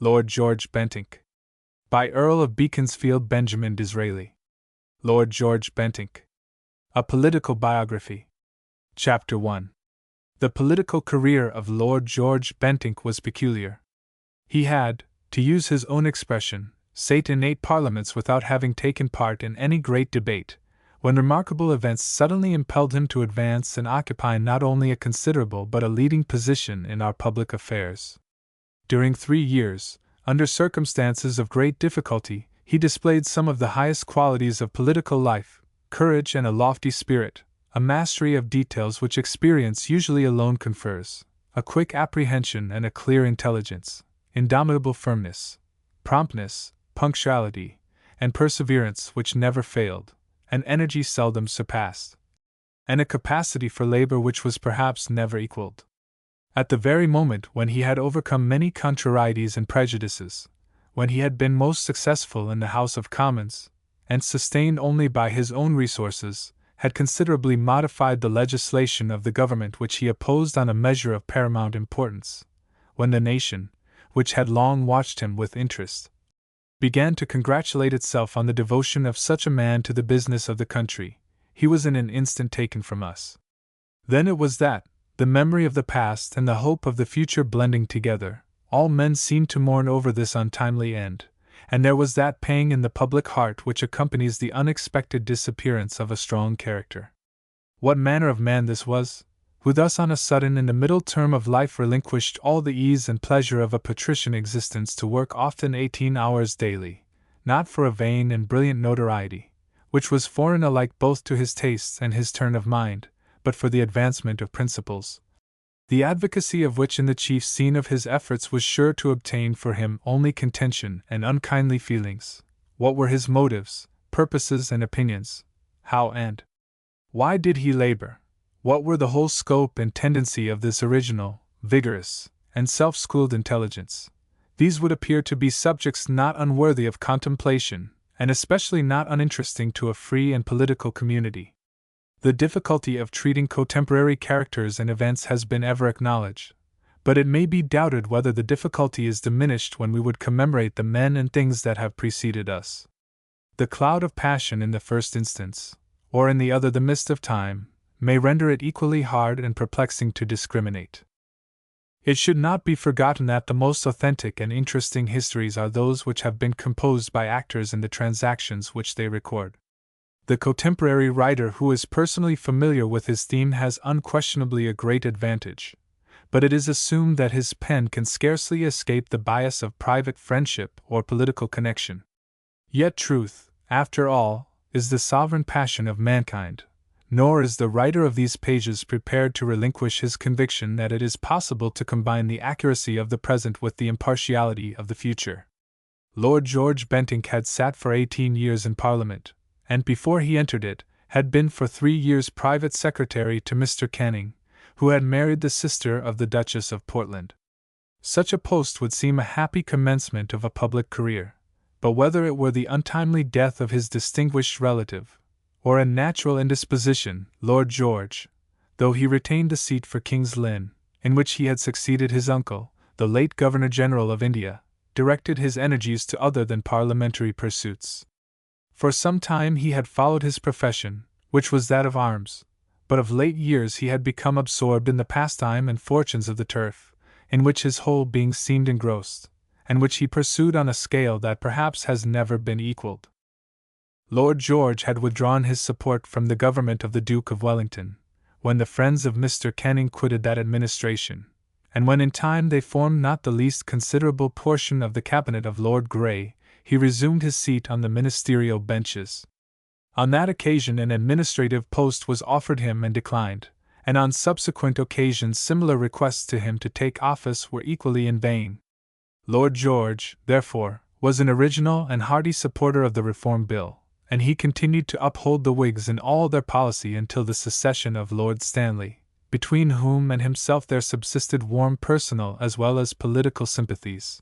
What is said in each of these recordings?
Lord George Bentinck. By Earl of Beaconsfield Benjamin Disraeli. Lord George Bentinck. A Political Biography. Chapter 1. The political career of Lord George Bentinck was peculiar. He had, to use his own expression, sate in 8 parliaments without having taken part in any great debate, when remarkable events suddenly impelled him to advance and occupy not only a considerable but a leading position in our public affairs. During 3 years, under circumstances of great difficulty, he displayed some of the highest qualities of political life, courage and a lofty spirit, a mastery of details which experience usually alone confers, a quick apprehension and a clear intelligence, indomitable firmness, promptness, punctuality, and perseverance which never failed, an energy seldom surpassed, and a capacity for labor which was perhaps never equaled. At the very moment when he had overcome many contrarieties and prejudices, when he had been most successful in the House of Commons, and sustained only by his own resources, had considerably modified the legislation of the government which he opposed on a measure of paramount importance, when the nation, which had long watched him with interest, began to congratulate itself on the devotion of such a man to the business of the country, he was in an instant taken from us. Then it was that, the memory of the past and the hope of the future blending together, all men seemed to mourn over this untimely end, and there was that pang in the public heart which accompanies the unexpected disappearance of a strong character. What manner of man this was, who thus on a sudden in the middle term of life relinquished all the ease and pleasure of a patrician existence to work often 18 hours daily, not for a vain and brilliant notoriety, which was foreign alike both to his tastes and his turn of mind, but for the advancement of principles, the advocacy of which in the chief scene of his efforts was sure to obtain for him only contention and unkindly feelings. What were his motives, purposes, and opinions? How and why did he labor? What were the whole scope and tendency of this original, vigorous, and self-schooled intelligence? These would appear to be subjects not unworthy of contemplation, and especially not uninteresting to a free and political community. The difficulty of treating contemporary characters and events has been ever acknowledged, but it may be doubted whether the difficulty is diminished when we would commemorate the men and things that have preceded us. The cloud of passion in the first instance, or in the other the mist of time, may render it equally hard and perplexing to discriminate. It should not be forgotten that the most authentic and interesting histories are those which have been composed by actors in the transactions which they record. The contemporary writer who is personally familiar with his theme has unquestionably a great advantage, but it is assumed that his pen can scarcely escape the bias of private friendship or political connection. Yet truth, after all, is the sovereign passion of mankind, nor is the writer of these pages prepared to relinquish his conviction that it is possible to combine the accuracy of the present with the impartiality of the future. Lord George Bentinck had sat for 18 years in Parliament, and before he entered it, had been for 3 years private secretary to Mr. Canning, who had married the sister of the Duchess of Portland. Such a post would seem a happy commencement of a public career, but whether it were the untimely death of his distinguished relative, or a natural indisposition, Lord George, though he retained the seat for King's Lynn, in which he had succeeded his uncle, the late Governor-General of India, directed his energies to other than parliamentary pursuits. For some time he had followed his profession, which was that of arms, but of late years he had become absorbed in the pastime and fortunes of the turf, in which his whole being seemed engrossed, and which he pursued on a scale that perhaps has never been equalled. Lord George had withdrawn his support from the government of the Duke of Wellington, when the friends of Mr. Canning quitted that administration, and when in time they formed not the least considerable portion of the cabinet of Lord Grey, he resumed his seat on the ministerial benches. On that occasion an administrative post was offered him and declined, and on subsequent occasions similar requests to him to take office were equally in vain. Lord George, therefore, was an original and hearty supporter of the Reform Bill, and he continued to uphold the Whigs in all their policy until the secession of Lord Stanley, between whom and himself there subsisted warm personal as well as political sympathies.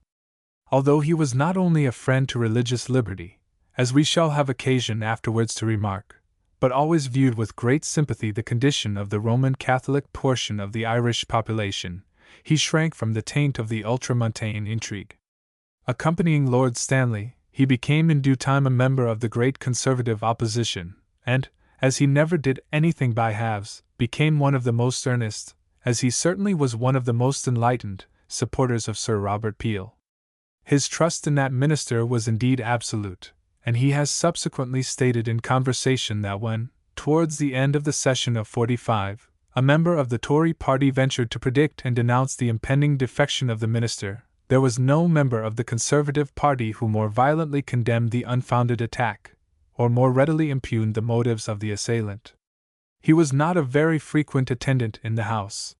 Although he was not only a friend to religious liberty, as we shall have occasion afterwards to remark, but always viewed with great sympathy the condition of the Roman Catholic portion of the Irish population, he shrank from the taint of the ultramontane intrigue. Accompanying Lord Stanley, he became in due time a member of the great Conservative opposition, and, as he never did anything by halves, became one of the most earnest, as he certainly was one of the most enlightened, supporters of Sir Robert Peel. His trust in that minister was indeed absolute, and he has subsequently stated in conversation that when, towards the end of the session of '45, a member of the Tory party ventured to predict and denounce the impending defection of the minister, there was no member of the Conservative party who more violently condemned the unfounded attack, or more readily impugned the motives of the assailant. He was not a very frequent attendant in the House.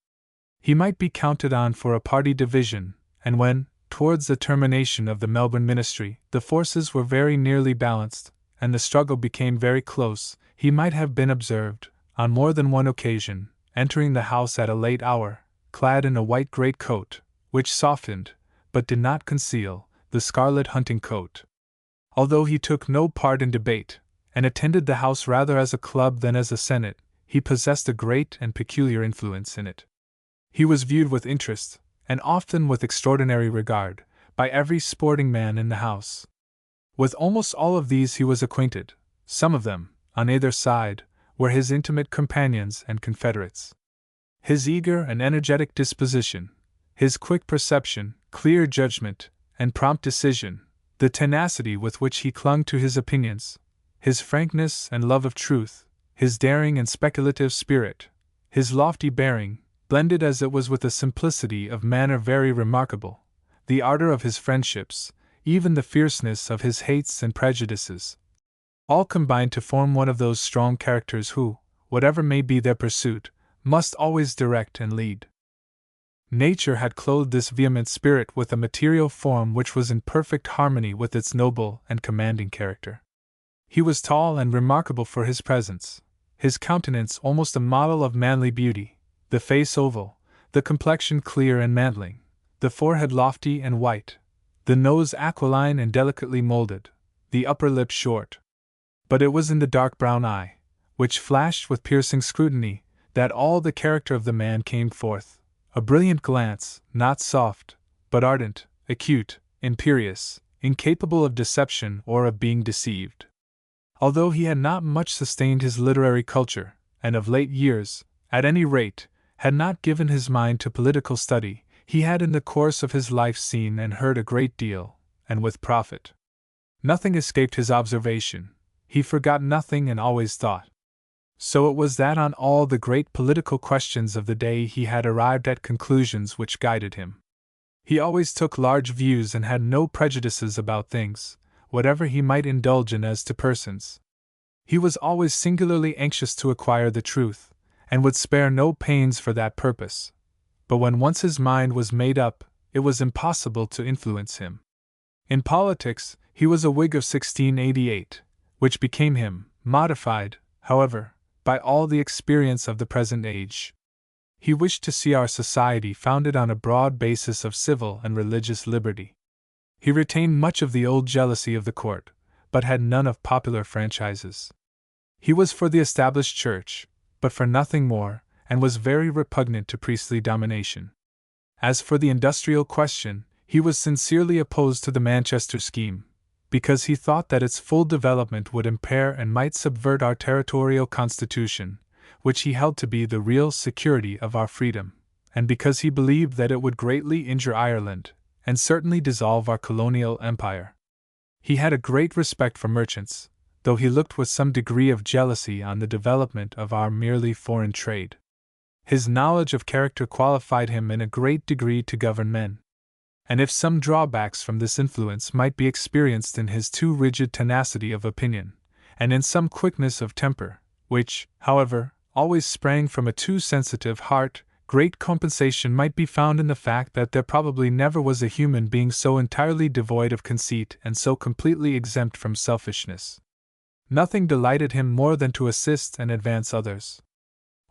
He might be counted on for a party division, and when, towards the termination of the Melbourne ministry, the forces were very nearly balanced, and the struggle became very close, he might have been observed, on more than one occasion, entering the House at a late hour, clad in a white great-coat, which softened, but did not conceal, the scarlet hunting coat. Although he took no part in debate, and attended the House rather as a club than as a senate, he possessed a great and peculiar influence in it. He was viewed with interest, and often with extraordinary regard, by every sporting man in the House. With almost all of these he was acquainted. Some of them, on either side, were his intimate companions and confederates. His eager and energetic disposition, his quick perception, clear judgment, and prompt decision, the tenacity with which he clung to his opinions, his frankness and love of truth, his daring and speculative spirit, his lofty bearing, blended as it was with a simplicity of manner very remarkable, the ardor of his friendships, even the fierceness of his hates and prejudices, all combined to form one of those strong characters who, whatever may be their pursuit, must always direct and lead. Nature had clothed this vehement spirit with a material form which was in perfect harmony with its noble and commanding character. He was tall and remarkable for his presence, his countenance almost a model of manly beauty, the face oval, the complexion clear and mantling, the forehead lofty and white, the nose aquiline and delicately molded, the upper lip short. But it was in the dark brown eye, which flashed with piercing scrutiny, that all the character of the man came forth, a brilliant glance, not soft, but ardent, acute, imperious, incapable of deception or of being deceived. Although he had not much sustained his literary culture, and of late years, at any rate, had not given his mind to political study, he had in the course of his life seen and heard a great deal, and with profit. Nothing escaped his observation, he forgot nothing and always thought. So it was that on all the great political questions of the day he had arrived at conclusions which guided him. He always took large views and had no prejudices about things, whatever he might indulge in as to persons. He was always singularly anxious to acquire the truth, and would spare no pains for that purpose. But when once his mind was made up, it was impossible to influence him. In politics, he was a Whig of 1688, which became him, modified, however, by all the experience of the present age. He wished to see our society founded on a broad basis of civil and religious liberty. He retained much of the old jealousy of the court, but had none of popular franchises. He was for the established church, but for nothing more, and was very repugnant to priestly domination. As for the industrial question, he was sincerely opposed to the Manchester scheme, because he thought that its full development would impair and might subvert our territorial constitution, which he held to be the real security of our freedom, and because he believed that it would greatly injure Ireland, and certainly dissolve our colonial empire. He had a great respect for merchants, though he looked with some degree of jealousy on the development of our merely foreign trade. His knowledge of character qualified him in a great degree to govern men. And if some drawbacks from this influence might be experienced in his too rigid tenacity of opinion, and in some quickness of temper, which, however, always sprang from a too sensitive heart, great compensation might be found in the fact that there probably never was a human being so entirely devoid of conceit and so completely exempt from selfishness. Nothing delighted him more than to assist and advance others.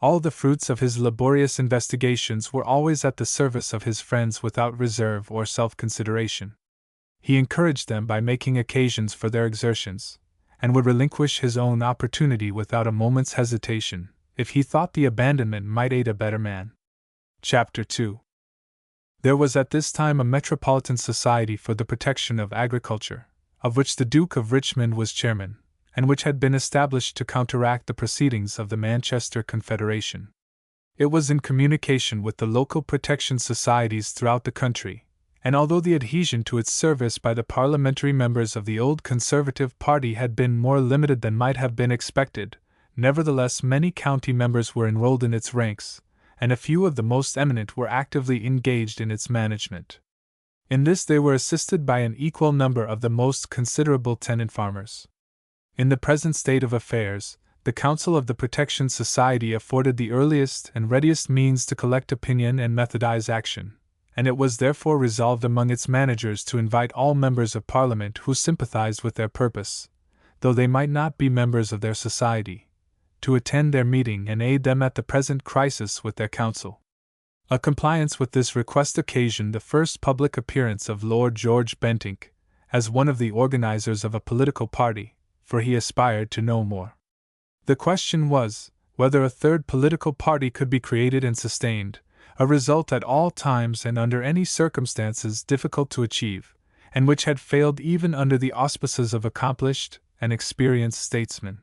All the fruits of his laborious investigations were always at the service of his friends without reserve or self-consideration. He encouraged them by making occasions for their exertions, and would relinquish his own opportunity without a moment's hesitation, if he thought the abandonment might aid a better man. Chapter 2. There was at this time a Metropolitan Society for the Protection of Agriculture, of which the Duke of Richmond was chairman, and which had been established to counteract the proceedings of the Manchester Confederation. It was in communication with the local protection societies throughout the country, and although the adhesion to its service by the parliamentary members of the old Conservative party had been more limited than might have been expected, nevertheless many county members were enrolled in its ranks, and a few of the most eminent were actively engaged in its management. In this they were assisted by an equal number of the most considerable tenant farmers. In the present state of affairs, the Council of the Protection Society afforded the earliest and readiest means to collect opinion and methodize action, and it was therefore resolved among its managers to invite all members of Parliament who sympathized with their purpose, though they might not be members of their society, to attend their meeting and aid them at the present crisis with their counsel. A compliance with this request occasioned the first public appearance of Lord George Bentinck, as one of the organizers of a political party, for he aspired to no more. The question was, whether a third political party could be created and sustained, a result at all times and under any circumstances difficult to achieve, and which had failed even under the auspices of accomplished and experienced statesmen.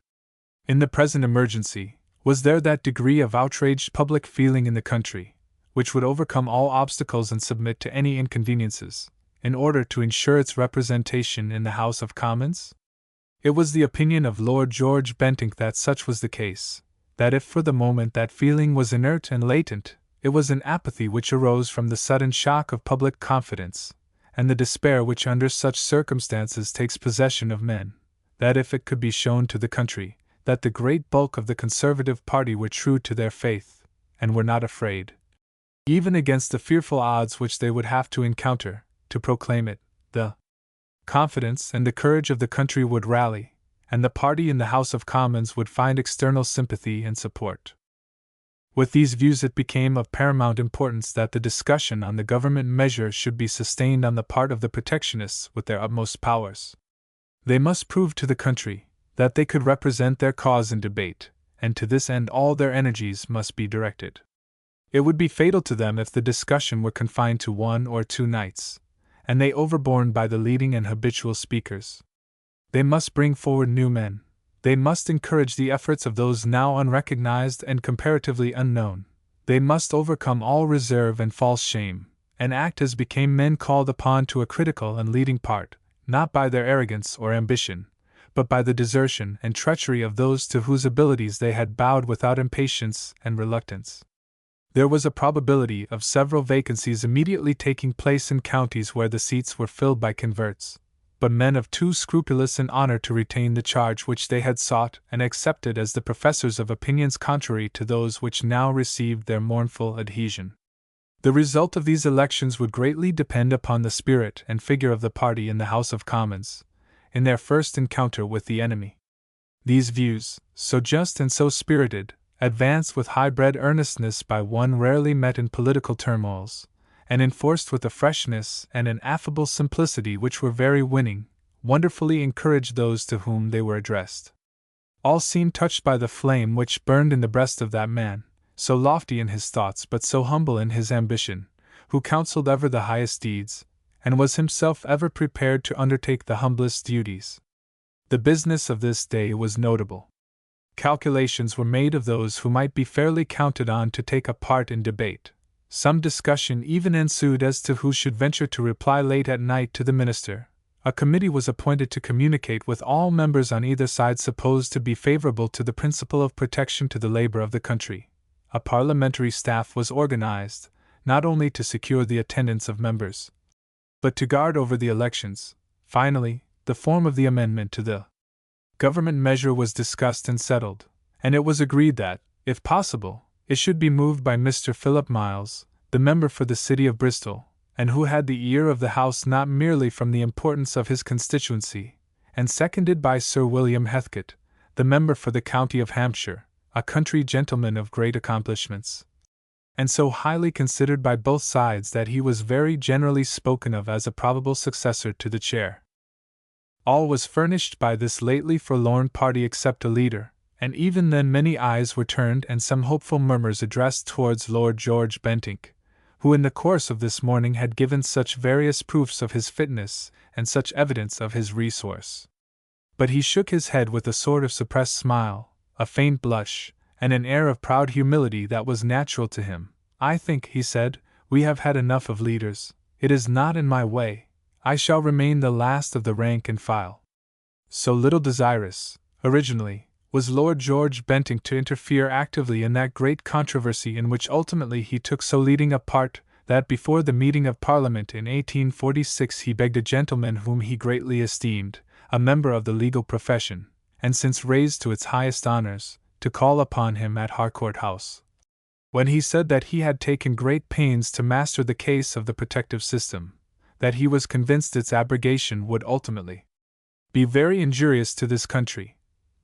In the present emergency, was there that degree of outraged public feeling in the country, which would overcome all obstacles and submit to any inconveniences, in order to ensure its representation in the House of Commons? It was the opinion of Lord George Bentinck that such was the case, that if for the moment that feeling was inert and latent, it was an apathy which arose from the sudden shock of public confidence, and the despair which under such circumstances takes possession of men, that if it could be shown to the country that the great bulk of the Conservative party were true to their faith, and were not afraid, even against the fearful odds which they would have to encounter, to proclaim it, the confidence and the courage of the country would rally, and the party in the House of Commons would find external sympathy and support. With these views it became of paramount importance that the discussion on the government measure should be sustained on the part of the protectionists with their utmost powers. They must prove to the country that they could represent their cause in debate, and to this end all their energies must be directed. It would be fatal to them if the discussion were confined to 1 or 2 nights, and they overborne by the leading and habitual speakers. They must bring forward new men, they must encourage the efforts of those now unrecognized and comparatively unknown, they must overcome all reserve and false shame, and act as became men called upon to a critical and leading part, not by their arrogance or ambition, but by the desertion and treachery of those to whose abilities they had bowed without impatience and reluctance. There was a probability of several vacancies immediately taking place in counties where the seats were filled by converts, but men of too scrupulous an honor to retain the charge which they had sought and accepted as the professors of opinions contrary to those which now received their mournful adhesion. The result of these elections would greatly depend upon the spirit and figure of the party in the House of Commons, in their first encounter with the enemy. These views, so just and so spirited, advanced with high-bred earnestness by one rarely met in political turmoils, and enforced with a freshness and an affable simplicity which were very winning, wonderfully encouraged those to whom they were addressed. All seemed touched by the flame which burned in the breast of that man, so lofty in his thoughts but so humble in his ambition, who counselled ever the highest deeds, and was himself ever prepared to undertake the humblest duties. The business of this day was notable. Calculations were made of those who might be fairly counted on to take a part in debate. Some discussion even ensued as to who should venture to reply late at night to the minister. A committee was appointed to communicate with all members on either side supposed to be favorable to the principle of protection to the labor of the country. A parliamentary staff was organized, not only to secure the attendance of members, but to guard over the elections. Finally, the form of the amendment to the government measure was discussed and settled, and it was agreed that, if possible, it should be moved by Mr. Philip Miles, the member for the city of Bristol, and who had the ear of the House not merely from the importance of his constituency, and seconded by Sir William Heathcote, the member for the county of Hampshire, a country gentleman of great accomplishments, and so highly considered by both sides that he was very generally spoken of as a probable successor to the chair. All was furnished by this lately forlorn party except a leader, and even then many eyes were turned and some hopeful murmurs addressed towards Lord George Bentinck, who in the course of this morning had given such various proofs of his fitness and such evidence of his resource. But he shook his head with a sort of suppressed smile, a faint blush, and an air of proud humility that was natural to him. "I think," he said, "we have had enough of leaders. It is not in my way. I shall remain the last of the rank and file." So little desirous, originally, was Lord George Bentinck to interfere actively in that great controversy in which ultimately he took so leading a part, that before the meeting of Parliament in 1846 he begged a gentleman whom he greatly esteemed, a member of the legal profession, and since raised to its highest honors, to call upon him at Harcourt House. When he said that he had taken great pains to master the case of the protective system, that he was convinced its abrogation would ultimately be very injurious to this country,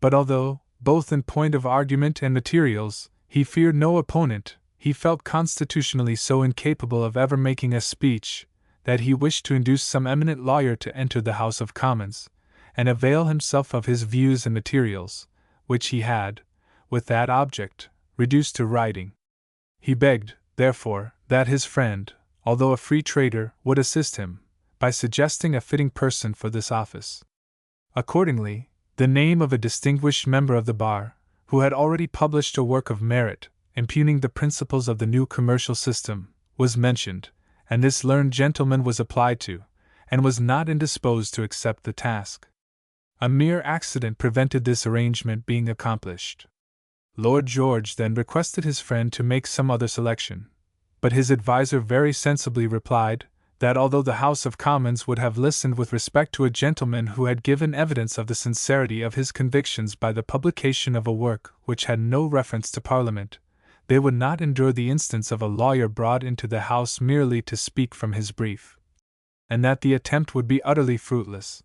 but although, both in point of argument and materials, he feared no opponent, he felt constitutionally so incapable of ever making a speech, that he wished to induce some eminent lawyer to enter the House of Commons, and avail himself of his views and materials, which he had, with that object, reduced to writing. He begged, therefore, that his friend, although a free trader, would assist him, by suggesting a fitting person for this office. Accordingly, the name of a distinguished member of the bar, who had already published a work of merit, impugning the principles of the new commercial system, was mentioned, and this learned gentleman was applied to, and was not indisposed to accept the task. A mere accident prevented this arrangement being accomplished. Lord George then requested his friend to make some other selection, but his adviser very sensibly replied, that although the House of Commons would have listened with respect to a gentleman who had given evidence of the sincerity of his convictions by the publication of a work which had no reference to Parliament, they would not endure the instance of a lawyer brought into the House merely to speak from his brief, and that the attempt would be utterly fruitless.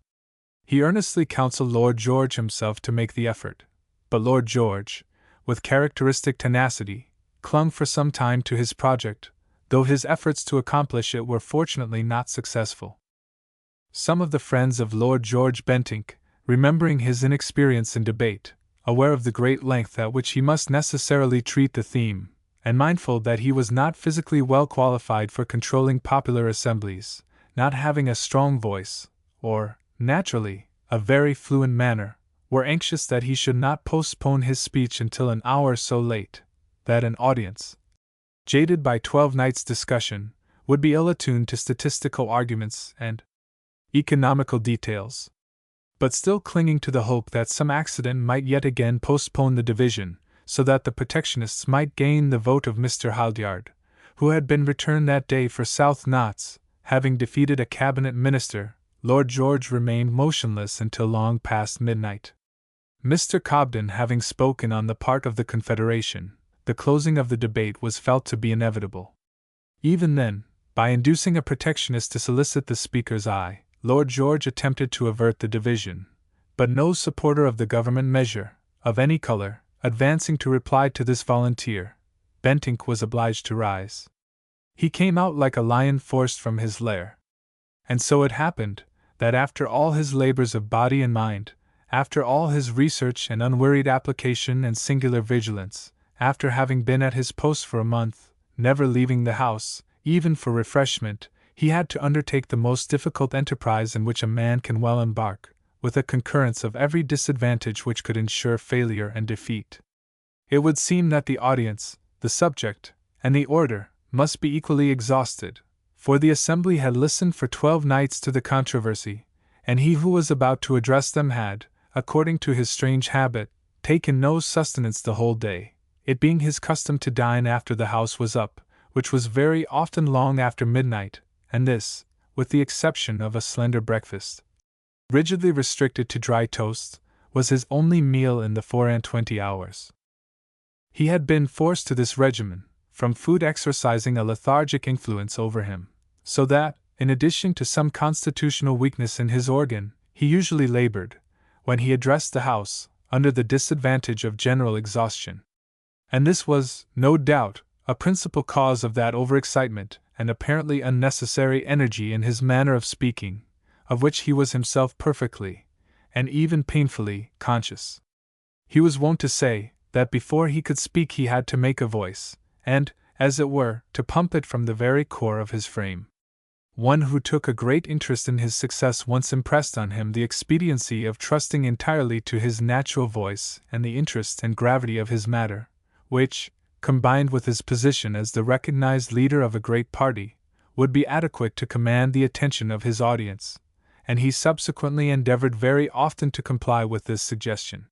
He earnestly counselled Lord George himself to make the effort, but Lord George, with characteristic tenacity, clung for some time to his project, though his efforts to accomplish it were fortunately not successful. Some of the friends of Lord George Bentinck, remembering his inexperience in debate, aware of the great length at which he must necessarily treat the theme, and mindful that he was not physically well qualified for controlling popular assemblies, not having a strong voice, or, naturally, a very fluent manner, were anxious that he should not postpone his speech until an hour so late, that an audience, jaded by 12 nights' discussion, would be ill attuned to statistical arguments and economical details. But still clinging to the hope that some accident might yet again postpone the division, so that the protectionists might gain the vote of Mr. Haldyard, who had been returned that day for South Notts, having defeated a cabinet minister, Lord George remained motionless until long past midnight. Mr. Cobden having spoken on the part of the Confederation, the closing of the debate was felt to be inevitable. Even then, by inducing a protectionist to solicit the speaker's eye, Lord George attempted to avert the division, but no supporter of the government measure, of any colour, advancing to reply to this volunteer, Bentinck was obliged to rise. He came out like a lion forced from his lair. And so it happened, that after all his labours of body and mind, after all his research and unwearied application and singular vigilance, after having been at his post for a month, never leaving the house, even for refreshment, he had to undertake the most difficult enterprise in which a man can well embark, with a concurrence of every disadvantage which could ensure failure and defeat. It would seem that the audience, the subject, and the orator must be equally exhausted, for the assembly had listened for 12 nights to the controversy, and he who was about to address them had, according to his strange habit, taken no sustenance the whole day, it being his custom to dine after the house was up, which was very often long after midnight, and this, with the exception of a slender breakfast, rigidly restricted to dry toast, was his only meal in the 24 hours. He had been forced to this regimen, from food exercising a lethargic influence over him, so that, in addition to some constitutional weakness in his organ, he usually labored, when he addressed the House, under the disadvantage of general exhaustion. And this was, no doubt, a principal cause of that overexcitement and apparently unnecessary energy in his manner of speaking, of which he was himself perfectly, and even painfully, conscious. He was wont to say, that before he could speak he had to make a voice, and, as it were, to pump it from the very core of his frame. One who took a great interest in his success once impressed on him the expediency of trusting entirely to his natural voice and the interest and gravity of his matter, which, combined with his position as the recognized leader of a great party, would be adequate to command the attention of his audience, and he subsequently endeavored very often to comply with this suggestion.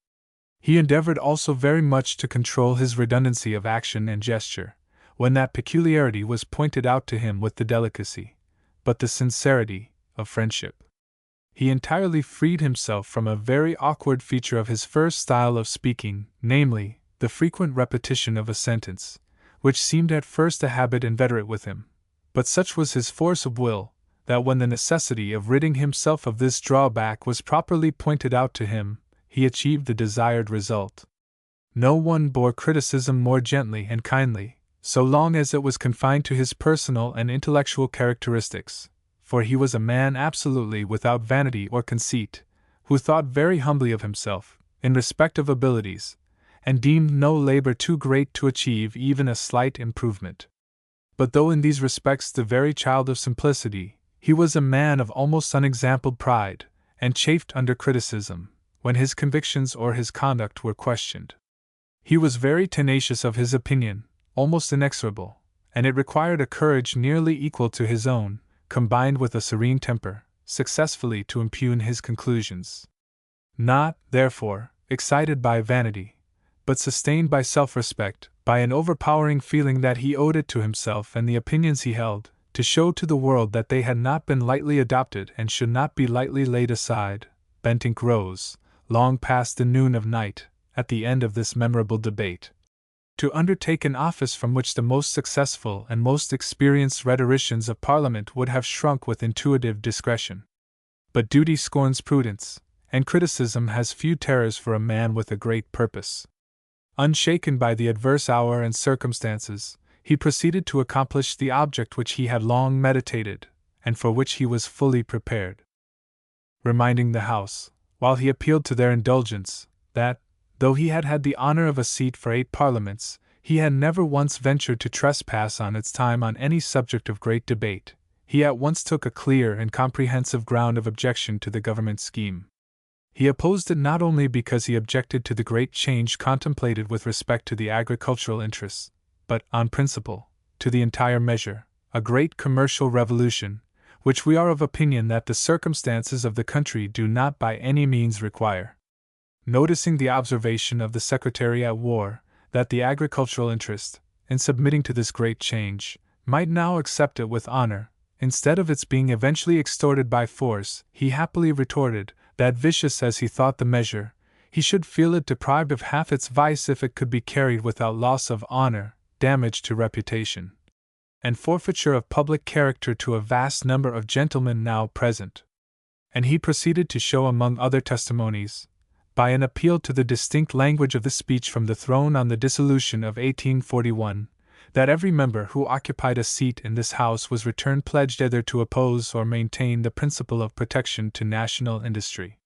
He endeavored also very much to control his redundancy of action and gesture, when that peculiarity was pointed out to him with the delicacy, but the sincerity, of friendship. He entirely freed himself from a very awkward feature of his first style of speaking, namely, the frequent repetition of a sentence, which seemed at first a habit inveterate with him, but such was his force of will, that when the necessity of ridding himself of this drawback was properly pointed out to him, he achieved the desired result. No one bore criticism more gently and kindly, so long as it was confined to his personal and intellectual characteristics, for he was a man absolutely without vanity or conceit, who thought very humbly of himself, in respect of abilities, and deemed no labor too great to achieve even a slight improvement. But though in these respects the very child of simplicity, he was a man of almost unexampled pride, and chafed under criticism, when his convictions or his conduct were questioned. He was very tenacious of his opinion, almost inexorable, and it required a courage nearly equal to his own, combined with a serene temper, successfully to impugn his conclusions. Not, therefore, excited by vanity, but sustained by self-respect, by an overpowering feeling that he owed it to himself and the opinions he held, to show to the world that they had not been lightly adopted and should not be lightly laid aside, Bentinck rose, long past the noon of night, at the end of this memorable debate, to undertake an office from which the most successful and most experienced rhetoricians of Parliament would have shrunk with intuitive discretion. But duty scorns prudence, and criticism has few terrors for a man with a great purpose. Unshaken by the adverse hour and circumstances, he proceeded to accomplish the object which he had long meditated, and for which he was fully prepared. Reminding the House, while he appealed to their indulgence, that, though he had had the honor of a seat for 8 Parliaments, he had never once ventured to trespass on its time on any subject of great debate, he at once took a clear and comprehensive ground of objection to the government scheme. He opposed it not only because he objected to the great change contemplated with respect to the agricultural interests, but, on principle, to the entire measure, a great commercial revolution, which we are of opinion that the circumstances of the country do not by any means require. Noticing the observation of the Secretary at War, that the agricultural interest, in submitting to this great change, might now accept it with honor, instead of its being eventually extorted by force, he happily retorted, that vicious as he thought the measure, he should feel it deprived of half its vice if it could be carried without loss of honor, damage to reputation, and forfeiture of public character to a vast number of gentlemen now present. And he proceeded to show, among other testimonies, by an appeal to the distinct language of the speech from the throne on the dissolution of 1841, that every member who occupied a seat in this House was returned pledged either to oppose or maintain the principle of protection to national industry.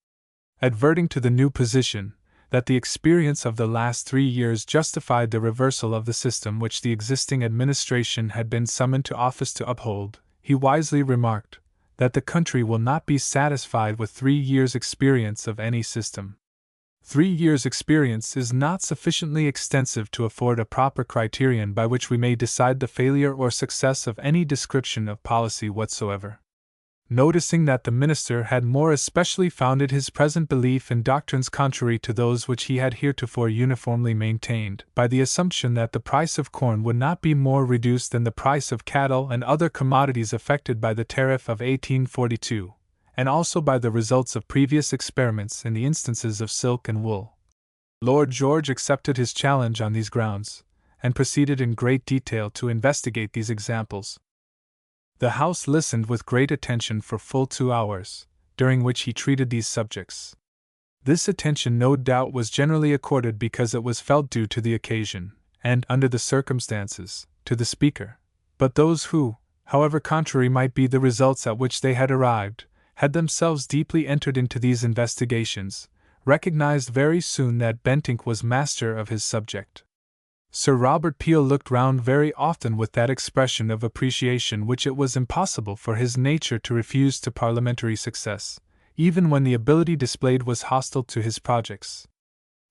Adverting to the new position, that the experience of the last 3 years justified the reversal of the system which the existing administration had been summoned to office to uphold, he wisely remarked, that the country will not be satisfied with 3 years' experience of any system. 3 years' experience is not sufficiently extensive to afford a proper criterion by which we may decide the failure or success of any description of policy whatsoever. Noticing that the minister had more especially founded his present belief in doctrines contrary to those which he had heretofore uniformly maintained, by the assumption that the price of corn would not be more reduced than the price of cattle and other commodities affected by the tariff of 1842, and also by the results of previous experiments in the instances of silk and wool, Lord George accepted his challenge on these grounds, and proceeded in great detail to investigate these examples. The House listened with great attention for full 2 hours, during which he treated these subjects. This attention no doubt was generally accorded because it was felt due to the occasion, and, under the circumstances, to the speaker, but those who, however contrary might be the results at which they had arrived, had themselves deeply entered into these investigations, recognized very soon that Bentinck was master of his subject. Sir Robert Peel looked round very often with that expression of appreciation which it was impossible for his nature to refuse to parliamentary success, even when the ability displayed was hostile to his projects.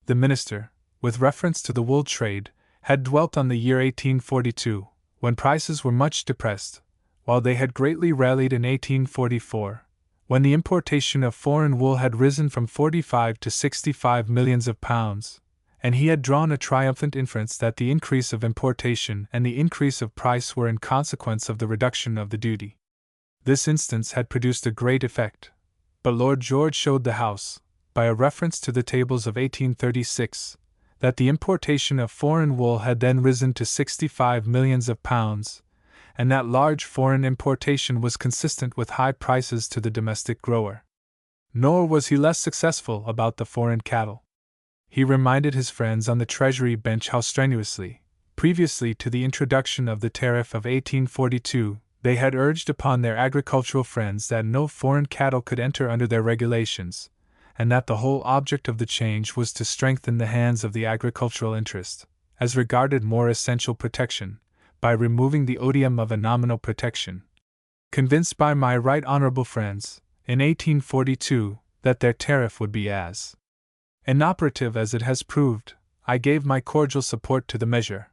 The minister, with reference to the wool trade, had dwelt on the year 1842, when prices were much depressed, while they had greatly rallied in 1844, when the importation of foreign wool had risen from 45 to 65 millions of pounds, and he had drawn a triumphant inference that the increase of importation and the increase of price were in consequence of the reduction of the duty. This instance had produced a great effect, but Lord George showed the House, by a reference to the tables of 1836, that the importation of foreign wool had then risen to 65 millions of pounds, and that large foreign importation was consistent with high prices to the domestic grower. Nor was he less successful about the foreign cattle. He reminded his friends on the Treasury bench how strenuously, previously to the introduction of the tariff of 1842, they had urged upon their agricultural friends that no foreign cattle could enter under their regulations, and that the whole object of the change was to strengthen the hands of the agricultural interest, as regarded more essential protection, by removing the odium of a nominal protection. Convinced by my right honourable friends, in 1842, that their tariff would be as inoperative as it has proved, I gave my cordial support to the measure.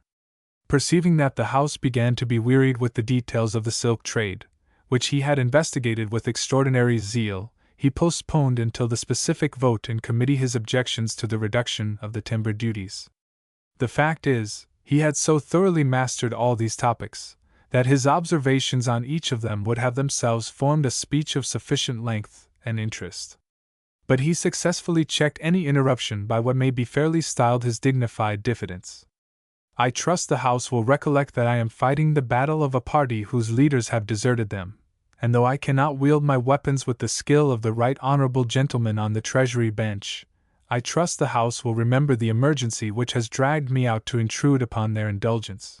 Perceiving that the House began to be wearied with the details of the silk trade, which he had investigated with extraordinary zeal, he postponed until the specific vote in committee his objections to the reduction of the timber duties. The fact is, he had so thoroughly mastered all these topics, that his observations on each of them would have themselves formed a speech of sufficient length and interest. But he successfully checked any interruption by what may be fairly styled his dignified diffidence. I trust the House will recollect that I am fighting the battle of a party whose leaders have deserted them, and though I cannot wield my weapons with the skill of the right honourable gentleman on the Treasury bench, I trust the House will remember the emergency which has dragged me out to intrude upon their indulgence.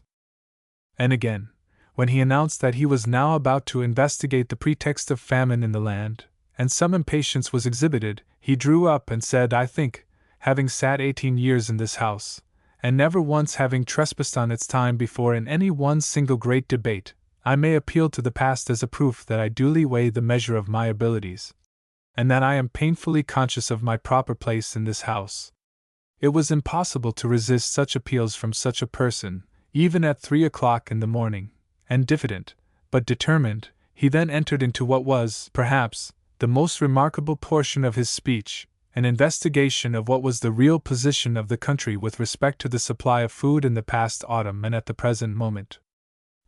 And again, when he announced that he was now about to investigate the pretext of famine in the land, and some impatience was exhibited, he drew up and said, I think, having sat 18 years in this House, and never once having trespassed on its time before in any one single great debate, I may appeal to the past as a proof that I duly weigh the measure of my abilities, and that I am painfully conscious of my proper place in this House. It was impossible to resist such appeals from such a person, even at 3 o'clock in the morning, and diffident, but determined, he then entered into what was, perhaps, the most remarkable portion of his speech, an investigation of what was the real position of the country with respect to the supply of food in the past autumn and at the present moment.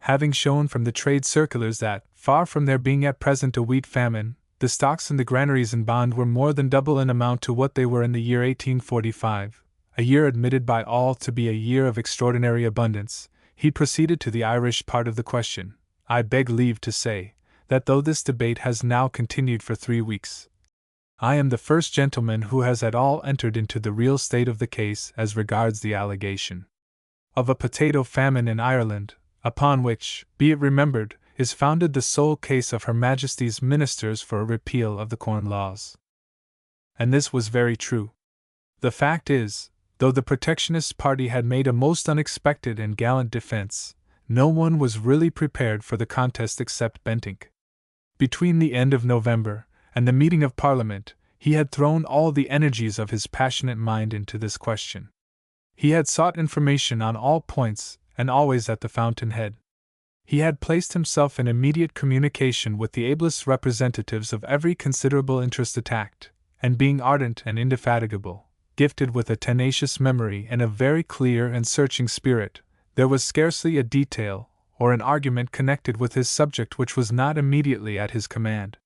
Having shown from the trade circulars that, far from there being at present a wheat famine, the stocks in the granaries in bond were more than double in amount to what they were in the year 1845, a year admitted by all to be a year of extraordinary abundance, he proceeded to the Irish part of the question. I beg leave to say, that though this debate has now continued for 3 weeks, I am the first gentleman who has at all entered into the real state of the case as regards the allegation of a potato famine in Ireland, upon which, be it remembered, is founded the sole case of Her Majesty's ministers for a repeal of the Corn Laws. And this was very true. The fact is, though the protectionist party had made a most unexpected and gallant defense, no one was really prepared for the contest except Bentinck. Between the end of November and the meeting of Parliament, he had thrown all the energies of his passionate mind into this question. He had sought information on all points, and always at the fountainhead. He had placed himself in immediate communication with the ablest representatives of every considerable interest attacked, and being ardent and indefatigable, gifted with a tenacious memory and a very clear and searching spirit, there was scarcely a detail or an argument connected with his subject which was not immediately at his command.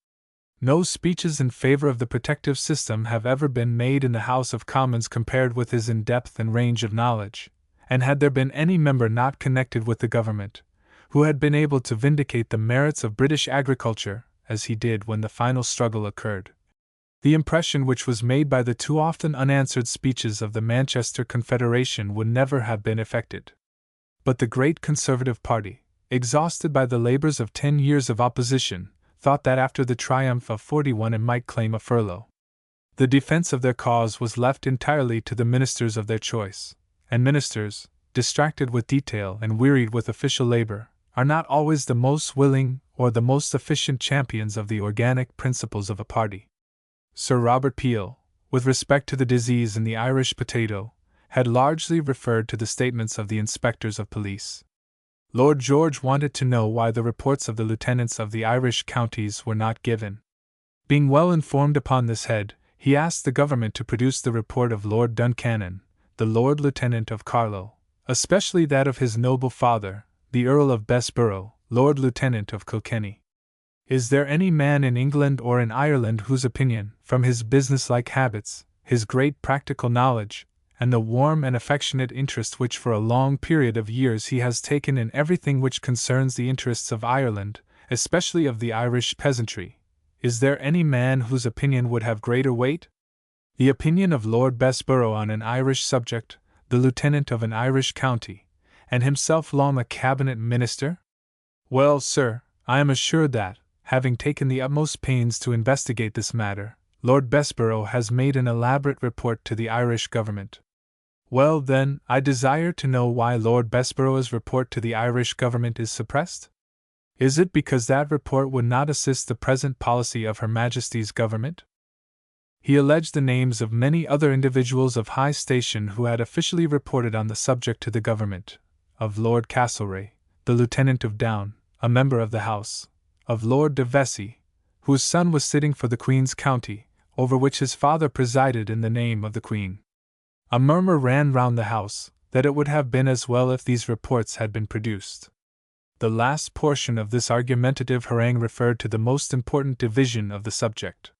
No speeches in favor of the protective system have ever been made in the House of Commons compared with his in depth and range of knowledge, and had there been any member not connected with the government, who had been able to vindicate the merits of British agriculture, as he did when the final struggle occurred, the impression which was made by the too often unanswered speeches of the Manchester Confederation would never have been effected. But the great Conservative party, exhausted by the labors of 10 years of opposition, thought that after the triumph of '41 it might claim a furlough. The defense of their cause was left entirely to the ministers of their choice, and ministers, distracted with detail and wearied with official labor, are not always the most willing or the most efficient champions of the organic principles of a party. Sir Robert Peel, with respect to the disease in the Irish potato, had largely referred to the statements of the inspectors of police. Lord George wanted to know why the reports of the lieutenants of the Irish counties were not given. Being well informed upon this head, he asked the government to produce the report of Lord Duncannon, the Lord Lieutenant of Carlow, especially that of his noble father, the Earl of Bessborough, Lord Lieutenant of Kilkenny. Is there any man in England or in Ireland whose opinion, from his business-like habits, his great practical knowledge, and the warm and affectionate interest which for a long period of years he has taken in everything which concerns the interests of Ireland, especially of the Irish peasantry, is there any man whose opinion would have greater weight? The opinion of Lord Bessborough on an Irish subject, the lieutenant of an Irish county, and himself long a cabinet minister? Well, sir, I am assured that, having taken the utmost pains to investigate this matter, Lord Bessborough has made an elaborate report to the Irish government. Well, then, I desire to know why Lord Bessborough's report to the Irish government is suppressed? Is it because that report would not assist the present policy of Her Majesty's government? He alleged the names of many other individuals of high station who had officially reported on the subject to the government, of Lord Castlereagh, the Lieutenant of Down, a member of the House, of Lord de Vesey, whose son was sitting for the Queen's county, over which his father presided in the name of the Queen. A murmur ran round the house that it would have been as well if these reports had been produced. The last portion of this argumentative harangue referred to the most important division of the subject.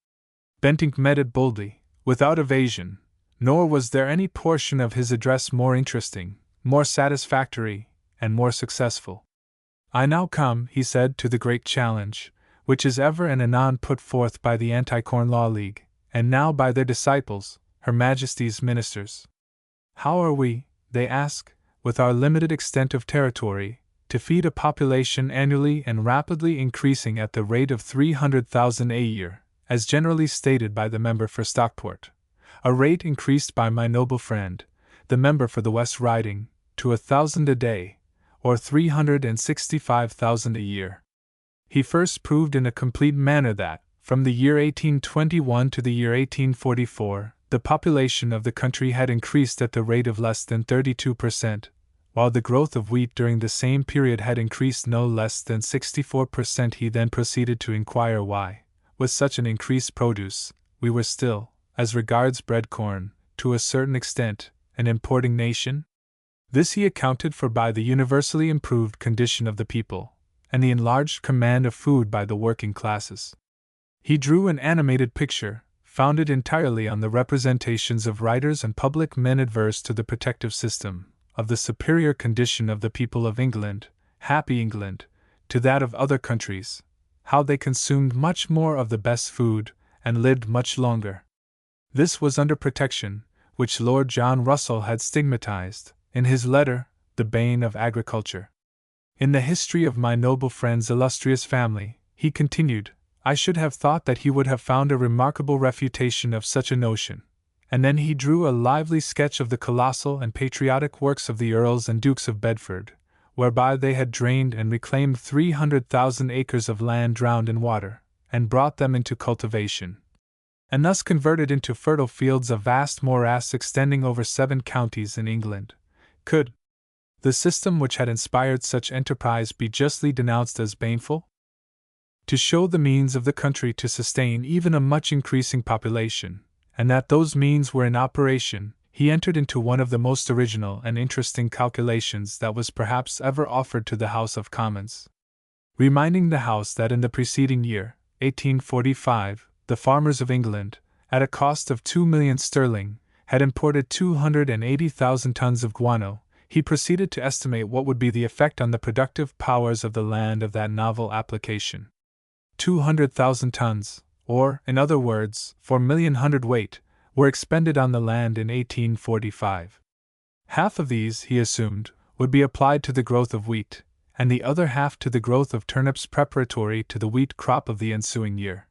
Bentinck met it boldly, without evasion, nor was there any portion of his address more interesting, more satisfactory, and more successful. I now come, he said, to the great challenge, which is ever and anon put forth by the Anti-Corn Law League, and now by their disciples, Her Majesty's ministers. How are we, they ask, with our limited extent of territory, to feed a population annually and rapidly increasing at the rate of 300,000 a year, as generally stated by the member for Stockport, a rate increased by my noble friend, the member for the West Riding, to 1,000 a day, or 365,000 a year. He first proved in a complete manner that, from the year 1821 to the year 1844, the population of the country had increased at the rate of less than 32%, while the growth of wheat during the same period had increased no less than 64%. He then proceeded to inquire why, with such an increased produce, we were still, as regards bread corn, to a certain extent, an importing nation. This he accounted for by the universally improved condition of the people, and the enlarged command of food by the working classes. He drew an animated picture, founded entirely on the representations of writers and public men adverse to the protective system, of the superior condition of the people of England, happy England, to that of other countries, how they consumed much more of the best food, and lived much longer. This was under protection, which Lord John Russell had stigmatized, in his letter, The Bane of Agriculture. In the history of my noble friend's illustrious family, he continued, I should have thought that he would have found a remarkable refutation of such a notion. And then he drew a lively sketch of the colossal and patriotic works of the Earls and Dukes of Bedford, whereby they had drained and reclaimed 300,000 acres of land drowned in water, and brought them into cultivation, and thus converted into fertile fields a vast morass extending over 7 counties in England. Could the system which had inspired such enterprise be justly denounced as baneful? To show the means of the country to sustain even a much increasing population, and that those means were in operation, he entered into one of the most original and interesting calculations that was perhaps ever offered to the House of Commons. Reminding the House that in the preceding year, 1845, the farmers of England, at a cost of 2 millions sterling, had imported 280,000 tons of guano, he proceeded to estimate what would be the effect on the productive powers of the land of that novel application. 200,000 tons, or, in other words, 4,000,000 hundredweight, were expended on the land in 1845. Half of these, he assumed, would be applied to the growth of wheat, and the other half to the growth of turnips preparatory to the wheat crop of the ensuing year.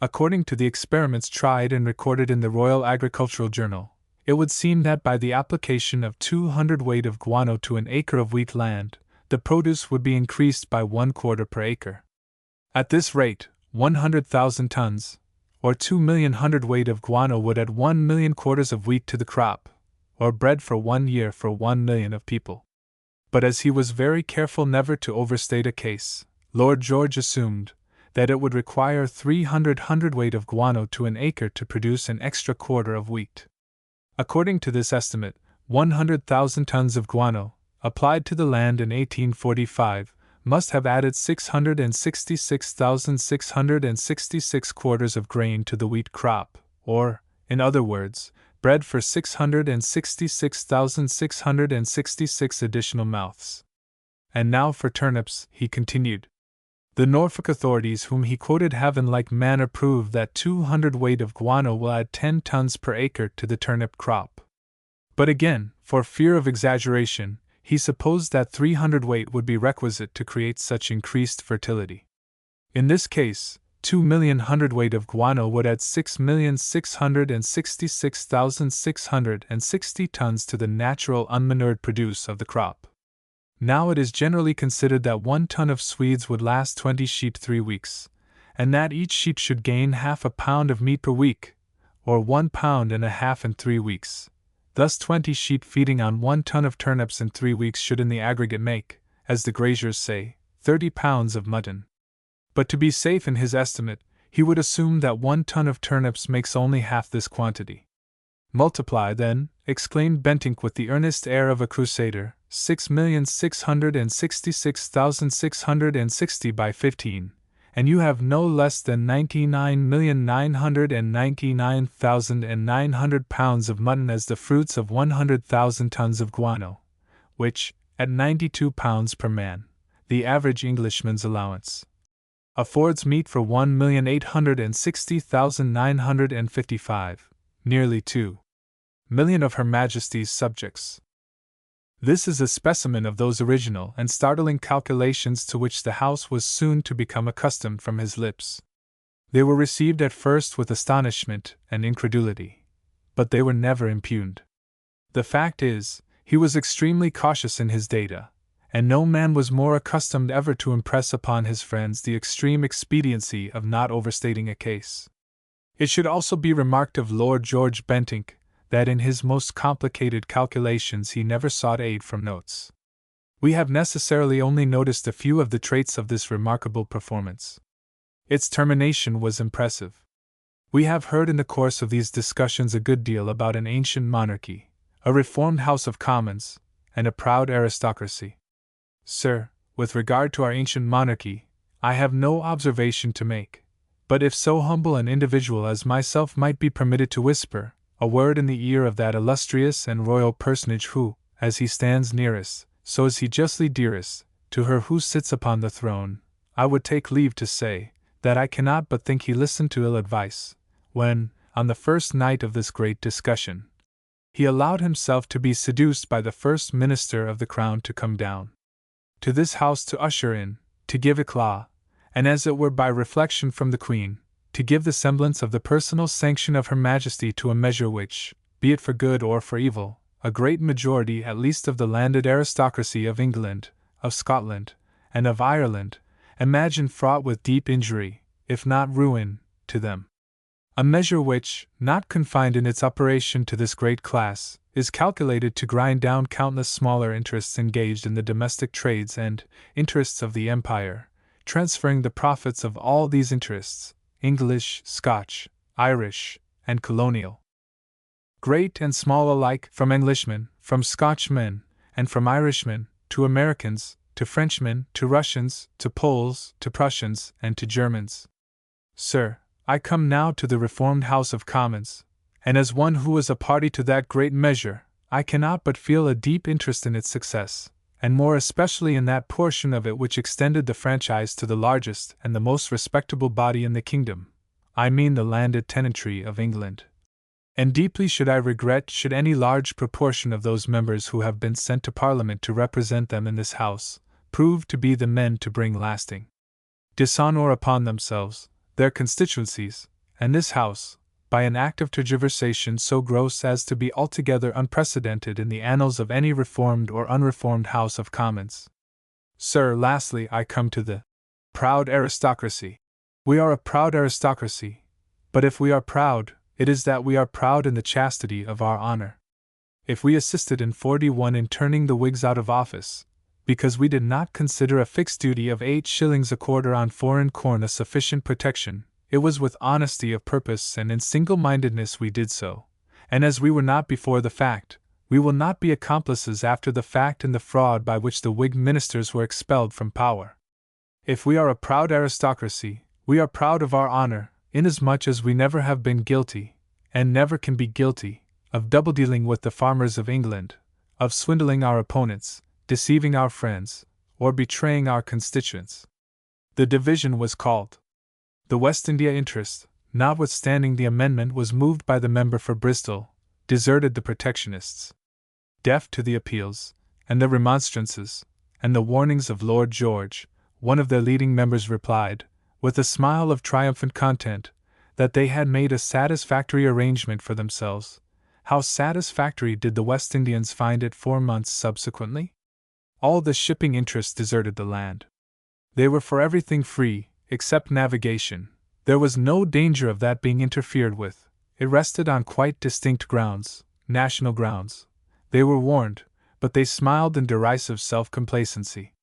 According to the experiments tried and recorded in the Royal Agricultural Journal, it would seem that by the application of 200 weight of guano to an acre of wheat land, the produce would be increased by 1/4 per acre. At this rate, 100,000 tons, or 2,000,000 hundredweight of guano would add 1,000,000 quarters of wheat to the crop, or bread for 1 year for 1,000,000 of people. But as he was very careful never to overstate a case, Lord George assumed that it would require 300 hundredweight of guano to an acre to produce an extra quarter of wheat. According to this estimate, 100,000 tons of guano, applied to the land in 1845, must have added 666,666 quarters of grain to the wheat crop, or, in other words, bread for 666,666 additional mouths. And now for turnips, he continued. The Norfolk authorities whom he quoted have in like manner proved that 200 weight of guano will add 10 tons per acre to the turnip crop. But again, for fear of exaggeration, he supposed that 300 weight would be requisite to create such increased fertility. In this case, 2,000,000 hundredweight of guano would add 6,666,660 tons to the natural unmanured produce of the crop. Now it is generally considered that 1 ton of Swedes would last 20 sheep 3 weeks, and that each sheep should gain half a pound of meat per week, or 1 pound and a half in 3 weeks. Thus 20 sheep feeding on 1 ton of turnips in 3 weeks should in the aggregate make, as the graziers say, 30 pounds of mutton. But to be safe in his estimate, he would assume that 1 ton of turnips makes only half this quantity. Multiply, then, exclaimed Bentinck with the earnest air of a crusader, 6,666,660 by 15, and you have no less than 99,999,900 pounds of mutton as the fruits of 100,000 tons of guano, which, at 92 pounds per man, the average Englishman's allowance, affords meat for 1,860,955, nearly 2,000,000 of Her Majesty's subjects. This is a specimen of those original and startling calculations to which the House was soon to become accustomed from his lips. They were received at first with astonishment and incredulity, but they were never impugned. The fact is, he was extremely cautious in his data, and no man was more accustomed ever to impress upon his friends the extreme expediency of not overstating a case. It should also be remarked of Lord George Bentinck that in his most complicated calculations he never sought aid from notes. We have necessarily only noticed a few of the traits of this remarkable performance. Its termination was impressive. We have heard in the course of these discussions a good deal about an ancient monarchy, a reformed House of Commons, and a proud aristocracy. Sir, with regard to our ancient monarchy, I have no observation to make, but if so humble an individual as myself might be permitted to whisper a word in the ear of that illustrious and royal personage who, as he stands nearest, so is he justly dearest, to her who sits upon the throne, I would take leave to say, that I cannot but think he listened to ill advice, when, on the first night of this great discussion, he allowed himself to be seduced by the first minister of the crown to come down to this house to usher in, to give eclat, and as it were by reflection from the Queen, to give the semblance of the personal sanction of Her Majesty to a measure which, be it for good or for evil, a great majority at least of the landed aristocracy of England, of Scotland, and of Ireland, imagine fraught with deep injury, if not ruin, to them. A measure which, not confined in its operation to this great class, is calculated to grind down countless smaller interests engaged in the domestic trades and interests of the empire, transferring the profits of all these interests, English, Scotch, Irish, and colonial, great and small alike, from Englishmen, from Scotchmen, and from Irishmen, to Americans, to Frenchmen, to Russians, to Poles, to Prussians, and to Germans. Sir, I come now to the reformed House of Commons, and as one who was a party to that great measure, I cannot but feel a deep interest in its success, and more especially in that portion of it which extended the franchise to the largest and the most respectable body in the kingdom, I mean the landed tenantry of England. And deeply should I regret should any large proportion of those members who have been sent to Parliament to represent them in this House prove to be the men to bring lasting dishonor upon themselves, their constituencies, and this House, by an act of tergiversation so gross as to be altogether unprecedented in the annals of any reformed or unreformed House of Commons. Sir, lastly, I come to the proud aristocracy. We are a proud aristocracy, but if we are proud, it is that we are proud in the chastity of our honor. If we assisted in '41 in turning the Whigs out of office, because we did not consider a fixed duty of 8 shillings a quarter on foreign corn a sufficient protection, it was with honesty of purpose and in single-mindedness we did so, and as we were not before the fact, we will not be accomplices after the fact in the fraud by which the Whig ministers were expelled from power. If we are a proud aristocracy, we are proud of our honor, inasmuch as we never have been guilty, and never can be guilty, of double-dealing with the farmers of England, of swindling our opponents, deceiving our friends, or betraying our constituents. The division was called. The West India interest, notwithstanding the amendment was moved by the member for Bristol, deserted the Protectionists. Deaf to the appeals, and the remonstrances, and the warnings of Lord George, one of their leading members replied, with a smile of triumphant content, that they had made a satisfactory arrangement for themselves. How satisfactory did the West Indians find it 4 months subsequently? All the shipping interests deserted the land. They were for everything free, except navigation. There was no danger of that being interfered with. It rested on quite distinct grounds, national grounds. They were warned, but they smiled in derisive self-complacency.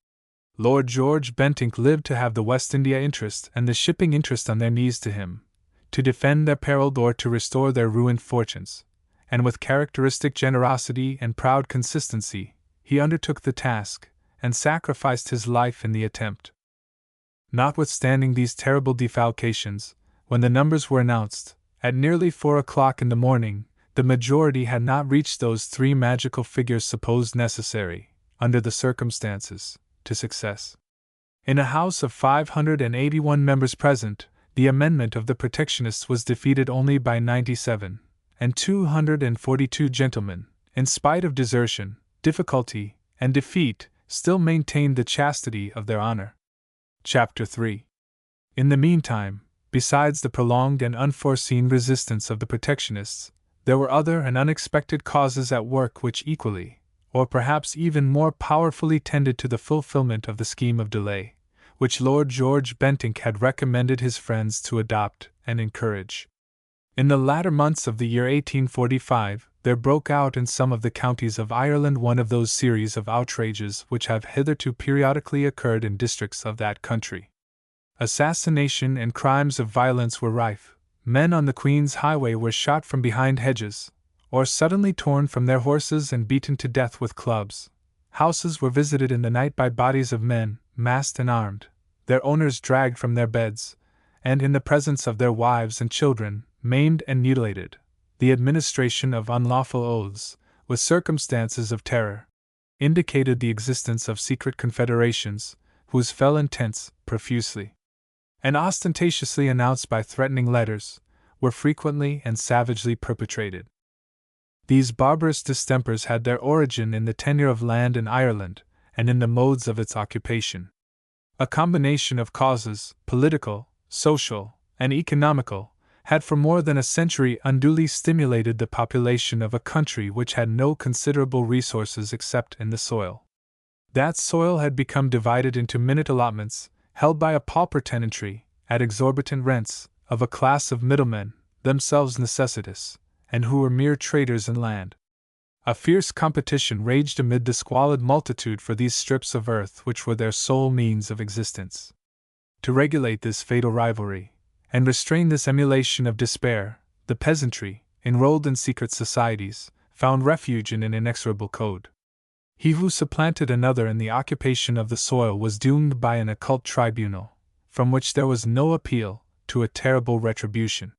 Lord George Bentinck lived to have the West India interest and the shipping interest on their knees to him, to defend their peril or to restore their ruined fortunes, and with characteristic generosity and proud consistency, he undertook the task, and sacrificed his life in the attempt. Notwithstanding these terrible defalcations, when the numbers were announced, at nearly 4 o'clock in the morning, the majority had not reached those 3 magical figures supposed necessary, under the circumstances, to success. In a House of 581 members present, the amendment of the Protectionists was defeated only by 97, and 242 gentlemen, in spite of desertion, difficulty, and defeat, still maintained the chastity of their honor. Chapter 3. In the meantime, besides the prolonged and unforeseen resistance of the Protectionists, there were other and unexpected causes at work which equally, or perhaps even more powerfully tended to the fulfillment of the scheme of delay, which Lord George Bentinck had recommended his friends to adopt and encourage. In the latter months of the year 1845, there broke out in some of the counties of Ireland one of those series of outrages which have hitherto periodically occurred in districts of that country. Assassination and crimes of violence were rife. Men on the Queen's highway were shot from behind hedges, or suddenly torn from their horses and beaten to death with clubs. Houses were visited in the night by bodies of men, masked and armed, their owners dragged from their beds, and in the presence of their wives and children, maimed and mutilated. The administration of unlawful oaths, with circumstances of terror, indicated the existence of secret confederations, whose fell intents, profusely and ostentatiously announced by threatening letters, were frequently and savagely perpetrated. These barbarous distempers had their origin in the tenure of land in Ireland, and in the modes of its occupation. A combination of causes, political, social, and economical, had for more than a century unduly stimulated the population of a country which had no considerable resources except in the soil. That soil had become divided into minute allotments, held by a pauper tenantry, at exorbitant rents, of a class of middlemen, themselves necessitous, and who were mere traders in land. A fierce competition raged amid the squalid multitude for these strips of earth which were their sole means of existence. To regulate this fatal rivalry, and restrain this emulation of despair, the peasantry, enrolled in secret societies, found refuge in an inexorable code. He who supplanted another in the occupation of the soil was doomed by an occult tribunal, from which there was no appeal, to a terrible retribution.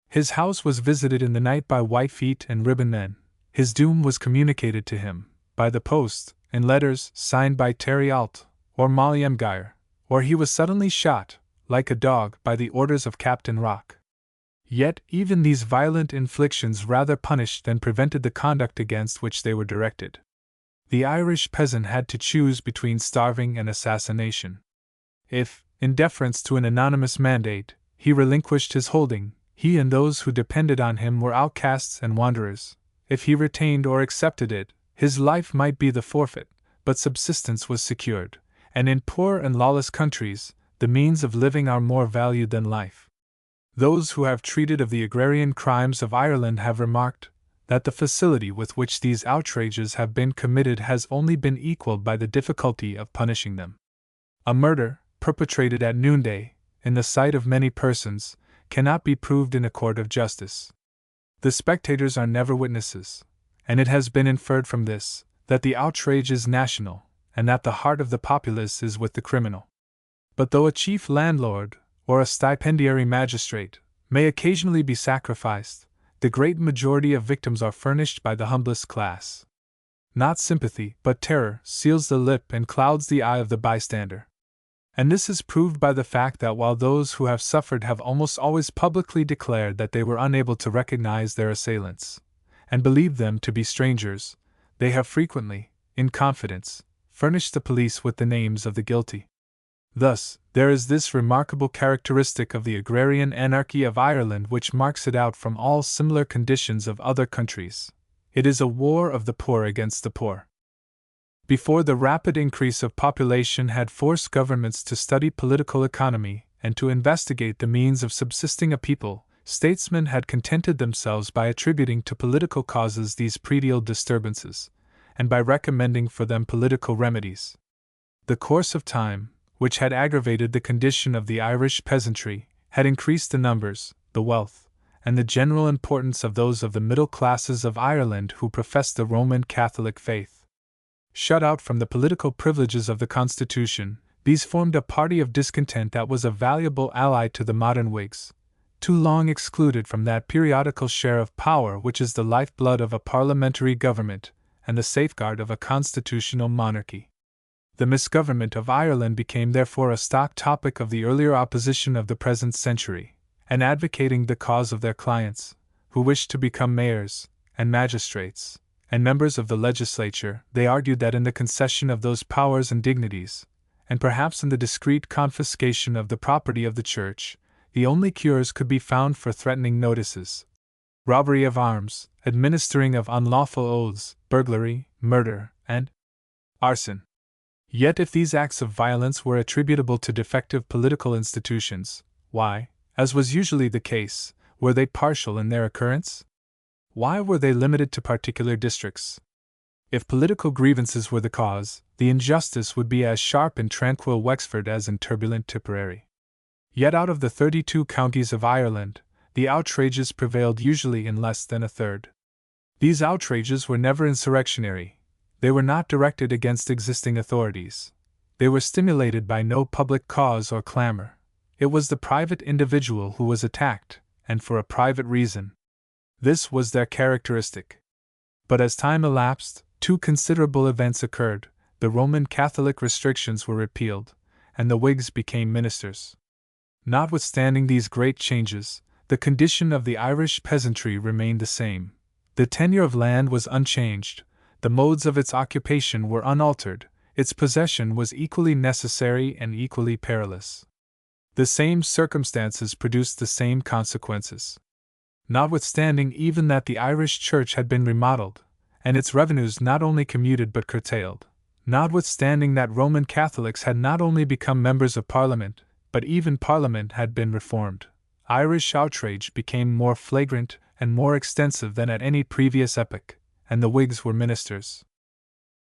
His house was visited in the night by white-feet and ribbon men. His doom was communicated to him, by the post, in letters signed by Terry Alt, or Molly Mgire, or he was suddenly shot, like a dog, by the orders of Captain Rock. Yet even these violent inflictions rather punished than prevented the conduct against which they were directed. The Irish peasant had to choose between starving and assassination. If, in deference to an anonymous mandate, he relinquished his holding, He and those who depended on him were outcasts and wanderers. If he retained or accepted it, his life might be the forfeit, but subsistence was secured, and in poor and lawless countries, the means of living are more valued than life. Those who have treated of the agrarian crimes of Ireland have remarked that the facility with which these outrages have been committed has only been equaled by the difficulty of punishing them. A murder, perpetrated at noonday, in the sight of many persons, cannot be proved in a court of justice. The spectators are never witnesses, and it has been inferred from this that the outrage is national, and that the heart of the populace is with the criminal. But though a chief landlord, or a stipendiary magistrate, may occasionally be sacrificed, the great majority of victims are furnished by the humblest class. Not sympathy, but terror, seals the lip and clouds the eye of the bystander. And this is proved by the fact that while those who have suffered have almost always publicly declared that they were unable to recognize their assailants, and believed them to be strangers, they have frequently, in confidence, furnished the police with the names of the guilty. Thus, there is this remarkable characteristic of the agrarian anarchy of Ireland which marks it out from all similar conditions of other countries. It is a war of the poor against the poor. Before the rapid increase of population had forced governments to study political economy and to investigate the means of subsisting a people, statesmen had contented themselves by attributing to political causes these predial disturbances, and by recommending for them political remedies. The course of time, which had aggravated the condition of the Irish peasantry, had increased the numbers, the wealth, and the general importance of those of the middle classes of Ireland who professed the Roman Catholic faith. Shut out from the political privileges of the Constitution, these formed a party of discontent that was a valuable ally to the modern Whigs, too long excluded from that periodical share of power which is the lifeblood of a parliamentary government and the safeguard of a constitutional monarchy. The misgovernment of Ireland became therefore a stock topic of the earlier opposition of the present century, and advocating the cause of their clients, who wished to become mayors, and magistrates, and members of the legislature, they argued that in the concession of those powers and dignities, and perhaps in the discreet confiscation of the property of the Church, the only cures could be found for threatening notices, robbery of arms, administering of unlawful oaths, burglary, murder, and arson. Yet if these acts of violence were attributable to defective political institutions, why, as was usually the case, were they partial in their occurrence? Why were they limited to particular districts? If political grievances were the cause, the injustice would be as sharp in tranquil Wexford as in turbulent Tipperary. Yet out of the 32 counties of Ireland, the outrages prevailed usually in less than a third. These outrages were never insurrectionary. They were not directed against existing authorities. They were stimulated by no public cause or clamor. It was the private individual who was attacked, and for a private reason. This was their characteristic. But as time elapsed, two considerable events occurred. The Roman Catholic restrictions were repealed, and the Whigs became ministers. Notwithstanding these great changes, the condition of the Irish peasantry remained the same. The tenure of land was unchanged. The modes of its occupation were unaltered, its possession was equally necessary and equally perilous. The same circumstances produced the same consequences. Notwithstanding even that the Irish Church had been remodeled, and its revenues not only commuted but curtailed, notwithstanding that Roman Catholics had not only become members of Parliament, but even Parliament had been reformed, Irish outrage became more flagrant and more extensive than at any previous epoch, and the Whigs were ministers.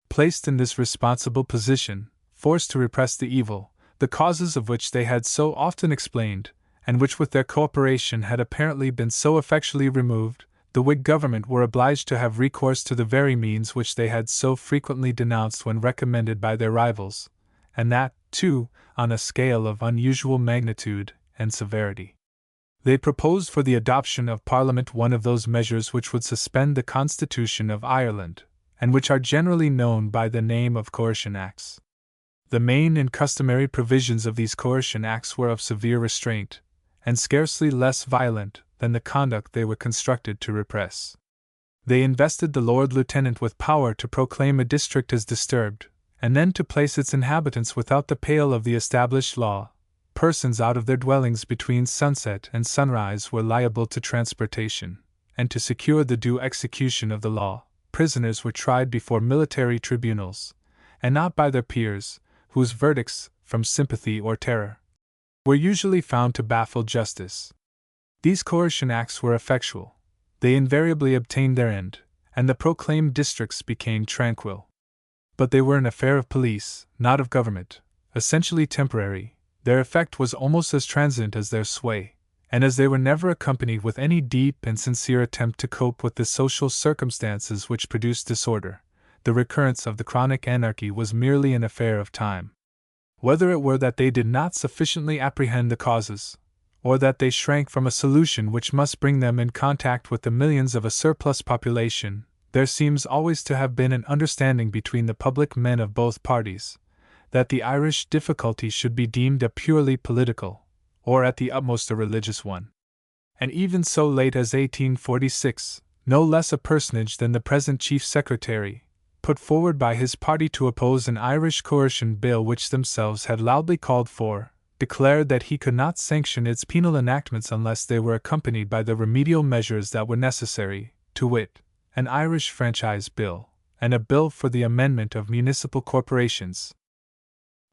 Placed in this responsible position, forced to repress the evil, the causes of which they had so often explained, and which with their cooperation had apparently been so effectually removed, the Whig government were obliged to have recourse to the very means which they had so frequently denounced when recommended by their rivals, and that, too, on a scale of unusual magnitude and severity. They proposed for the adoption of Parliament one of those measures which would suspend the Constitution of Ireland, and which are generally known by the name of Coercion Acts. The main and customary provisions of these Coercion Acts were of severe restraint, and scarcely less violent than the conduct they were constructed to repress. They invested the Lord Lieutenant with power to proclaim a district as disturbed, and then to place its inhabitants without the pale of the established law, persons out of their dwellings between sunset and sunrise were liable to transportation, and to secure the due execution of the law, prisoners were tried before military tribunals, and not by their peers, whose verdicts, from sympathy or terror, were usually found to baffle justice. These coercion acts were effectual. They invariably obtained their end, and the proclaimed districts became tranquil. But they were an affair of police, not of government, essentially temporary. Their effect was almost as transient as their sway, and as they were never accompanied with any deep and sincere attempt to cope with the social circumstances which produced disorder, the recurrence of the chronic anarchy was merely an affair of time. Whether it were that they did not sufficiently apprehend the causes, or that they shrank from a solution which must bring them in contact with the millions of a surplus population, there seems always to have been an understanding between the public men of both parties, that the Irish difficulty should be deemed a purely political, or at the utmost a religious one. And even so late as 1846, no less a personage than the present Chief Secretary, put forward by his party to oppose an Irish coercion bill which themselves had loudly called for, declared that he could not sanction its penal enactments unless they were accompanied by the remedial measures that were necessary, to wit, an Irish franchise bill, and a bill for the amendment of municipal corporations.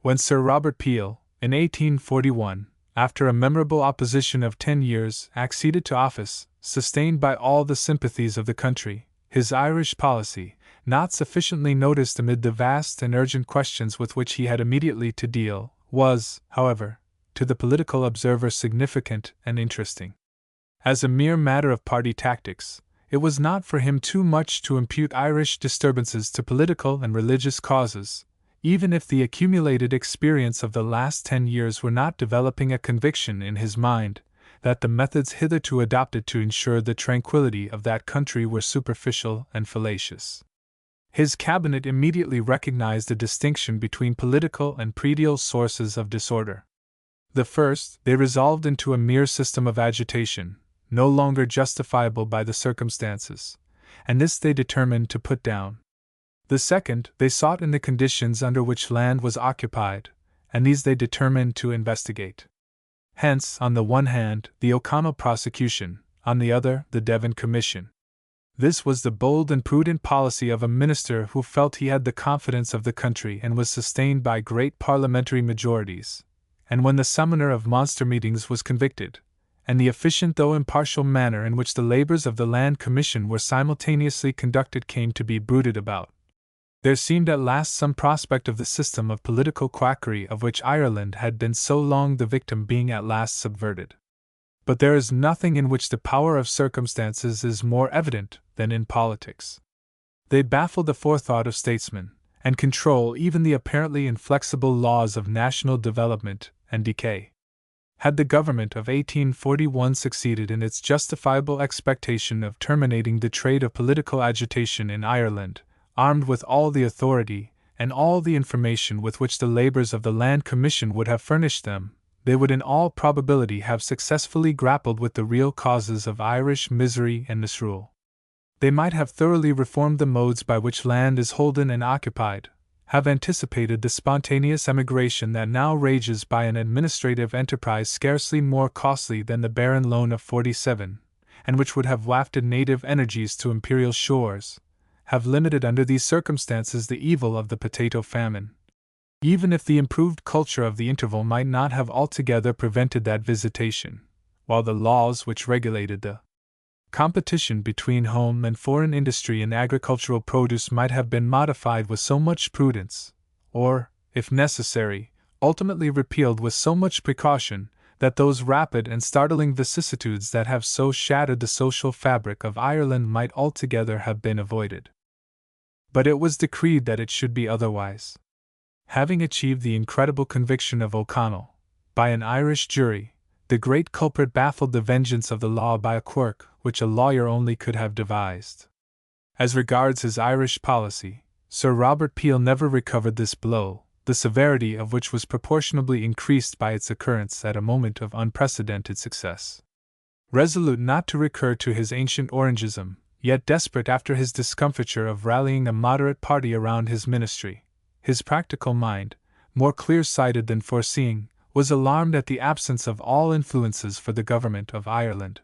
When Sir Robert Peel, in 1841, after a memorable opposition of 10 years, acceded to office, sustained by all the sympathies of the country, his Irish policy, not sufficiently noticed amid the vast and urgent questions with which he had immediately to deal, was, however, to the political observer significant and interesting. As a mere matter of party tactics, it was not for him too much to impute Irish disturbances to political and religious causes, even if the accumulated experience of the last 10 years were not developing a conviction in his mind that the methods hitherto adopted to ensure the tranquility of that country were superficial and fallacious. His cabinet immediately recognized a distinction between political and predial sources of disorder. The first they resolved into a mere system of agitation, no longer justifiable by the circumstances, and this they determined to put down. The second they sought in the conditions under which land was occupied, and these they determined to investigate. Hence, on the one hand, the O'Connell prosecution, on the other, the Devon Commission. This was the bold and prudent policy of a minister who felt he had the confidence of the country and was sustained by great parliamentary majorities, and when the summoner of monster meetings was convicted, and the efficient though impartial manner in which the labors of the Land Commission were simultaneously conducted came to be bruited about, there seemed at last some prospect of the system of political quackery of which Ireland had been so long the victim being at last subverted. But there is nothing in which the power of circumstances is more evident than in politics. They baffle the forethought of statesmen, and control even the apparently inflexible laws of national development and decay. Had the government of 1841 succeeded in its justifiable expectation of terminating the trade of political agitation in Ireland, armed with all the authority and all the information with which the labors of the Land Commission would have furnished them, they would in all probability have successfully grappled with the real causes of Irish misery and misrule. They might have thoroughly reformed the modes by which land is holden and occupied, have anticipated the spontaneous emigration that now rages by an administrative enterprise scarcely more costly than the barren loan of '47, and which would have wafted native energies to imperial shores, have limited under these circumstances the evil of the potato famine. Even if the improved culture of the interval might not have altogether prevented that visitation, while the laws which regulated the competition between home and foreign industry in agricultural produce might have been modified with so much prudence, or, if necessary, ultimately repealed with so much precaution, that those rapid and startling vicissitudes that have so shattered the social fabric of Ireland might altogether have been avoided. But it was decreed that it should be otherwise. Having achieved the incredible conviction of O'Connell, by an Irish jury, the great culprit baffled the vengeance of the law by a quirk which a lawyer only could have devised. As regards his Irish policy, Sir Robert Peel never recovered this blow, the severity of which was proportionably increased by its occurrence at a moment of unprecedented success. Resolute not to recur to his ancient Orangism, yet desperate after his discomfiture of rallying a moderate party around his ministry, his practical mind, more clear-sighted than foreseeing, was alarmed at the absence of all influences for the government of Ireland.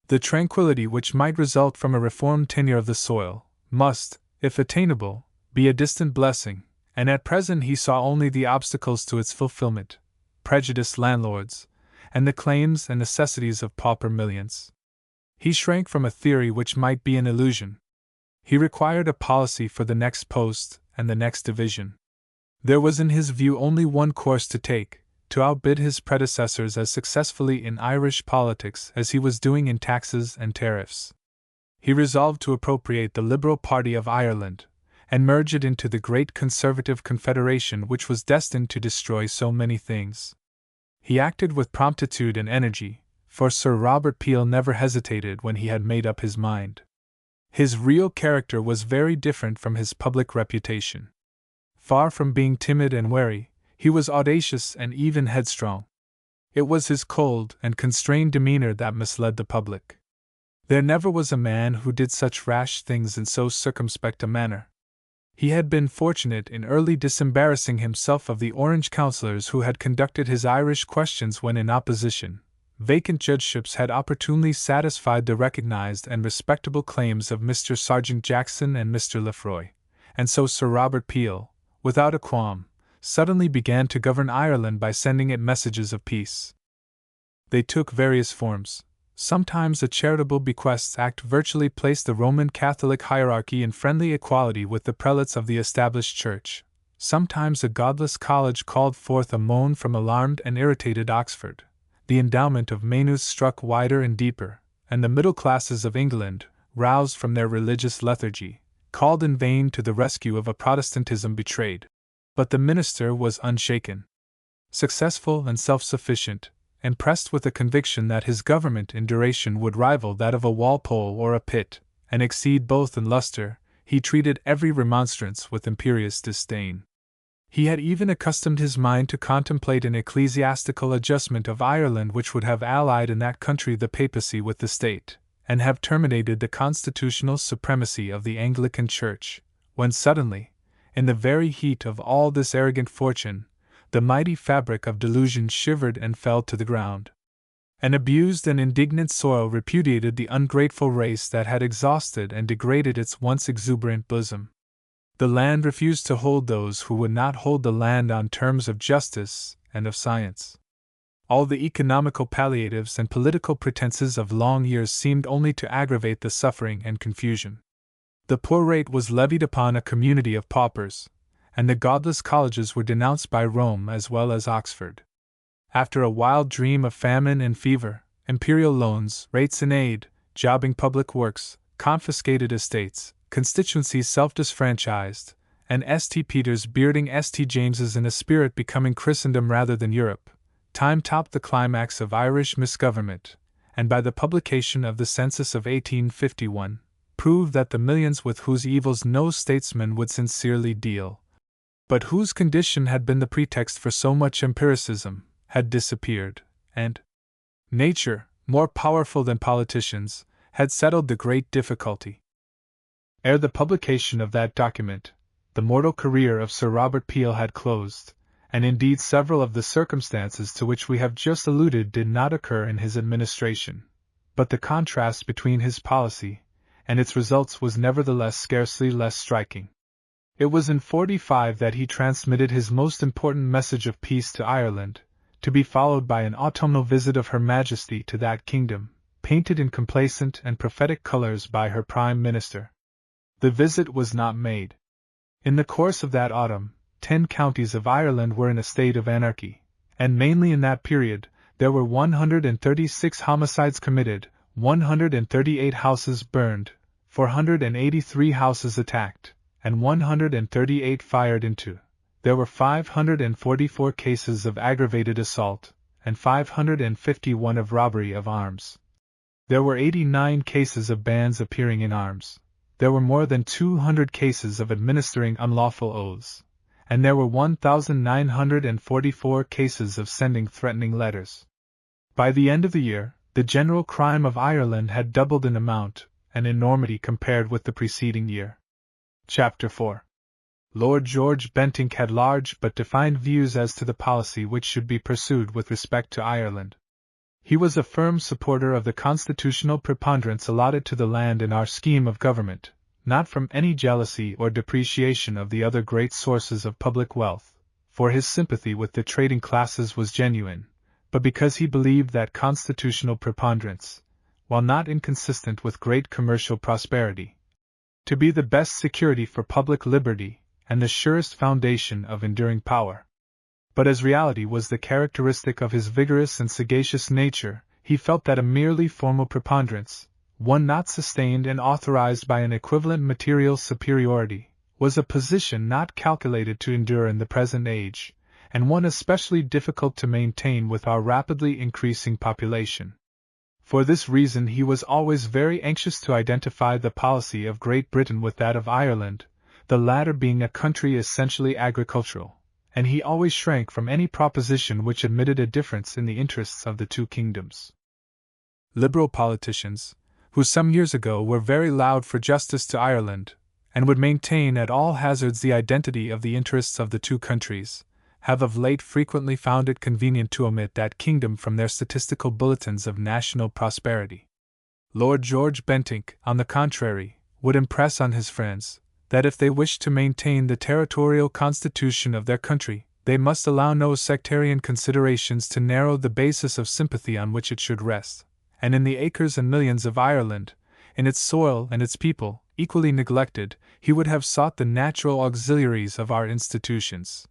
The tranquility which might result from a reformed tenure of the soil must, if attainable, be a distant blessing, and at present he saw only the obstacles to its fulfillment: prejudiced landlords, and the claims and necessities of pauper millions. He shrank from a theory which might be an illusion. He required a policy for the next post and the next division. There was in his view only one course to take: to outbid his predecessors as successfully in Irish politics as he was doing in taxes and tariffs. He resolved to appropriate the Liberal party of Ireland, and merge it into the great Conservative Confederation which was destined to destroy so many things. He acted with promptitude and energy, for Sir Robert Peel never hesitated when he had made up his mind. His real character was very different from his public reputation. Far from being timid and wary, he was audacious and even headstrong. It was his cold and constrained demeanor that misled the public. There never was a man who did such rash things in so circumspect a manner. He had been fortunate in early disembarrassing himself of the Orange councillors who had conducted his Irish questions when in opposition. Vacant judgeships had opportunely satisfied the recognized and respectable claims of Mr. Sergeant Jackson and Mr. Lefroy, and so Sir Robert Peel, without a qualm, suddenly began to govern Ireland by sending it messages of peace. They took various forms. Sometimes a charitable bequests act virtually placed the Roman Catholic hierarchy in friendly equality with the prelates of the established church. Sometimes a godless college called forth a moan from alarmed and irritated Oxford. The endowment of Maynooth struck wider and deeper, and the middle classes of England, roused from their religious lethargy, called in vain to the rescue of a Protestantism betrayed. But the minister was unshaken. Successful and self-sufficient, impressed with the conviction that his government in duration would rival that of a Walpole or a Pitt, and exceed both in lustre, he treated every remonstrance with imperious disdain. He had even accustomed his mind to contemplate an ecclesiastical adjustment of Ireland which would have allied in that country the papacy with the state, and have terminated the constitutional supremacy of the Anglican Church, when suddenly, in the very heat of all this arrogant fortune, the mighty fabric of delusion shivered and fell to the ground. An abused and indignant soil repudiated the ungrateful race that had exhausted and degraded its once exuberant bosom. The land refused to hold those who would not hold the land on terms of justice and of science. All the economical palliatives and political pretenses of long years seemed only to aggravate the suffering and confusion. The poor rate was levied upon a community of paupers, and the godless colleges were denounced by Rome as well as Oxford. After a wild dream of famine and fever, imperial loans, rates and aid, jobbing public works, confiscated estates, constituencies self-disfranchised, and St. Peter's bearding St. James's in a spirit becoming Christendom rather than Europe, time topped the climax of Irish misgovernment, and by the publication of the census of 1851, proved that the millions with whose evils no statesman would sincerely deal, but whose condition had been the pretext for so much empiricism, had disappeared, and nature, more powerful than politicians, had settled the great difficulty. Ere the publication of that document, the mortal career of Sir Robert Peel had closed, and indeed several of the circumstances to which we have just alluded did not occur in his administration, but the contrast between his policy and its results was nevertheless scarcely less striking. It was in '45 that he transmitted his most important message of peace to Ireland, to be followed by an autumnal visit of Her Majesty to that kingdom, painted in complacent and prophetic colors by her Prime Minister. The visit was not made. In the course of that autumn, 10 counties of Ireland were in a state of anarchy, and mainly in that period, there were 136 homicides committed, 138 houses burned, 483 houses attacked, and 138 fired into. There were 544 cases of aggravated assault, and 551 of robbery of arms. There were 89 cases of bands appearing in arms. There were more than 200 cases of administering unlawful oaths, and there were 1,944 cases of sending threatening letters. By the end of the year, the general crime of Ireland had doubled in amount, an enormity compared with the preceding year. Chapter 4. Lord George Bentinck had large but defined views as to the policy which should be pursued with respect to Ireland. He was a firm supporter of the constitutional preponderance allotted to the land in our scheme of government, not from any jealousy or depreciation of the other great sources of public wealth, for his sympathy with the trading classes was genuine, but because he believed that constitutional preponderance, while not inconsistent with great commercial prosperity, to be the best security for public liberty and the surest foundation of enduring power. But as reality was the characteristic of his vigorous and sagacious nature, he felt that a merely formal preponderance, one not sustained and authorized by an equivalent material superiority, was a position not calculated to endure in the present age, and one especially difficult to maintain with our rapidly increasing population. For this reason he was always very anxious to identify the policy of Great Britain with that of Ireland, the latter being a country essentially agricultural, and he always shrank from any proposition which admitted a difference in the interests of the two kingdoms. Liberal politicians, who some years ago were very loud for justice to Ireland, and would maintain at all hazards the identity of the interests of the two countries, have of late frequently found it convenient to omit that kingdom from their statistical bulletins of national prosperity. Lord George Bentinck, on the contrary, would impress on his friends that if they wished to maintain the territorial constitution of their country, they must allow no sectarian considerations to narrow the basis of sympathy on which it should rest, and in the acres and millions of Ireland, in its soil and its people, equally neglected, he would have sought the natural auxiliaries of our institutions,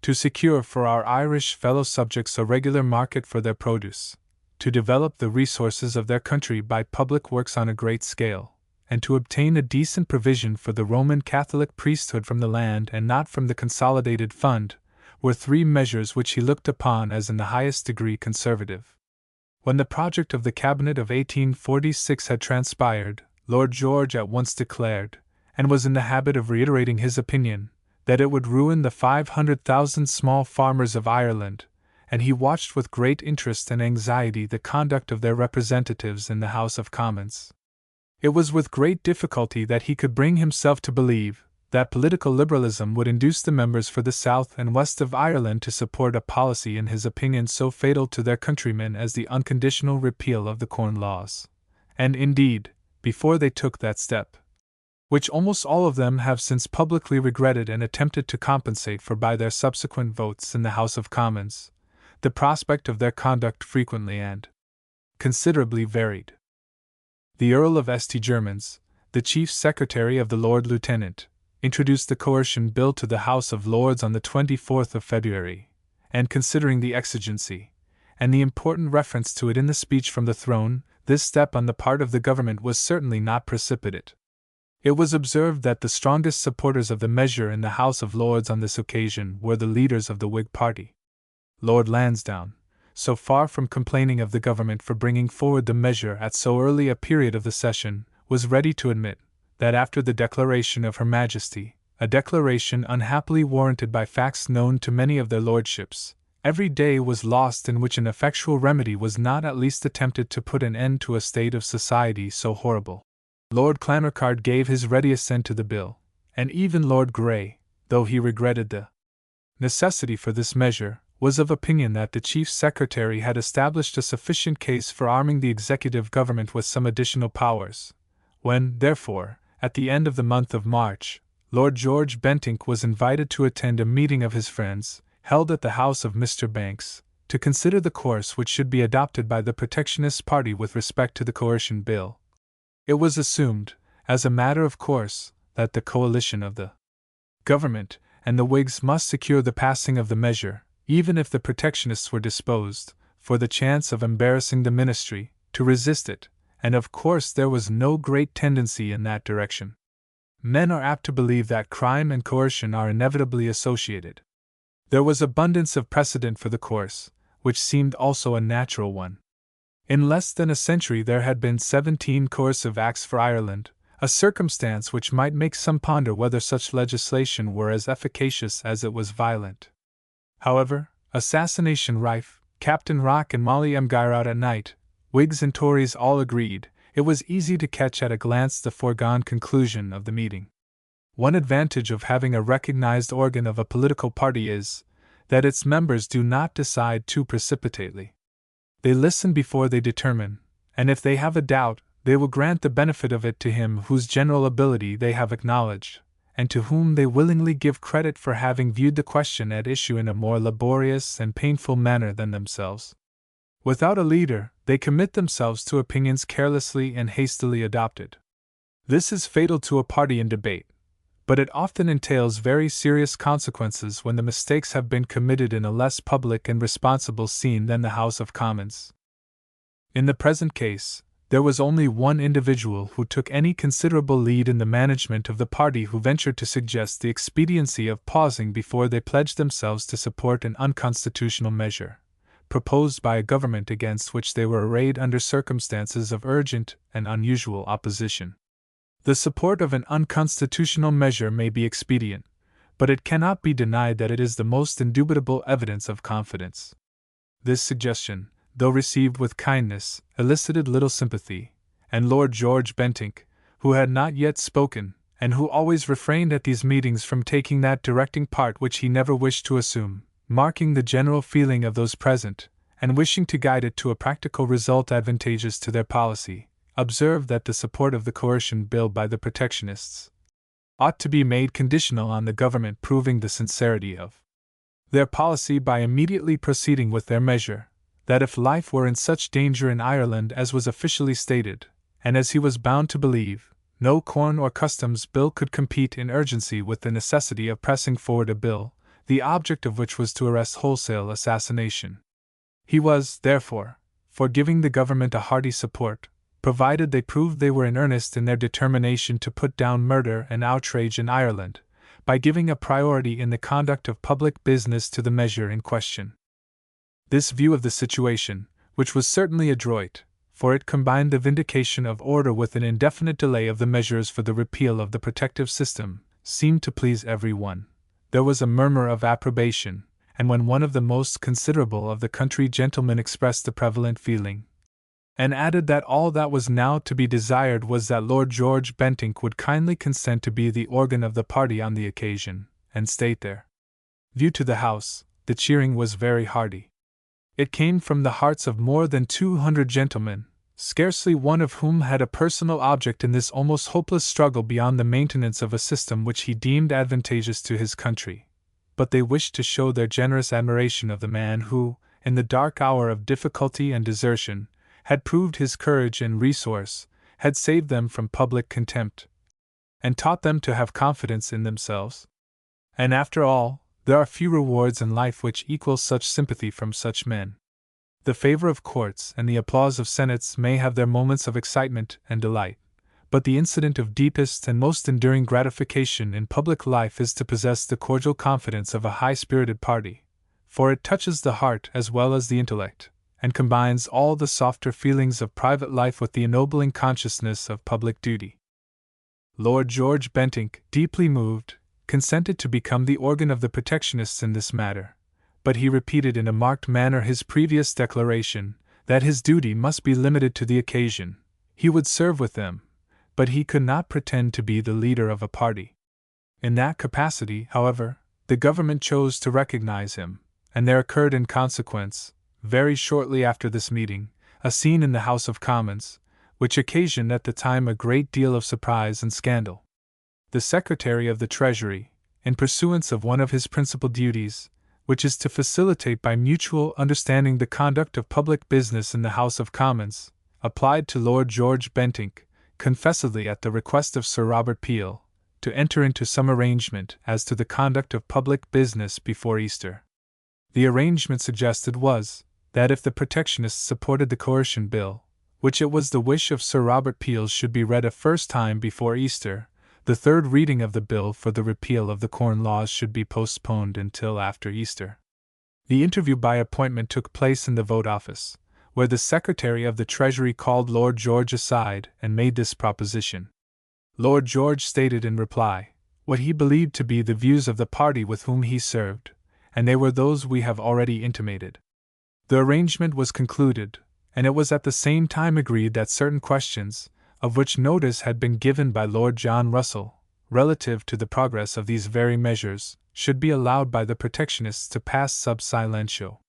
to secure for our Irish fellow subjects a regular market for their produce, to develop the resources of their country by public works on a great scale, and to obtain a decent provision for the Roman Catholic priesthood from the land and not from the Consolidated Fund, were three measures which he looked upon as in the highest degree conservative. When the project of the Cabinet of 1846 had transpired, Lord George at once declared, and was in the habit of reiterating his opinion, that it would ruin the 500,000 small farmers of Ireland, and he watched with great interest and anxiety the conduct of their representatives in the House of Commons. It was with great difficulty that he could bring himself to believe that political liberalism would induce the members for the south and west of Ireland to support a policy in his opinion so fatal to their countrymen as the unconditional repeal of the Corn Laws, and indeed, before they took that step, which almost all of them have since publicly regretted and attempted to compensate for by their subsequent votes in the House of Commons, the prospect of their conduct frequently and considerably varied. The Earl of St. Germans, the Chief Secretary of the Lord Lieutenant, introduced the Coercion Bill to the House of Lords on the 24th of February, and considering the exigency, and the important reference to it in the speech from the throne, this step on the part of the government was certainly not precipitate. It was observed that the strongest supporters of the measure in the House of Lords on this occasion were the leaders of the Whig party. Lord Lansdowne, so far from complaining of the government for bringing forward the measure at so early a period of the session, was ready to admit that after the declaration of Her Majesty, a declaration unhappily warranted by facts known to many of their lordships, every day was lost in which an effectual remedy was not at least attempted to put an end to a state of society so horrible. Lord Clanricarde gave his ready assent to the bill, and even Lord Grey, though he regretted the necessity for this measure, was of opinion that the Chief Secretary had established a sufficient case for arming the executive government with some additional powers. When, therefore, at the end of the month of March, Lord George Bentinck was invited to attend a meeting of his friends, held at the house of Mr. Banks, to consider the course which should be adopted by the Protectionist party with respect to the Coercion Bill, it was assumed, as a matter of course, that the coalition of the government and the Whigs must secure the passing of the measure, even if the Protectionists were disposed, for the chance of embarrassing the ministry, to resist it, and of course there was no great tendency in that direction. Men are apt to believe that crime and coercion are inevitably associated. There was abundance of precedent for the course, which seemed also a natural one. In less than a century there had been 17 coercive acts for Ireland, a circumstance which might make some ponder whether such legislation were as efficacious as it was violent. However, assassination rife, Captain Rock and Molly M'Guire out at night, Whigs and Tories all agreed, it was easy to catch at a glance the foregone conclusion of the meeting. One advantage of having a recognized organ of a political party is that its members do not decide too precipitately. They listen before they determine, and if they have a doubt, they will grant the benefit of it to him whose general ability they have acknowledged, and to whom they willingly give credit for having viewed the question at issue in a more laborious and painful manner than themselves. Without a leader, they commit themselves to opinions carelessly and hastily adopted. This is fatal to a party in debate, but it often entails very serious consequences when the mistakes have been committed in a less public and responsible scene than the House of Commons. In the present case, there was only one individual who took any considerable lead in the management of the party who ventured to suggest the expediency of pausing before they pledged themselves to support an unconstitutional measure, proposed by a government against which they were arrayed under circumstances of urgent and unusual opposition. The support of an unconstitutional measure may be expedient, but it cannot be denied that it is the most indubitable evidence of confidence. This suggestion, though received with kindness, elicited little sympathy, and Lord George Bentinck, who had not yet spoken, and who always refrained at these meetings from taking that directing part which he never wished to assume, marking the general feeling of those present, and wishing to guide it to a practical result advantageous to their policy, observed that the support of the coercion bill by the protectionists ought to be made conditional on the government proving the sincerity of their policy by immediately proceeding with their measure, that if life were in such danger in Ireland as was officially stated, and as he was bound to believe, no corn or customs bill could compete in urgency with the necessity of pressing forward a bill, the object of which was to arrest wholesale assassination. He was, therefore, for giving the government a hearty support, provided they proved they were in earnest in their determination to put down murder and outrage in Ireland, by giving a priority in the conduct of public business to the measure in question. This view of the situation, which was certainly adroit, for it combined the vindication of order with an indefinite delay of the measures for the repeal of the protective system, seemed to please every one. There was a murmur of approbation, and when one of the most considerable of the country gentlemen expressed the prevalent feeling, and added that all that was now to be desired was that Lord George Bentinck would kindly consent to be the organ of the party on the occasion, and state their view to the House, the cheering was very hearty. It came from the hearts of more than 200 gentlemen, scarcely one of whom had a personal object in this almost hopeless struggle beyond the maintenance of a system which he deemed advantageous to his country, but they wished to show their generous admiration of the man who, in the dark hour of difficulty and desertion, had proved his courage and resource, had saved them from public contempt, and taught them to have confidence in themselves. And after all, there are few rewards in life which equal such sympathy from such men. The favor of courts and the applause of senates may have their moments of excitement and delight, but the incident of deepest and most enduring gratification in public life is to possess the cordial confidence of a high-spirited party, for it touches the heart as well as the intellect, and combines all the softer feelings of private life with the ennobling consciousness of public duty. Lord George Bentinck, deeply moved, consented to become the organ of the protectionists in this matter, but he repeated in a marked manner his previous declaration, that his duty must be limited to the occasion. He would serve with them, but he could not pretend to be the leader of a party. In that capacity, however, the government chose to recognize him, and there occurred in consequence, very shortly after this meeting, a scene in the House of Commons, which occasioned at the time a great deal of surprise and scandal. The Secretary of the Treasury, in pursuance of one of his principal duties, which is to facilitate by mutual understanding the conduct of public business in the House of Commons, applied to Lord George Bentinck, confessedly at the request of Sir Robert Peel, to enter into some arrangement as to the conduct of public business before Easter. The arrangement suggested was, that if the protectionists supported the coercion bill, which it was the wish of Sir Robert Peel should be read a first time before Easter, the third reading of the bill for the repeal of the Corn Laws should be postponed until after Easter. The interview by appointment took place in the vote office, where the Secretary of the Treasury called Lord George aside and made this proposition. Lord George stated in reply what he believed to be the views of the party with whom he served, and they were those we have already intimated. The arrangement was concluded, and it was at the same time agreed that certain questions, of which notice had been given by Lord John Russell, relative to the progress of these very measures, should be allowed by the protectionists to pass sub silentio.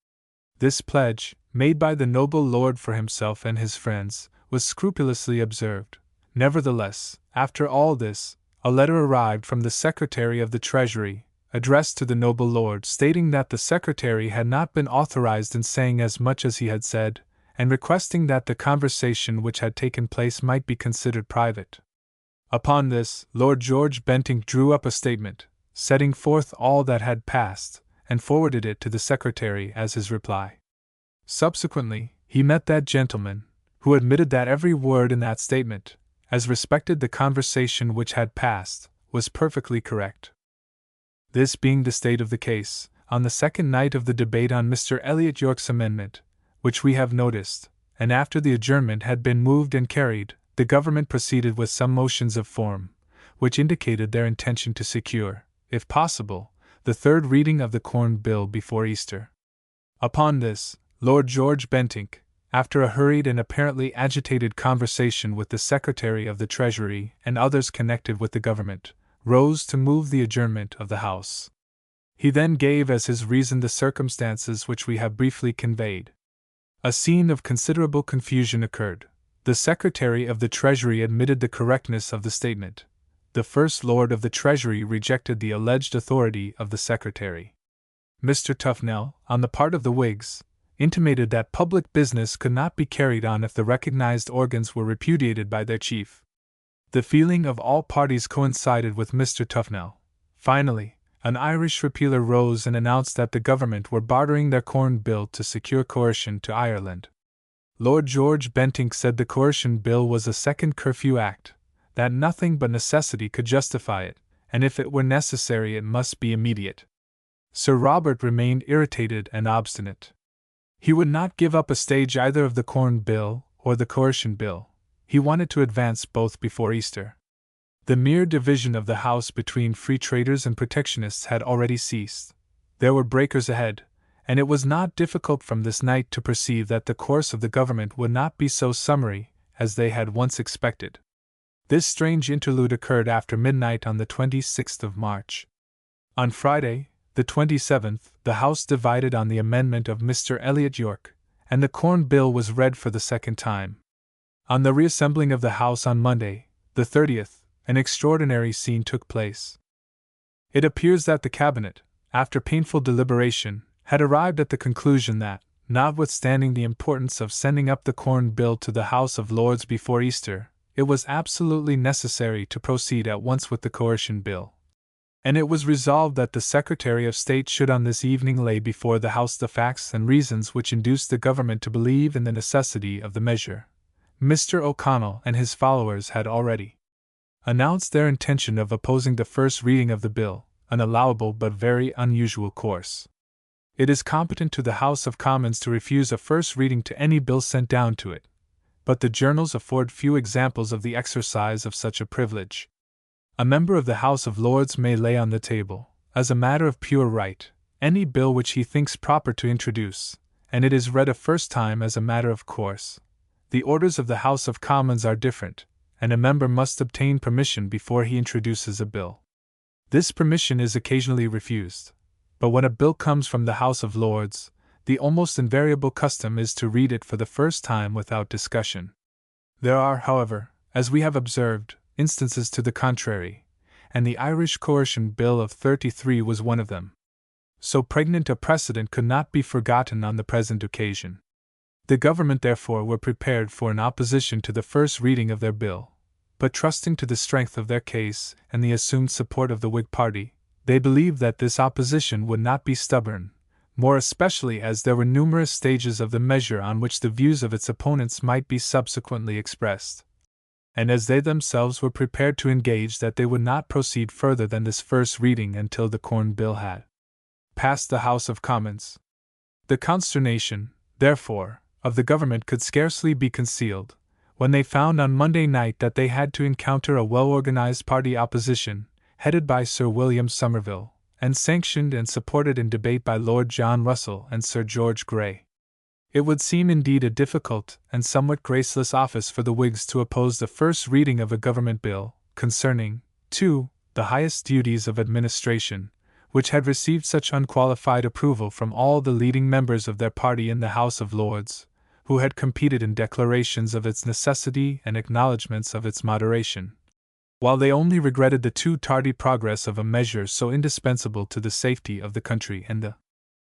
This pledge, made by the noble lord for himself and his friends, was scrupulously observed. Nevertheless, after all this, a letter arrived from the Secretary of the Treasury, addressed to the noble lord, stating that the Secretary had not been authorized in saying as much as he had said, and requesting that the conversation which had taken place might be considered private. Upon this, Lord George Bentinck drew up a statement, setting forth all that had passed, and forwarded it to the Secretary as his reply. Subsequently, he met that gentleman, who admitted that every word in that statement, as respected the conversation which had passed, was perfectly correct. This being the state of the case, on the second night of the debate on Mr. Elliot York's amendment, which we have noticed, and after the adjournment had been moved and carried, the government proceeded with some motions of form, which indicated their intention to secure, if possible, the third reading of the Corn Bill before Easter. Upon this, Lord George Bentinck, after a hurried and apparently agitated conversation with the Secretary of the Treasury and others connected with the government, rose to move the adjournment of the House. He then gave as his reason the circumstances which we have briefly conveyed. A scene of considerable confusion occurred. The Secretary of the Treasury admitted the correctness of the statement. The First Lord of the Treasury rejected the alleged authority of the Secretary. Mr. Tufnell, on the part of the Whigs, intimated that public business could not be carried on if the recognized organs were repudiated by their chief. The feeling of all parties coincided with Mr. Tufnell. Finally, an Irish repealer rose and announced that the government were bartering their Corn Bill to secure coercion to Ireland. Lord George Bentinck said the Coercion Bill was a second Curfew Act, that nothing but necessity could justify it, and if it were necessary it must be immediate. Sir Robert remained irritated and obstinate. He would not give up a stage either of the Corn Bill or the Coercion Bill. He wanted to advance both before Easter. The mere division of the House between Free Traders and Protectionists had already ceased. There were breakers ahead, and it was not difficult from this night to perceive that the course of the government would not be so summary as they had once expected. This strange interlude occurred after midnight on the 26th of March. On Friday, the 27th, the House divided on the amendment of Mr. Elliot York, and the Corn Bill was read for the second time. On the reassembling of the House on Monday, the 30th, an extraordinary scene took place. It appears that the Cabinet, after painful deliberation, had arrived at the conclusion that, notwithstanding the importance of sending up the Corn Bill to the House of Lords before Easter, it was absolutely necessary to proceed at once with the Coercion Bill. And it was resolved that the Secretary of State should on this evening lay before the House the facts and reasons which induced the government to believe in the necessity of the measure. Mr. O'Connell and his followers had already announced their intention of opposing the first reading of the bill, an allowable but very unusual course. It is competent to the House of Commons to refuse a first reading to any bill sent down to it, but the journals afford few examples of the exercise of such a privilege. A member of the House of Lords may lay on the table, as a matter of pure right, any bill which he thinks proper to introduce, and it is read a first time as a matter of course. The orders of the House of Commons are different, and a member must obtain permission before he introduces a bill. This permission is occasionally refused, but when a bill comes from the House of Lords, the almost invariable custom is to read it for the first time without discussion. There are, however, as we have observed, instances to the contrary, and the Irish Coercion Bill of '33 was one of them. So pregnant a precedent could not be forgotten on the present occasion. The government therefore were prepared for an opposition to the first reading of their bill, but trusting to the strength of their case and the assumed support of the Whig party, they believed that this opposition would not be stubborn, more especially as there were numerous stages of the measure on which the views of its opponents might be subsequently expressed, and as they themselves were prepared to engage that they would not proceed further than this first reading until the Corn Bill had passed the House of Commons. The consternation, therefore, of the government could scarcely be concealed, when they found on Monday night that they had to encounter a well-organized party opposition, headed by Sir William Somerville, and sanctioned and supported in debate by Lord John Russell and Sir George Grey. It would seem indeed a difficult and somewhat graceless office for the Whigs to oppose the first reading of a government bill, concerning, too, the highest duties of administration, which had received such unqualified approval from all the leading members of their party in the House of Lords, who had competed in declarations of its necessity and acknowledgments of its moderation, while they only regretted the too tardy progress of a measure so indispensable to the safety of the country and the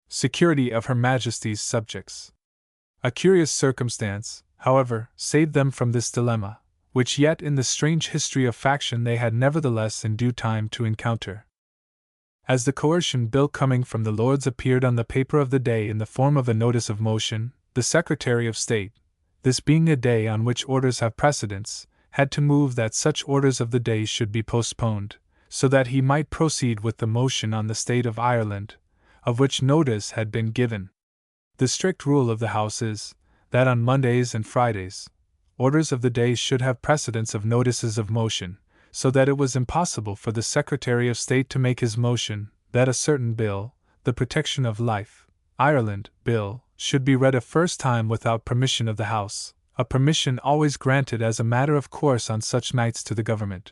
security of Her Majesty's subjects. A curious circumstance, however, saved them from this dilemma, which yet in the strange history of faction they had nevertheless in due time to encounter. As the coercion bill coming from the Lords appeared on the paper of the day in the form of a notice of motion, the Secretary of State, this being a day on which orders have precedence, had to move that such orders of the day should be postponed, so that he might proceed with the motion on the state of Ireland, of which notice had been given. The strict rule of the House is, that on Mondays and Fridays, orders of the day should have precedence of notices of motion, so that it was impossible for the Secretary of State to make his motion that a certain bill, the Protection of Life, Ireland Bill, should be read a first time without permission of the House, a permission always granted as a matter of course on such nights to the government.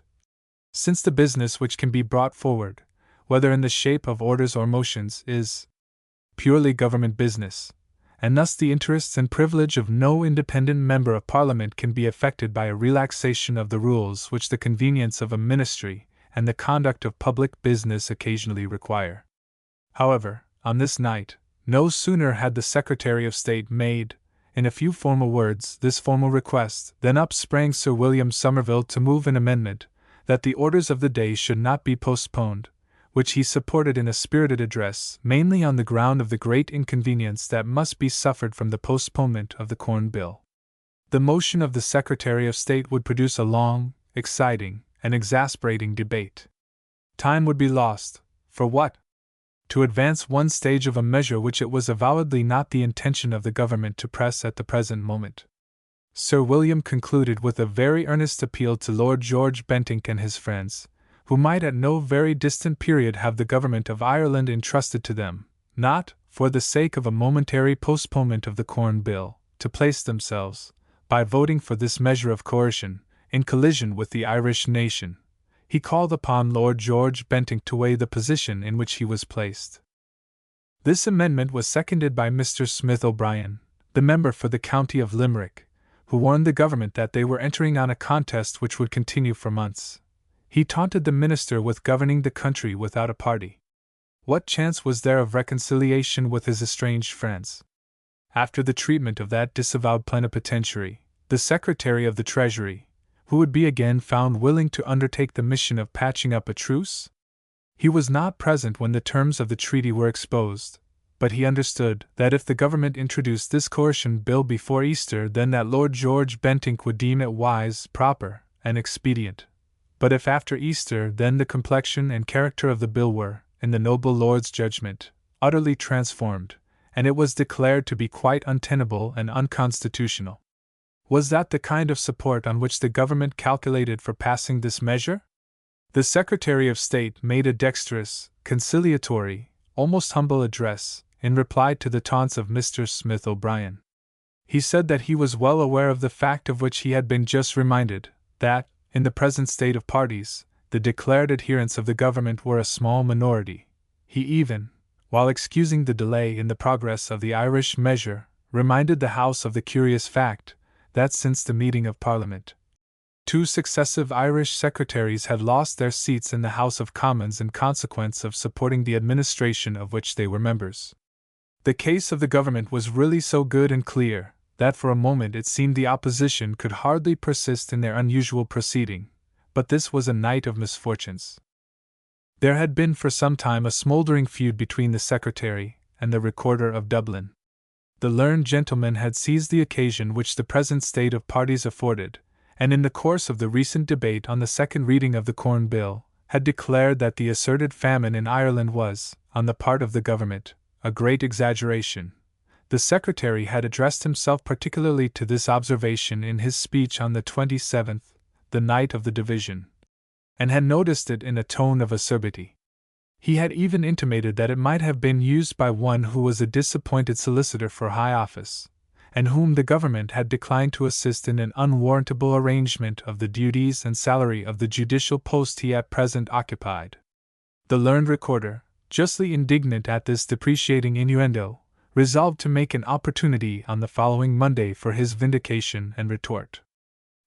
Since the business which can be brought forward, whether in the shape of orders or motions, is purely government business, and thus the interests and privilege of no independent member of Parliament can be affected by a relaxation of the rules which the convenience of a ministry and the conduct of public business occasionally require. However, on this night, no sooner had the Secretary of State made, in a few formal words, this formal request, than up sprang Sir William Somerville to move an amendment, that the orders of the day should not be postponed, which he supported in a spirited address, mainly on the ground of the great inconvenience that must be suffered from the postponement of the Corn Bill. The motion of the Secretary of State would produce a long, exciting, and exasperating debate. Time would be lost, for what? To advance one stage of a measure which it was avowedly not the intention of the government to press at the present moment. Sir William concluded with a very earnest appeal to Lord George Bentinck and his friends, who might at no very distant period have the government of Ireland entrusted to them, not, for the sake of a momentary postponement of the Corn Bill, to place themselves, by voting for this measure of coercion, in collision with the Irish nation. He called upon Lord George Bentinck to weigh the position in which he was placed. This amendment was seconded by Mr. Smith O'Brien, the member for the county of Limerick, who warned the government that they were entering on a contest which would continue for months. He taunted the minister with governing the country without a party. What chance was there of reconciliation with his estranged friends? After the treatment of that disavowed plenipotentiary, the Secretary of the Treasury, who would be again found willing to undertake the mission of patching up a truce? He was not present when the terms of the treaty were exposed, but he understood that if the government introduced this coercion bill before Easter, then that Lord George Bentinck would deem it wise, proper, and expedient. But if after Easter, then the complexion and character of the bill were, in the noble Lord's judgment, utterly transformed, and it was declared to be quite untenable and unconstitutional. Was that the kind of support on which the government calculated for passing this measure? The Secretary of State made a dexterous, conciliatory, almost humble address, in reply to the taunts of Mr. Smith O'Brien. He said that he was well aware of the fact of which he had been just reminded, that, in the present state of parties, the declared adherents of the government were a small minority. He even, while excusing the delay in the progress of the Irish measure, reminded the House of the curious fact, that since the meeting of Parliament, 2 successive Irish secretaries had lost their seats in the House of Commons in consequence of supporting the administration of which they were members. The case of the government was really so good and clear, that for a moment it seemed the opposition could hardly persist in their unusual proceeding, but this was a night of misfortunes. There had been for some time a smouldering feud between the Secretary and the Recorder of Dublin. The learned gentleman had seized the occasion which the present state of parties afforded, and in the course of the recent debate on the second reading of the Corn Bill, had declared that the asserted famine in Ireland was, on the part of the government, a great exaggeration. The Secretary had addressed himself particularly to this observation in his speech on the 27th, the night of the division, and had noticed it in a tone of acerbity. He had even intimated that it might have been used by one who was a disappointed solicitor for high office, and whom the government had declined to assist in an unwarrantable arrangement of the duties and salary of the judicial post he at present occupied. The learned recorder, justly indignant at this depreciating innuendo, resolved to make an opportunity on the following Monday for his vindication and retort.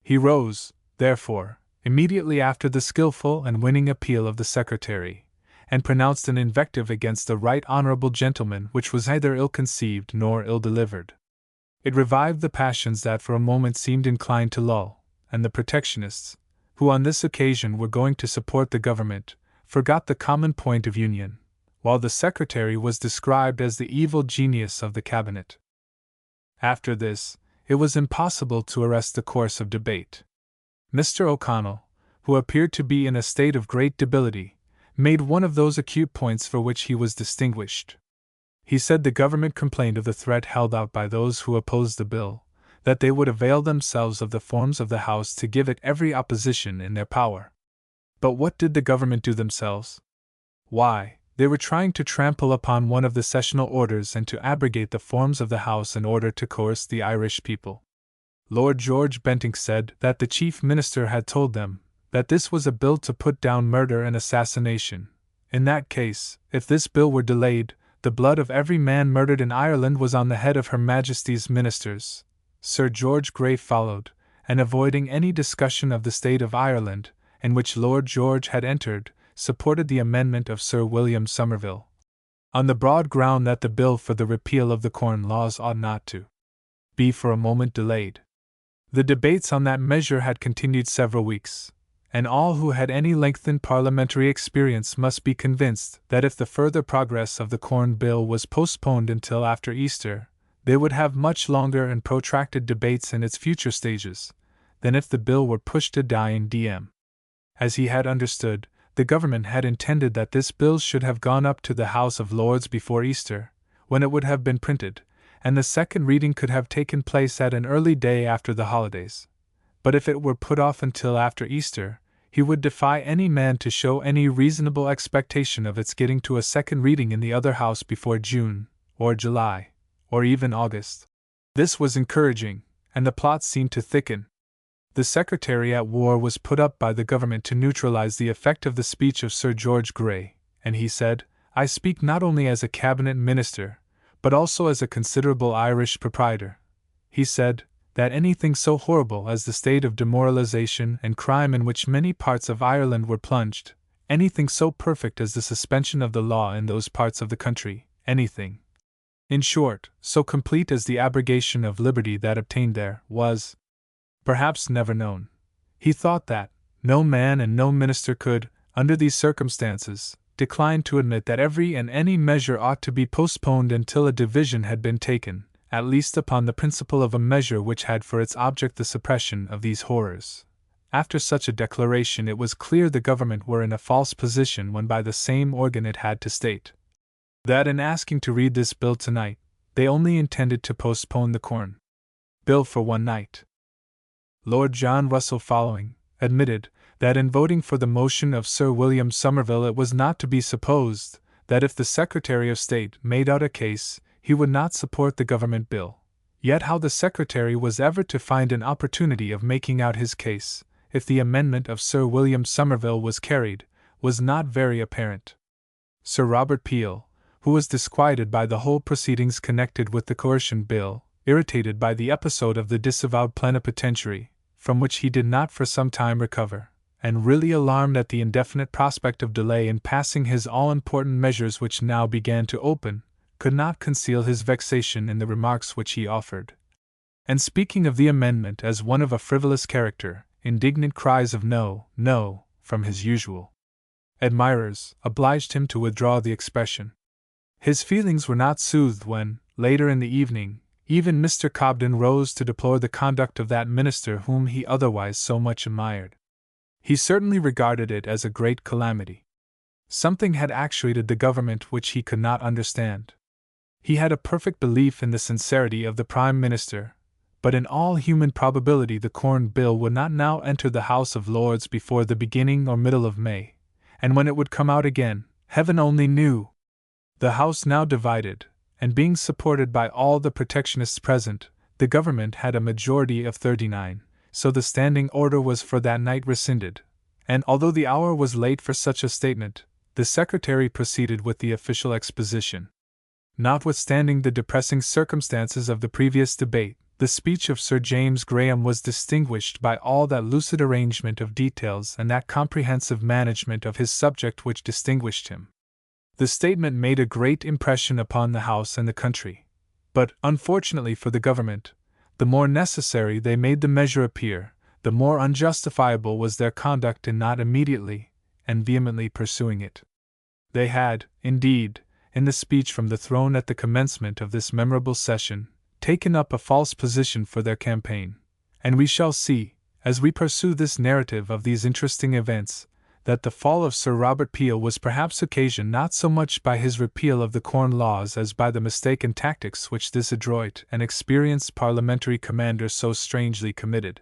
He rose, therefore, immediately after the skilful and winning appeal of the secretary, and pronounced an invective against the right honorable gentleman which was neither ill-conceived nor ill-delivered. It revived the passions that for a moment seemed inclined to lull, and the protectionists, who on this occasion were going to support the government, forgot the common point of union, while the secretary was described as the evil genius of the cabinet. After this, it was impossible to arrest the course of debate. Mr. O'Connell, who appeared to be in a state of great debility, made one of those acute points for which he was distinguished. He said the government complained of the threat held out by those who opposed the bill, that they would avail themselves of the forms of the House to give it every opposition in their power. But what did the government do themselves? Why, they were trying to trample upon one of the sessional orders and to abrogate the forms of the House in order to coerce the Irish people. Lord George Bentinck said that the Chief Minister had told them that this was a bill to put down murder and assassination. In that case, if this bill were delayed, the blood of every man murdered in Ireland was on the head of Her Majesty's ministers. Sir George Grey followed, and avoiding any discussion of the state of Ireland, in which Lord George had entered, supported the amendment of Sir William Somerville, on the broad ground that the bill for the repeal of the Corn Laws ought not to be for a moment delayed. The debates on that measure had continued several weeks, and all who had any lengthened parliamentary experience must be convinced that if the further progress of the Corn Bill was postponed until after Easter, they would have much longer and protracted debates in its future stages, than if the bill were pushed to die in diem. As he had understood, the government had intended that this bill should have gone up to the House of Lords before Easter, when it would have been printed, and the second reading could have taken place at an early day after the holidays. But if it were put off until after Easter, he would defy any man to show any reasonable expectation of its getting to a second reading in the other House before June, or July, or even August. This was encouraging, and the plot seemed to thicken. The Secretary at War was put up by the government to neutralize the effect of the speech of Sir George Grey, and he said, "I speak not only as a cabinet minister, but also as a considerable Irish proprietor." He said that anything so horrible as the state of demoralization and crime in which many parts of Ireland were plunged, anything so perfect as the suspension of the law in those parts of the country, anything, in short, so complete as the abrogation of liberty that obtained there, was perhaps never known. He thought that no man and no minister could, under these circumstances, decline to admit that every and any measure ought to be postponed until a division had been taken, at least upon the principle of a measure which had for its object the suppression of these horrors. After such a declaration, it was clear the government were in a false position when by the same organ it had to state that in asking to read this bill tonight, they only intended to postpone the Corn Bill for one night. Lord John Russell, following, admitted that in voting for the motion of Sir William Somerville it was not to be supposed that if the Secretary of State made out a case, he would not support the government bill. Yet how the Secretary was ever to find an opportunity of making out his case, if the amendment of Sir William Somerville was carried, was not very apparent. Sir Robert Peel, who was disquieted by the whole proceedings connected with the Coercion Bill, irritated by the episode of the disavowed plenipotentiary, from which he did not for some time recover, and really alarmed at the indefinite prospect of delay in passing his all-important measures which now began to open, could not conceal his vexation in the remarks which he offered. And speaking of the amendment as one of a frivolous character, indignant cries of "No, no," from his usual admirers, obliged him to withdraw the expression. His feelings were not soothed when, later in the evening, even Mr. Cobden rose to deplore the conduct of that minister whom he otherwise so much admired. He certainly regarded it as a great calamity. Something had actuated the government which he could not understand. He had a perfect belief in the sincerity of the Prime Minister, but in all human probability the Corn Bill would not now enter the House of Lords before the beginning or middle of May, and when it would come out again, heaven only knew. The House now divided, and being supported by all the protectionists present, the government had a majority of 39, so the standing order was for that night rescinded, and although the hour was late for such a statement, the secretary proceeded with the official exposition. Notwithstanding the depressing circumstances of the previous debate, the speech of Sir James Graham was distinguished by all that lucid arrangement of details and that comprehensive management of his subject which distinguished him. The statement made a great impression upon the House and the country, but, unfortunately for the government, the more necessary they made the measure appear, the more unjustifiable was their conduct in not immediately and vehemently pursuing it. They had, indeed, in the speech from the throne at the commencement of this memorable session, taken up a false position for their campaign, and we shall see, as we pursue this narrative of these interesting events, that the fall of Sir Robert Peel was perhaps occasioned not so much by his repeal of the Corn Laws as by the mistaken tactics which this adroit and experienced parliamentary commander so strangely committed.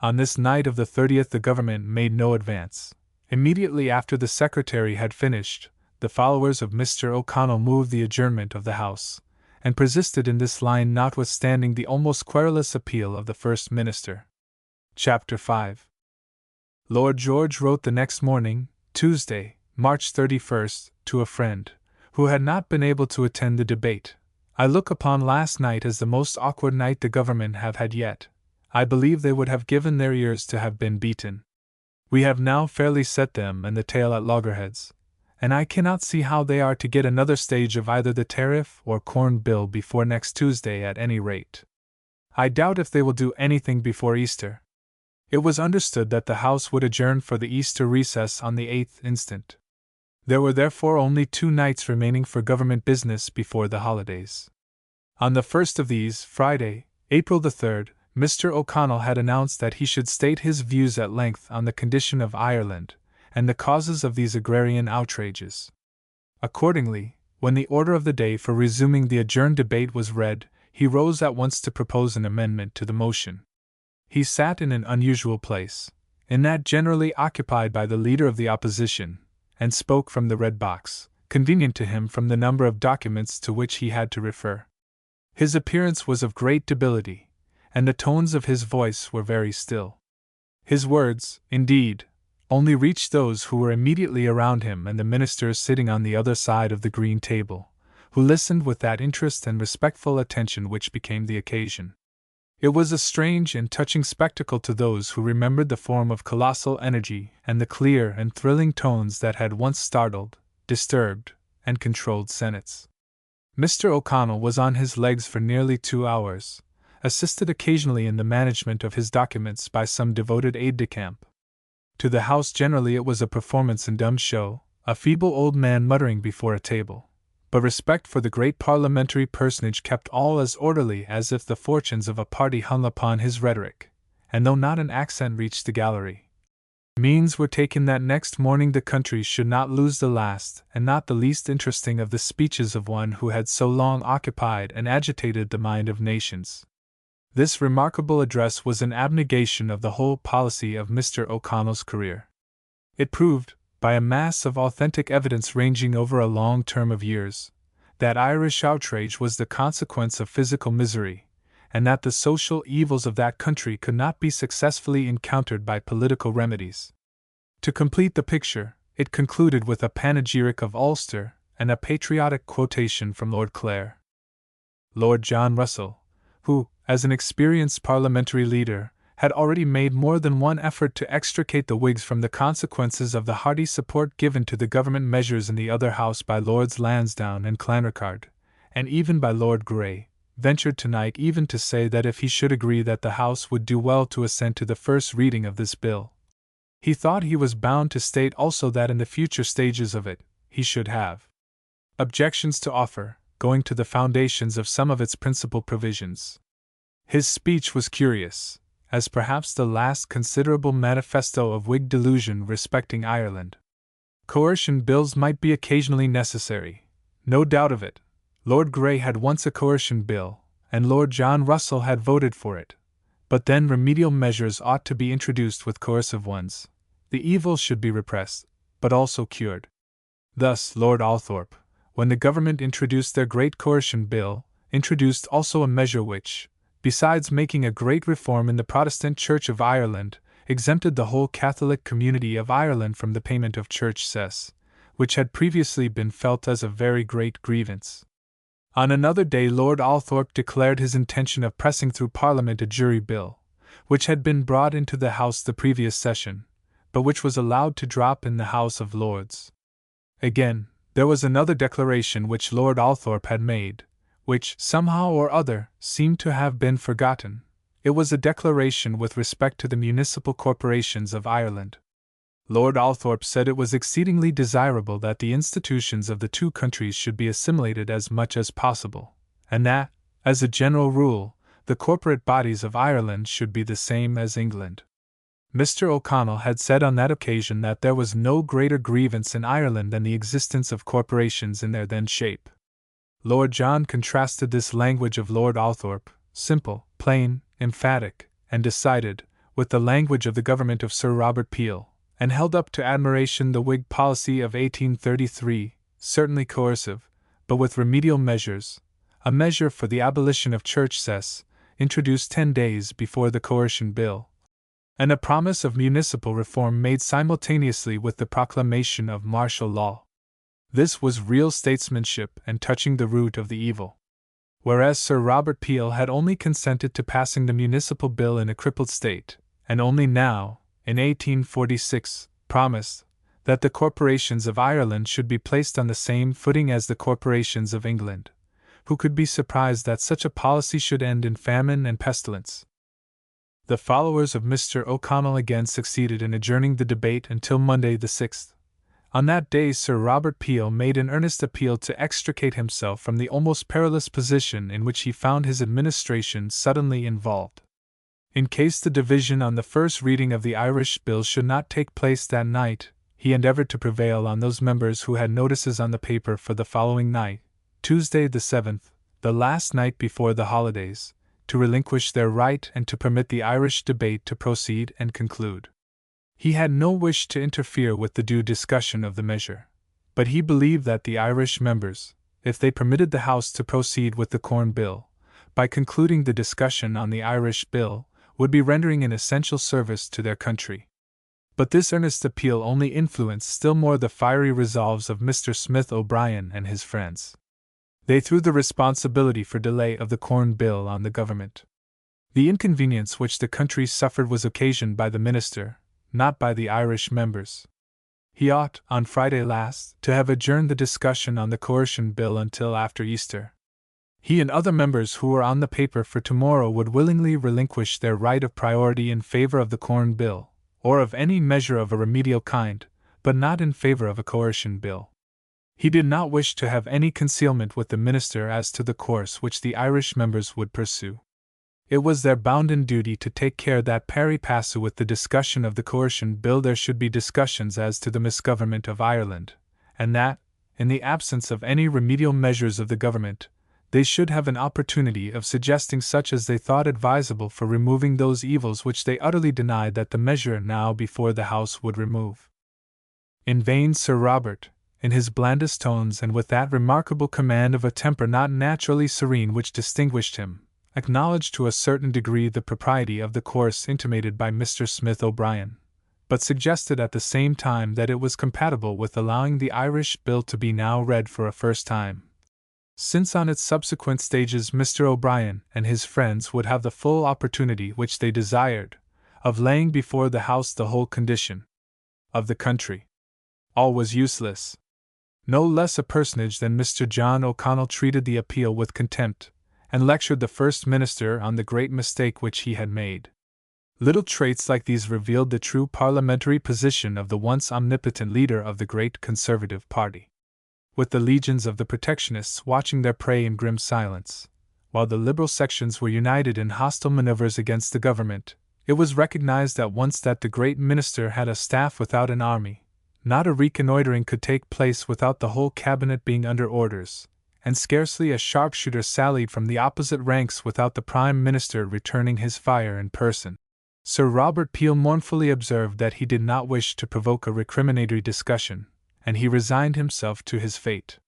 On this night of the 30th the government made no advance. Immediately after the secretary had finished, the followers of Mr. O'Connell moved the adjournment of the House, and persisted in this line notwithstanding the almost querulous appeal of the First Minister. Chapter 5. Lord George wrote the next morning, Tuesday, March 31st, to a friend, who had not been able to attend the debate. I look upon last night as the most awkward night the government have had yet. I believe they would have given their ears to have been beaten. We have now fairly set them and the tail at loggerheads, and I cannot see how they are to get another stage of either the tariff or corn bill before next Tuesday at any rate. I doubt if they will do anything before Easter. It was understood that the House would adjourn for the Easter recess on the 8th instant. There were therefore only 2 nights remaining for government business before the holidays. On the first of these, Friday, April the 3rd, Mr. O'Connell had announced that he should state his views at length on the condition of Ireland, and the causes of these agrarian outrages. Accordingly, when the order of the day for resuming the adjourned debate was read, he rose at once to propose an amendment to the motion. He sat in an unusual place, in that generally occupied by the leader of the opposition, and spoke from the red box, convenient to him from the number of documents to which he had to refer. His appearance was of great debility, and the tones of his voice were very still. His words, indeed, only reached those who were immediately around him and the ministers sitting on the other side of the green table, who listened with that interest and respectful attention which became the occasion. It was a strange and touching spectacle to those who remembered the form of colossal energy and the clear and thrilling tones that had once startled, disturbed, and controlled senates. Mr. O'Connell was on his legs for nearly 2 hours, assisted occasionally in the management of his documents by some devoted aide-de-camp. To the House generally it was a performance in dumb show, a feeble old man muttering before a table. But respect for the great parliamentary personage kept all as orderly as if the fortunes of a party hung upon his rhetoric, and though not an accent reached the gallery, means were taken that next morning the country should not lose the last and not the least interesting of the speeches of one who had so long occupied and agitated the mind of nations. This remarkable address was an abnegation of the whole policy of Mr. O'Connell's career. It proved, by a mass of authentic evidence ranging over a long term of years, that Irish outrage was the consequence of physical misery, and that the social evils of that country could not be successfully encountered by political remedies. To complete the picture, it concluded with a panegyric of Ulster and a patriotic quotation from Lord Clare. Lord John Russell, who, as an experienced parliamentary leader, had already made more than one effort to extricate the Whigs from the consequences of the hearty support given to the government measures in the other House by Lords Lansdowne and Clanricarde, and even by Lord Grey, ventured tonight even to say that if he should agree that the House would do well to assent to the first reading of this bill, he thought he was bound to state also that in the future stages of it, he should have objections to offer, going to the foundations of some of its principal provisions. His speech was curious, as perhaps the last considerable manifesto of Whig delusion respecting Ireland. Coercion bills might be occasionally necessary, no doubt of it. Lord Grey had once a coercion bill, and Lord John Russell had voted for it. But then remedial measures ought to be introduced with coercive ones. The evil should be repressed, but also cured. Thus, Lord Althorp, when the government introduced their great coercion bill, introduced also a measure which, besides making a great reform in the Protestant Church of Ireland, exempted the whole Catholic community of Ireland from the payment of church cess, which had previously been felt as a very great grievance. On another day Lord Althorp declared his intention of pressing through Parliament a jury bill, which had been brought into the House the previous session, but which was allowed to drop in the House of Lords. Again, there was another declaration which Lord Althorp had made, which, somehow or other, seemed to have been forgotten. It was a declaration with respect to the municipal corporations of Ireland. Lord Althorp said it was exceedingly desirable that the institutions of the two countries should be assimilated as much as possible, and that, as a general rule, the corporate bodies of Ireland should be the same as England. Mr. O'Connell had said on that occasion that there was no greater grievance in Ireland than the existence of corporations in their then shape. Lord John contrasted this language of Lord Althorp, simple, plain, emphatic, and decided, with the language of the government of Sir Robert Peel, and held up to admiration the Whig policy of 1833, certainly coercive, but with remedial measures, a measure for the abolition of church cess, introduced 10 days before the Coercion Bill, and a promise of municipal reform made simultaneously with the proclamation of martial law. This was real statesmanship and touching the root of the evil. Whereas Sir Robert Peel had only consented to passing the municipal bill in a crippled state, and only now, in 1846, promised that the corporations of Ireland should be placed on the same footing as the corporations of England. Who could be surprised that such a policy should end in famine and pestilence? The followers of Mr. O'Connell again succeeded in adjourning the debate until Monday the 6th. On that day Sir Robert Peel made an earnest appeal to extricate himself from the almost perilous position in which he found his administration suddenly involved. In case the division on the first reading of the Irish Bill should not take place that night, he endeavoured to prevail on those members who had notices on the paper for the following night, Tuesday the 7th, the last night before the holidays, to relinquish their right and to permit the Irish debate to proceed and conclude. He had no wish to interfere with the due discussion of the measure, but he believed that the Irish members, if they permitted the House to proceed with the Corn Bill, by concluding the discussion on the Irish Bill, would be rendering an essential service to their country. But this earnest appeal only influenced still more the fiery resolves of Mr. Smith O'Brien and his friends. They threw the responsibility for delay of the Corn Bill on the government. The inconvenience which the country suffered was occasioned by the minister, not by the Irish members. He ought, on Friday last, to have adjourned the discussion on the Coercion Bill until after Easter. He and other members who were on the paper for tomorrow would willingly relinquish their right of priority in favor of the Corn Bill, or of any measure of a remedial kind, but not in favor of a Coercion Bill. He did not wish to have any concealment with the minister as to the course which the Irish members would pursue. It was their bounden duty to take care that pari passu with the discussion of the Coercion Bill there should be discussions as to the misgovernment of Ireland, and that, in the absence of any remedial measures of the government, they should have an opportunity of suggesting such as they thought advisable for removing those evils which they utterly denied that the measure now before the House would remove. In vain Sir Robert, in his blandest tones and with that remarkable command of a temper not naturally serene which distinguished him, acknowledged to a certain degree the propriety of the course intimated by Mr. Smith O'Brien, but suggested at the same time that it was compatible with allowing the Irish Bill to be now read for a first time, since on its subsequent stages Mr. O'Brien and his friends would have the full opportunity which they desired, of laying before the House the whole condition of the country. All was useless. No less a personage than Mr. John O'Connell treated the appeal with contempt, and lectured the First Minister on the great mistake which he had made. Little traits like these revealed the true parliamentary position of the once omnipotent leader of the great Conservative party. With the legions of the Protectionists watching their prey in grim silence, while the Liberal sections were united in hostile maneuvers against the government, it was recognized at once that the great minister had a staff without an army. Not a reconnoitering could take place without the whole cabinet being under orders, and scarcely a sharpshooter sallied from the opposite ranks without the Prime Minister returning his fire in person. Sir Robert Peel mournfully observed that he did not wish to provoke a recriminatory discussion, and he resigned himself to his fate.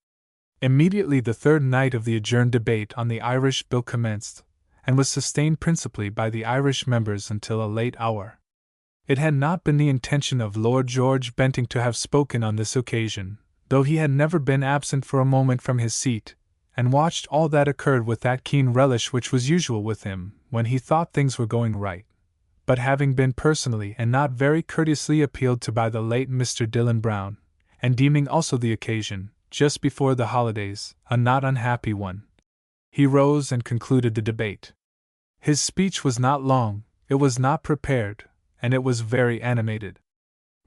Immediately the third night of the adjourned debate on the Irish Bill commenced, and was sustained principally by the Irish members until a late hour. It had not been the intention of Lord George Bentinck to have spoken on this occasion, though he had never been absent for a moment from his seat, and watched all that occurred with that keen relish which was usual with him when he thought things were going right. But having been personally and not very courteously appealed to by the late Mr. Dillon Brown, and deeming also the occasion, just before the holidays, a not unhappy one, he rose and concluded the debate. His speech was not long, it was not prepared, and it was very animated.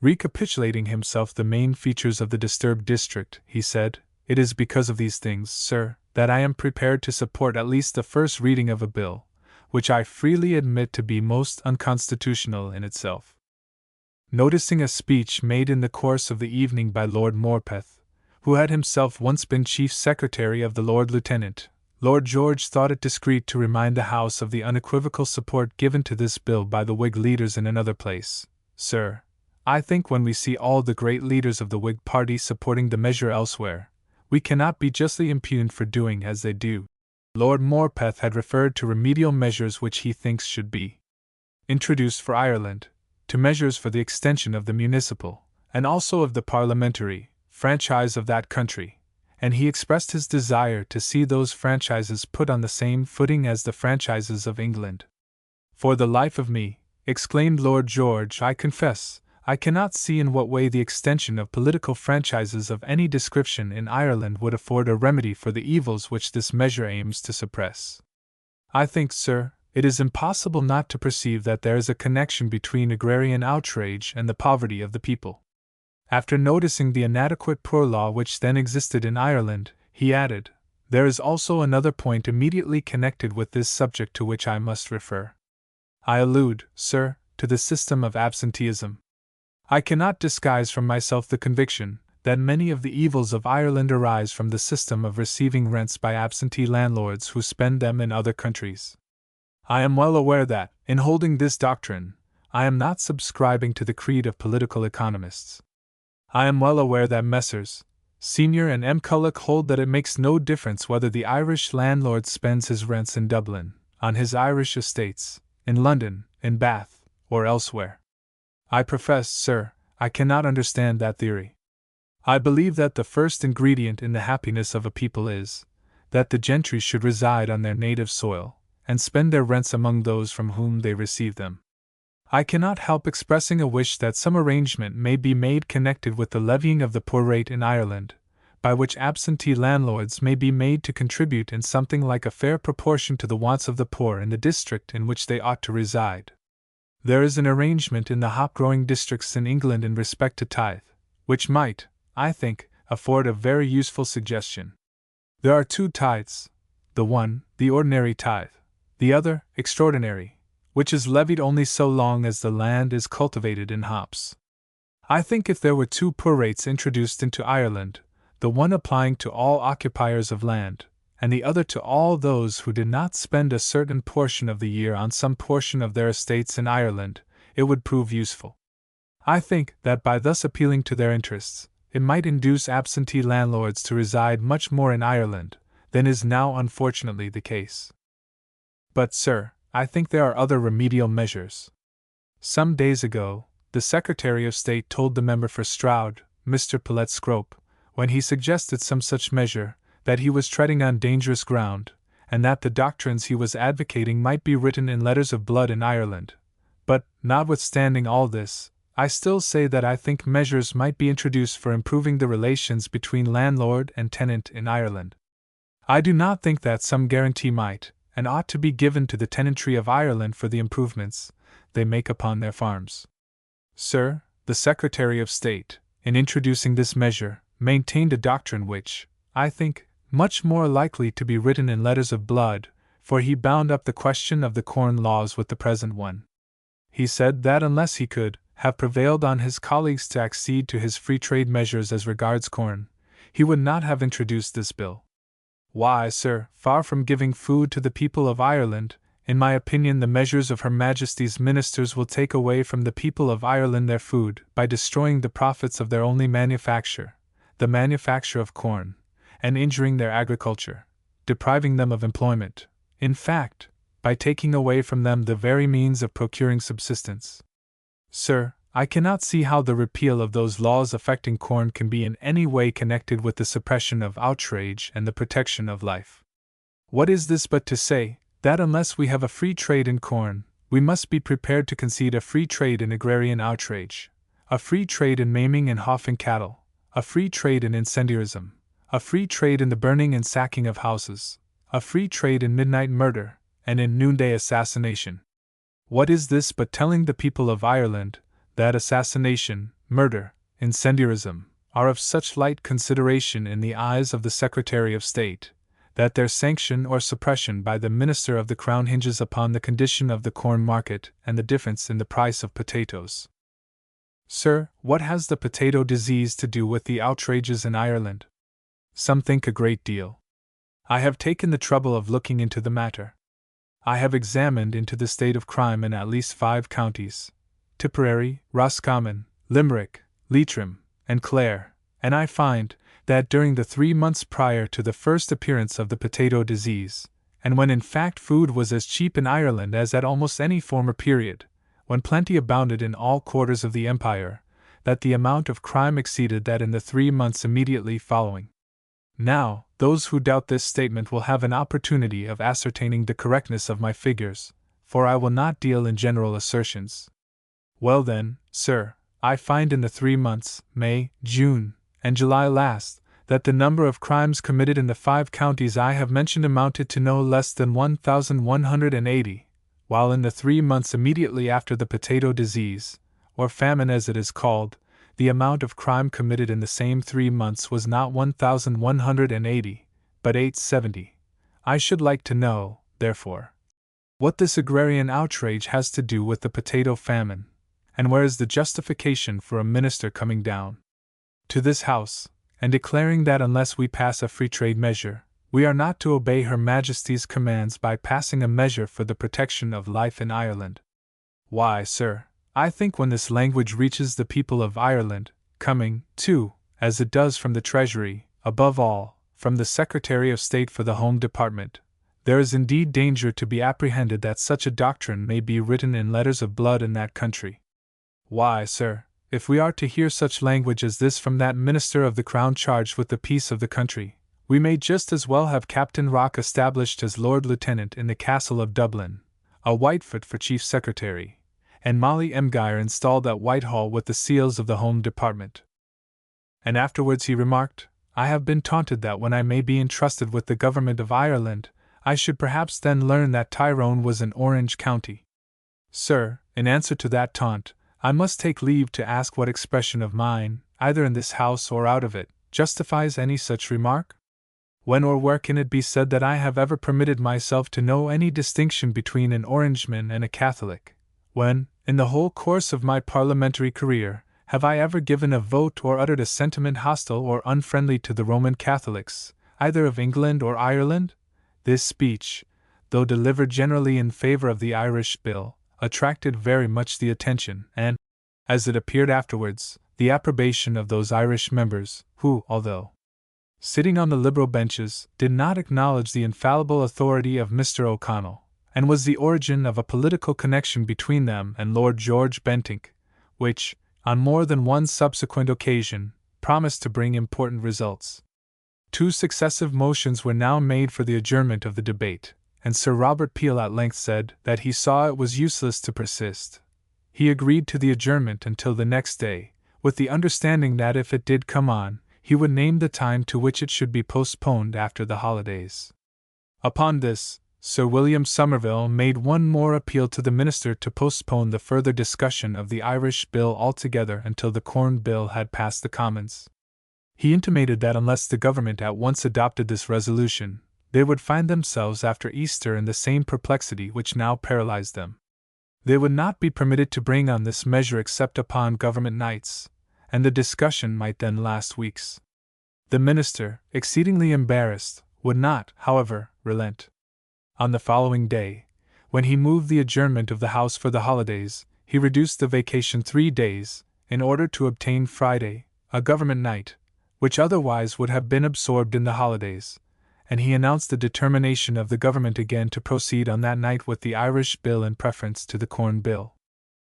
Recapitulating himself the main features of the disturbed district, he said, "It is because of these things, sir, that I am prepared to support at least the first reading of a bill, which I freely admit to be most unconstitutional in itself." Noticing a speech made in the course of the evening by Lord Morpeth, who had himself once been Chief Secretary of the Lord Lieutenant, Lord George thought it discreet to remind the House of the unequivocal support given to this bill by the Whig leaders in another place. "Sir, I think when we see all the great leaders of the Whig party supporting the measure elsewhere, we cannot be justly impugned for doing as they do." Lord Morpeth had referred to remedial measures which he thinks should be introduced for Ireland, to measures for the extension of the municipal, and also of the parliamentary, franchise of that country, and he expressed his desire to see those franchises put on the same footing as the franchises of England. "For the life of me," exclaimed Lord George, "I confess, I cannot see in what way the extension of political franchises of any description in Ireland would afford a remedy for the evils which this measure aims to suppress. I think, sir, it is impossible not to perceive that there is a connection between agrarian outrage and the poverty of the people." After noticing the inadequate poor law which then existed in Ireland, he added, "There is also another point immediately connected with this subject to which I must refer. I allude, sir, to the system of absenteeism. I cannot disguise from myself the conviction that many of the evils of Ireland arise from the system of receiving rents by absentee landlords who spend them in other countries. I am well aware that, in holding this doctrine, I am not subscribing to the creed of political economists. I am well aware that Messrs. Senior and McCulloch hold that it makes no difference whether the Irish landlord spends his rents in Dublin, on his Irish estates, in London, in Bath, or elsewhere. I profess, sir, I cannot understand that theory. I believe that the first ingredient in the happiness of a people is, that the gentry should reside on their native soil, and spend their rents among those from whom they receive them. I cannot help expressing a wish that some arrangement may be made connected with the levying of the poor rate in Ireland, by which absentee landlords may be made to contribute in something like a fair proportion to the wants of the poor in the district in which they ought to reside. There is an arrangement in the hop-growing districts in England in respect to tithe, which might, I think, afford a very useful suggestion. There are two tithes, the one, the ordinary tithe, the other, extraordinary, which is levied only so long as the land is cultivated in hops. I think if there were two poor rates introduced into Ireland, the one applying to all occupiers of land, and the other to all those who did not spend a certain portion of the year on some portion of their estates in Ireland, it would prove useful. I think that by thus appealing to their interests, it might induce absentee landlords to reside much more in Ireland than is now unfortunately the case. But, sir, I think there are other remedial measures. Some days ago, the Secretary of State told the member for Stroud, Mr. Paulette Scrope, when he suggested some such measure, that he was treading on dangerous ground, and that the doctrines he was advocating might be written in letters of blood in Ireland. But, notwithstanding all this, I still say that I think measures might be introduced for improving the relations between landlord and tenant in Ireland. I do not think that some guarantee might, and ought to be given to the tenantry of Ireland for the improvements they make upon their farms. Sir, the Secretary of State, in introducing this measure, maintained a doctrine which, I think, much more likely to be written in letters of blood, for he bound up the question of the corn laws with the present one. He said that unless he could have prevailed on his colleagues to accede to his free trade measures as regards corn, he would not have introduced this bill. Why, sir, far from giving food to the people of Ireland, in my opinion the measures of Her Majesty's ministers will take away from the people of Ireland their food by destroying the profits of their only manufacture, the manufacture of corn, and injuring their agriculture, depriving them of employment, in fact, by taking away from them the very means of procuring subsistence. Sir, I cannot see how the repeal of those laws affecting corn can be in any way connected with the suppression of outrage and the protection of life. What is this but to say, that unless we have a free trade in corn, we must be prepared to concede a free trade in agrarian outrage, a free trade in maiming and hoffing cattle, a free trade in incendiarism, a free trade in the burning and sacking of houses, a free trade in midnight murder, and in noonday assassination. What is this but telling the people of Ireland that assassination, murder, incendiarism, are of such light consideration in the eyes of the Secretary of State, that their sanction or suppression by the Minister of the Crown hinges upon the condition of the corn market and the difference in the price of potatoes? Sir, what has the potato disease to do with the outrages in Ireland? Some think a great deal. I have taken the trouble of looking into the matter. I have examined into the state of crime in at least 5 counties, Tipperary, Roscommon, Limerick, Leitrim, and Clare, and I find that during the 3 months prior to the first appearance of the potato disease, and when in fact food was as cheap in Ireland as at almost any former period, when plenty abounded in all quarters of the empire, that the amount of crime exceeded that in the 3 months immediately following. Now, those who doubt this statement will have an opportunity of ascertaining the correctness of my figures, for I will not deal in general assertions. Well then, sir, I find in the 3 months, May, June, and July last, that the number of crimes committed in the 5 counties I have mentioned amounted to no less than 1,180, while in the 3 months immediately after the potato disease, or famine as it is called, the amount of crime committed in the same 3 months was not 1,180, but 870. I should like to know, therefore, what this agrarian outrage has to do with the potato famine, and where is the justification for a minister coming down to this House, and declaring that unless we pass a free trade measure, we are not to obey Her Majesty's commands by passing a measure for the protection of life in Ireland. Why, sir, I think when this language reaches the people of Ireland, coming, too, as it does from the Treasury, above all, from the Secretary of State for the Home Department, there is indeed danger to be apprehended that such a doctrine may be written in letters of blood in that country. Why, sir, if we are to hear such language as this from that minister of the Crown charged with the peace of the country, we may just as well have Captain Rock established as Lord Lieutenant in the Castle of Dublin, a Whitefoot for Chief Secretary, and Molly Emgire installed at Whitehall with the seals of the Home Department. And afterwards he remarked, I have been taunted that when I may be entrusted with the government of Ireland, I should perhaps then learn that Tyrone was in Orange County. Sir, in answer to that taunt, I must take leave to ask what expression of mine, either in this House or out of it, justifies any such remark? When or where can it be said that I have ever permitted myself to know any distinction between an Orangeman and a Catholic? When, in the whole course of my parliamentary career, have I ever given a vote or uttered a sentiment hostile or unfriendly to the Roman Catholics, either of England or Ireland? This speech, though delivered generally in favor of the Irish Bill, attracted very much the attention and, as it appeared afterwards, the approbation of those Irish members who, although sitting on the Liberal benches, did not acknowledge the infallible authority of Mr. O'Connell, and was the origin of a political connection between them and Lord George Bentinck, which, on more than one subsequent occasion, promised to bring important results. 2 successive motions were now made for the adjournment of the debate, and Sir Robert Peel at length said that he saw it was useless to persist. He agreed to the adjournment until the next day, with the understanding that if it did come on, he would name the time to which it should be postponed after the holidays. Upon this, Sir William Somerville made one more appeal to the minister to postpone the further discussion of the Irish Bill altogether until the Corn Bill had passed the Commons. He intimated that unless the government at once adopted this resolution, they would find themselves after Easter in the same perplexity which now paralyzed them. They would not be permitted to bring on this measure except upon government nights, and the discussion might then last weeks. The minister, exceedingly embarrassed, would not, however, relent. On the following day, when he moved the adjournment of the House for the holidays, he reduced the vacation 3 days, in order to obtain Friday, a government night, which otherwise would have been absorbed in the holidays, and he announced the determination of the government again to proceed on that night with the Irish Bill in preference to the Corn Bill.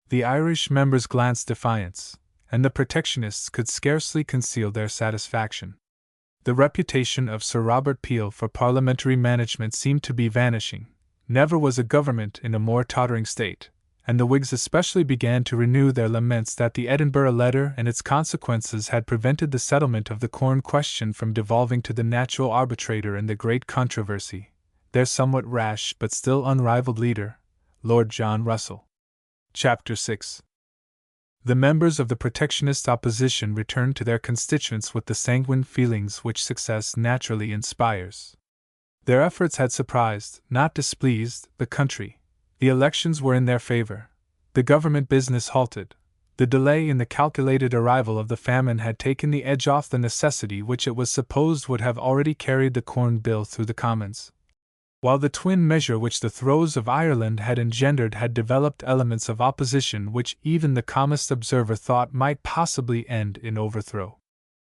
The Irish members glanced defiance, and the protectionists could scarcely conceal their satisfaction. The reputation of Sir Robert Peel for parliamentary management seemed to be vanishing. Never was a government in a more tottering state, and the Whigs especially began to renew their laments that the Edinburgh letter and its consequences had prevented the settlement of the corn question from devolving to the natural arbitrator in the great controversy, their somewhat rash but still unrivaled leader, Lord John Russell. Chapter 6. The members of the protectionist opposition returned to their constituents with the sanguine feelings which success naturally inspires. Their efforts had surprised, not displeased, the country. The elections were in their favor. The government business halted. The delay in the calculated arrival of the famine had taken the edge off the necessity which it was supposed would have already carried the Corn Bill through the Commons. While the twin measure which the throes of Ireland had engendered had developed elements of opposition which even the calmest observer thought might possibly end in overthrow.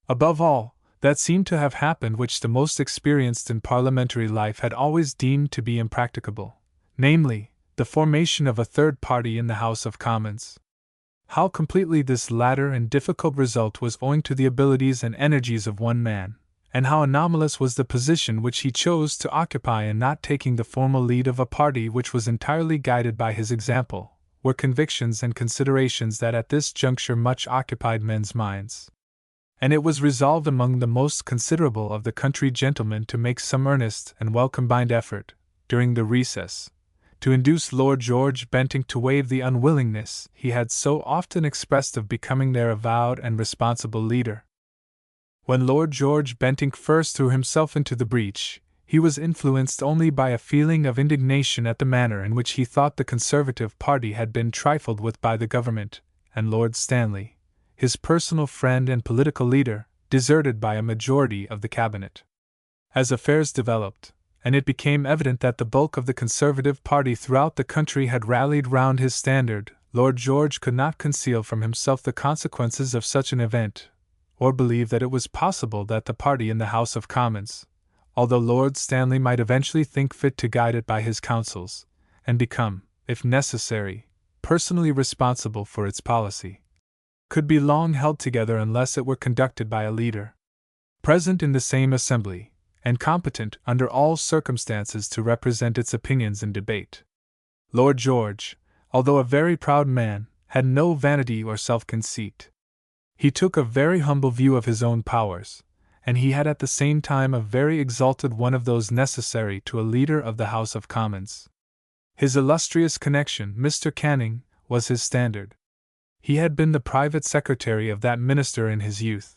Above all, that seemed to have happened which the most experienced in parliamentary life had always deemed to be impracticable, namely, the formation of a third party in the House of Commons. How completely this latter and difficult result was owing to the abilities and energies of one man, and how anomalous was the position which he chose to occupy in not taking the formal lead of a party which was entirely guided by his example, were convictions and considerations that at this juncture much occupied men's minds. And it was resolved among the most considerable of the country gentlemen to make some earnest and well-combined effort, during the recess, to induce Lord George Bentinck to waive the unwillingness he had so often expressed of becoming their avowed and responsible leader. When Lord George Bentinck first threw himself into the breach, he was influenced only by a feeling of indignation at the manner in which he thought the Conservative party had been trifled with by the government, and Lord Stanley, his personal friend and political leader, deserted by a majority of the cabinet. As affairs developed, and it became evident that the bulk of the Conservative party throughout the country had rallied round his standard, Lord George could not conceal from himself the consequences of such an event, or believe that it was possible that the party in the House of Commons, although Lord Stanley might eventually think fit to guide it by his counsels, and become, if necessary, personally responsible for its policy, could be long held together unless it were conducted by a leader present in the same assembly, and competent under all circumstances to represent its opinions in debate. Lord George, although a very proud man, had no vanity or self-conceit. He took a very humble view of his own powers, and he had at the same time a very exalted one of those necessary to a leader of the House of Commons. His illustrious connection, Mr. Canning, was his standard. He had been the private secretary of that minister in his youth,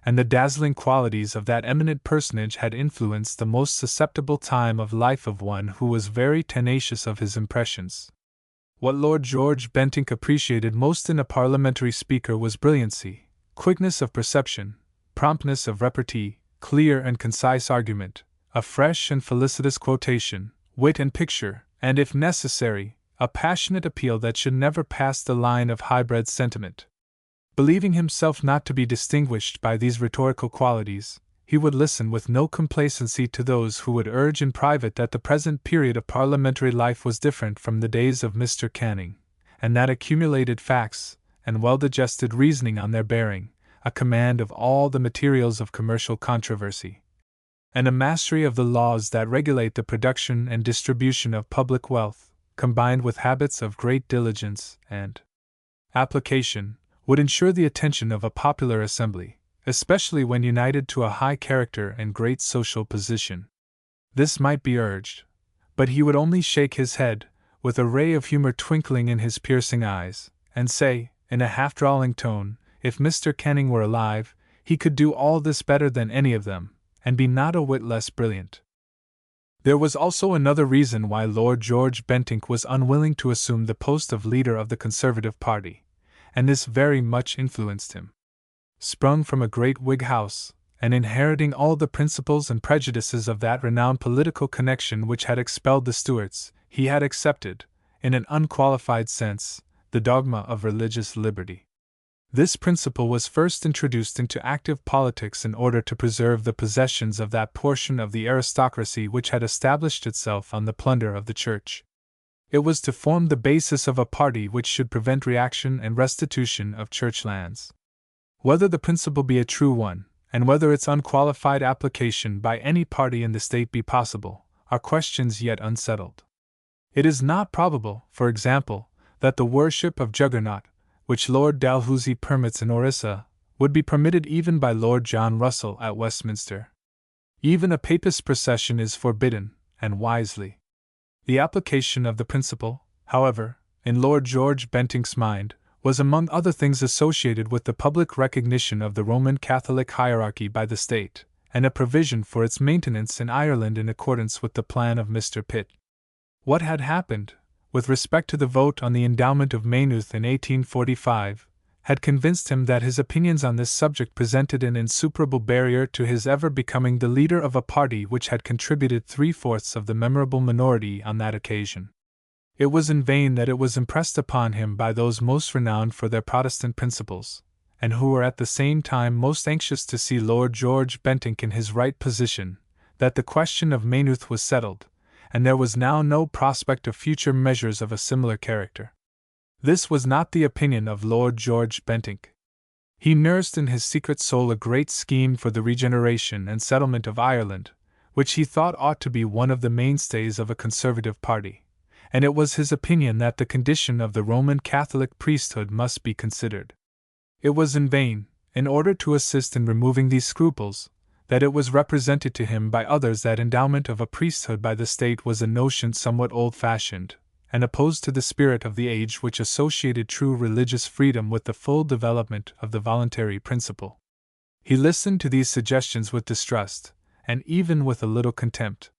and the dazzling qualities of that eminent personage had influenced the most susceptible time of life of one who was very tenacious of his impressions. What Lord George Bentinck appreciated most in a parliamentary speaker was brilliancy, quickness of perception, promptness of repartee, clear and concise argument, a fresh and felicitous quotation, wit and picture, and, if necessary, a passionate appeal that should never pass the line of high-bred sentiment. Believing himself not to be distinguished by these rhetorical qualities, he would listen with no complacency to those who would urge in private that the present period of parliamentary life was different from the days of Mr. Canning, and that accumulated facts, and well-digested reasoning on their bearing, a command of all the materials of commercial controversy, and a mastery of the laws that regulate the production and distribution of public wealth, combined with habits of great diligence and application, would ensure the attention of a popular assembly, especially when united to a high character and great social position. This might be urged, but he would only shake his head, with a ray of humor twinkling in his piercing eyes, and say, in a half-drawling tone, if Mr. Canning were alive, he could do all this better than any of them, and be not a whit less brilliant. There was also another reason why Lord George Bentinck was unwilling to assume the post of leader of the Conservative party, and this very much influenced him. Sprung from a great Whig house, and inheriting all the principles and prejudices of that renowned political connection which had expelled the Stuarts, he had accepted, in an unqualified sense, the dogma of religious liberty. This principle was first introduced into active politics in order to preserve the possessions of that portion of the aristocracy which had established itself on the plunder of the Church. It was to form the basis of a party which should prevent reaction and restitution of Church lands. Whether the principle be a true one, and whether its unqualified application by any party in the state be possible, are questions yet unsettled. It is not probable, for example, that the worship of Juggernaut, which Lord Dalhousie permits in Orissa, would be permitted even by Lord John Russell at Westminster. Even a Papist procession is forbidden, and wisely. The application of the principle, however, in Lord George Bentinck's mind, was among other things associated with the public recognition of the Roman Catholic hierarchy by the state, and a provision for its maintenance in Ireland in accordance with the plan of Mr. Pitt. What had happened, with respect to the vote on the endowment of Maynooth in 1845, had convinced him that his opinions on this subject presented an insuperable barrier to his ever becoming the leader of a party which had contributed 3/4 of the memorable minority on that occasion. It was in vain that it was impressed upon him by those most renowned for their Protestant principles, and who were at the same time most anxious to see Lord George Bentinck in his right position, that the question of Maynooth was settled, and there was now no prospect of future measures of a similar character. This was not the opinion of Lord George Bentinck. He nursed in his secret soul a great scheme for the regeneration and settlement of Ireland, which he thought ought to be one of the mainstays of a conservative party, and it was his opinion that the condition of the Roman Catholic priesthood must be considered. It was in vain, in order to assist in removing these scruples, that it was represented to him by others that endowment of a priesthood by the state was a notion somewhat old-fashioned, and opposed to the spirit of the age which associated true religious freedom with the full development of the voluntary principle. He listened to these suggestions with distrust, and even with a little contempt.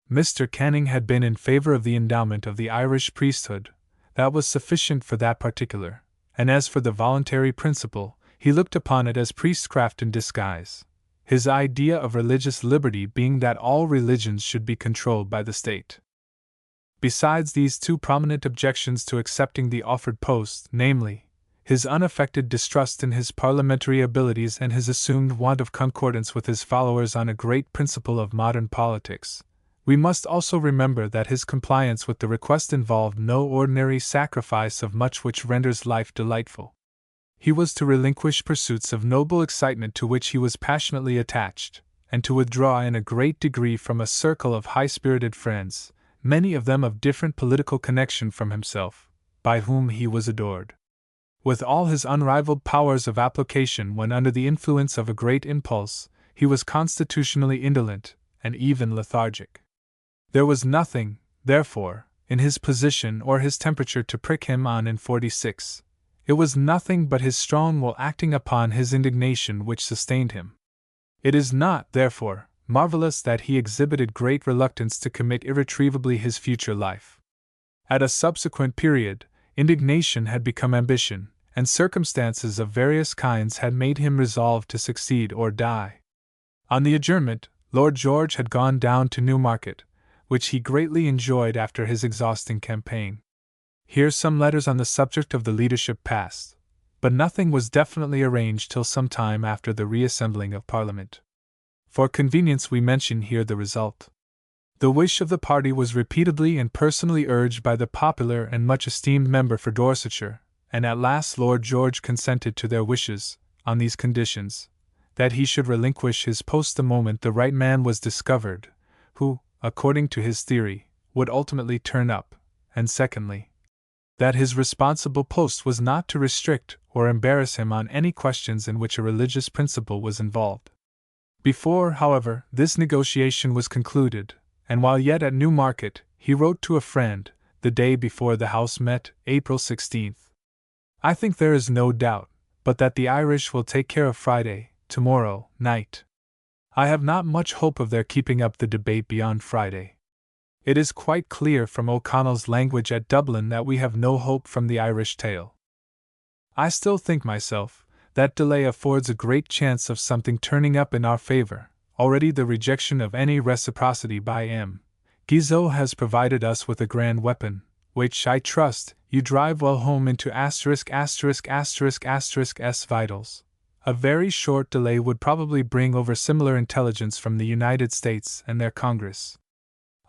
Mr. Canning had been in favor of the endowment of the Irish priesthood; that was sufficient for that particular, and as for the voluntary principle, he looked upon it as priestcraft in disguise, his idea of religious liberty being that all religions should be controlled by the state. Besides these two prominent objections to accepting the offered post, namely, his unaffected distrust in his parliamentary abilities and his assumed want of concordance with his followers on a great principle of modern politics, we must also remember that his compliance with the request involved no ordinary sacrifice of much which renders life delightful. He was to relinquish pursuits of noble excitement to which he was passionately attached, and to withdraw in a great degree from a circle of high-spirited friends, many of them of different political connection from himself, by whom he was adored. With all his unrivaled powers of application when under the influence of a great impulse, he was constitutionally indolent, and even lethargic. There was nothing, therefore, in his position or his temperature to prick him on in '46. It was nothing but his strong will acting upon his indignation which sustained him. It is not, therefore, marvelous that he exhibited great reluctance to commit irretrievably his future life. At a subsequent period, indignation had become ambition, and circumstances of various kinds had made him resolve to succeed or die. On the adjournment, Lord George had gone down to Newmarket, which he greatly enjoyed after his exhausting campaign. Here some letters on the subject of the leadership passed, but nothing was definitely arranged till some time after the reassembling of Parliament. For convenience we mention here the result. The wish of the party was repeatedly and personally urged by the popular and much esteemed member for Dorsetshire, and at last Lord George consented to their wishes, on these conditions: that he should relinquish his post the moment the right man was discovered, who, according to his theory, would ultimately turn up, and secondly, that his responsible post was not to restrict or embarrass him on any questions in which a religious principle was involved. Before, however, this negotiation was concluded, and while yet at Newmarket, he wrote to a friend, the day before the House met, April 16th. I think there is no doubt, but that the Irish will take care of Friday, tomorrow, night. I have not much hope of their keeping up the debate beyond Friday. It is quite clear from O'Connell's language at Dublin that we have no hope from the Irish tale. I still think myself, that delay affords a great chance of something turning up in our favor. Already the rejection of any reciprocity by M. Guizot has provided us with a grand weapon, which, I trust, you drive well home into ************************************************************************************************************************************************************************************************************************่ very short delay would probably bring over similar intelligence from the United States and their Congress.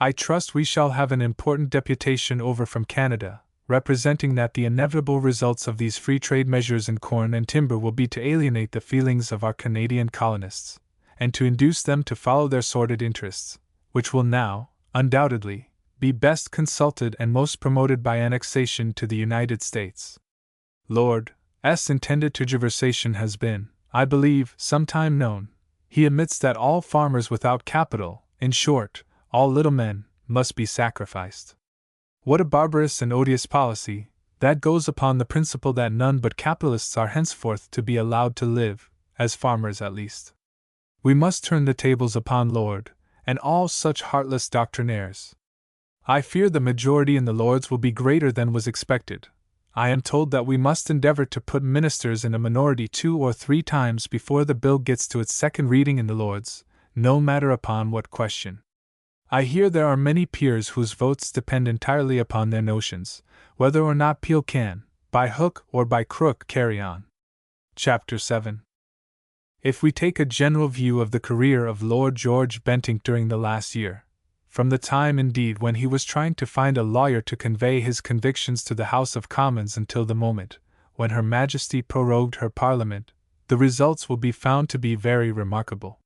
I trust we shall have an important deputation over from Canada, representing that the inevitable results of these free trade measures in corn and timber will be to alienate the feelings of our Canadian colonists, and to induce them to follow their sordid interests, which will now, undoubtedly, be best consulted and most promoted by annexation to the United States. Lord S. intended tergiversation has been, I believe, some time known. He admits that all farmers without capital, in short, all little men, must be sacrificed. What a barbarous and odious policy, that goes upon the principle that none but capitalists are henceforth to be allowed to live, as farmers at least. We must turn the tables upon Lord, and all such heartless doctrinaires. I fear the majority in the Lords will be greater than was expected. I am told that we must endeavor to put ministers in a minority 2 or 3 times before the bill gets to its second reading in the Lords, no matter upon what question. I hear there are many peers whose votes depend entirely upon their notions, whether or not Peel can, by hook or by crook, carry on. Chapter 7. If we take a general view of the career of Lord George Bentinck during the last year, from the time indeed when he was trying to find a lawyer to convey his convictions to the House of Commons until the moment when Her Majesty prorogued her Parliament, the results will be found to be very remarkable.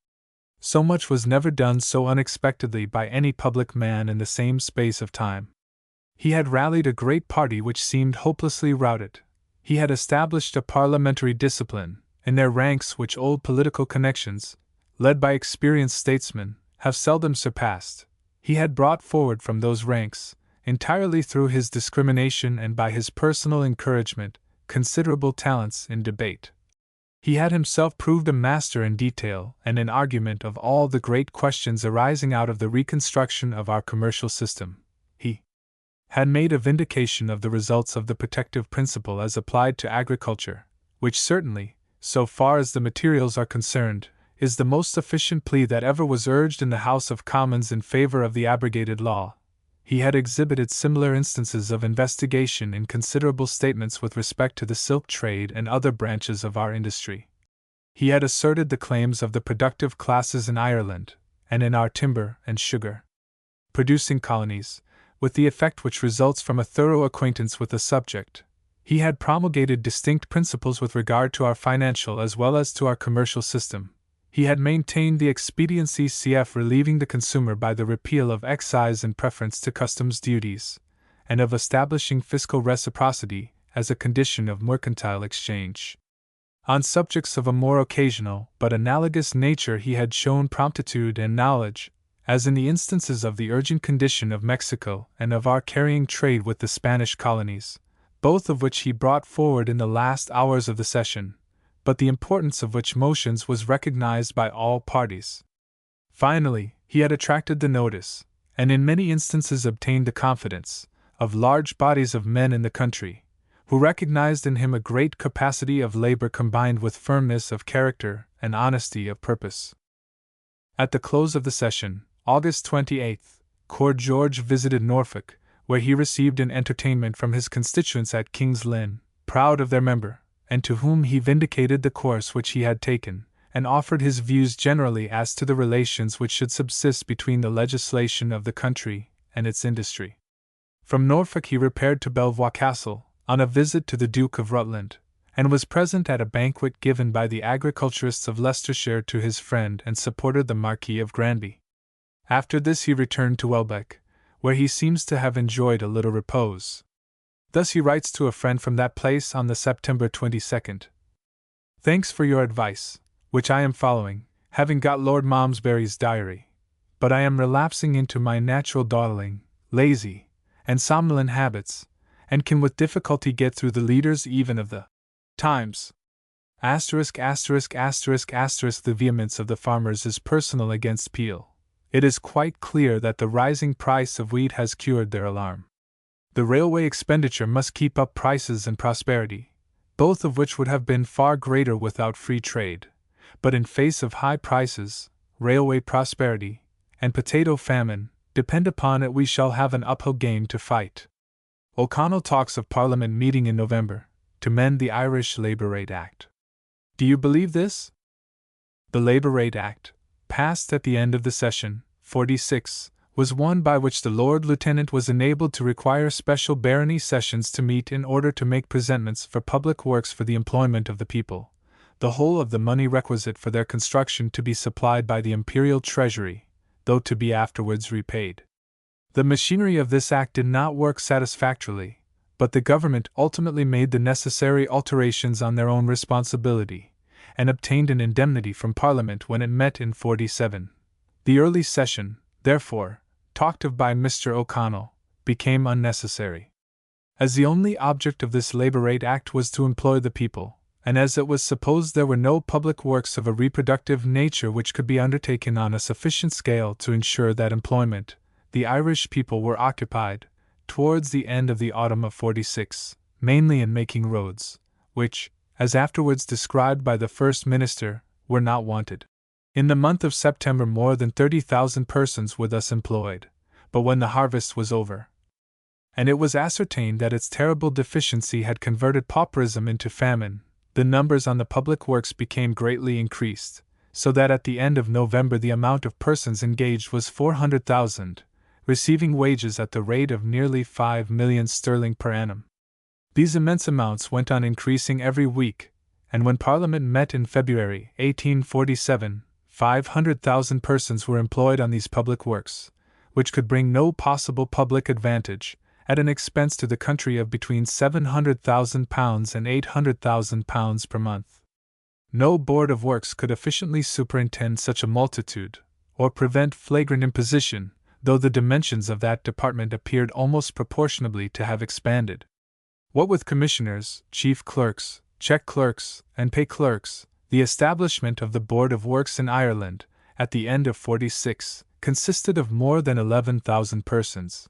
So much was never done so unexpectedly by any public man in the same space of time. He had rallied a great party which seemed hopelessly routed. He had established a parliamentary discipline in their ranks which old political connections, led by experienced statesmen, have seldom surpassed. He had brought forward from those ranks, entirely through his discrimination and by his personal encouragement, considerable talents in debate. He had himself proved a master in detail and in argument of all the great questions arising out of the reconstruction of our commercial system. He had made a vindication of the results of the protective principle as applied to agriculture, which certainly, so far as the materials are concerned, is the most efficient plea that ever was urged in the House of Commons in favor of the abrogated law. He had exhibited similar instances of investigation in considerable statements with respect to the silk trade and other branches of our industry. He had asserted the claims of the productive classes in Ireland, and in our timber and sugar producing colonies, with the effect which results from a thorough acquaintance with the subject. He had promulgated distinct principles with regard to our financial as well as to our commercial system. He had maintained the expediency cf. Relieving the consumer by the repeal of excise in preference to customs duties, and of establishing fiscal reciprocity as a condition of mercantile exchange. On subjects of a more occasional but analogous nature he had shown promptitude and knowledge, as in the instances of the urgent condition of Mexico and of our carrying trade with the Spanish colonies, both of which he brought forward in the last hours of the session, but the importance of which motions was recognized by all parties. Finally, he had attracted the notice, and in many instances obtained the confidence, of large bodies of men in the country, who recognized in him a great capacity of labor combined with firmness of character and honesty of purpose. At the close of the session, August 28th, Lord George visited Norfolk, where he received an entertainment from his constituents at King's Lynn, proud of their member, and to whom he vindicated the course which he had taken, and offered his views generally as to the relations which should subsist between the legislation of the country and its industry. From Norfolk he repaired to Belvoir Castle, on a visit to the Duke of Rutland, and was present at a banquet given by the agriculturists of Leicestershire to his friend and supporter the Marquis of Granby. After this he returned to Welbeck, where he seems to have enjoyed a little repose. Thus he writes to a friend from that place on the September 22nd. Thanks for your advice, which I am following, having got Lord Malmesbury's diary, but I am relapsing into my natural dawdling, lazy, and somnolent habits, and can with difficulty get through the leaders even of the Times. The vehemence of the farmers is personal against Peel. It is quite clear that the rising price of wheat has cured their alarm. The railway expenditure must keep up prices and prosperity, both of which would have been far greater without free trade, but in face of high prices, railway prosperity, and potato famine, depend upon it we shall have an uphill game to fight. O'Connell talks of Parliament meeting in November to mend the Irish Labour Rate Act. Do you believe this? The Labour Rate Act, passed at the end of the session, 46, was one by which the Lord Lieutenant was enabled to require special barony sessions to meet in order to make presentments for public works for the employment of the people, the whole of the money requisite for their construction to be supplied by the imperial treasury, though to be afterwards repaid. The machinery of this act did not work satisfactorily, but the government ultimately made the necessary alterations on their own responsibility, and obtained an indemnity from Parliament when it met in 47. The early session, therefore, talked of by Mr. O'Connell, became unnecessary. As the only object of this Labour Rate Act was to employ the people, and as it was supposed there were no public works of a reproductive nature which could be undertaken on a sufficient scale to ensure that employment, the Irish people were occupied, towards the end of the autumn of 46, mainly in making roads, which, as afterwards described by the First Minister, were not wanted. In the month of September more than 30,000 persons were thus employed, but when the harvest was over, and it was ascertained that its terrible deficiency had converted pauperism into famine, the numbers on the public works became greatly increased, so that at the end of November the amount of persons engaged was 400,000, receiving wages at the rate of nearly 5 millions sterling per annum. These immense amounts went on increasing every week, and when Parliament met in February 1847, 500,000 persons were employed on these public works, which could bring no possible public advantage, at an expense to the country of between £700,000 and £800,000 per month. No board of works could efficiently superintend such a multitude, or prevent flagrant imposition, though the dimensions of that department appeared almost proportionably to have expanded. What with commissioners, chief clerks, check clerks, and pay clerks, the establishment of the Board of Works in Ireland, at the end of 46, consisted of more than 11,000 persons.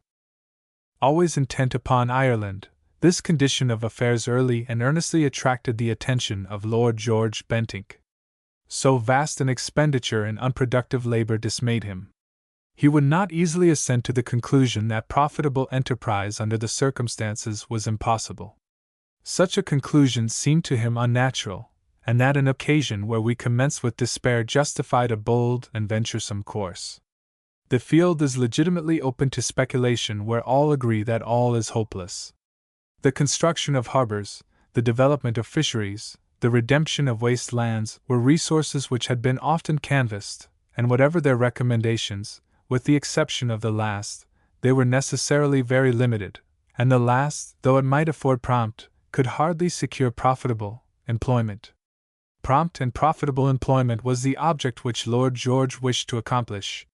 Always intent upon Ireland, this condition of affairs early and earnestly attracted the attention of Lord George Bentinck. So vast an expenditure in unproductive labor dismayed him. He would not easily assent to the conclusion that profitable enterprise under the circumstances was impossible. Such a conclusion seemed to him unnatural, and that an occasion where we commence with despair justified a bold and venturesome course. The field is legitimately open to speculation where all agree that all is hopeless. The construction of harbors, the development of fisheries, the redemption of waste lands were resources which had been often canvassed, and whatever their recommendations, with the exception of the last, they were necessarily very limited, and the last, though it might afford prompt, could hardly secure profitable employment. Prompt and profitable employment was the object which Lord George wished to accomplish.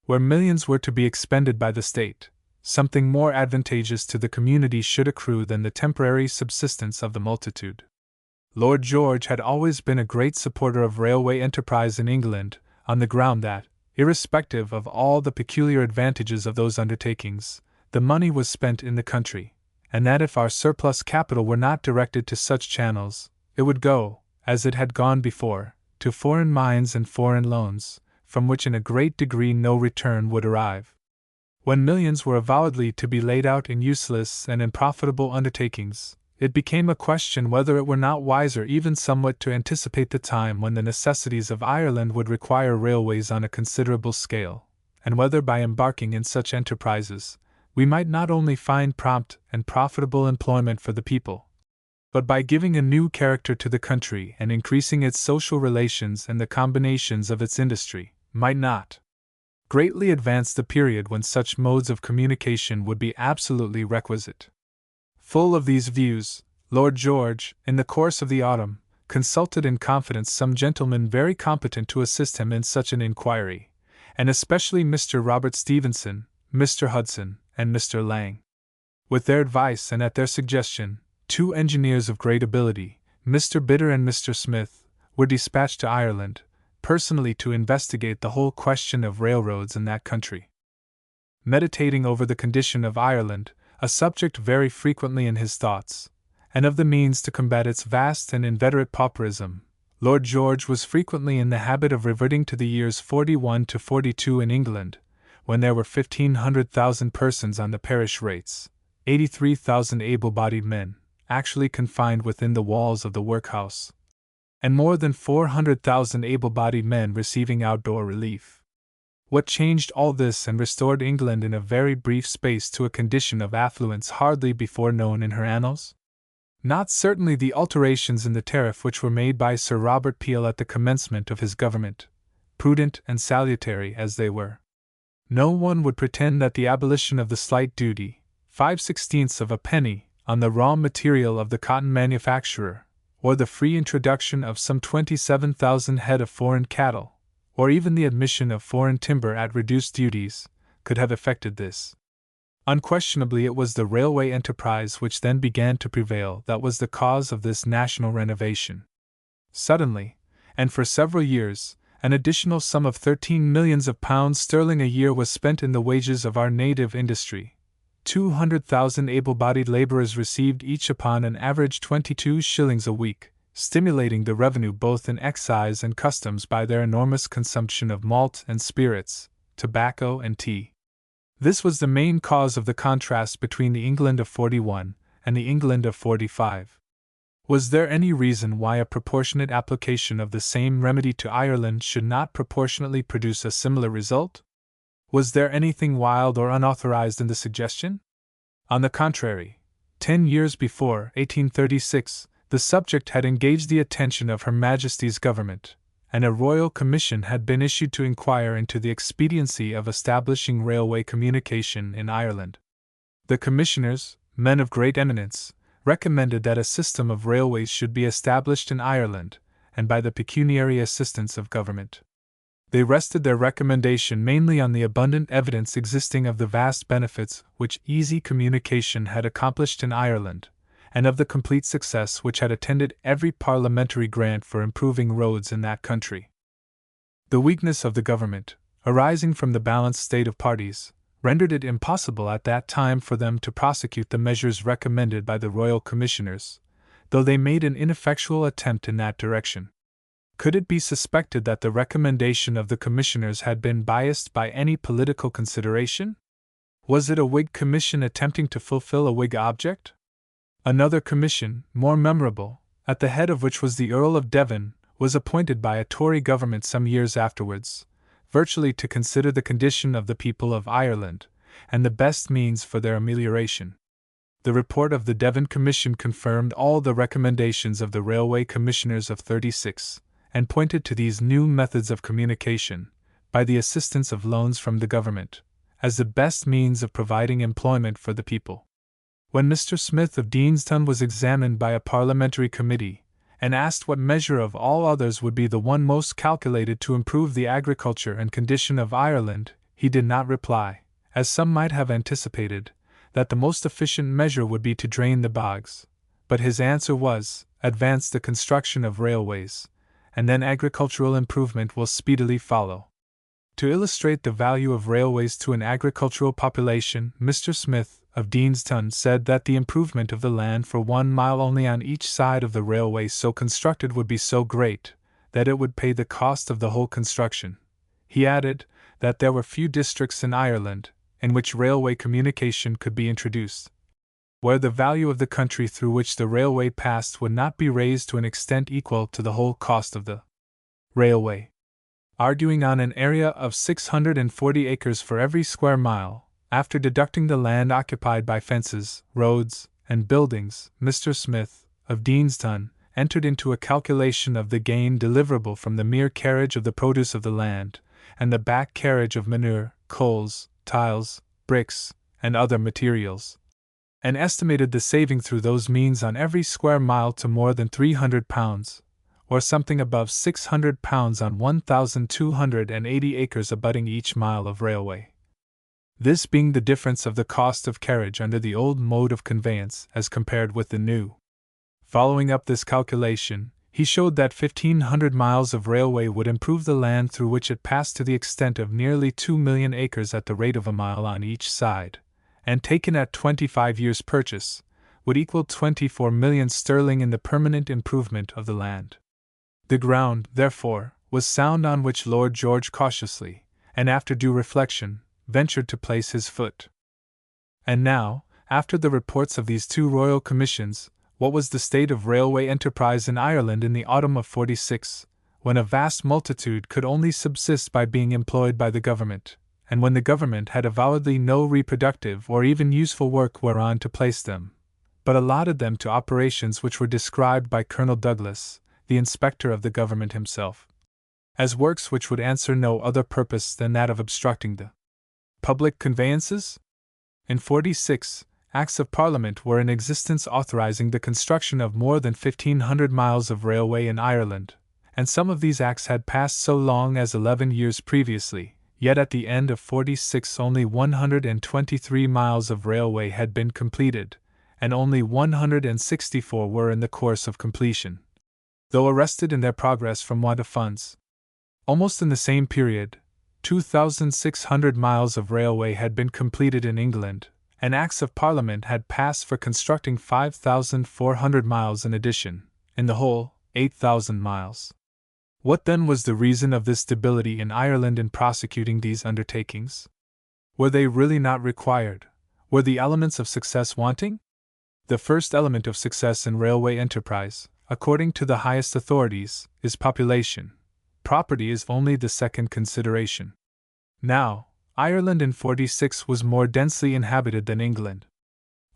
Where millions were to be expended by the state, something more advantageous to the community should accrue than the temporary subsistence of the multitude. Lord George had always been a great supporter of railway enterprise in England, on the ground that, irrespective of all the peculiar advantages of those undertakings, the money was spent in the country, and that if our surplus capital were not directed to such channels, it would go, as it had gone before, to foreign mines and foreign loans, from which in a great degree no return would arrive. When millions were avowedly to be laid out in useless and unprofitable undertakings, it became a question whether it were not wiser even somewhat to anticipate the time when the necessities of Ireland would require railways on a considerable scale, and whether by embarking in such enterprises, we might not only find prompt and profitable employment for the people, but by giving a new character to the country and increasing its social relations and the combinations of its industry, might not greatly advance the period when such modes of communication would be absolutely requisite. Full of these views, Lord George, in the course of the autumn, consulted in confidence some gentlemen very competent to assist him in such an inquiry, and especially Mr. Robert Stevenson, Mr. Hudson, and Mr. Lang. With their advice and at their suggestion, 2 engineers of great ability, Mr. Bitter and Mr. Smith, were dispatched to Ireland, personally to investigate the whole question of railroads in that country. Meditating over the condition of Ireland, a subject very frequently in his thoughts, and of the means to combat its vast and inveterate pauperism, Lord George was frequently in the habit of reverting to the years 41 to 42 in England, when there were 1,500,000 persons on the parish rates, 83,000 able-bodied men, actually confined within the walls of the workhouse, and more than 400,000 able-bodied men receiving outdoor relief. What changed all this and restored England in a very brief space to a condition of affluence hardly before known in her annals? Not certainly the alterations in the tariff which were made by Sir Robert Peel at the commencement of his government, prudent and salutary as they were. No one would pretend that the abolition of the slight duty, 5/16 of a penny, on the raw material of the cotton manufacturer, or the free introduction of some 27,000 head of foreign cattle, or even the admission of foreign timber at reduced duties, could have effected this. Unquestionably it was the railway enterprise which then began to prevail that was the cause of this national renovation. Suddenly, and for several years, an additional sum of 13 millions of pounds sterling a year was spent in the wages of our native industry. 200,000 able-bodied labourers received each upon an average 22 shillings a week, stimulating the revenue both in excise and customs by their enormous consumption of malt and spirits, tobacco and tea. This was the main cause of the contrast between the England of '41 and the England of '45. Was there any reason why a proportionate application of the same remedy to Ireland should not proportionately produce a similar result? Was there anything wild or unauthorized in the suggestion? On the contrary, 10 years before, 1836, the subject had engaged the attention of Her Majesty's government, and a royal commission had been issued to inquire into the expediency of establishing railway communication in Ireland. The commissioners, men of great eminence, recommended that a system of railways should be established in Ireland, and by the pecuniary assistance of government. They rested their recommendation mainly on the abundant evidence existing of the vast benefits which easy communication had accomplished in Ireland, and of the complete success which had attended every parliamentary grant for improving roads in that country. The weakness of the government, arising from the balanced state of parties, rendered it impossible at that time for them to prosecute the measures recommended by the royal commissioners, though they made an ineffectual attempt in that direction. Could it be suspected that the recommendation of the commissioners had been biased by any political consideration? Was it a Whig commission attempting to fulfill a Whig object? Another commission, more memorable, at the head of which was the Earl of Devon, was appointed by a Tory government some years afterwards, virtually to consider the condition of the people of Ireland, and the best means for their amelioration. The report of the Devon Commission confirmed all the recommendations of the Railway Commissioners of '36, and pointed to these new methods of communication, by the assistance of loans from the government, as the best means of providing employment for the people. When Mr. Smith of Deanston was examined by a parliamentary committee, and asked what measure of all others would be the one most calculated to improve the agriculture and condition of Ireland, he did not reply, as some might have anticipated, that the most efficient measure would be to drain the bogs, but his answer was, advance the construction of railways, and then agricultural improvement will speedily follow. To illustrate the value of railways to an agricultural population, Mr. Smith of Deanston said that the improvement of the land for 1 mile only on each side of the railway so constructed would be so great that it would pay the cost of the whole construction. He added that there were few districts in Ireland in which railway communication could be introduced, where the value of the country through which the railway passed would not be raised to an extent equal to the whole cost of the railway. Arguing on an area of 640 acres for every square mile, after deducting the land occupied by fences, roads, and buildings, Mr. Smith of Deanston entered into a calculation of the gain deliverable from the mere carriage of the produce of the land, and the back carriage of manure, coals, tiles, bricks, and other materials, and estimated the saving through those means on every square mile to more than £300, or something above £600 on 1,280 acres abutting each mile of railway. This being the difference of the cost of carriage under the old mode of conveyance as compared with the new. Following up this calculation, he showed that 1,500 miles of railway would improve the land through which it passed to the extent of nearly 2,000,000 acres at the rate of a mile on each side, and taken at 25 years' purchase, would equal 24 millions sterling in the permanent improvement of the land. The ground, therefore, was sound on which Lord George cautiously, and after due reflection, ventured to place his foot. And now, after the reports of these two royal commissions, what was the state of railway enterprise in Ireland in the autumn of '46, when a vast multitude could only subsist by being employed by the government, and when the government had avowedly no reproductive or even useful work whereon to place them, but allotted them to operations which were described by Colonel Douglas, the inspector of the government himself, as works which would answer no other purpose than that of obstructing the public conveyances? In '46, Acts of Parliament were in existence authorizing the construction of more than 1,500 miles of railway in Ireland, and some of these acts had passed so long as 11 years previously, yet at the end of '46 only 123 miles of railway had been completed, and only 164 were in the course of completion, though arrested in their progress from want of funds. Almost in the same period, 2,600 miles of railway had been completed in England, and Acts of Parliament had passed for constructing 5,400 miles in addition, in the whole, 8,000 miles. What then was the reason of this debility in Ireland in prosecuting these undertakings? Were they really not required? Were the elements of success wanting? The first element of success in railway enterprise, according to the highest authorities, is population. Property is only the second consideration. Now, Ireland in '46 was more densely inhabited than England.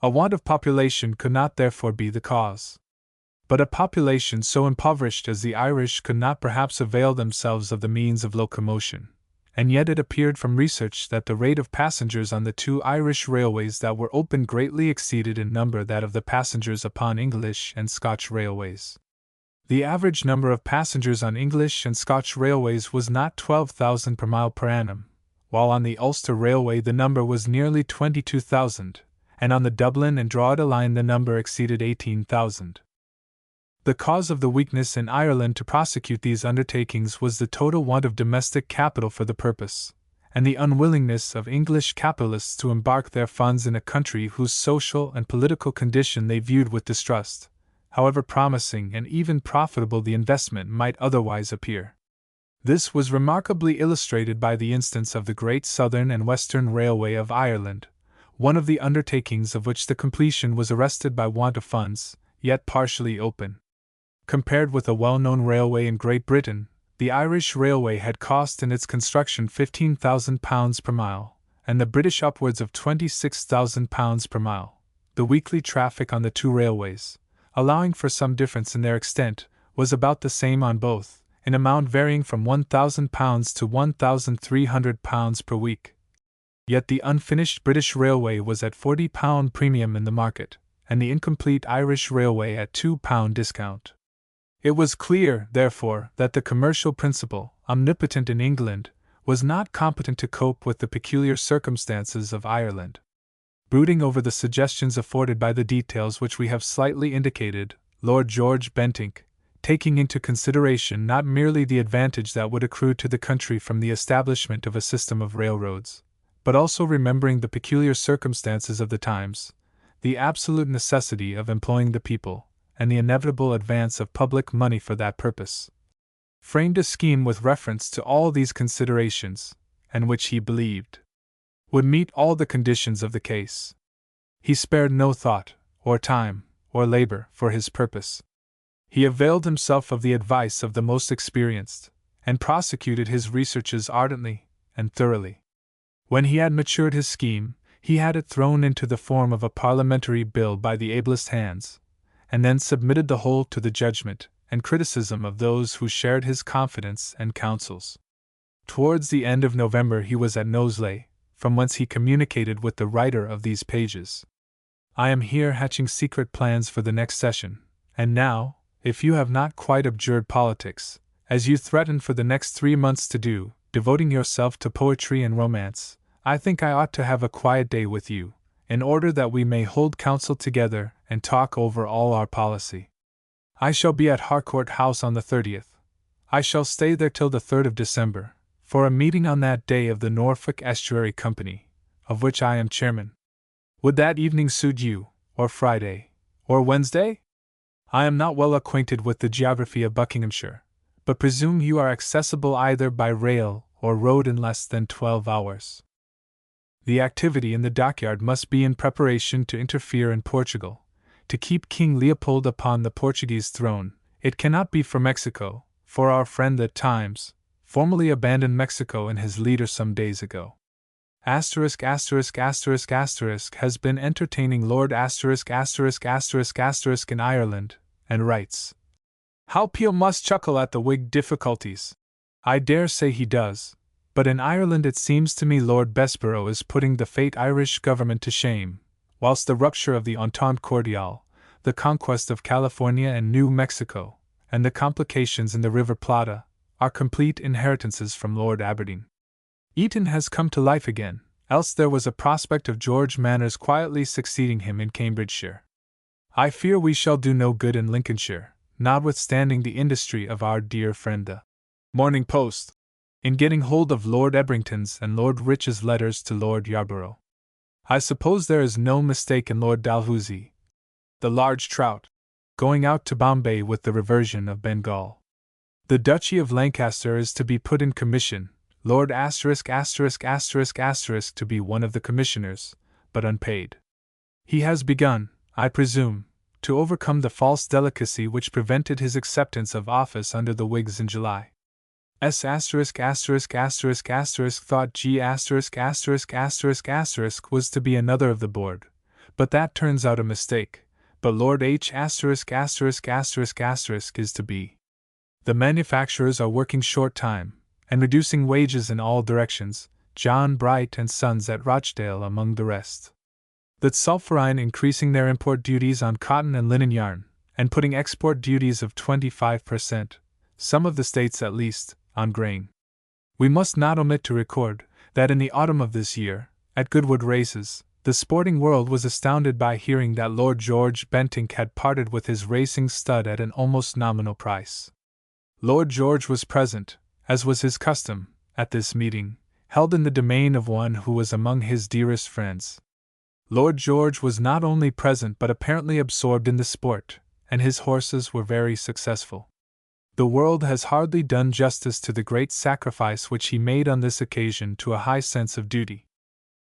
A want of population could not therefore be the cause. But a population so impoverished as the Irish could not perhaps avail themselves of the means of locomotion, and yet it appeared from research that the rate of passengers on the two Irish railways that were open greatly exceeded in number that of the passengers upon English and Scotch railways. The average number of passengers on English and Scotch railways was not 12,000 per mile per annum, while on the Ulster Railway the number was nearly 22,000, and on the Dublin and Drogheda line the number exceeded 18,000. The cause of the weakness in Ireland to prosecute these undertakings was the total want of domestic capital for the purpose, and the unwillingness of English capitalists to embark their funds in a country whose social and political condition they viewed with distrust, however promising and even profitable the investment might otherwise appear. This was remarkably illustrated by the instance of the Great Southern and Western Railway of Ireland, one of the undertakings of which the completion was arrested by want of funds, yet partially open. Compared with a well-known railway in Great Britain, the Irish Railway had cost in its construction £15,000 per mile, and the British upwards of £26,000 per mile. The weekly traffic on the two railways, allowing for some difference in their extent, was about the same on both, in amount varying from £1,000 to £1,300 per week. Yet the unfinished British Railway was at £40 premium in the market, and the incomplete Irish Railway at £2 discount. It was clear, therefore, that the commercial principle, omnipotent in England, was not competent to cope with the peculiar circumstances of Ireland. Brooding over the suggestions afforded by the details which we have slightly indicated, Lord George Bentinck, taking into consideration not merely the advantage that would accrue to the country from the establishment of a system of railroads, but also remembering the peculiar circumstances of the times, the absolute necessity of employing the people, and the inevitable advance of public money for that purpose, framed a scheme with reference to all these considerations, and which he believed would meet all the conditions of the case. He spared no thought, or time, or labor for his purpose. He availed himself of the advice of the most experienced, and prosecuted his researches ardently and thoroughly. When he had matured his scheme, he had it thrown into the form of a parliamentary bill by the ablest hands, and then submitted the whole to the judgment and criticism of those who shared his confidence and counsels. Towards the end of November he was at Knowsley, from whence he communicated with the writer of these pages. I am here hatching secret plans for the next session, and now, if you have not quite abjured politics, as you threaten for the next 3 months to do, devoting yourself to poetry and romance, I think I ought to have a quiet day with you, in order that we may hold counsel together and talk over all our policy. I shall be at Harcourt House on the 30th. I shall stay there till the 3rd of December, for a meeting on that day of the Norfolk Estuary Company, of which I am chairman. Would that evening suit you, or Friday, or Wednesday? I am not well acquainted with the geography of Buckinghamshire, but presume you are accessible either by rail or road in less than 12 hours. The activity in the dockyard must be in preparation to interfere in Portugal, to keep King Leopold upon the Portuguese throne. It cannot be for Mexico, for our friend the Times formally abandoned Mexico in his leader some days ago. Has been entertaining Lord in Ireland, and writes. How Peel must chuckle at the Whig difficulties. I dare say he does, but in Ireland it seems to me Lord Bessborough is putting the fate Irish government to shame, whilst the rupture of the Entente Cordiale, the conquest of California and New Mexico, and the complications in the River Plata, are complete inheritances from Lord Aberdeen. Eton has come to life again, else there was a prospect of George Manners quietly succeeding him in Cambridgeshire. I fear we shall do no good in Lincolnshire, notwithstanding the industry of our dear friend the Morning Post, in getting hold of Lord Ebrington's and Lord Rich's letters to Lord Yarborough. I suppose there is no mistake in Lord Dalhousie, the large trout, going out to Bombay with the reversion of Bengal. The Duchy of Lancaster is to be put in commission, Lord to be one of the commissioners, but unpaid. He has begun, I presume, to overcome the false delicacy which prevented his acceptance of office under the Whigs in July. Thought G was to be another of the board, but that turns out a mistake, but Lord H is to be. The manufacturers are working short time, and reducing wages in all directions, John Bright and Sons at Rochdale among the rest. The Sulphurine increasing their import duties on cotton and linen yarn, and putting export duties of 25%, some of the states at least, on grain. We must not omit to record that in the autumn of this year, at Goodwood races, the sporting world was astounded by hearing that Lord George Bentinck had parted with his racing stud at an almost nominal price. Lord George was present, as was his custom, at this meeting, held in the domain of one who was among his dearest friends. Lord George was not only present but apparently absorbed in the sport, and his horses were very successful. The world has hardly done justice to the great sacrifice which he made on this occasion to a high sense of duty.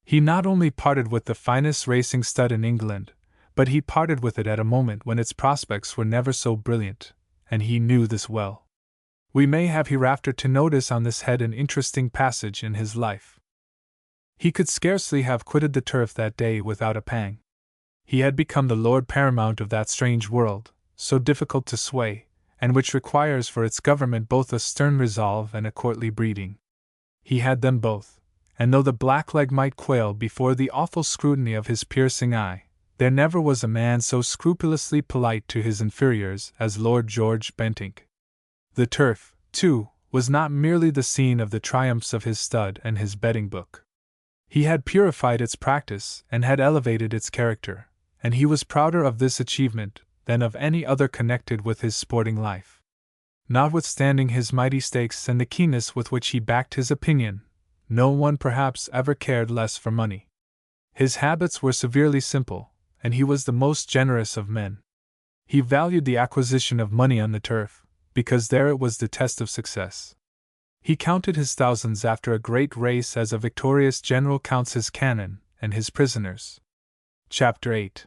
He not only parted with the finest racing stud in England, but he parted with it at a moment when its prospects were never so brilliant, and he knew this well. We may have hereafter to notice on this head an interesting passage in his life. He could scarcely have quitted the turf that day without a pang. He had become the Lord Paramount of that strange world, so difficult to sway, and which requires for its government both a stern resolve and a courtly breeding. He had them both, and though the blackleg might quail before the awful scrutiny of his piercing eye, there never was a man so scrupulously polite to his inferiors as Lord George Bentinck. The turf, too, was not merely the scene of the triumphs of his stud and his betting book. He had purified its practice and had elevated its character, and he was prouder of this achievement than of any other connected with his sporting life. Notwithstanding his mighty stakes and the keenness with which he backed his opinion, no one perhaps ever cared less for money. His habits were severely simple, and he was the most generous of men. He valued the acquisition of money on the turf, because there it was the test of success. He counted his thousands after a great race as a victorious general counts his cannon and his prisoners. Chapter 8.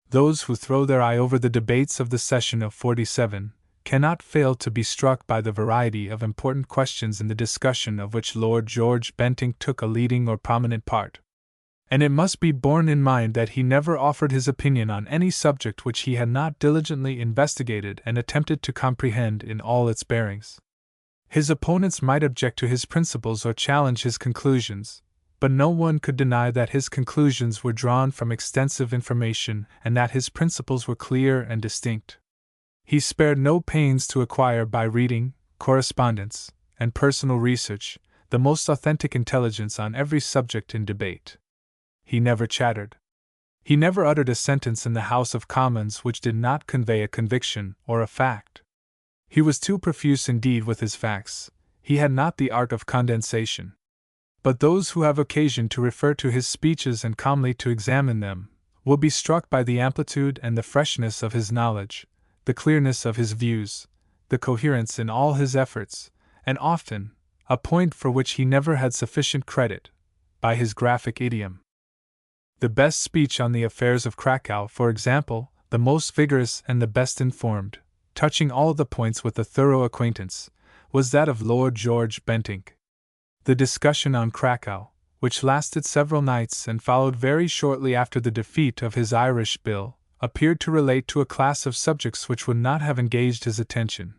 Those who throw their eye over the debates of the session of '47 cannot fail to be struck by the variety of important questions in the discussion of which Lord George Bentinck took a leading or prominent part. And it must be borne in mind that he never offered his opinion on any subject which he had not diligently investigated and attempted to comprehend in all its bearings. His opponents might object to his principles or challenge his conclusions, but no one could deny that his conclusions were drawn from extensive information and that his principles were clear and distinct. He spared no pains to acquire by reading, correspondence, and personal research the most authentic intelligence on every subject in debate. He never chattered. He never uttered a sentence in the House of Commons which did not convey a conviction or a fact. He was too profuse indeed with his facts, he had not the art of condensation. But those who have occasion to refer to his speeches and calmly to examine them, will be struck by the amplitude and the freshness of his knowledge, the clearness of his views, the coherence in all his efforts, and often, a point for which he never had sufficient credit, by his graphic idiom. The best speech on the affairs of Krakow, for example, the most vigorous and the best informed, touching all the points with a thorough acquaintance, was that of Lord George Bentinck. The discussion on Krakow, which lasted several nights and followed very shortly after the defeat of his Irish bill, appeared to relate to a class of subjects which would not have engaged his attention,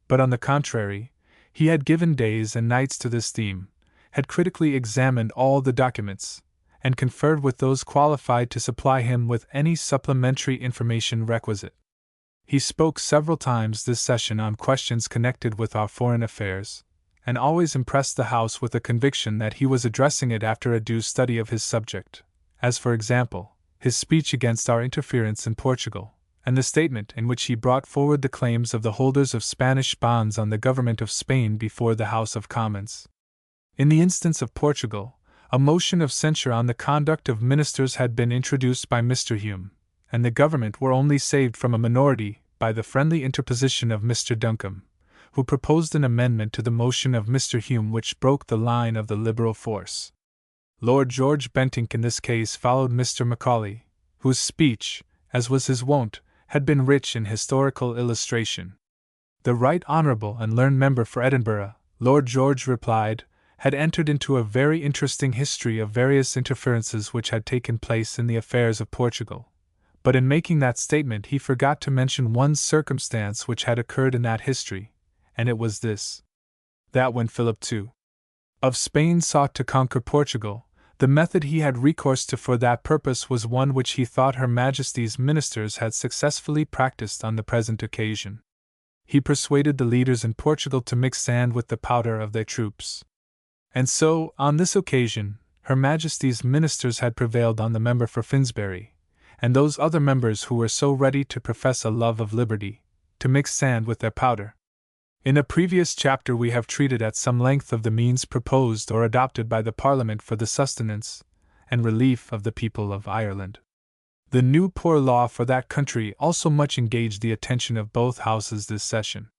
but on the contrary, he had given days and nights to this theme, had critically examined all the documents, and conferred with those qualified to supply him with any supplementary information requisite. He spoke several times this session on questions connected with our foreign affairs, and always impressed the House with a conviction that he was addressing it after a due study of his subject, as for example, his speech against our interference in Portugal, and the statement in which he brought forward the claims of the holders of Spanish bonds on the government of Spain before the House of Commons. In the instance of Portugal, a motion of censure on the conduct of ministers had been introduced by Mr. Hume, and the government were only saved from a minority by the friendly interposition of Mr. Duncombe, who proposed an amendment to the motion of Mr. Hume which broke the line of the Liberal force. Lord George Bentinck in this case followed Mr. Macaulay, whose speech, as was his wont, had been rich in historical illustration. The Right Honourable and learned member for Edinburgh, Lord George replied, had entered into a very interesting history of various interferences which had taken place in the affairs of Portugal, but in making that statement he forgot to mention one circumstance which had occurred in that history, and it was this: that when Philip II of Spain sought to conquer Portugal, the method he had recourse to for that purpose was one which he thought Her Majesty's ministers had successfully practiced on the present occasion. He persuaded the leaders in Portugal to mix sand with the powder of their troops. And so, on this occasion, Her Majesty's ministers had prevailed on the member for Finsbury, and those other members who were so ready to profess a love of liberty, to mix sand with their powder. In a previous chapter we have treated at some length of the means proposed or adopted by the Parliament for the sustenance and relief of the people of Ireland. The new poor law for that country also much engaged the attention of both Houses this session.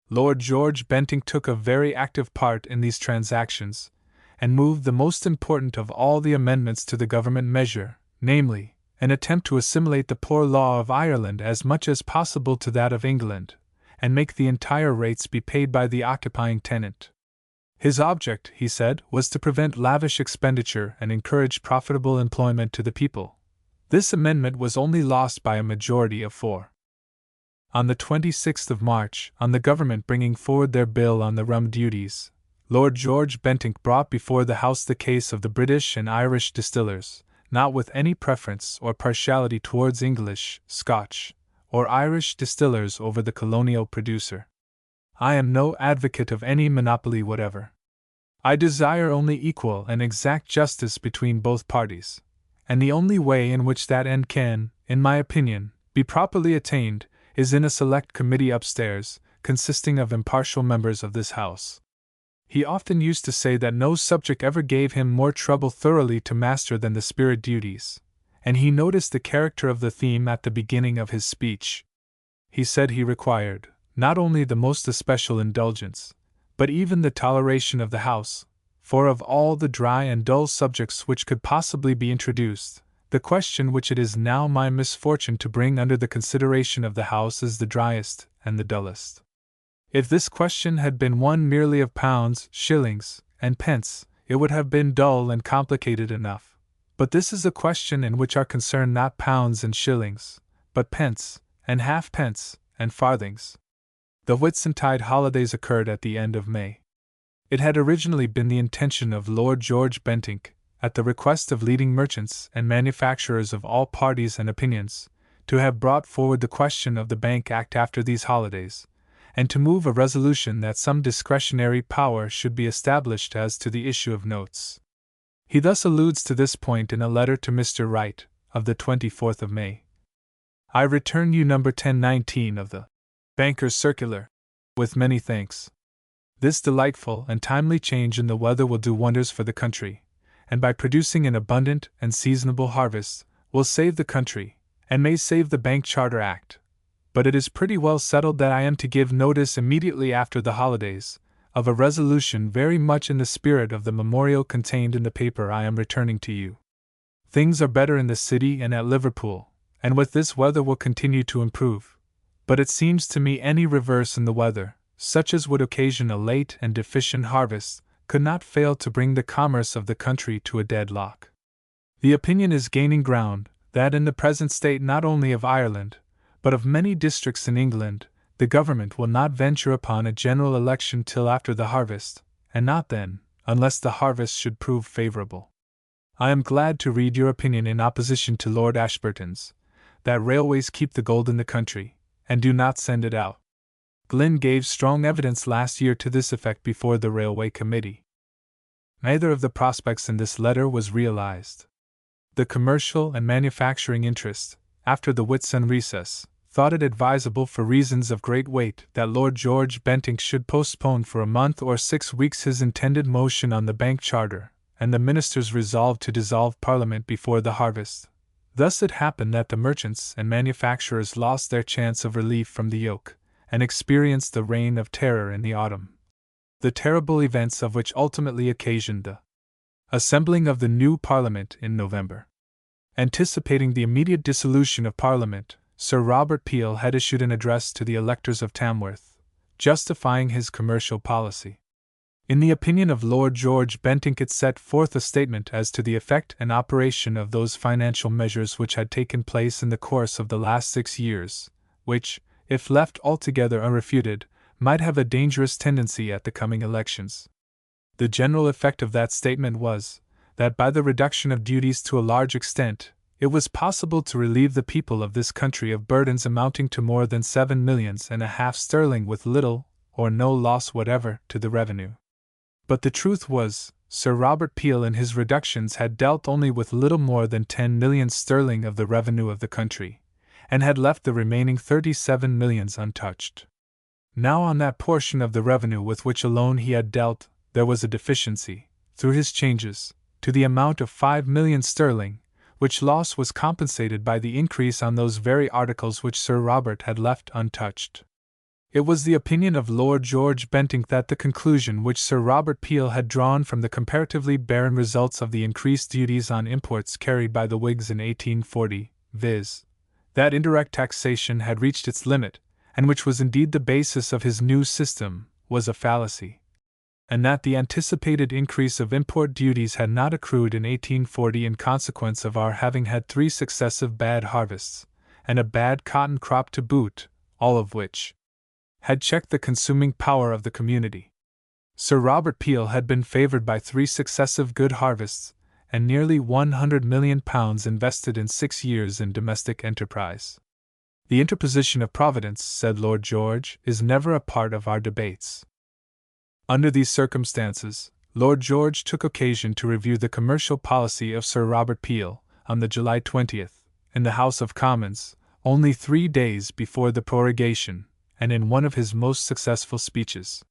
Lord George Bentinck took a very active part in these transactions, and moved the most important of all the amendments to the government measure, namely, an attempt to assimilate the poor law of Ireland as much as possible to that of England, and make the entire rates be paid by the occupying tenant. His object, he said, was to prevent lavish expenditure and encourage profitable employment to the people. This amendment was only lost by a majority of 4. On the 26th of March, on the government bringing forward their bill on the rum duties, Lord George Bentinck brought before the House the case of the British and Irish distillers, not with any preference or partiality towards English, Scotch, or Irish distillers over the colonial producer. I am no advocate of any monopoly whatever. I desire only equal and exact justice between both parties, and the only way in which that end can, in my opinion, be properly attained is in a select committee upstairs, consisting of impartial members of this House. He often used to say that no subject ever gave him more trouble thoroughly to master than the spirit duties, and he noticed the character of the theme at the beginning of his speech. He said he required, not only the most especial indulgence, but even the toleration of the House, for of all the dry and dull subjects which could possibly be introduced, the question which it is now my misfortune to bring under the consideration of the House is the driest and the dullest. If this question had been one merely of pounds, shillings, and pence, it would have been dull and complicated enough. But this is a question in which are concerned not pounds and shillings, but pence, and halfpence, and farthings. The Whitsuntide holidays occurred at the end of May. It had originally been the intention of Lord George Bentinck, at the request of leading merchants and manufacturers of all parties and opinions, to have brought forward the question of the Bank Act after these holidays, and to move a resolution that some discretionary power should be established as to the issue of notes. He thus alludes to this point in a letter to Mr. Wright, of the 24th of May. I return you number 1019 of the Banker's Circular, with many thanks. This delightful and timely change in the weather will do wonders for the country, and by producing an abundant and seasonable harvest, will save the country, and may save the Bank Charter Act. But it is pretty well settled that I am to give notice immediately after the holidays, of a resolution very much in the spirit of the memorial contained in the paper I am returning to you. Things are better in the city and at Liverpool, and with this weather will continue to improve, but it seems to me any reverse in the weather, such as would occasion a late and deficient harvest, could not fail to bring the commerce of the country to a deadlock. The opinion is gaining ground that in the present state not only of Ireland, but of many districts in England, the government will not venture upon a general election till after the harvest, and not then, unless the harvest should prove favourable. I am glad to read your opinion in opposition to Lord Ashburton's, that railways keep the gold in the country, and do not send it out. Glynn gave strong evidence last year to this effect before the Railway Committee. Neither of the prospects in this letter was realized. The commercial and manufacturing interest, after the Whitsun recess, thought it advisable for reasons of great weight that Lord George Bentinck should postpone for a month or 6 weeks his intended motion on the Bank Charter, and the ministers resolved to dissolve Parliament before the harvest. Thus it happened that the merchants and manufacturers lost their chance of relief from the yoke, and experienced the reign of terror in the autumn, the terrible events of which ultimately occasioned the assembling of the new Parliament in November. Anticipating the immediate dissolution of Parliament, Sir Robert Peel had issued an address to the electors of Tamworth, justifying his commercial policy. In the opinion of Lord George Bentinck it set forth a statement as to the effect and operation of those financial measures which had taken place in the course of the last 6 years, which, if left altogether unrefuted, might have a dangerous tendency at the coming elections. The general effect of that statement was, that by the reduction of duties to a large extent, it was possible to relieve the people of this country of burdens amounting to more than 7 millions and a half sterling with little or no loss whatever to the revenue. But the truth was, Sir Robert Peel in his reductions had dealt only with little more than 10 millions sterling of the revenue of the country, and had left the remaining 37 millions untouched. Now on that portion of the revenue with which alone he had dealt, there was a deficiency, through his changes, to the amount of 5 millions sterling, which loss was compensated by the increase on those very articles which Sir Robert had left untouched. It was the opinion of Lord George Bentinck that the conclusion which Sir Robert Peel had drawn from the comparatively barren results of the increased duties on imports carried by the Whigs in 1840, viz., that indirect taxation had reached its limit, and which was indeed the basis of his new system, was a fallacy, and that the anticipated increase of import duties had not accrued in 1840 in consequence of our having had 3 successive bad harvests, and a bad cotton crop to boot, all of which had checked the consuming power of the community. Sir Robert Peel had been favoured by 3 successive good harvests, and nearly £100 million invested in 6 years in domestic enterprise. The interposition of Providence, said Lord George, is never a part of our debates. Under these circumstances, Lord George took occasion to review the commercial policy of Sir Robert Peel, on the July 20th, in the House of Commons, only 3 days before the prorogation, and in one of his most successful speeches.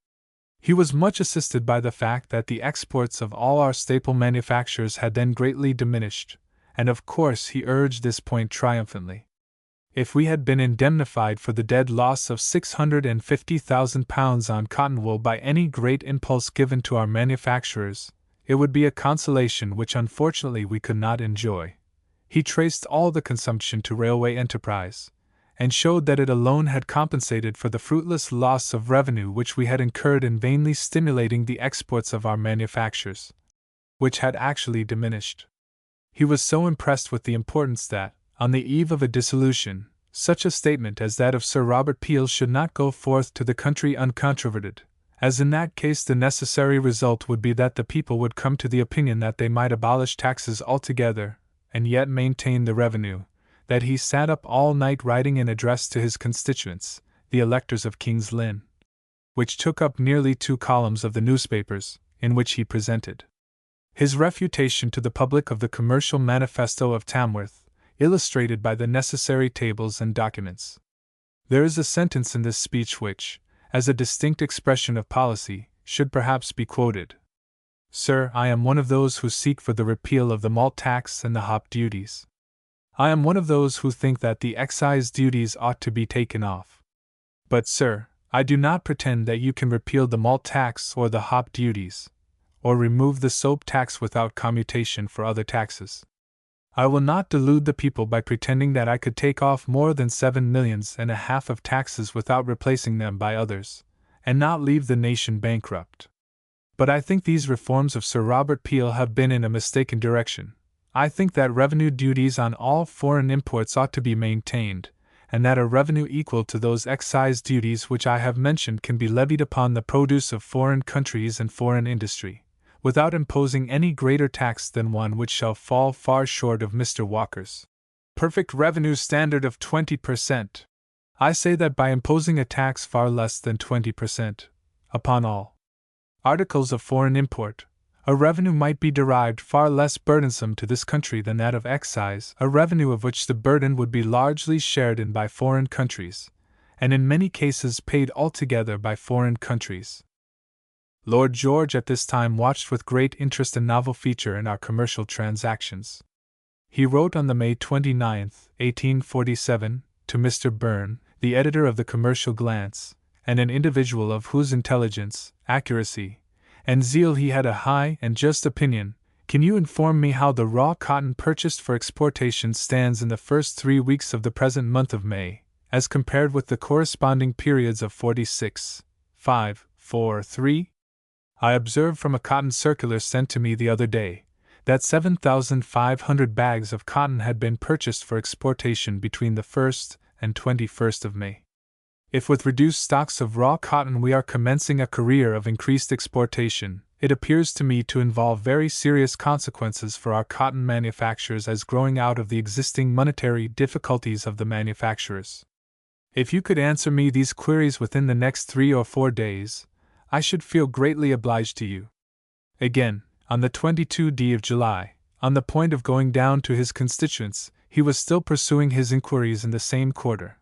He was much assisted by the fact that the exports of all our staple manufactures had then greatly diminished, and of course he urged this point triumphantly. If we had been indemnified for the dead loss of £650,000 on cotton wool by any great impulse given to our manufacturers, it would be a consolation which unfortunately we could not enjoy. He traced all the consumption to railway enterprise, and showed that it alone had compensated for the fruitless loss of revenue which we had incurred in vainly stimulating the exports of our manufactures, which had actually diminished. He was so impressed with the importance that, on the eve of a dissolution, such a statement as that of Sir Robert Peel should not go forth to the country uncontroverted, as in that case the necessary result would be that the people would come to the opinion that they might abolish taxes altogether, and yet maintain the revenue, that he sat up all night writing an address to his constituents, the electors of King's Lynn, which took up nearly 2 columns of the newspapers, in which he presented his refutation to the public of the commercial manifesto of Tamworth, illustrated by the necessary tables and documents. There is a sentence in this speech which, as a distinct expression of policy, should perhaps be quoted. Sir, I am one of those who seek for the repeal of the malt tax and the hop duties. I am one of those who think that the excise duties ought to be taken off. But, sir, I do not pretend that you can repeal the malt tax or the hop duties, or remove the soap tax without commutation for other taxes. I will not delude the people by pretending that I could take off more than 7.5 millions of taxes without replacing them by others, and not leave the nation bankrupt. But I think these reforms of Sir Robert Peel have been in a mistaken direction. I think that revenue duties on all foreign imports ought to be maintained, and that a revenue equal to those excise duties which I have mentioned can be levied upon the produce of foreign countries and foreign industry, without imposing any greater tax than one which shall fall far short of Mr. Walker's perfect revenue standard of 20%. I say that by imposing a tax far less than 20% upon all articles of foreign import, a revenue might be derived far less burdensome to this country than that of excise, a revenue of which the burden would be largely shared in by foreign countries, and in many cases paid altogether by foreign countries. Lord George at this time watched with great interest a novel feature in our commercial transactions. He wrote on the May 29, 1847, to Mr. Byrne, the editor of the Commercial Glance, and an individual of whose intelligence, accuracy, and zeal he had a high and just opinion, "Can you inform me how the raw cotton purchased for exportation stands in the first 3 weeks of the present month of May, as compared with the corresponding periods of 46, 5, 4, 3? I observed from a cotton circular sent to me the other day, that 7,500 bags of cotton had been purchased for exportation between the 1st and 21st of May. If with reduced stocks of raw cotton we are commencing a career of increased exportation, it appears to me to involve very serious consequences for our cotton manufacturers as growing out of the existing monetary difficulties of the manufacturers. If you could answer me these queries within the next 3 or 4 days, I should feel greatly obliged to you." Again, on the 22d of July, on the point of going down to his constituents, he was still pursuing his inquiries in the same quarter.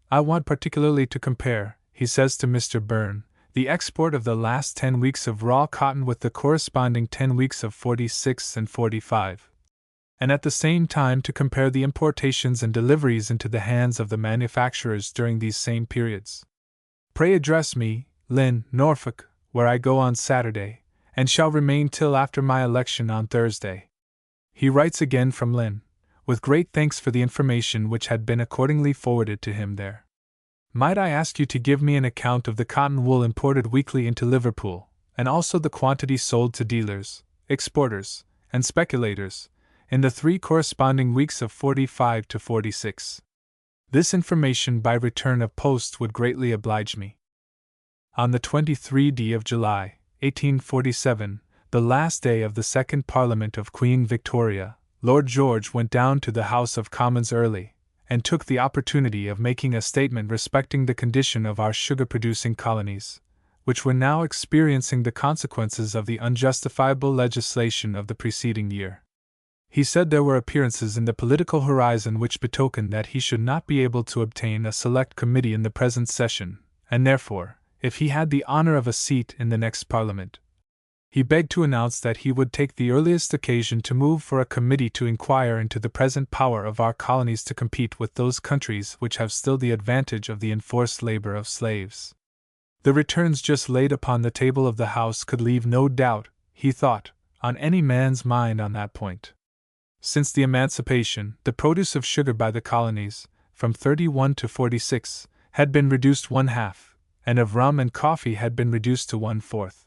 "I want particularly to compare," he says to Mr. Byrne, "the export of the last 10 weeks of raw cotton with the corresponding 10 weeks of 46 and 45, and at the same time to compare the importations and deliveries into the hands of the manufacturers during these same periods. Pray address me, Lynn, Norfolk, where I go on Saturday, and shall remain till after my election on Thursday." He writes again from Lynn, with great thanks for the information which had been accordingly forwarded to him there. "Might I ask you to give me an account of the cotton wool imported weekly into Liverpool, and also the quantity sold to dealers, exporters, and speculators, in the 3 corresponding weeks of 45 to 46. This information by return of post would greatly oblige me." On the 23d of July, 1847, the last day of the second Parliament of Queen Victoria, Lord George went down to the House of Commons early, and took the opportunity of making a statement respecting the condition of our sugar-producing colonies, which were now experiencing the consequences of the unjustifiable legislation of the preceding year. He said there were appearances in the political horizon which betokened that he should not be able to obtain a select committee in the present session, and therefore, if he had the honor of a seat in the next Parliament, he begged to announce that he would take the earliest occasion to move for a committee to inquire into the present power of our colonies to compete with those countries which have still the advantage of the enforced labor of slaves. The returns just laid upon the table of the House could leave no doubt, he thought, on any man's mind on that point. Since the emancipation, the produce of sugar by the colonies, from 31 to 46, had been reduced 1/2, and of rum and coffee had been reduced to 1/4.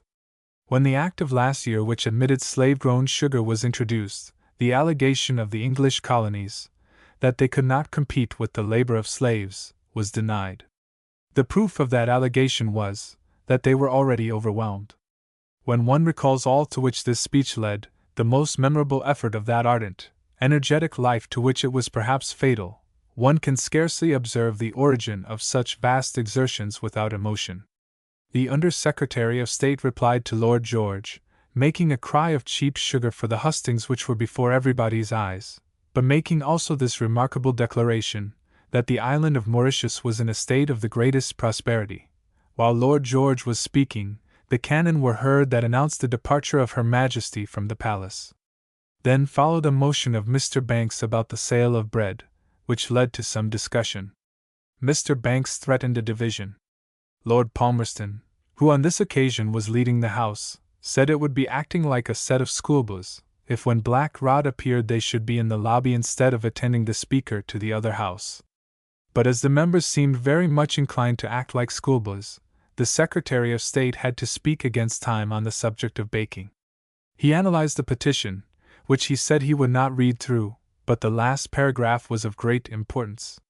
When the Act of last year which admitted slave-grown sugar was introduced, the allegation of the English colonies, that they could not compete with the labor of slaves, was denied. The proof of that allegation was, that they were already overwhelmed. When one recalls all to which this speech led, the most memorable effort of that ardent, energetic life to which it was perhaps fatal, one can scarcely observe the origin of such vast exertions without emotion. The Under-Secretary of State replied to Lord George, making a cry of cheap sugar for the hustings which were before everybody's eyes, but making also this remarkable declaration, that the island of Mauritius was in a state of the greatest prosperity. While Lord George was speaking, the cannon were heard that announced the departure of Her Majesty from the palace. Then followed a motion of Mr. Banks about the sale of bread, which led to some discussion. Mr. Banks threatened a division. Lord Palmerston, who on this occasion was leading the House, said it would be acting like a set of schoolboys if when Black Rod appeared they should be in the lobby instead of attending the Speaker to the other House. But as the members seemed very much inclined to act like schoolboys, the Secretary of State had to speak against time on the subject of baking. He analyzed the petition, which he said he would not read through, but the last paragraph was of great importance.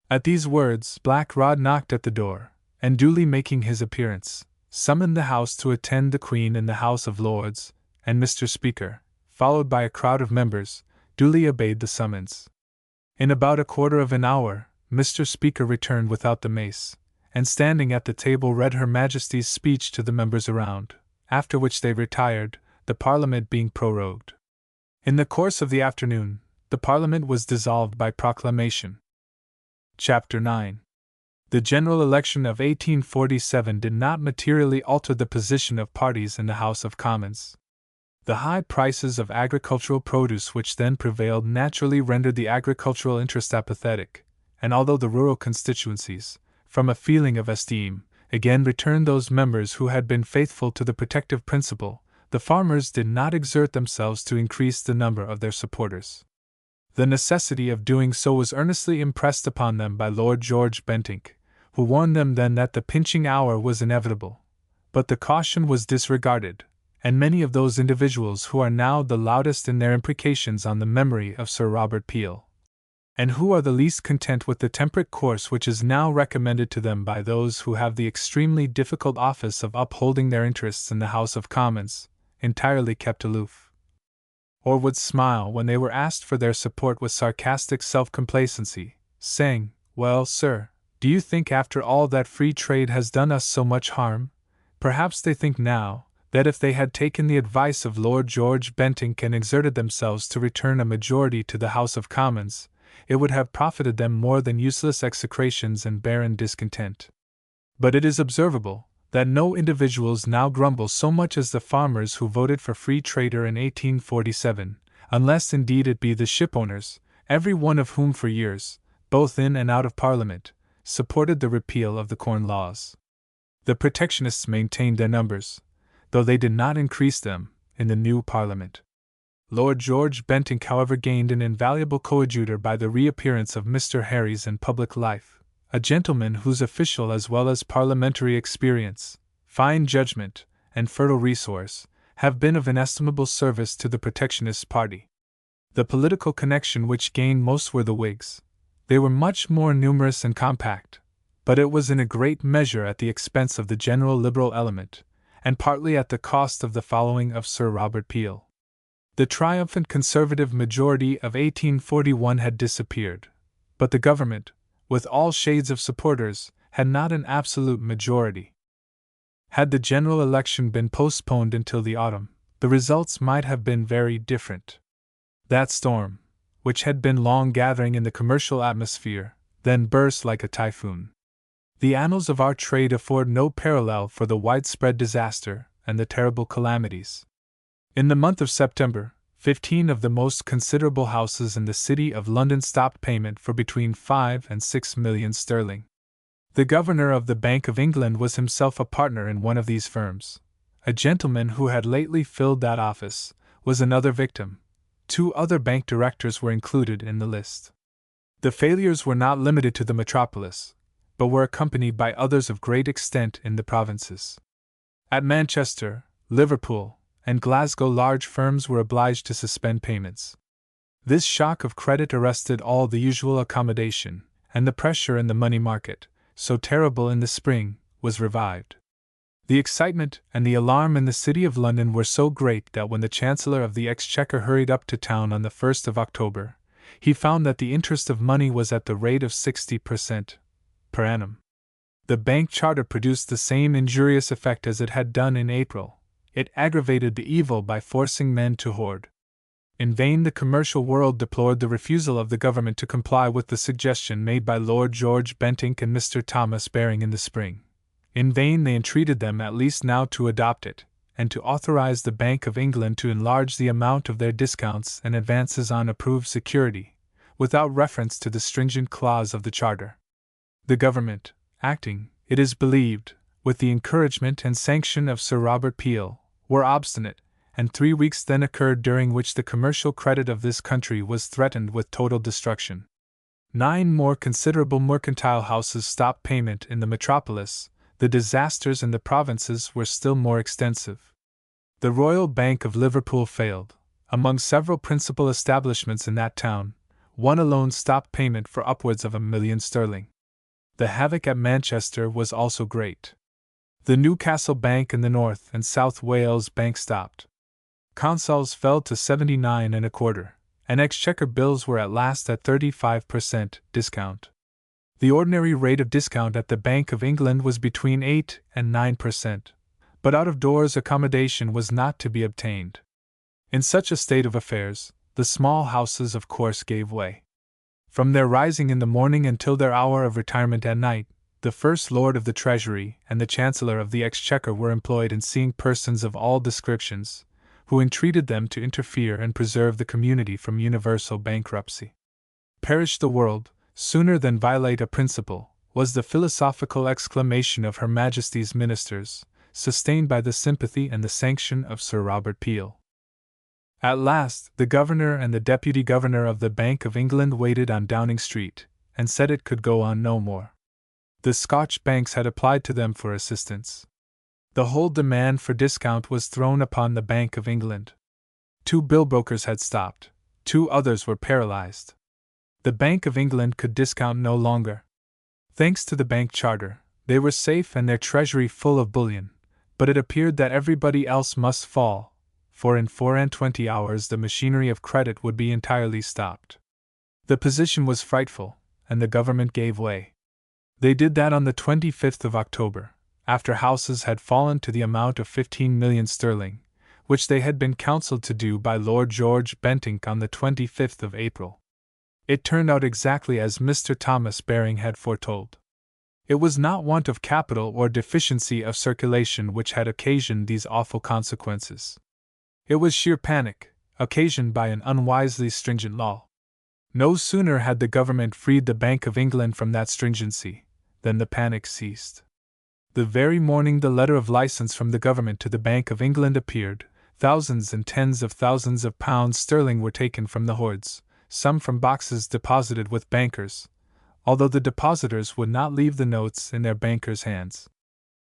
At these words, Black Rod knocked at the door, and duly making his appearance, summoned the House to attend the Queen in the House of Lords, and Mr. Speaker, followed by a crowd of members, duly obeyed the summons. In about a quarter of an hour, Mr. Speaker returned without the mace, and standing at the table read Her Majesty's speech to the members around, after which they retired, the Parliament being prorogued. In the course of the afternoon, the Parliament was dissolved by proclamation. Chapter 9. The general election of 1847 did not materially alter the position of parties in the House of Commons. The high prices of agricultural produce which then prevailed naturally rendered the agricultural interest apathetic, and although the rural constituencies, from a feeling of esteem, again returned those members who had been faithful to the protective principle, the farmers did not exert themselves to increase the number of their supporters. The necessity of doing so was earnestly impressed upon them by Lord George Bentinck, who warned them then that the pinching hour was inevitable. But the caution was disregarded, and many of those individuals who are now the loudest in their imprecations on the memory of Sir Robert Peel, and who are the least content with the temperate course which is now recommended to them by those who have the extremely difficult office of upholding their interests in the House of Commons, entirely kept aloof, or would smile when they were asked for their support with sarcastic self-complacency, saying, "Well, sir, do you think after all that free trade has done us so much harm?" Perhaps they think now, that if they had taken the advice of Lord George Bentinck and exerted themselves to return a majority to the House of Commons, it would have profited them more than useless execrations and barren discontent. But it is observable that no individuals now grumble so much as the farmers who voted for free trader in 1847, unless indeed it be the shipowners, every one of whom for years, both in and out of Parliament, supported the repeal of the Corn Laws. The protectionists maintained their numbers, though they did not increase them, in the new Parliament. Lord George Bentinck, however, gained an invaluable coadjutor by the reappearance of Mr. Herries in public life, a gentleman whose official as well as parliamentary experience, fine judgment, and fertile resource have been of inestimable service to the protectionist party. The political connection which gained most were the Whigs. They were much more numerous and compact, but it was in a great measure at the expense of the general liberal element, and partly at the cost of the following of Sir Robert Peel. The triumphant Conservative majority of 1841 had disappeared, but the government, with all shades of supporters, had not an absolute majority. Had the general election been postponed until the autumn, the results might have been very different. That storm, which had been long gathering in the commercial atmosphere, then burst like a typhoon. The annals of our trade afford no parallel for the widespread disaster and the terrible calamities. In the month of September, 15 of the most considerable houses in the City of London stopped payment for between 5 and 6 millions sterling. The Governor of the Bank of England was himself a partner in one of these firms. A gentleman who had lately filled that office was another victim. 2 other bank directors were included in the list. The failures were not limited to the metropolis, but were accompanied by others of great extent in the provinces. At Manchester, Liverpool, and Glasgow large firms were obliged to suspend payments. This shock of credit arrested all the usual accommodation, and the pressure in the money market, so terrible in the spring, was revived. The excitement and the alarm in the City of London were so great that when the Chancellor of the Exchequer hurried up to town on the 1st of October, he found that the interest of money was at the rate of 60% per annum. The bank charter produced the same injurious effect as it had done in April. It aggravated the evil by forcing men to hoard. In vain the commercial world deplored the refusal of the government to comply with the suggestion made by Lord George Bentinck and Mr. Thomas Baring in the spring. In vain they entreated them at least now to adopt it, and to authorize the Bank of England to enlarge the amount of their discounts and advances on approved security, without reference to the stringent clause of the charter. The government, acting, it is believed, with the encouragement and sanction of Sir Robert Peel, were obstinate, and 3 weeks then occurred during which the commercial credit of this country was threatened with total destruction. 9 more considerable mercantile houses stopped payment in the metropolis. The disasters in the provinces were still more extensive. The Royal Bank of Liverpool failed. Among several principal establishments in that town, one alone stopped payment for upwards of £1,000,000. The havoc at Manchester was also great. The Newcastle Bank in the North and South Wales Bank stopped. Consols fell to 79 1/4, and Exchequer bills were at last at 35% discount. The ordinary rate of discount at the Bank of England was between 8 and 9%, but out-of-doors accommodation was not to be obtained. In such a state of affairs, the small houses of course gave way. From their rising in the morning until their hour of retirement at night, the First Lord of the Treasury and the Chancellor of the Exchequer were employed in seeing persons of all descriptions, who entreated them to interfere and preserve the community from universal bankruptcy. "Perish the world, sooner than violate a principle," was the philosophical exclamation of Her Majesty's ministers, sustained by the sympathy and the sanction of Sir Robert Peel. At last, the Governor and the Deputy Governor of the Bank of England waited on Downing Street, and said it could go on no more. The Scotch banks had applied to them for assistance. The whole demand for discount was thrown upon the Bank of England. 2 bill-brokers had stopped, 2 others were paralyzed. The Bank of England could discount no longer. Thanks to the bank charter, they were safe and their treasury full of bullion, but it appeared that everybody else must fall, for in 24 hours the machinery of credit would be entirely stopped. The position was frightful, and the government gave way. They did that on the 25th of October, after houses had fallen to the amount of 15 million sterling, which they had been counselled to do by Lord George Bentinck on the 25th of April. It turned out exactly as Mr. Thomas Baring had foretold. It was not want of capital or deficiency of circulation which had occasioned these awful consequences. It was sheer panic, occasioned by an unwisely stringent law. No sooner had the government freed the Bank of England from that stringency, than the panic ceased. The very morning the letter of license from the government to the Bank of England appeared, thousands and tens of thousands of pounds sterling were taken from the hoards, some from boxes deposited with bankers, although the depositors would not leave the notes in their bankers' hands.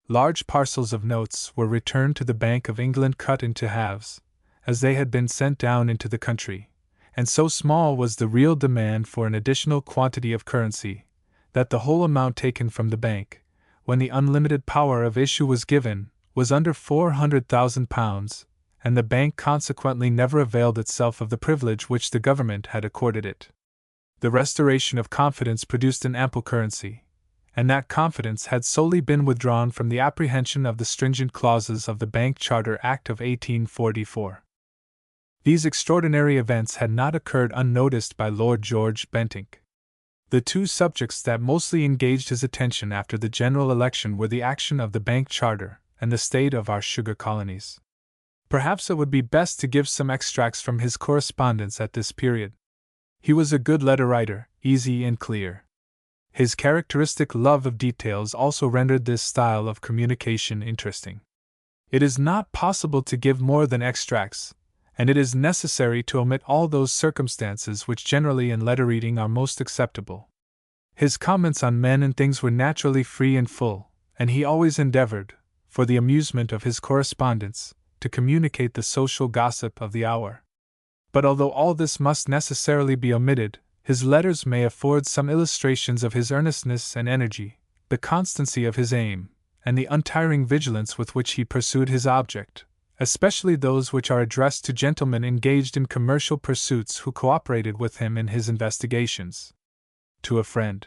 Large parcels of notes were returned to the Bank of England cut into halves, as they had been sent down into the country, and so small was the real demand for an additional quantity of currency, that the whole amount taken from the bank, when the unlimited power of issue was given, was under £400,000, and the bank consequently never availed itself of the privilege which the government had accorded it. The restoration of confidence produced an ample currency, and that confidence had solely been withdrawn from the apprehension of the stringent clauses of the Bank Charter Act of 1844. These extraordinary events had not occurred unnoticed by Lord George Bentinck. The 2 subjects that mostly engaged his attention after the general election were the action of the Bank Charter and the state of our sugar colonies. Perhaps it would be best to give some extracts from his correspondence at this period. He was a good letter writer, easy and clear. His characteristic love of details also rendered this style of communication interesting. It is not possible to give more than extracts, and it is necessary to omit all those circumstances which generally in letter reading are most acceptable. His comments on men and things were naturally free and full, and he always endeavored, for the amusement of his correspondents, to communicate the social gossip of the hour. But although all this must necessarily be omitted, his letters may afford some illustrations of his earnestness and energy, the constancy of his aim, and the untiring vigilance with which he pursued his object, especially those which are addressed to gentlemen engaged in commercial pursuits who cooperated with him in his investigations. To a friend.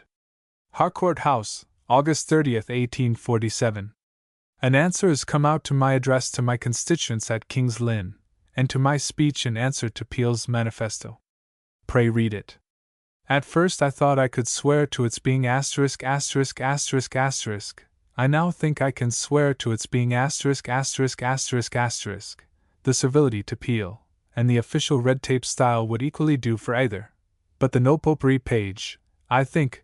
Harcourt House, August 30, 1847. An answer has come out to my address to my constituents at King's Lynn, and to my speech in answer to Peel's manifesto. Pray read it. At first I thought I could swear to its being *********. I now think I can swear to its being ********. The servility to Peel, and the official red tape style would equally do for either, but the no popery page, I think,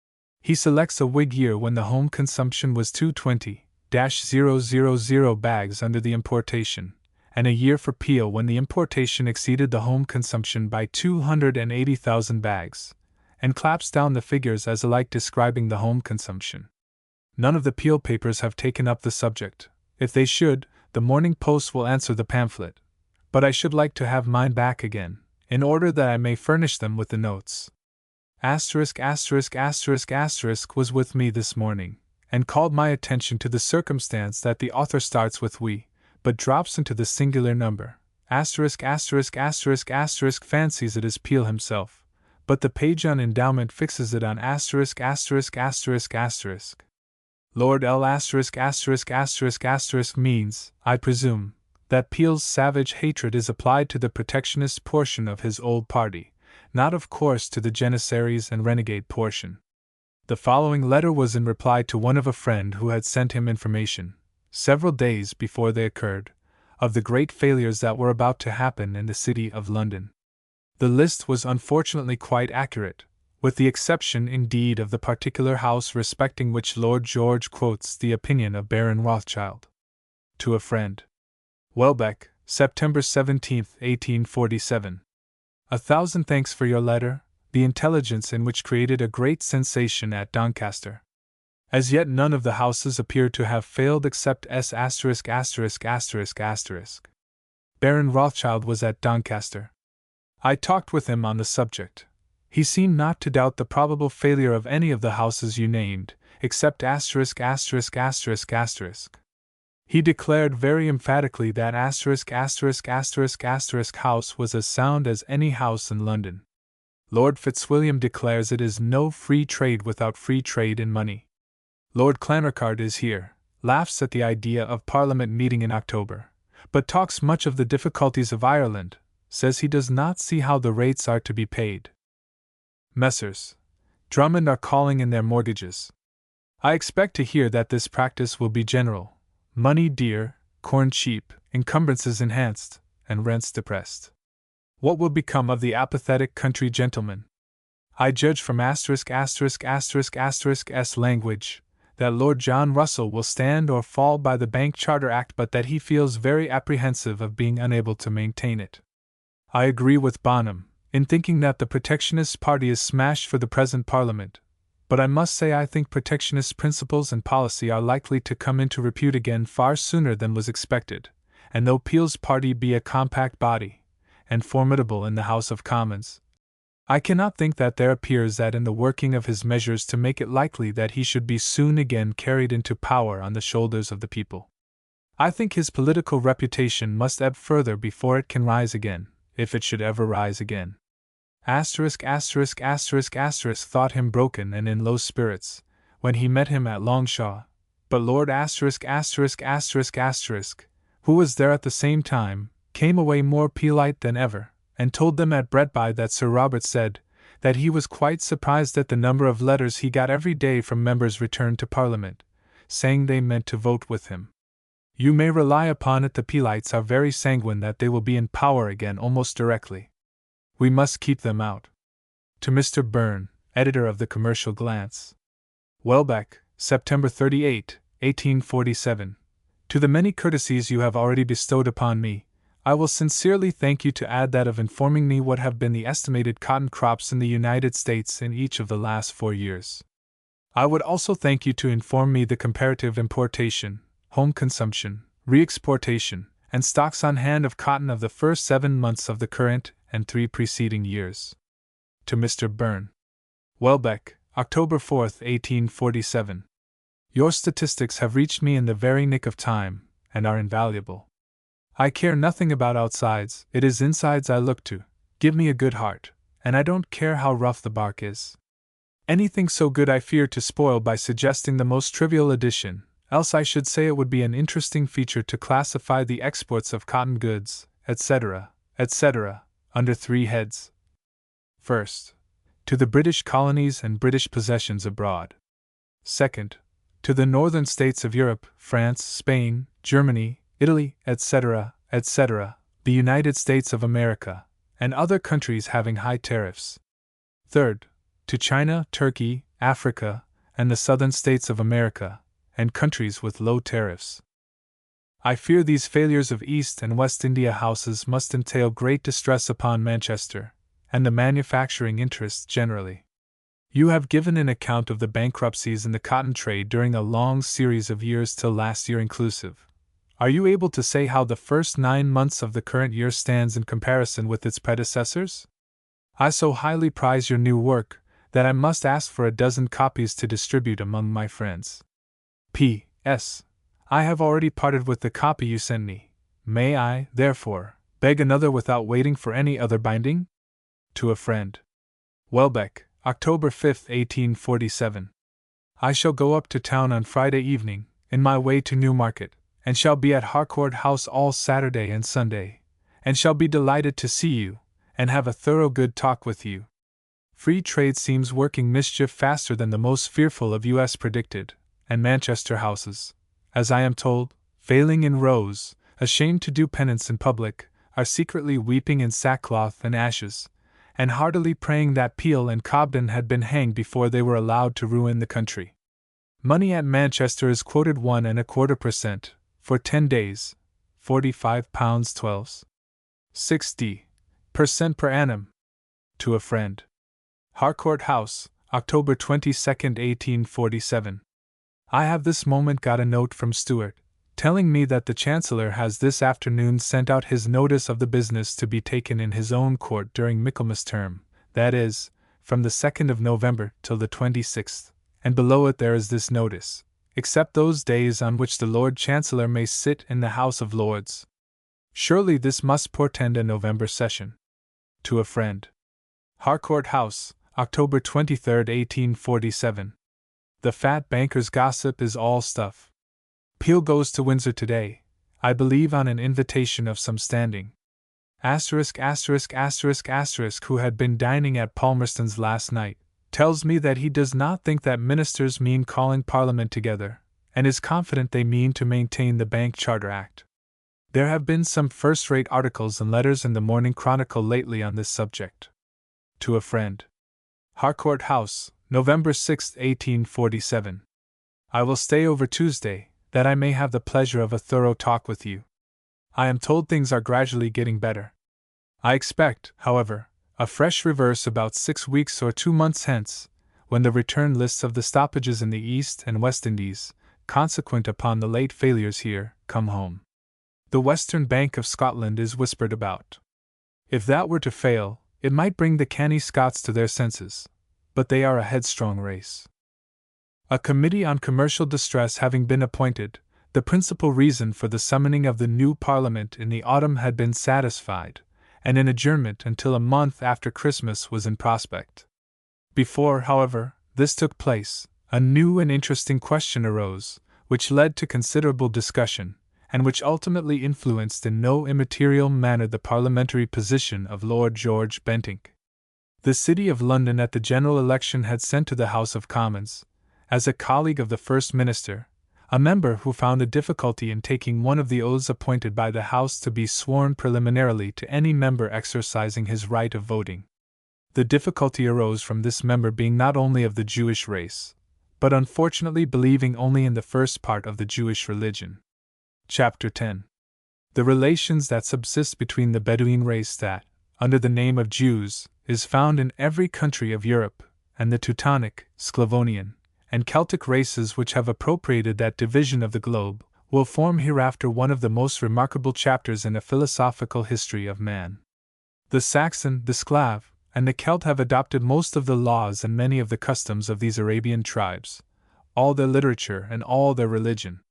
He selects a Whig year when the home consumption was 220,000 bags under the importation, and a year for Peel when the importation exceeded the home consumption by 280,000 bags, and claps down the figures as alike describing the home consumption. None of the Peel papers have taken up the subject. If they should, the Morning Post will answer the pamphlet, but I should like to have mine back again, in order that I may furnish them with the notes. ****** was with me this morning, and called my attention to the circumstance that the author starts with we, but drops into the singular number. ***** fancies it is Peel himself, but the page on endowment fixes it on *********. Lord L***** means, I presume, that Peel's savage hatred is applied to the protectionist portion of his old party, not of course to the Janissaries and renegade portion. The following letter was in reply to one of a friend who had sent him information, several days before they occurred, of the great failures that were about to happen in the City of London. The list was unfortunately quite accurate, with the exception indeed of the particular house respecting which Lord George quotes the opinion of Baron Rothschild. To a friend. Welbeck, September 17, 1847. 1,000 thanks for your letter, the intelligence in which created a great sensation at Doncaster. As yet none of the houses appear to have failed except S**********. Baron Rothschild was at Doncaster. I talked with him on the subject. He seemed not to doubt the probable failure of any of the houses you named, except **********. He declared very emphatically that ****** house was as sound as any house in London. Lord Fitzwilliam declares it is no free trade without free trade in money. Lord Clanricarde is here, laughs at the idea of Parliament meeting in October, but talks much of the difficulties of Ireland, says he does not see how the rates are to be paid. Messrs. Drummond are calling in their mortgages. I expect to hear that this practice will be general. Money dear, corn cheap, encumbrances enhanced, and rents depressed. What will become of the apathetic country gentlemen? I judge from ******************************************************************************************************************************************************************************************************************************************2 fall by the Bank Charter Act, but that he feels very apprehensive of being unable to maintain it. I agree with Bonham in thinking that the protectionist party is smashed for the present Parliament, but I must say I think protectionist principles and policy are likely to come into repute again far sooner than was expected, and though Peel's party be a compact body, and formidable in the House of Commons, I cannot think that there appears that in the working of his measures to make it likely that he should be soon again carried into power on the shoulders of the people. I think his political reputation must ebb further before it can rise again, if it should ever rise again. Thought him broken and in low spirits, when he met him at Longshaw, but Lord *********, who was there at the same time, came away more Peelite than ever, and told them at Bretby that Sir Robert said that he was quite surprised at the number of letters he got every day from members returned to Parliament, saying they meant to vote with him. You may rely upon it the Peelites are very sanguine that they will be in power again almost directly. We must keep them out. To Mr. Byrne, editor of the Commercial Glance. Welbeck, September 38, 1847. To the many courtesies you have already bestowed upon me, I will sincerely thank you to add that of informing me what have been the estimated cotton crops in the United States in each of the last 4 years. I would also thank you to inform me the comparative importation, home consumption, re-exportation, and stocks on hand of cotton of the first 7 months of the current and 3 preceding years. To Mr. Byrne. Welbeck, October 4, 1847. Your statistics have reached me in the very nick of time, and are invaluable. I care nothing about outsides, it is insides I look to. Give me a good heart, and I don't care how rough the bark is. Anything so good I fear to spoil by suggesting the most trivial addition, else I should say it would be an interesting feature to classify the exports of cotton goods, etc., etc., under 3 heads. First, to the British colonies and British possessions abroad. Second, to the northern states of Europe, France, Spain, Germany, Italy, etc., etc., the United States of America, and other countries having high tariffs. Third, to China, Turkey, Africa, and the southern states of America, and countries with low tariffs. I fear these failures of East and West India houses must entail great distress upon Manchester, and the manufacturing interests generally. You have given an account of the bankruptcies in the cotton trade during a long series of years till last year inclusive. Are you able to say how the first 9 months of the current year stands in comparison with its predecessors? I so highly prize your new work that I must ask for a dozen copies to distribute among my friends. P.S. I have already parted with the copy you sent me. May I, therefore, beg another without waiting for any other binding? To a friend. Welbeck, October 5, 1847. I shall go up to town on Friday evening, in my way to Newmarket, and shall be at Harcourt House all Saturday and Sunday, and shall be delighted to see you, and have a thorough good talk with you. Free trade seems working mischief faster than the most fearful of us predicted, and Manchester houses, as I am told, failing in rows, ashamed to do penance in public, are secretly weeping in sackcloth and ashes, and heartily praying that Peel and Cobden had been hanged before they were allowed to ruin the country. Money at Manchester is quoted 1.25% for 10 days, £45 60% per annum. To a friend. Harcourt House, October 22, 1847. I have this moment got a note from Stuart, telling me that the Chancellor has this afternoon sent out his notice of the business to be taken in his own court during Michaelmas term, that is, from the 2nd of November till the 26th, and below it there is this notice, except those days on which the Lord Chancellor may sit in the House of Lords. Surely this must portend a November session. To a friend. Harcourt House, October 23, 1847. The fat banker's gossip is all stuff. Peel goes to Windsor today, I believe on an invitation of some standing. *********, who had been dining at Palmerston's last night, tells me that he does not think that ministers mean calling Parliament together, and is confident they mean to maintain the Bank Charter Act. There have been some first-rate articles and letters in the Morning Chronicle lately on this subject. To a friend. Harcourt House, November 6, 1847. I will stay over Tuesday, that I may have the pleasure of a thorough talk with you. I am told things are gradually getting better. I expect, however, a fresh reverse about 6 weeks or 2 months hence, when the return lists of the stoppages in the East and West Indies, consequent upon the late failures here, come home. The western bank of Scotland is whispered about. If that were to fail, it might bring the canny Scots to their senses, but they are a headstrong race. A committee on commercial distress having been appointed, the principal reason for the summoning of the new Parliament in the autumn had been satisfied, and an adjournment until a month after Christmas was in prospect. Before, however, this took place, a new and interesting question arose, which led to considerable discussion, and which ultimately influenced in no immaterial manner the parliamentary position of Lord George Bentinck. The City of London at the general election had sent to the House of Commons, as a colleague of the First Minister, a member who found a difficulty in taking one of the oaths appointed by the House to be sworn preliminarily to any member exercising his right of voting. The difficulty arose from this member being not only of the Jewish race, but unfortunately believing only in the first part of the Jewish religion. Chapter 10. The relations that subsist between the Bedouin race that, under the name of Jews, is found in every country of Europe, and the Teutonic, Sclavonian, and Celtic races which have appropriated that division of the globe, will form hereafter one of the most remarkable chapters in a philosophical history of man. The Saxon, the Sclav, and the Celt have adopted most of the laws and many of the customs of these Arabian tribes, all their literature and all their religion.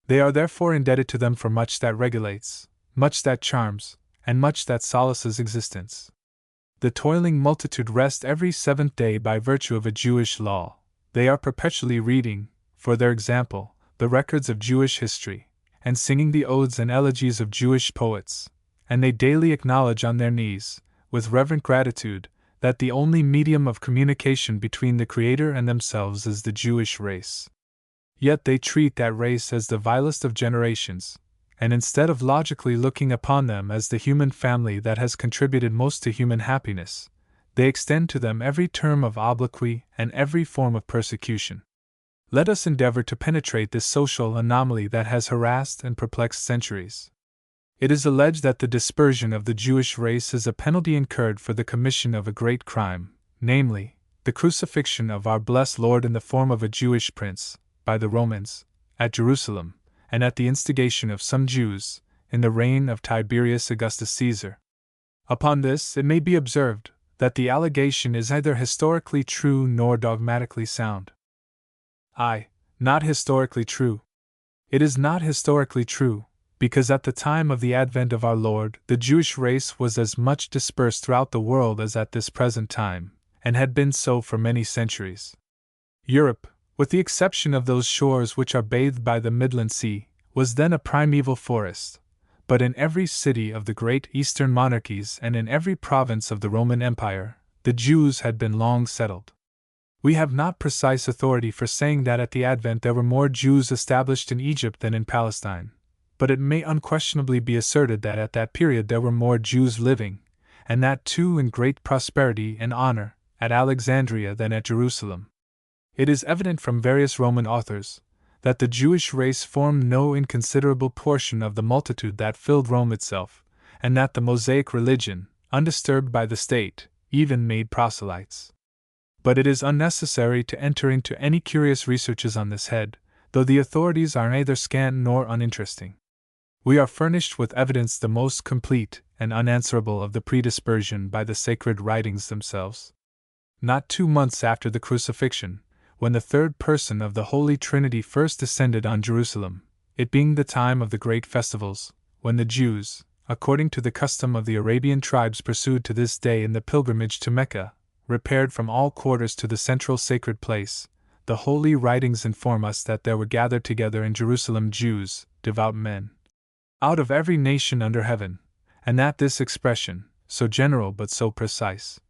They are therefore indebted to them for much that regulates, much that charms, and much that solaces existence. The toiling multitude rest every seventh day by virtue of a Jewish law. They are perpetually reading, for their example, the records of Jewish history, and singing the odes and elegies of Jewish poets, and they daily acknowledge on their knees, with reverent gratitude, that the only medium of communication between the Creator and themselves is the Jewish race. Yet they treat that race as the vilest of generations, and instead of logically looking upon them as the human family that has contributed most to human happiness, they extend to them every term of obloquy and every form of persecution. Let us endeavor to penetrate this social anomaly that has harassed and perplexed centuries. It is alleged that the dispersion of the Jewish race is a penalty incurred for the commission of a great crime, namely, the crucifixion of our blessed Lord in the form of a Jewish prince, by the Romans, at Jerusalem, and at the instigation of some Jews, in the reign of Tiberius Augustus Caesar. Upon this, it may be observed that the allegation is neither historically true nor dogmatically sound. Not historically true. It is not historically true, because at the time of the advent of our Lord, the Jewish race was as much dispersed throughout the world as at this present time, and had been so for many centuries. Europe, with the exception of those shores which are bathed by the Midland Sea, was then a primeval forest, but in every city of the great Eastern monarchies and in every province of the Roman Empire, the Jews had been long settled. We have not precise authority for saying that at the Advent there were more Jews established in Egypt than in Palestine, but it may unquestionably be asserted that at that period there were more Jews living, and that too in great prosperity and honor, at Alexandria than at Jerusalem. It is evident from various Roman authors that the Jewish race formed no inconsiderable portion of the multitude that filled Rome itself, and that the Mosaic religion, undisturbed by the state, even made proselytes. But it is unnecessary to enter into any curious researches on this head, though the authorities are neither scant nor uninteresting. We are furnished with evidence the most complete and unanswerable of the predispersion by the sacred writings themselves. Not 2 months after the crucifixion, when the third person of the Holy Trinity first descended on Jerusalem, it being the time of the great festivals, when the Jews, according to the custom of the Arabian tribes pursued to this day in the pilgrimage to Mecca, repaired from all quarters to the central sacred place, the holy writings inform us that there were gathered together in Jerusalem Jews, devout men, out of every nation under heaven, and that this expression, so general but so precise,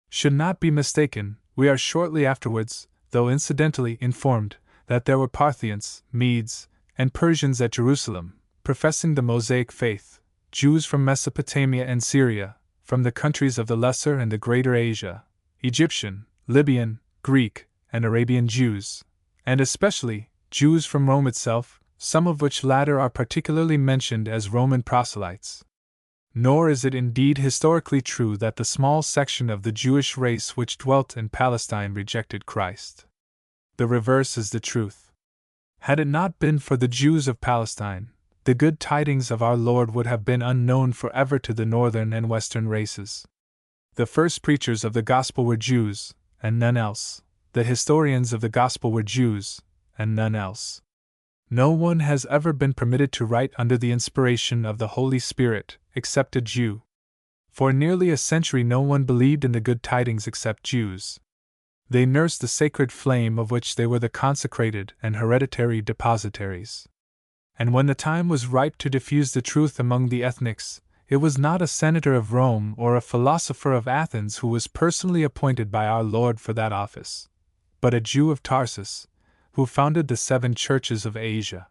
should not be mistaken. We are shortly afterwards, though incidentally, informed that there were Parthians, Medes, and Persians at Jerusalem, professing the Mosaic faith, Jews from Mesopotamia and Syria, from the countries of the Lesser and the Greater Asia, Egyptian, Libyan, Greek, and Arabian Jews, and especially Jews from Rome itself, some of which latter are particularly mentioned as Roman proselytes. Nor is it indeed historically true that the small section of the Jewish race which dwelt in Palestine rejected Christ. The reverse is the truth. Had it not been for the Jews of Palestine, the good tidings of our Lord would have been unknown forever to the northern and western races. The first preachers of the gospel were Jews, and none else. The historians of the gospel were Jews, and none else. No one has ever been permitted to write under the inspiration of the Holy Spirit, except a Jew. For nearly a century no one believed in the good tidings except Jews. They nursed the sacred flame of which they were the consecrated and hereditary depositaries. And when the time was ripe to diffuse the truth among the ethnics, it was not a senator of Rome or a philosopher of Athens who was personally appointed by our Lord for that office, but a Jew of Tarsus, who founded the 7 churches of Asia.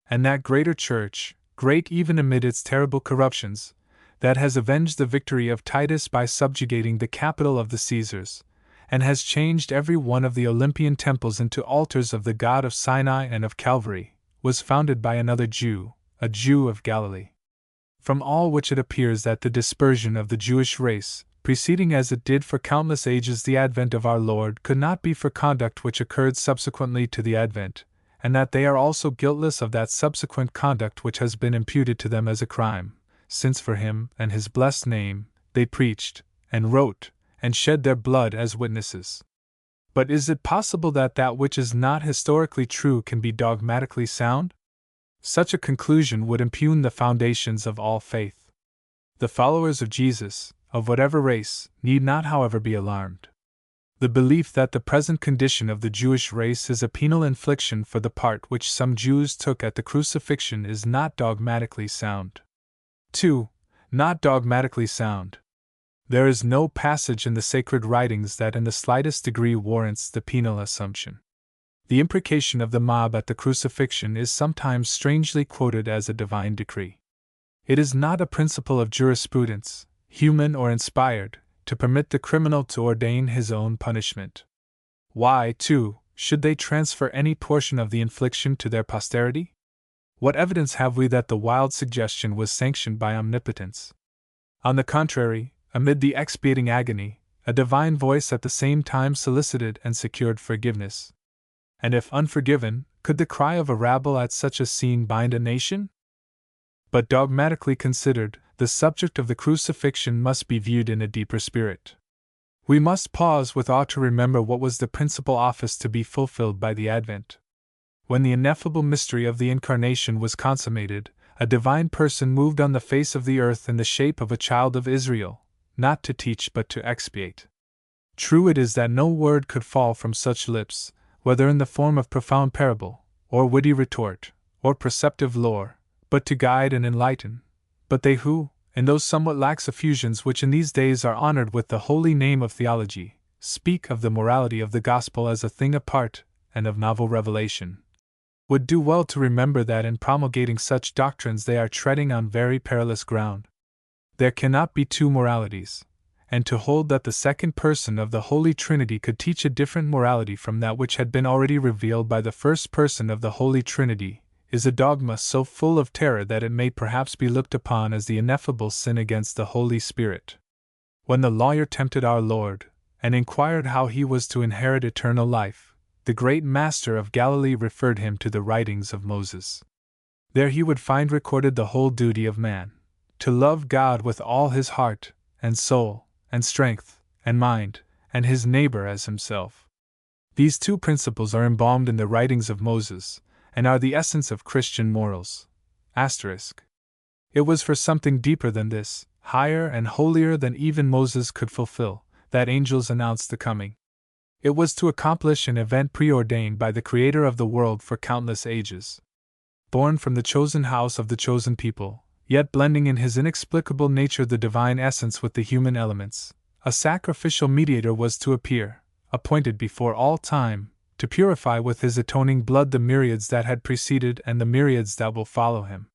And that greater church, great even amid its terrible corruptions, that has avenged the victory of Titus by subjugating the capital of the Caesars, and has changed every one of the Olympian temples into altars of the God of Sinai and of Calvary, was founded by another Jew, a Jew of Galilee. From all which it appears that the dispersion of the Jewish race, preceding as it did for countless ages the advent of our Lord, could not be for conduct which occurred subsequently to the advent, and that they are also guiltless of that subsequent conduct which has been imputed to them as a crime, since for him and his blessed name they preached, and wrote, and shed their blood as witnesses. But is it possible that that which is not historically true can be dogmatically sound? Such a conclusion would impugn the foundations of all faith. The followers of Jesus, of whatever race, need not, however, be alarmed. The belief that the present condition of the Jewish race is a penal infliction for the part which some Jews took at the crucifixion is not dogmatically sound. 2. Not dogmatically sound. There is no passage in the sacred writings that in the slightest degree warrants the penal assumption. The imprecation of the mob at the crucifixion is sometimes strangely quoted as a divine decree. It is not a principle of jurisprudence, human or inspired, to permit the criminal to ordain his own punishment. Why, too, should they transfer any portion of the infliction to their posterity? What evidence have we that the wild suggestion was sanctioned by omnipotence? On the contrary, amid the expiating agony, a divine voice at the same time solicited and secured forgiveness. And if unforgiven, could the cry of a rabble at such a scene bind a nation? But dogmatically considered, the subject of the crucifixion must be viewed in a deeper spirit. We must pause with awe to remember what was the principal office to be fulfilled by the Advent. When the ineffable mystery of the Incarnation was consummated, a divine person moved on the face of the earth in the shape of a child of Israel, not to teach but to expiate. True it is that no word could fall from such lips, whether in the form of profound parable, or witty retort, or preceptive lore, but to guide and enlighten. But they who, in those somewhat lax effusions which in these days are honored with the holy name of theology, speak of the morality of the gospel as a thing apart and of novel revelation, would do well to remember that in promulgating such doctrines they are treading on very perilous ground. There cannot be 2 moralities, and to hold that the second person of the Holy Trinity could teach a different morality from that which had been already revealed by the first person of the Holy Trinity is a dogma so full of terror that it may perhaps be looked upon as the ineffable sin against the Holy Spirit. When the lawyer tempted our Lord, and inquired how he was to inherit eternal life, the great master of Galilee referred him to the writings of Moses. There he would find recorded the whole duty of man, to love God with all his heart, and soul, and strength, and mind, and his neighbor as himself. These 2 principles are embalmed in the writings of Moses, and are the essence of Christian morals. It was for something deeper than this, higher and holier than even Moses could fulfill, that angels announced the coming. It was to accomplish an event preordained by the Creator of the world for countless ages. Born from the chosen house of the chosen people, yet blending in his inexplicable nature the divine essence with the human elements, a sacrificial mediator was to appear, appointed before all time, to purify with his atoning blood the myriads that had preceded and the myriads that will follow him.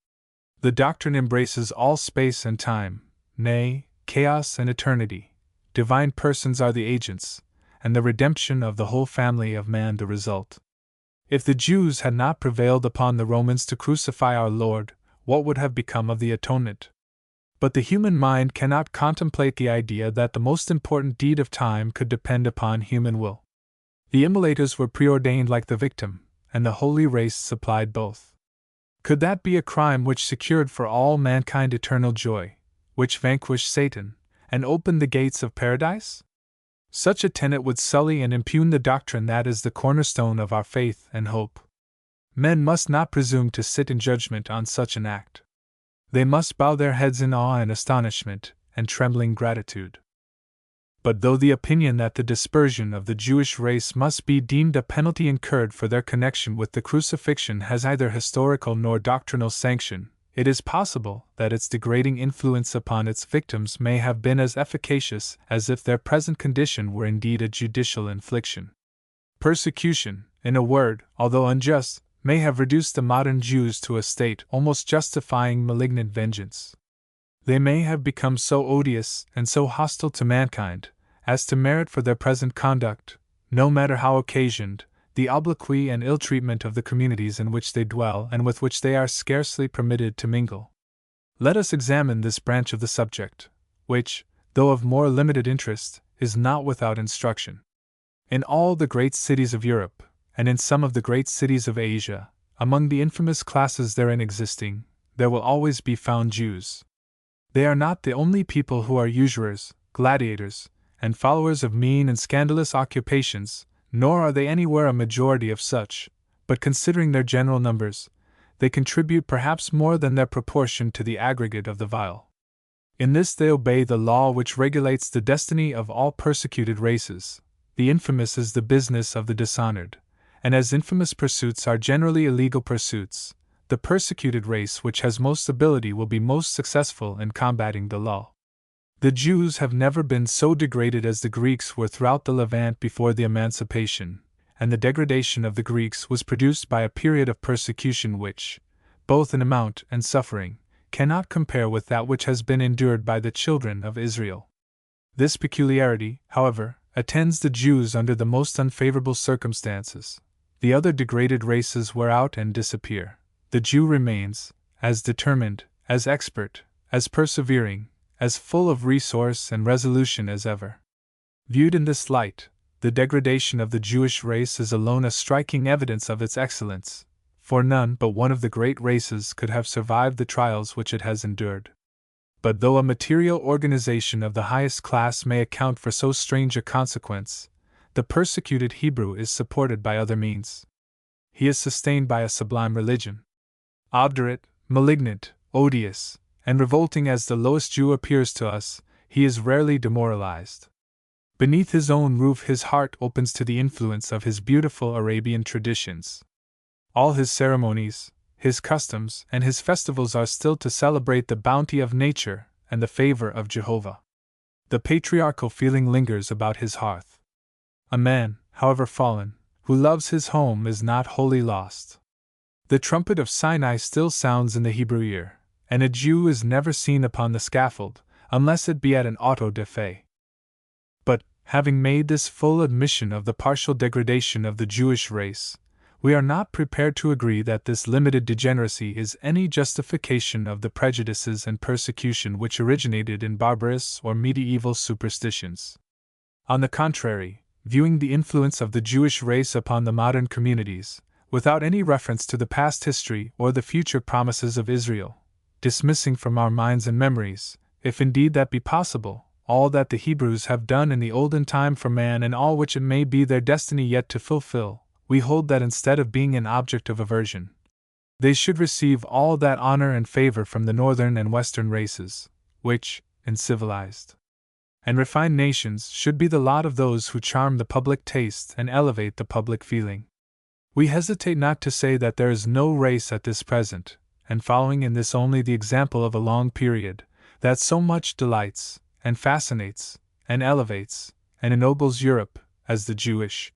The doctrine embraces all space and time, nay, chaos and eternity. Divine persons are the agents, and the redemption of the whole family of man the result. If the Jews had not prevailed upon the Romans to crucify our Lord, what would have become of the atonement? But the human mind cannot contemplate the idea that the most important deed of time could depend upon human will. The immolators were preordained like the victim, and the holy race supplied both. Could that be a crime which secured for all mankind eternal joy, which vanquished Satan, and opened the gates of paradise? Such a tenet would sully and impugn the doctrine that is the cornerstone of our faith and hope. Men must not presume to sit in judgment on such an act. They must bow their heads in awe and astonishment, and trembling gratitude. But though the opinion that the dispersion of the Jewish race must be deemed a penalty incurred for their connection with the crucifixion has neither historical nor doctrinal sanction, it is possible that its degrading influence upon its victims may have been as efficacious as if their present condition were indeed a judicial infliction. Persecution, in a word, although unjust, may have reduced the modern Jews to a state almost justifying malignant vengeance. They may have become so odious and so hostile to mankind as to merit for their present conduct, no matter how occasioned, the obloquy and ill treatment of the communities in which they dwell and with which they are scarcely permitted to mingle. Let us examine this branch of the subject, which, though of more limited interest, is not without instruction. In all the great cities of Europe, and in some of the great cities of Asia, among the infamous classes therein existing, there will always be found Jews. They are not the only people who are usurers, gladiators, and followers of mean and scandalous occupations, nor are they anywhere a majority of such, but considering their general numbers, they contribute perhaps more than their proportion to the aggregate of the vile. In this they obey the law which regulates the destiny of all persecuted races. The infamous is the business of the dishonored, and as infamous pursuits are generally illegal pursuits, the persecuted race which has most ability will be most successful in combating the law. The Jews have never been so degraded as the Greeks were throughout the Levant before the emancipation, and the degradation of the Greeks was produced by a period of persecution which, both in amount and suffering, cannot compare with that which has been endured by the children of Israel. This peculiarity, however, attends the Jews under the most unfavorable circumstances. The other degraded races wear out and disappear. The Jew remains, as determined, as expert, as persevering, as full of resource and resolution as ever. Viewed in this light, the degradation of the Jewish race is alone a striking evidence of its excellence, for none but one of the great races could have survived the trials which it has endured. But though a material organization of the highest class may account for so strange a consequence, the persecuted Hebrew is supported by other means. He is sustained by a sublime religion. Obdurate, malignant, odious, and revolting as the lowest Jew appears to us, he is rarely demoralized. Beneath his own roof his heart opens to the influence of his beautiful Arabian traditions. All his ceremonies, his customs, and his festivals are still to celebrate the bounty of nature and the favor of Jehovah. The patriarchal feeling lingers about his hearth. A man, however fallen, who loves his home is not wholly lost. The trumpet of Sinai still sounds in the Hebrew ear, and a Jew is never seen upon the scaffold, unless it be at an auto de fe. But, having made this full admission of the partial degradation of the Jewish race, we are not prepared to agree that this limited degeneracy is any justification of the prejudices and persecution which originated in barbarous or medieval superstitions. On the contrary, viewing the influence of the Jewish race upon the modern communities, without any reference to the past history or the future promises of Israel, dismissing from our minds and memories, if indeed that be possible, all that the Hebrews have done in the olden time for man and all which it may be their destiny yet to fulfill, we hold that instead of being an object of aversion, they should receive all that honor and favor from the northern and western races, which, in civilized and refined nations, should be the lot of those who charm the public taste and elevate the public feeling. We hesitate not to say that there is no race at this present, and following in this only the example of a long period, that so much delights, and fascinates, and elevates, and ennobles Europe, as the Jewish.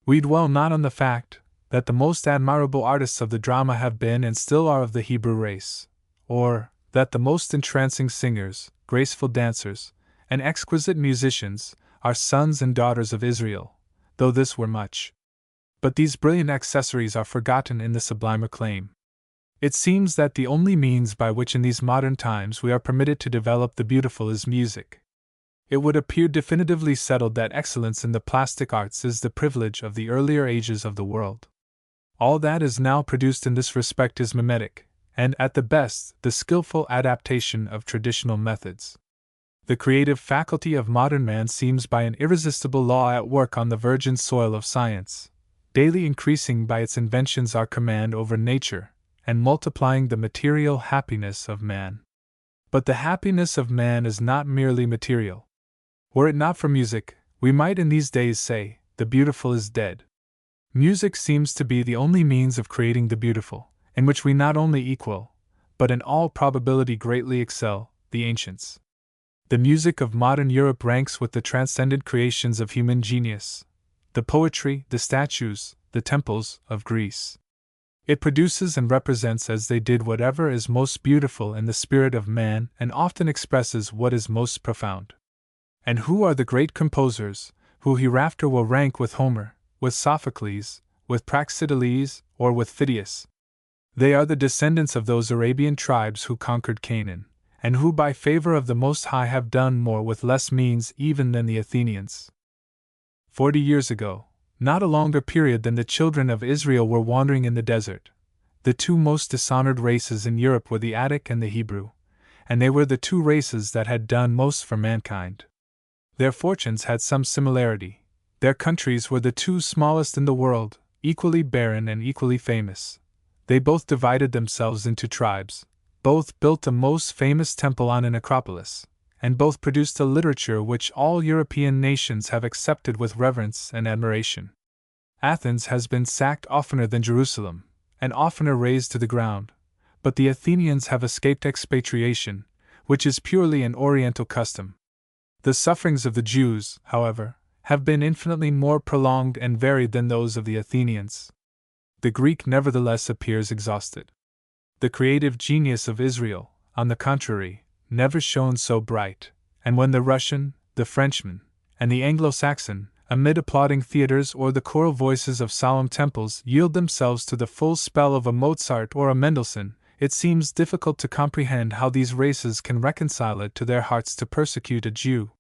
We dwell not on the fact that the most admirable artists of the drama have been and still are of the Hebrew race, or that the most entrancing singers, graceful dancers, and exquisite musicians are sons and daughters of Israel, though this were much. But these brilliant accessories are forgotten in the sublimer claim. It seems that the only means by which in these modern times we are permitted to develop the beautiful is music. It would appear definitively settled that excellence in the plastic arts is the privilege of the earlier ages of the world. All that is now produced in this respect is mimetic, and, at the best, the skillful adaptation of traditional methods. The creative faculty of modern man seems by an irresistible law at work on the virgin soil of science, daily increasing by its inventions our command over nature, and multiplying the material happiness of man. But the happiness of man is not merely material. Were it not for music, we might in these days say, the beautiful is dead. Music seems to be the only means of creating the beautiful, in which we not only equal, but in all probability greatly excel, the ancients. The music of modern Europe ranks with the transcendent creations of human genius, the poetry, the statues, the temples of Greece. It produces and represents as they did whatever is most beautiful in the spirit of man and often expresses what is most profound. And who are the great composers, who hereafter will rank with Homer, with Sophocles, with Praxiteles, or with Phidias? They are the descendants of those Arabian tribes who conquered Canaan, and who by favor of the Most High have done more with less means even than the Athenians. 40 years ago, not a longer period than the children of Israel were wandering in the desert, the two most dishonored races in Europe were the Attic and the Hebrew, and they were the two races that had done most for mankind. Their fortunes had some similarity. Their countries were the two smallest in the world, equally barren and equally famous. They both divided themselves into tribes, both built a most famous temple on an acropolis, and both produced a literature which all European nations have accepted with reverence and admiration. Athens has been sacked oftener than Jerusalem, and oftener razed to the ground, but the Athenians have escaped expatriation, which is purely an Oriental custom. The sufferings of the Jews, however, have been infinitely more prolonged and varied than those of the Athenians. The Greek nevertheless appears exhausted. The creative genius of Israel, on the contrary, never shone so bright, and when the Russian, the Frenchman, and the Anglo-Saxon, amid applauding theaters or the choral voices of solemn temples, yield themselves to the full spell of a Mozart or a Mendelssohn, it seems difficult to comprehend how these races can reconcile it to their hearts to persecute a Jew.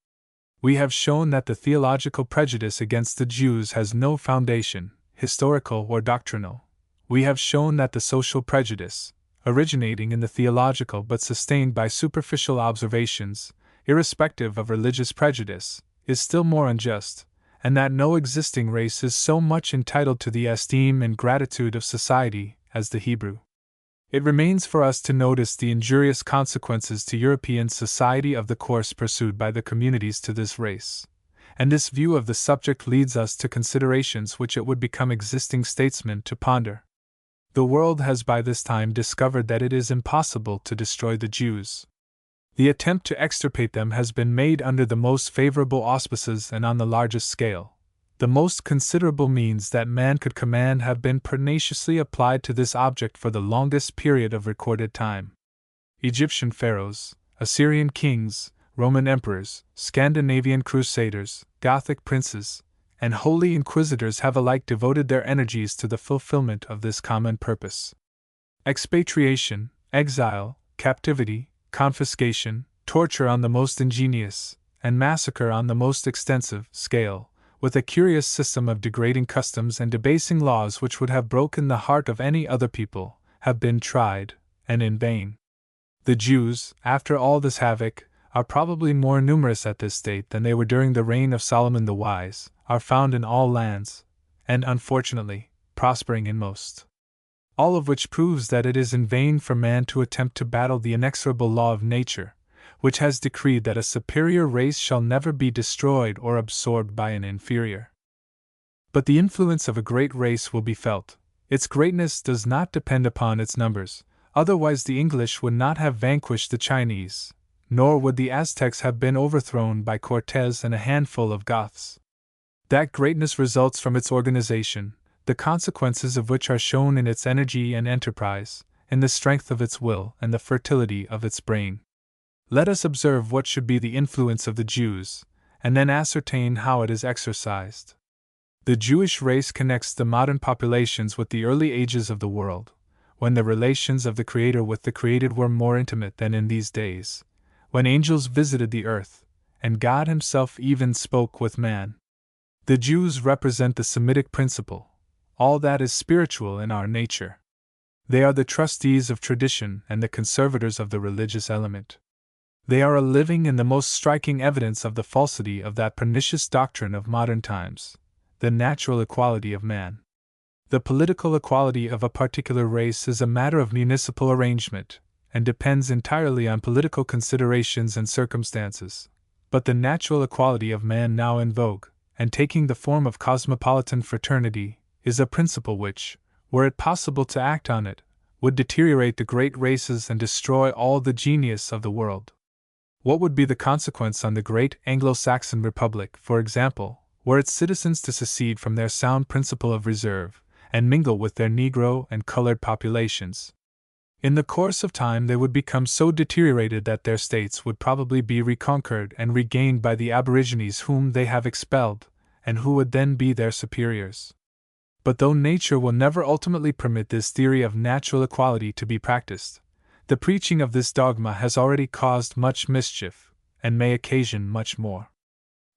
We have shown that the theological prejudice against the Jews has no foundation, historical or doctrinal. We have shown that the social prejudice, originating in the theological but sustained by superficial observations, irrespective of religious prejudice, is still more unjust, and that no existing race is so much entitled to the esteem and gratitude of society as the Hebrew. It remains for us to notice the injurious consequences to European society of the course pursued by the communities to this race, and this view of the subject leads us to considerations which it would become existing statesmen to ponder. The world has by this time discovered that it is impossible to destroy the Jews. The attempt to extirpate them has been made under the most favorable auspices and on the largest scale. The most considerable means that man could command have been pertinaciously applied to this object for the longest period of recorded time. Egyptian pharaohs, Assyrian kings, Roman emperors, Scandinavian crusaders, Gothic princes, and holy inquisitors have alike devoted their energies to the fulfillment of this common purpose. Expatriation, exile, captivity, confiscation, torture on the most ingenious, and massacre on the most extensive scale, with a curious system of degrading customs and debasing laws which would have broken the heart of any other people, have been tried, and in vain. The Jews, after all this havoc, are probably more numerous at this date than they were during the reign of Solomon the Wise, are found in all lands, and unfortunately, prospering in most. All of which proves that it is in vain for man to attempt to battle the inexorable law of nature, which has decreed that a superior race shall never be destroyed or absorbed by an inferior. But the influence of a great race will be felt. Its greatness does not depend upon its numbers, otherwise the English would not have vanquished the Chinese, nor would the Aztecs have been overthrown by Cortez and a handful of Goths. That greatness results from its organization, the consequences of which are shown in its energy and enterprise, in the strength of its will and the fertility of its brain. Let us observe what should be the influence of the Jews, and then ascertain how it is exercised. The Jewish race connects the modern populations with the early ages of the world, when the relations of the Creator with the created were more intimate than in these days, when angels visited the earth, and God Himself even spoke with man. The Jews represent the Semitic principle, all that is spiritual in our nature. They are the trustees of tradition and the conservators of the religious element. They are a living and the most striking evidence of the falsity of that pernicious doctrine of modern times, the natural equality of man. The political equality of a particular race is a matter of municipal arrangement, and depends entirely on political considerations and circumstances. But the natural equality of man now in vogue, and taking the form of cosmopolitan fraternity, is a principle which, were it possible to act on it, would deteriorate the great races and destroy all the genius of the world. What would be the consequence on the great Anglo-Saxon Republic, for example, were its citizens to secede from their sound principle of reserve, and mingle with their Negro and colored populations? In the course of time they would become so deteriorated that their states would probably be reconquered and regained by the aborigines whom they have expelled, and who would then be their superiors. But though nature will never ultimately permit this theory of natural equality to be practiced, the preaching of this dogma has already caused much mischief, and may occasion much more.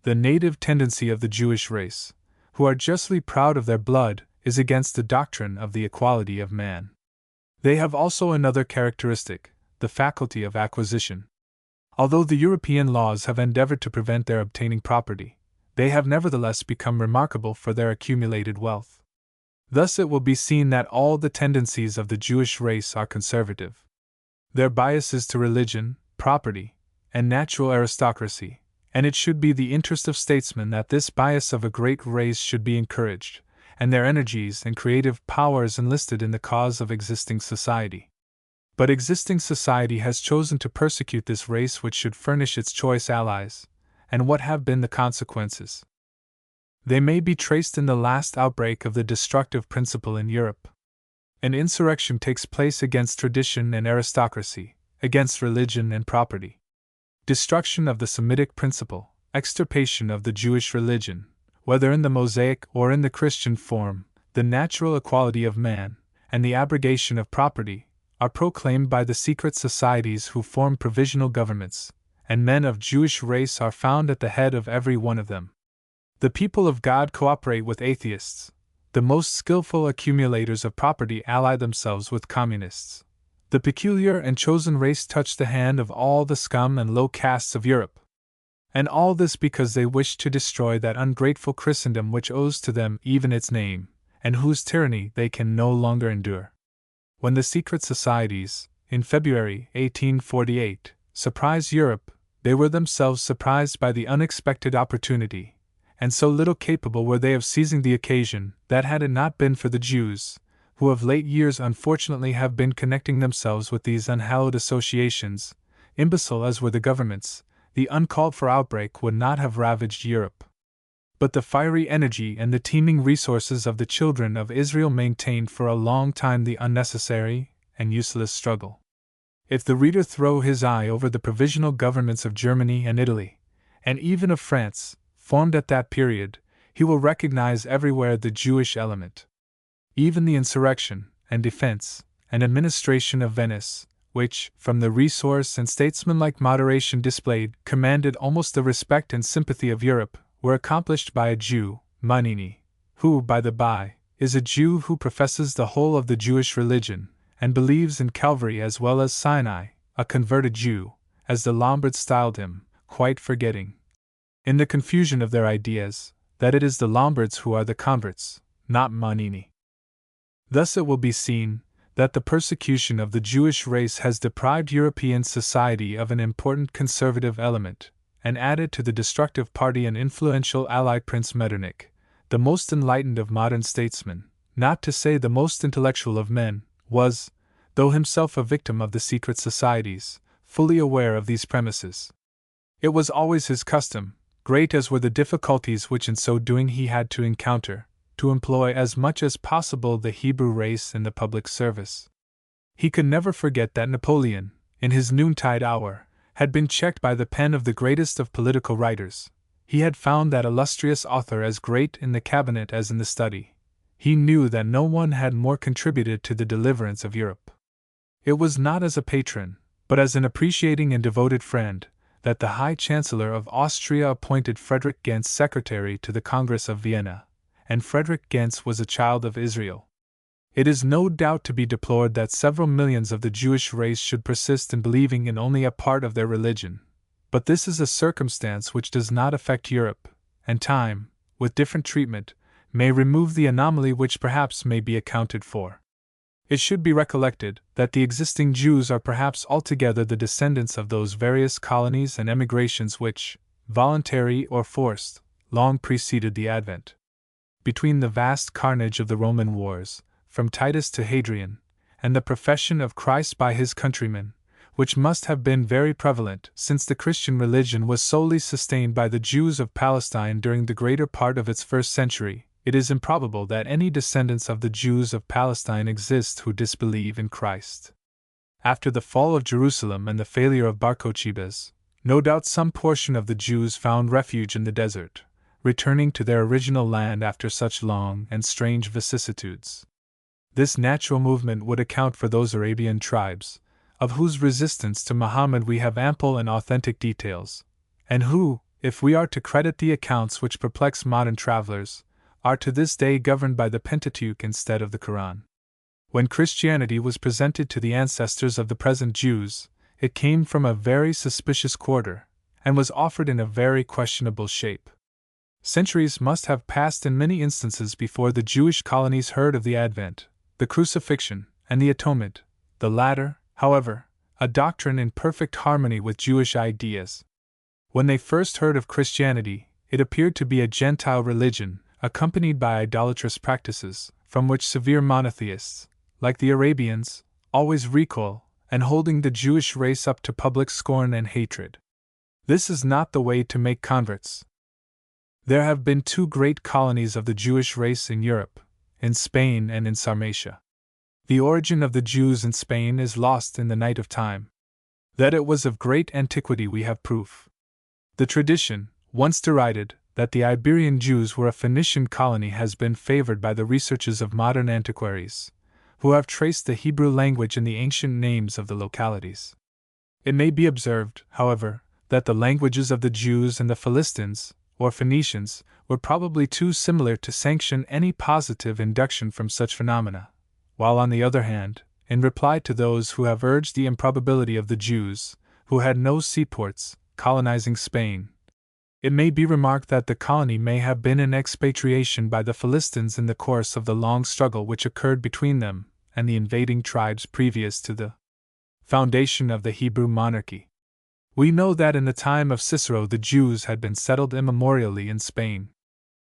The native tendency of the Jewish race, who are justly proud of their blood, is against the doctrine of the equality of man. They have also another characteristic, the faculty of acquisition. Although the European laws have endeavored to prevent their obtaining property, they have nevertheless become remarkable for their accumulated wealth. Thus it will be seen that all the tendencies of the Jewish race are conservative. Their bias is to religion, property, and natural aristocracy, and it should be the interest of statesmen that this bias of a great race should be encouraged, and their energies and creative powers enlisted in the cause of existing society. But existing society has chosen to persecute this race which should furnish its choice allies, and what have been the consequences? They may be traced in the last outbreak of the destructive principle in Europe. An insurrection takes place against tradition and aristocracy, against religion and property. Destruction of the Semitic principle, extirpation of the Jewish religion, whether in the Mosaic or in the Christian form, the natural equality of man, and the abrogation of property, are proclaimed by the secret societies who form provisional governments, and men of Jewish race are found at the head of every one of them. The people of God cooperate with atheists. The most skillful accumulators of property ally themselves with communists. The peculiar and chosen race touch the hand of all the scum and low castes of Europe. And all this because they wish to destroy that ungrateful Christendom which owes to them even its name, and whose tyranny they can no longer endure. When the secret societies, in February 1848, surprised Europe, they were themselves surprised by the unexpected opportunity, and so little capable were they of seizing the occasion, that had it not been for the Jews, who of late years unfortunately have been connecting themselves with these unhallowed associations, imbecile as were the governments, the uncalled-for outbreak would not have ravaged Europe. But the fiery energy and the teeming resources of the children of Israel maintained for a long time the unnecessary and useless struggle. If the reader throw his eye over the provisional governments of Germany and Italy, and even of France, formed at that period, he will recognize everywhere the Jewish element. Even the insurrection, and defense, and administration of Venice, which, from the resource and statesmanlike moderation displayed, commanded almost the respect and sympathy of Europe, were accomplished by a Jew, Manini, who, by the by, is a Jew who professes the whole of the Jewish religion, and believes in Calvary as well as Sinai, a converted Jew, as the Lombards styled him, quite forgetting, in the confusion of their ideas, that it is the Lombards who are the converts, not Manini. Thus it will be seen that the persecution of the Jewish race has deprived European society of an important conservative element, and added to the destructive party an influential ally. Prince Metternich, the most enlightened of modern statesmen, not to say the most intellectual of men, was, though himself a victim of the secret societies, fully aware of these premises. It was always his custom, great as were the difficulties which in so doing he had to encounter, to employ as much as possible the Hebrew race in the public service. He could never forget that Napoleon, in his noontide hour, had been checked by the pen of the greatest of political writers. He had found that illustrious author as great in the cabinet as in the study. He knew that no one had more contributed to the deliverance of Europe. It was not as a patron, but as an appreciating and devoted friend, that the High Chancellor of Austria appointed Frederick Gentz secretary to the Congress of Vienna, and Frederick Gentz was a child of Israel. It is no doubt to be deplored that several millions of the Jewish race should persist in believing in only a part of their religion, but this is a circumstance which does not affect Europe, and time, with different treatment, may remove the anomaly which perhaps may be accounted for. It should be recollected that the existing Jews are perhaps altogether the descendants of those various colonies and emigrations which, voluntary or forced, long preceded the Advent. Between the vast carnage of the Roman wars, from Titus to Hadrian, and the profession of Christ by his countrymen, which must have been very prevalent since the Christian religion was solely sustained by the Jews of Palestine during the greater part of its first century, it is improbable that any descendants of the Jews of Palestine exist who disbelieve in Christ. After the fall of Jerusalem and the failure of Bar Kokhba, no doubt some portion of the Jews found refuge in the desert, returning to their original land after such long and strange vicissitudes. This natural movement would account for those Arabian tribes, of whose resistance to Muhammad we have ample and authentic details, and who, if we are to credit the accounts which perplex modern travelers, are to this day governed by the Pentateuch instead of the Quran. When Christianity was presented to the ancestors of the present Jews, it came from a very suspicious quarter, and was offered in a very questionable shape. Centuries must have passed in many instances before the Jewish colonies heard of the Advent, the Crucifixion, and the Atonement, the latter, however, a doctrine in perfect harmony with Jewish ideas. When they first heard of Christianity, it appeared to be a Gentile religion, accompanied by idolatrous practices, from which severe monotheists, like the Arabians, always recoil, and holding the Jewish race up to public scorn and hatred. This is not the way to make converts. There have been two great colonies of the Jewish race in Europe, in Spain and in Sarmatia. The origin of the Jews in Spain is lost in the night of time. That it was of great antiquity we have proof. The tradition, once derided, that the Iberian Jews were a Phoenician colony has been favored by the researches of modern antiquaries, who have traced the Hebrew language in the ancient names of the localities. It may be observed, however, that the languages of the Jews and the Philistines, or Phoenicians, were probably too similar to sanction any positive induction from such phenomena, while on the other hand, in reply to those who have urged the improbability of the Jews, who had no seaports, colonizing Spain, it may be remarked that the colony may have been in expatriation by the Philistines in the course of the long struggle which occurred between them and the invading tribes previous to the foundation of the Hebrew monarchy. We know that in the time of Cicero the Jews had been settled immemorially in Spain.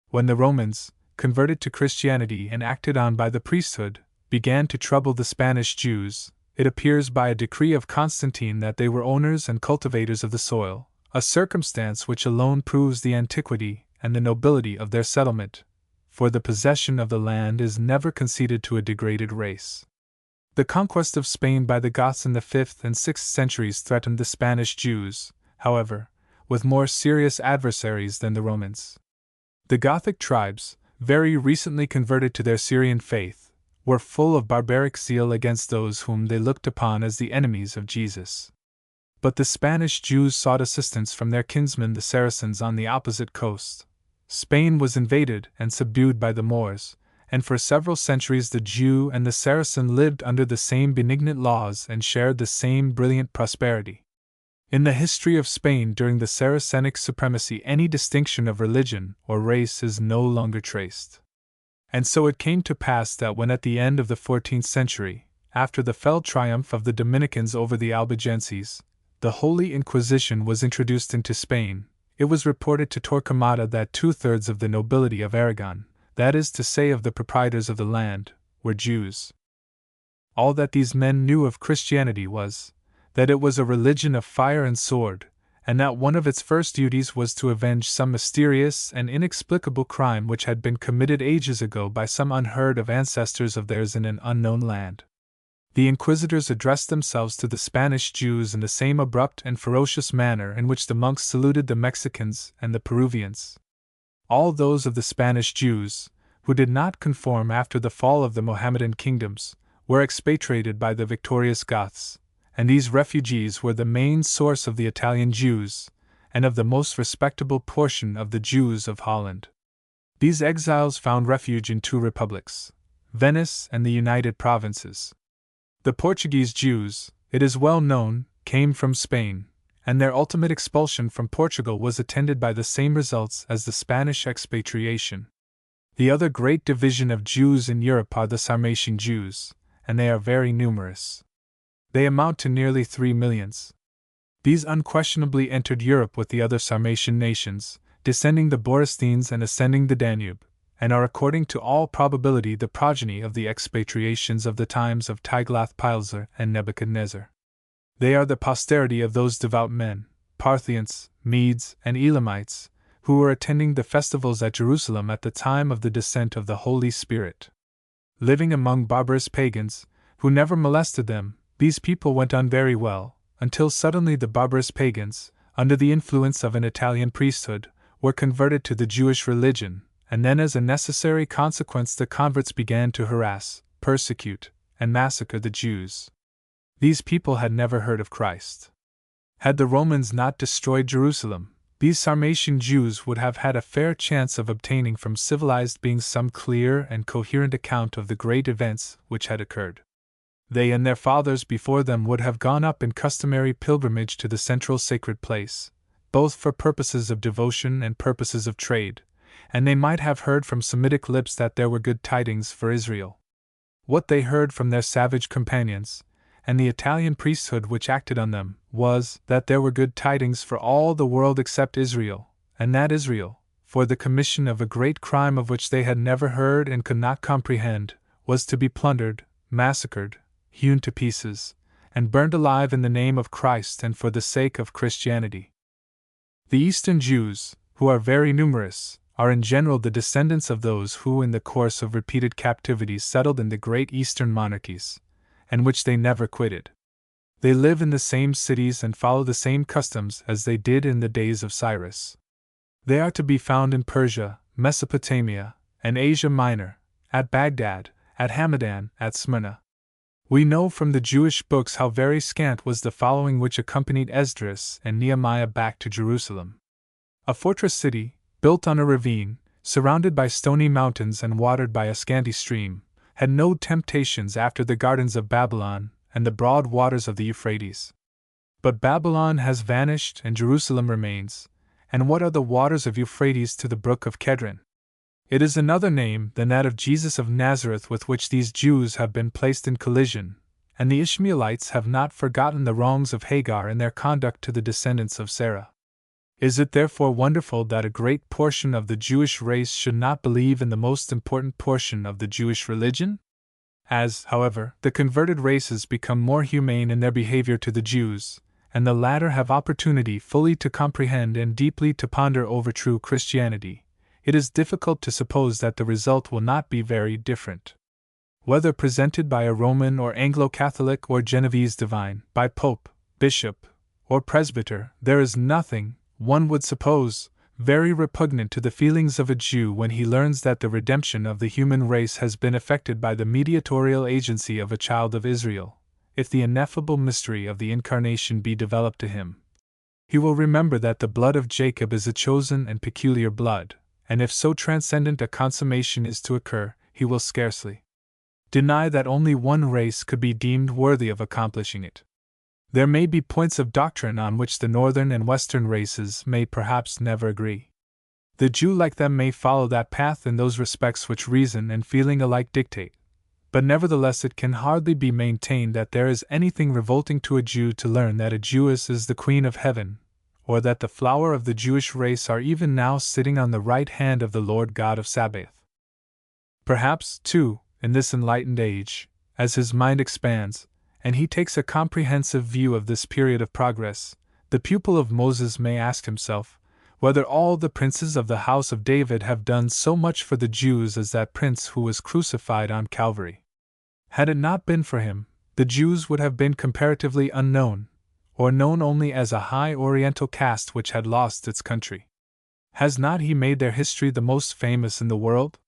When the Romans, converted to Christianity and acted on by the priesthood, began to trouble the Spanish Jews, it appears by a decree of Constantine that they were owners and cultivators of the soil, a circumstance which alone proves the antiquity and the nobility of their settlement, for the possession of the land is never conceded to a degraded race. The conquest of Spain by the Goths in the 5th and 6th centuries threatened the Spanish Jews, however, with more serious adversaries than the Romans. The Gothic tribes, very recently converted to their Syrian faith, were full of barbaric zeal against those whom they looked upon as the enemies of Jesus. But the Spanish Jews sought assistance from their kinsmen the Saracens on the opposite coast. Spain was invaded and subdued by the Moors, and for several centuries the Jew and the Saracen lived under the same benignant laws and shared the same brilliant prosperity. In the history of Spain during the Saracenic supremacy any distinction of religion or race is no longer traced. And so it came to pass that when at the end of the 14th century, after the fell triumph of the Dominicans over the Albigenses, the Holy Inquisition was introduced into Spain, it was reported to Torquemada that 2/3 of the nobility of Aragon, that is to say of the proprietors of the land, were Jews. All that these men knew of Christianity was, that it was a religion of fire and sword, and that one of its first duties was to avenge some mysterious and inexplicable crime which had been committed ages ago by some unheard of ancestors of theirs in an unknown land. The inquisitors addressed themselves to the Spanish Jews in the same abrupt and ferocious manner in which the monks saluted the Mexicans and the Peruvians. All those of the Spanish Jews, who did not conform after the fall of the Mohammedan kingdoms, were expatriated by the victorious Goths, and these refugees were the main source of the Italian Jews, and of the most respectable portion of the Jews of Holland. These exiles found refuge in two republics, Venice and the United Provinces. The Portuguese Jews, it is well known, came from Spain, and their ultimate expulsion from Portugal was attended by the same results as the Spanish expatriation. The other great division of Jews in Europe are the Sarmatian Jews, and they are very numerous. They amount to nearly 3 millions. These unquestionably entered Europe with the other Sarmatian nations, descending the Borysthenes and ascending the Danube, and are according to all probability the progeny of the expatriations of the times of Tiglath-Pileser and Nebuchadnezzar. They are the posterity of those devout men, Parthians, Medes, and Elamites, who were attending the festivals at Jerusalem at the time of the descent of the Holy Spirit. Living among barbarous pagans, who never molested them, these people went on very well, until suddenly the barbarous pagans, under the influence of an Italian priesthood, were converted to the Jewish religion, and then as a necessary consequence the converts began to harass, persecute, and massacre the Jews. These people had never heard of Christ. Had the Romans not destroyed Jerusalem, these Sarmatian Jews would have had a fair chance of obtaining from civilized beings some clear and coherent account of the great events which had occurred. They and their fathers before them would have gone up in customary pilgrimage to the central sacred place, both for purposes of devotion and purposes of trade, and they might have heard from Semitic lips that there were good tidings for Israel. What they heard from their savage companions, and the Italian priesthood which acted on them, was that there were good tidings for all the world except Israel, and that Israel, for the commission of a great crime of which they had never heard and could not comprehend, was to be plundered, massacred, hewn to pieces, and burned alive in the name of Christ and for the sake of Christianity. The Eastern Jews, who are very numerous, are in general the descendants of those who in the course of repeated captivities settled in the great Eastern monarchies, and which they never quitted. They live in the same cities and follow the same customs as they did in the days of Cyrus. They are to be found in Persia, Mesopotamia, and Asia Minor, at Baghdad, at Hamadan, at Smyrna. We know from the Jewish books how very scant was the following which accompanied Esdras and Nehemiah back to Jerusalem. A fortress city, built on a ravine, surrounded by stony mountains and watered by a scanty stream, had no temptations after the gardens of Babylon and the broad waters of the Euphrates. But Babylon has vanished and Jerusalem remains, and what are the waters of Euphrates to the brook of Kedron? It is another name than that of Jesus of Nazareth with which these Jews have been placed in collision, and the Ishmaelites have not forgotten the wrongs of Hagar in their conduct to the descendants of Sarah. Is it therefore wonderful that a great portion of the Jewish race should not believe in the most important portion of the Jewish religion? As, however, the converted races become more humane in their behavior to the Jews, and the latter have opportunity fully to comprehend and deeply to ponder over true Christianity, it is difficult to suppose that the result will not be very different. Whether presented by a Roman or Anglo-Catholic or Genovese divine, by pope, bishop, or presbyter, there is nothing, one would suppose, very repugnant to the feelings of a Jew when he learns that the redemption of the human race has been effected by the mediatorial agency of a child of Israel, if the ineffable mystery of the Incarnation be developed to him. He will remember that the blood of Jacob is a chosen and peculiar blood, and if so transcendent a consummation is to occur, he will scarcely deny that only one race could be deemed worthy of accomplishing it. There may be points of doctrine on which the northern and western races may perhaps never agree. The Jew like them may follow that path in those respects which reason and feeling alike dictate, but nevertheless it can hardly be maintained that there is anything revolting to a Jew to learn that a Jewess is the Queen of Heaven, or that the flower of the Jewish race are even now sitting on the right hand of the Lord God of Sabaoth. Perhaps, too, in this enlightened age, as his mind expands, and he takes a comprehensive view of this period of progress, the pupil of Moses may ask himself whether all the princes of the house of David have done so much for the Jews as that prince who was crucified on Calvary. Had it not been for him, the Jews would have been comparatively unknown, or known only as a high Oriental caste which had lost its country. Has not he made their history the most famous in the world?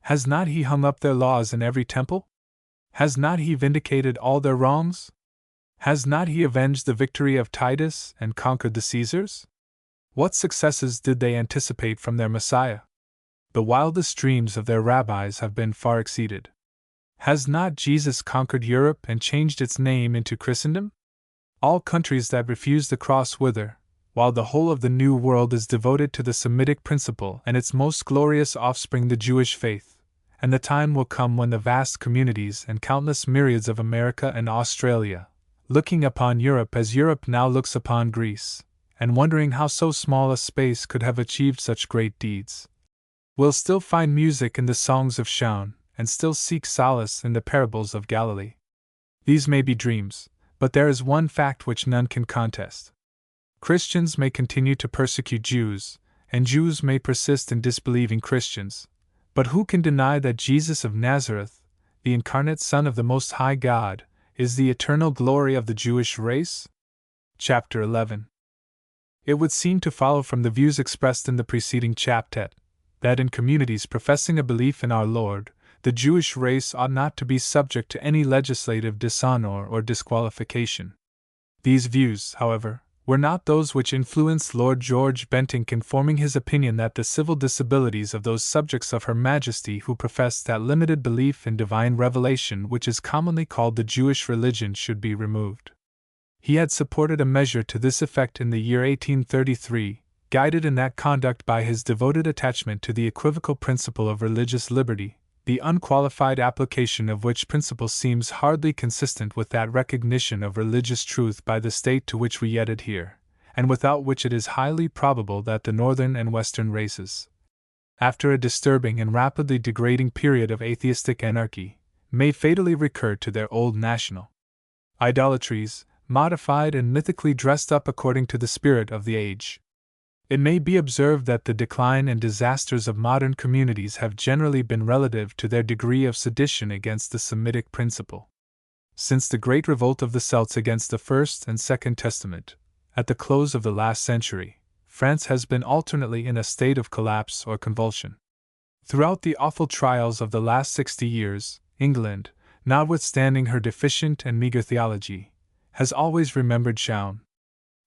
Has not he hung up their laws in every temple? Has not he vindicated all their wrongs? Has not he avenged the victory of Titus and conquered the Caesars? What successes did they anticipate from their Messiah? The wildest dreams of their rabbis have been far exceeded. Has not Jesus conquered Europe and changed its name into Christendom? All countries that refuse the cross wither, while the whole of the New World is devoted to the Semitic principle and its most glorious offspring, the Jewish faith. And the time will come when the vast communities and countless myriads of America and Australia, looking upon Europe as Europe now looks upon Greece, and wondering how so small a space could have achieved such great deeds, will still find music in the songs of Shaun, and still seek solace in the parables of Galilee. These may be dreams, but there is one fact which none can contest. Christians may continue to persecute Jews, and Jews may persist in disbelieving Christians, but who can deny that Jesus of Nazareth, the incarnate Son of the Most High God, is the eternal glory of the Jewish race? Chapter 11. It would seem to follow from the views expressed in the preceding chapter that in communities professing a belief in our Lord, the Jewish race ought not to be subject to any legislative dishonor or disqualification. These views, however, were not those which influenced Lord George Bentinck in forming his opinion that the civil disabilities of those subjects of Her Majesty who professed that limited belief in divine revelation which is commonly called the Jewish religion should be removed. He had supported a measure to this effect in the year 1833, guided in that conduct by his devoted attachment to the equivocal principle of religious liberty, the unqualified application of which principle seems hardly consistent with that recognition of religious truth by the state to which we yet adhere, and without which it is highly probable that the northern and western races, after a disturbing and rapidly degrading period of atheistic anarchy, may fatally recur to their old national idolatries, modified and mythically dressed up according to the spirit of the age. It may be observed that the decline and disasters of modern communities have generally been relative to their degree of sedition against the Semitic principle. Since the great revolt of the Celts against the First and Second Testament, at the close of the last century, France has been alternately in a state of collapse or convulsion. Throughout the awful trials of the last 60 years, England, notwithstanding her deficient and meager theology, has always remembered Shaun.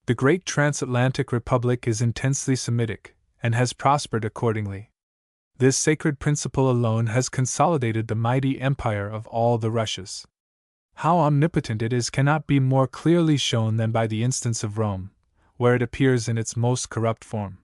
The great transatlantic republic is intensely Semitic, and has prospered accordingly. This sacred principle alone has consolidated the mighty empire of all the Russias. How omnipotent it is cannot be more clearly shown than by the instance of Rome, where it appears in its most corrupt form.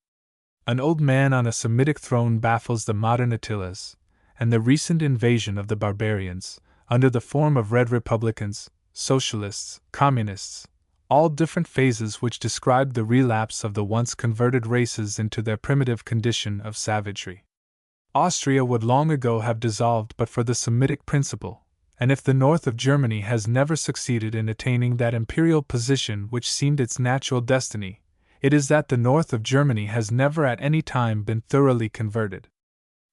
An old man on a Semitic throne baffles the modern Attilas, and the recent invasion of the barbarians, under the form of red republicans, socialists, communists, all different phases which describe the relapse of the once converted races into their primitive condition of savagery. Austria would long ago have dissolved but for the Semitic principle, and if the north of Germany has never succeeded in attaining that imperial position which seemed its natural destiny, it is that the north of Germany has never at any time been thoroughly converted.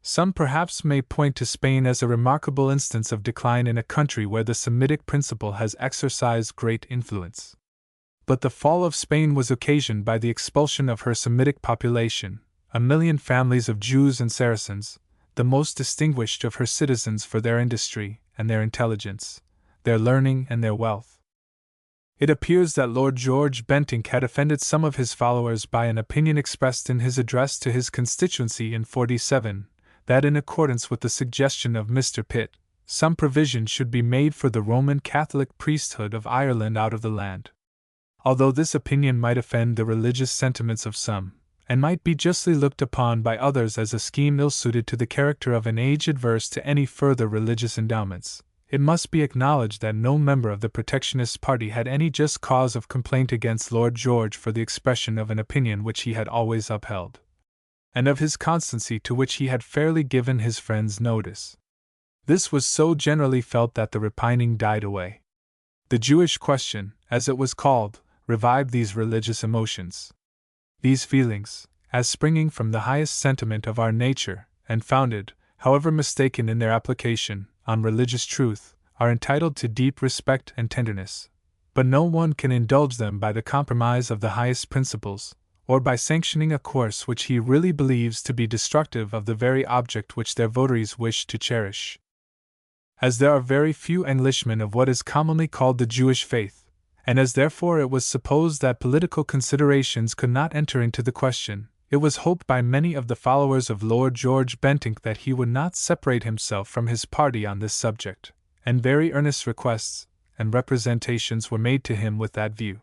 Some perhaps may point to Spain as a remarkable instance of decline in a country where the Semitic principle has exercised great influence. But the fall of Spain was occasioned by the expulsion of her Semitic population, 1 million families of Jews and Saracens, the most distinguished of her citizens for their industry and their intelligence, their learning and their wealth. It appears that Lord George Bentinck had offended some of his followers by an opinion expressed in his address to his constituency in '47, that in accordance with the suggestion of Mr. Pitt, some provision should be made for the Roman Catholic priesthood of Ireland out of the land. Although this opinion might offend the religious sentiments of some, and might be justly looked upon by others as a scheme ill-suited to the character of an age adverse to any further religious endowments, it must be acknowledged that no member of the Protectionist party had any just cause of complaint against Lord George for the expression of an opinion which he had always upheld, and of his constancy to which he had fairly given his friends notice. This was so generally felt that the repining died away. The Jewish question, as it was called, revived these religious emotions. These feelings, as springing from the highest sentiment of our nature, and founded, however mistaken in their application, on religious truth, are entitled to deep respect and tenderness, but no one can indulge them by the compromise of the highest principles, or by sanctioning a course which he really believes to be destructive of the very object which their votaries wish to cherish. As there are very few Englishmen of what is commonly called the Jewish faith, and as therefore it was supposed that political considerations could not enter into the question, it was hoped by many of the followers of Lord George Bentinck that he would not separate himself from his party on this subject, and very earnest requests and representations were made to him with that view.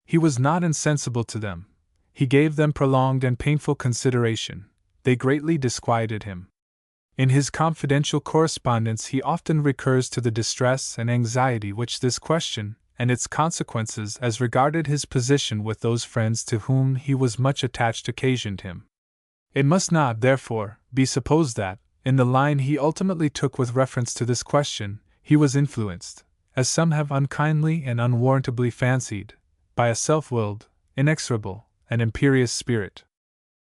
He was not insensible to them. He gave them prolonged and painful consideration. They greatly disquieted him. In his confidential correspondence he often recurs to the distress and anxiety which this question, and its consequences as regarded his position with those friends to whom he was much attached, occasioned him. It must not, therefore, be supposed that, in the line he ultimately took with reference to this question, he was influenced, as some have unkindly and unwarrantably fancied, by a self-willed, inexorable, and imperious spirit.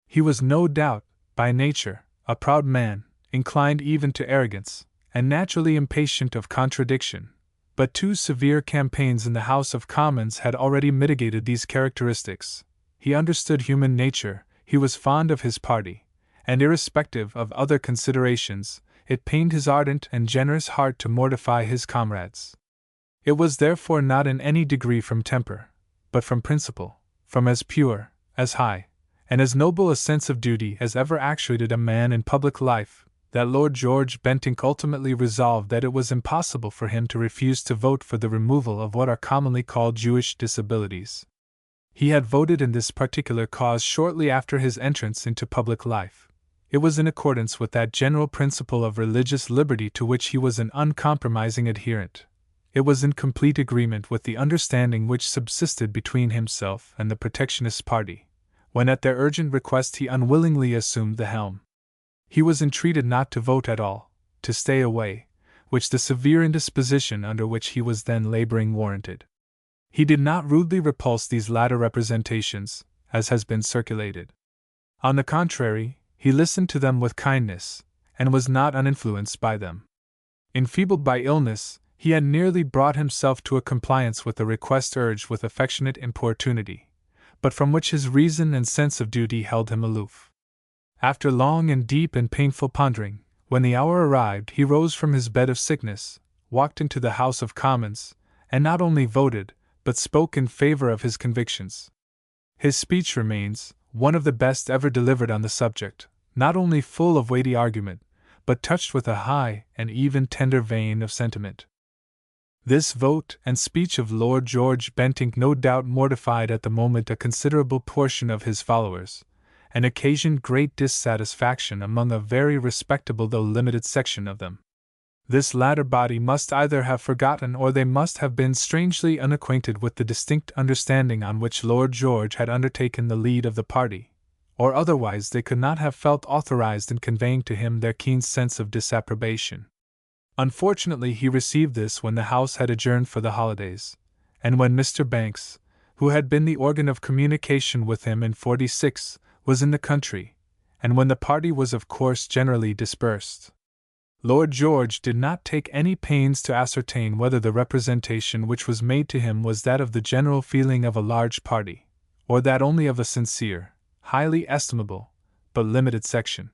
He was no doubt, by nature, a proud man, inclined even to arrogance, and naturally impatient of contradiction, but 2 severe campaigns in the House of Commons had already mitigated these characteristics. He understood human nature, he was fond of his party, and irrespective of other considerations, it pained his ardent and generous heart to mortify his comrades. It was therefore not in any degree from temper, but from principle, from as pure, as high, and as noble a sense of duty as ever actuated a man in public life, that Lord George Bentinck ultimately resolved that it was impossible for him to refuse to vote for the removal of what are commonly called Jewish disabilities. He had voted in this particular cause shortly after his entrance into public life. It was in accordance with that general principle of religious liberty to which he was an uncompromising adherent. It was in complete agreement with the understanding which subsisted between himself and the Protectionist party, when at their urgent request he unwillingly assumed the helm. He was entreated not to vote at all, to stay away, which the severe indisposition under which he was then laboring warranted. He did not rudely repulse these latter representations, as has been circulated. On the contrary, he listened to them with kindness, and was not uninfluenced by them. Enfeebled by illness, he had nearly brought himself to a compliance with the request urged with affectionate importunity, but from which his reason and sense of duty held him aloof. After long and deep and painful pondering, when the hour arrived, he rose from his bed of sickness, walked into the House of Commons, and not only voted, but spoke in favor of his convictions. His speech remains one of the best ever delivered on the subject, not only full of weighty argument, but touched with a high and even tender vein of sentiment. This vote and speech of Lord George Bentinck no doubt mortified at the moment a considerable portion of his followers, and occasioned great dissatisfaction among a very respectable though limited section of them. This latter body must either have forgotten or they must have been strangely unacquainted with the distinct understanding on which Lord George had undertaken the lead of the party, or otherwise they could not have felt authorized in conveying to him their keen sense of disapprobation. Unfortunately, he received this when the House had adjourned for the holidays, and when Mr. Banks, who had been the organ of communication with him in '46, was in the country, and when the party was of course generally dispersed. Lord George did not take any pains to ascertain whether the representation which was made to him was that of the general feeling of a large party, or that only of a sincere, highly estimable, but limited section.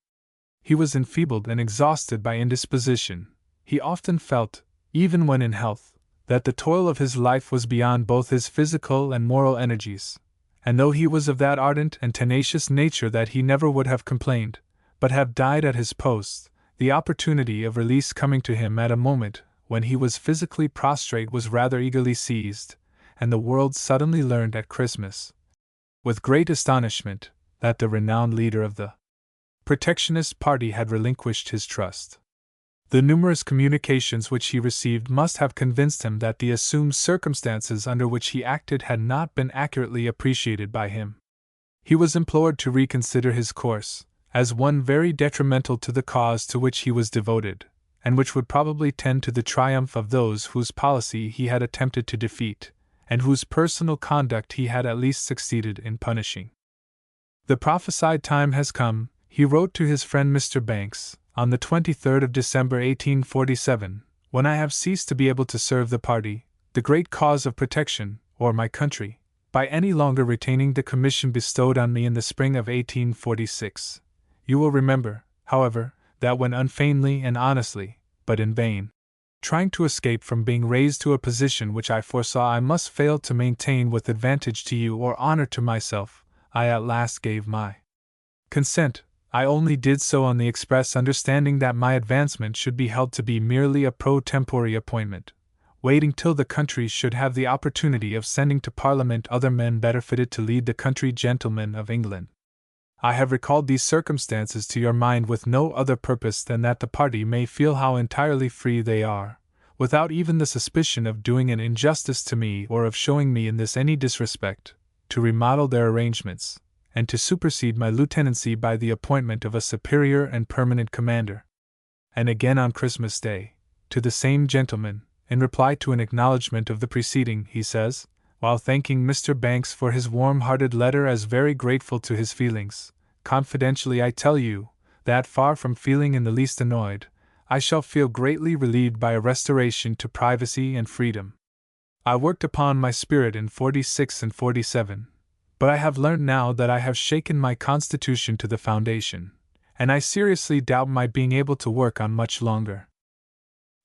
He was enfeebled and exhausted by indisposition. He often felt, even when in health, that the toil of his life was beyond both his physical and moral energies, and though he was of that ardent and tenacious nature that he never would have complained, but have died at his post, the opportunity of release coming to him at a moment when he was physically prostrate was rather eagerly seized, and the world suddenly learned at Christmas, with great astonishment, that the renowned leader of the Protectionist party had relinquished his trust. The numerous communications which he received must have convinced him that the assumed circumstances under which he acted had not been accurately appreciated by him. He was implored to reconsider his course, as one very detrimental to the cause to which he was devoted, and which would probably tend to the triumph of those whose policy he had attempted to defeat, and whose personal conduct he had at least succeeded in punishing. The prophesied time has come, he wrote to his friend Mr. Banks, on the 23rd of December 1847, when I have ceased to be able to serve the party, the great cause of protection, or my country, by any longer retaining the commission bestowed on me in the spring of 1846. You will remember, however, that when unfeignedly and honestly, but in vain, trying to escape from being raised to a position which I foresaw I must fail to maintain with advantage to you or honor to myself, I at last gave my consent. I only did so on the express understanding that my advancement should be held to be merely a pro tempore appointment, waiting till the country should have the opportunity of sending to Parliament other men better fitted to lead the country gentlemen of England. I have recalled these circumstances to your mind with no other purpose than that the party may feel how entirely free they are, without even the suspicion of doing an injustice to me or of showing me in this any disrespect, to remodel their arrangements, and to supersede my lieutenancy by the appointment of a superior and permanent commander. And again on Christmas Day, to the same gentleman, in reply to an acknowledgment of the preceding, he says, while thanking Mr. Banks for his warm-hearted letter as very grateful to his feelings, confidentially I tell you, that far from feeling in the least annoyed, I shall feel greatly relieved by a restoration to privacy and freedom. I worked upon my spirit in 46 and 47, but I have learnt now that I have shaken my constitution to the foundation, and I seriously doubt my being able to work on much longer.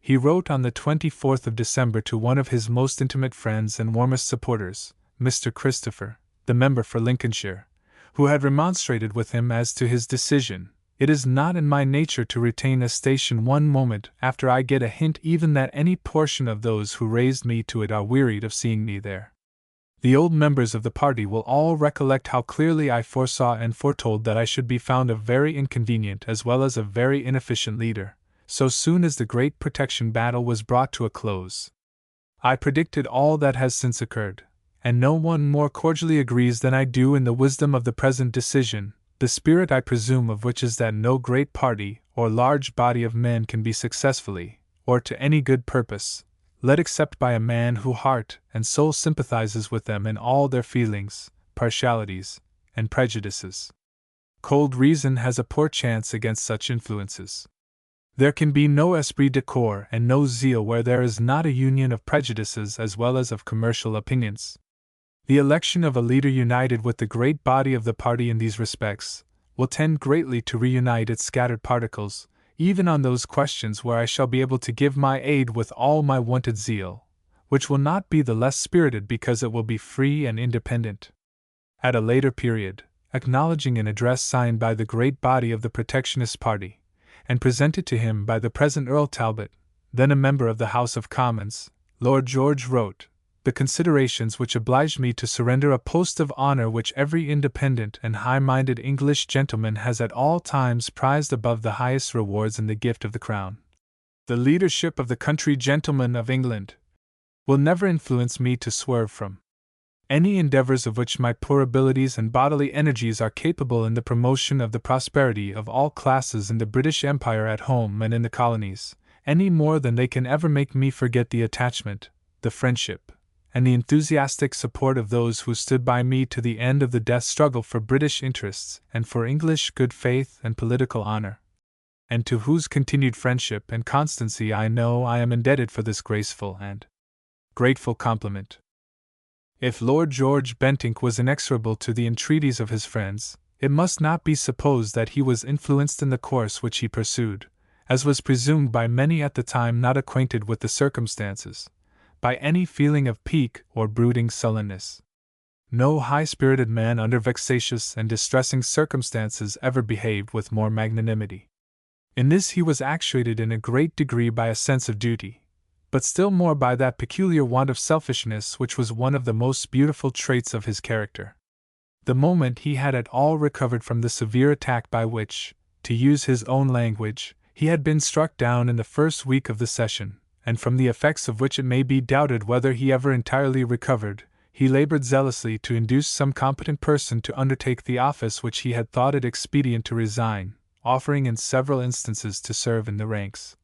He wrote on the 24th of December to one of his most intimate friends and warmest supporters, Mr. Christopher, the member for Lincolnshire, who had remonstrated with him as to his decision. It is not in my nature to retain a station one moment after I get a hint even that any portion of those who raised me to it are wearied of seeing me there. The old members of the party will all recollect how clearly I foresaw and foretold that I should be found a very inconvenient as well as a very inefficient leader, so soon as the great protection battle was brought to a close. I predicted all that has since occurred, and no one more cordially agrees than I do in the wisdom of the present decision, the spirit I presume of which is that no great party or large body of men can be successfully, or to any good purpose, led except by a man who heart and soul sympathizes with them in all their feelings, partialities, and prejudices. Cold reason has a poor chance against such influences. There can be no esprit de corps and no zeal where there is not a union of prejudices as well as of commercial opinions. The election of a leader united with the great body of the party in these respects will tend greatly to reunite its scattered particles, even on those questions where I shall be able to give my aid with all my wonted zeal, which will not be the less spirited because it will be free and independent. At a later period, acknowledging an address signed by the great body of the Protectionist party, and presented to him by the present Earl Talbot, then a member of the House of Commons, Lord George wrote, "The considerations which oblige me to surrender a post of honor which every independent and high-minded English gentleman has at all times prized above the highest rewards in the gift of the crown. The leadership of the country gentlemen of England will never influence me to swerve from any endeavors of which my poor abilities and bodily energies are capable in the promotion of the prosperity of all classes in the British Empire at home and in the colonies, any more than they can ever make me forget the attachment, the friendship, and the enthusiastic support of those who stood by me to the end of the death struggle for British interests and for English good faith and political honor, and to whose continued friendship and constancy I know I am indebted for this graceful and grateful compliment." If Lord George Bentinck was inexorable to the entreaties of his friends, it must not be supposed that he was influenced in the course which he pursued, as was presumed by many at the time not acquainted with the circumstances, by any feeling of pique or brooding sullenness. No high-spirited man under vexatious and distressing circumstances ever behaved with more magnanimity. In this he was actuated in a great degree by a sense of duty, but still more by that peculiar want of selfishness which was one of the most beautiful traits of his character. The moment he had at all recovered from the severe attack by which, to use his own language, he had been struck down in the first week of the session, and from the effects of which it may be doubted whether he ever entirely recovered, he labored zealously to induce some competent person to undertake the office which he had thought it expedient to resign, offering in several instances to serve in the ranks,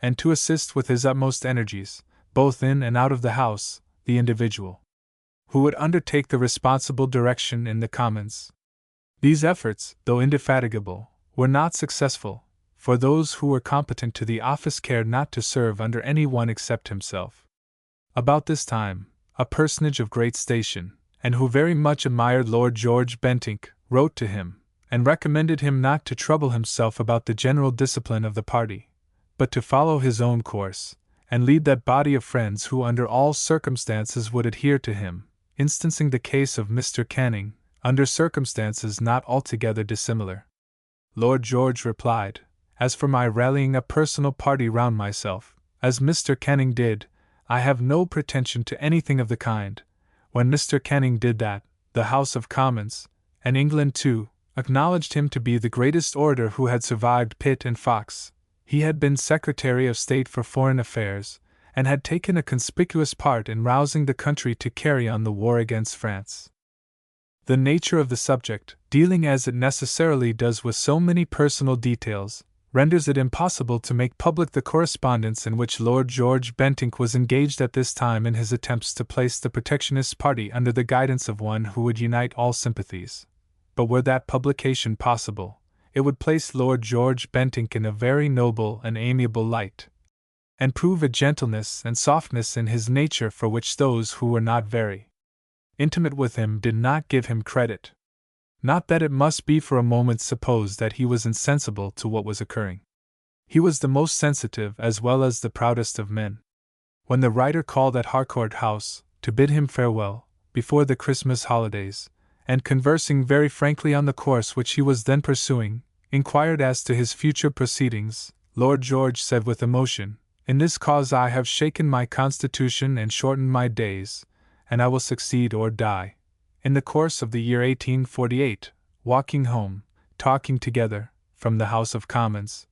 and to assist with his utmost energies, both in and out of the House, the individual who would undertake the responsible direction in the Commons. These efforts, though indefatigable, were not successful, for those who were competent to the office cared not to serve under any one except himself. About this time, a personage of great station, and who very much admired Lord George Bentinck, wrote to him, and recommended him not to trouble himself about the general discipline of the party, but to follow his own course, and lead that body of friends who under all circumstances would adhere to him, instancing the case of Mr. Canning, under circumstances not altogether dissimilar. Lord George replied, "As for my rallying a personal party round myself, as Mr. Canning did, I have no pretension to anything of the kind. When Mr. Canning did that, the House of Commons, and England too, acknowledged him to be the greatest orator who had survived Pitt and Fox. He had been Secretary of State for Foreign Affairs, and had taken a conspicuous part in rousing the country to carry on the war against France." The nature of the subject, dealing as it necessarily does with so many personal details, renders it impossible to make public the correspondence in which Lord George Bentinck was engaged at this time in his attempts to place the Protectionist party under the guidance of one who would unite all sympathies. But were that publication possible, it would place Lord George Bentinck in a very noble and amiable light, and prove a gentleness and softness in his nature for which those who were not very intimate with him did not give him credit. Not that it must be for a moment supposed that he was insensible to what was occurring. He was the most sensitive as well as the proudest of men. When the writer called at Harcourt House, to bid him farewell, before the Christmas holidays, and conversing very frankly on the course which he was then pursuing, inquired as to his future proceedings, Lord George said with emotion, "In this cause I have shaken my constitution and shortened my days, and I will succeed or die." In the course of the year 1848, walking home, talking together, from the House of Commons,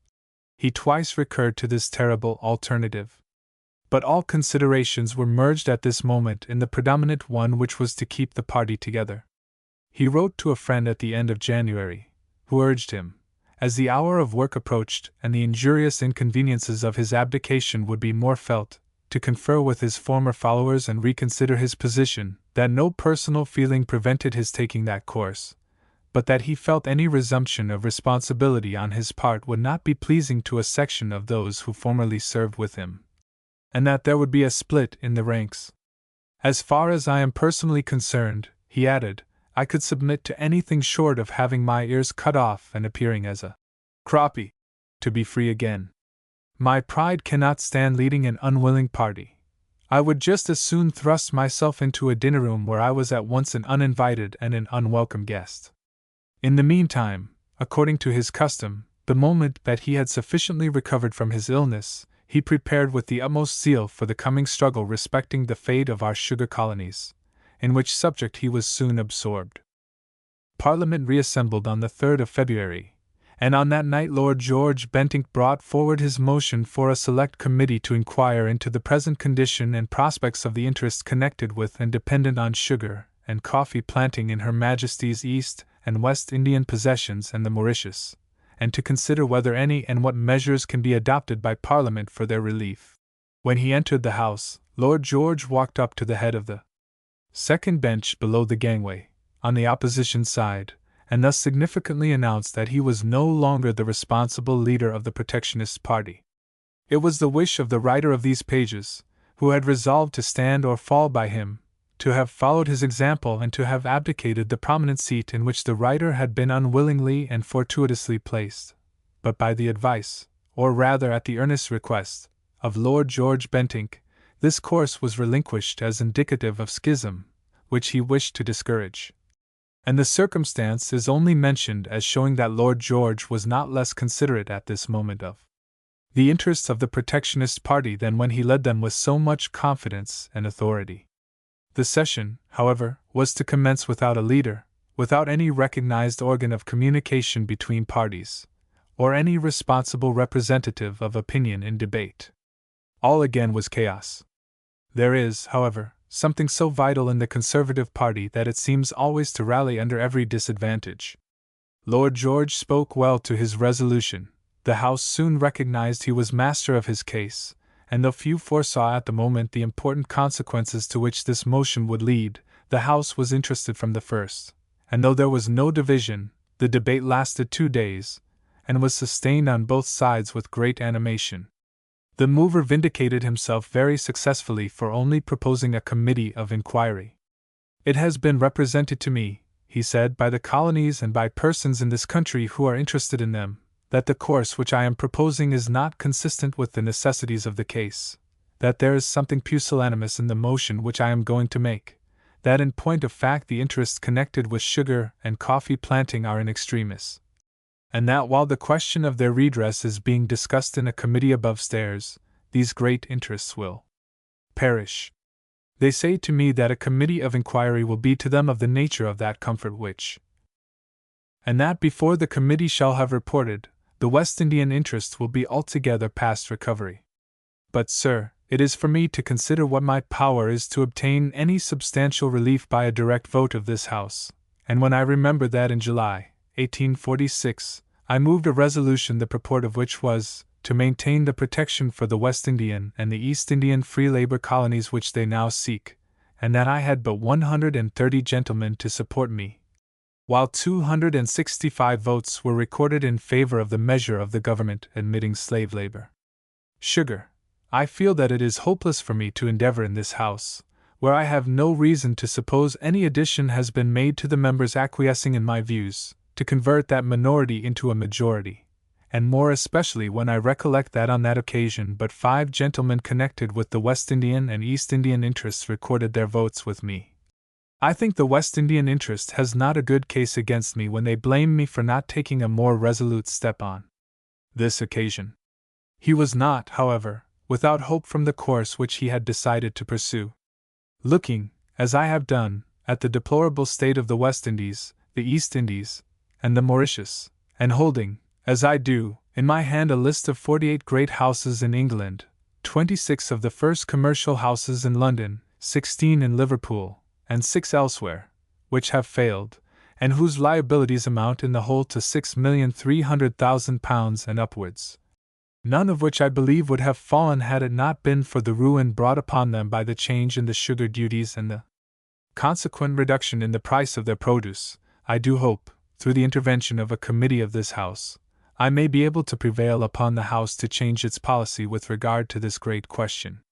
he twice recurred to this terrible alternative. But all considerations were merged at this moment in the predominant one, which was to keep the party together. He wrote to a friend at the end of January, who urged him, as the hour of work approached and the injurious inconveniences of his abdication would be more felt, to confer with his former followers and reconsider his position, that no personal feeling prevented his taking that course, but that he felt any resumption of responsibility on his part would not be pleasing to a section of those who formerly served with him, and that there would be a split in the ranks. "As far as I am personally concerned," he added, "I could submit to anything short of having my ears cut off and appearing as a croppy, to be free again. My pride cannot stand leading an unwilling party. I would just as soon thrust myself into a dinner room where I was at once an uninvited and an unwelcome guest." In the meantime, according to his custom, the moment that he had sufficiently recovered from his illness, he prepared with the utmost zeal for the coming struggle respecting the fate of our sugar colonies, in which subject he was soon absorbed. Parliament reassembled on the 3rd of February, and on that night Lord George Bentinck brought forward his motion for a select committee to inquire into the present condition and prospects of the interests connected with and dependent on sugar and coffee planting in Her Majesty's East and West Indian possessions and the Mauritius, and to consider whether any and what measures can be adopted by Parliament for their relief. When he entered the House, Lord George walked up to the head of the second bench below the gangway, on the opposition side, and thus significantly announced that he was no longer the responsible leader of the Protectionist party. It was the wish of the writer of these pages, who had resolved to stand or fall by him, to have followed his example and to have abdicated the prominent seat in which the writer had been unwillingly and fortuitously placed. But by the advice, or rather at the earnest request, of Lord George Bentinck, this course was relinquished as indicative of schism, which he wished to discourage. And the circumstance is only mentioned as showing that Lord George was not less considerate at this moment of the interests of the Protectionist party than when he led them with so much confidence and authority. The session, however, was to commence without a leader, without any recognized organ of communication between parties, or any responsible representative of opinion in debate. All again was chaos. There is, however, something so vital in the Conservative party that it seems always to rally under every disadvantage. Lord George spoke well to his resolution. The House soon recognized he was master of his case, and though few foresaw at the moment the important consequences to which this motion would lead, the House was interested from the first, and though there was no division, the debate lasted 2 days, and was sustained on both sides with great animation. The mover vindicated himself very successfully for only proposing a committee of inquiry. "It has been represented to me," he said, "by the colonies and by persons in this country who are interested in them, that the course which I am proposing is not consistent with the necessities of the case, that there is something pusillanimous in the motion which I am going to make, that in point of fact the interests connected with sugar and coffee planting are in extremis, and that while the question of their redress is being discussed in a committee above stairs, these great interests will perish. They say to me that a committee of inquiry will be to them of the nature of that comfort which, and that before the committee shall have reported, the West Indian interest will be altogether past recovery. But, sir, it is for me to consider what my power is to obtain any substantial relief by a direct vote of this House, and when I remember that in July, 1846, I moved a resolution the purport of which was, to maintain the protection for the West Indian and the East Indian free labor colonies which they now seek, and that I had but 130 gentlemen to support me, while 265 votes were recorded in favor of the measure of the government admitting slave labor. Sugar. I feel that it is hopeless for me to endeavor in this House, where I have no reason to suppose any addition has been made to the members acquiescing in my views, to convert that minority into a majority, and more especially when I recollect that on that occasion but 5 gentlemen connected with the West Indian and East Indian interests recorded their votes with me. I think the West Indian interest has not a good case against me when they blame me for not taking a more resolute step on this occasion." He was not, however, without hope from the course which he had decided to pursue. Looking, as I have done, at the deplorable state of the West Indies, the East Indies, and the Mauritius, and holding, as I do, in my hand a list of 48 great houses in England, 26 of the first commercial houses in London, 16 in Liverpool, and 6 elsewhere, which have failed, and whose liabilities amount in the whole to £6,300,000 and upwards, none of which I believe would have fallen had it not been for the ruin brought upon them by the change in the sugar duties and the consequent reduction in the price of their produce, I do hope, through the intervention of a committee of this House, I may be able to prevail upon the House to change its policy with regard to this great question.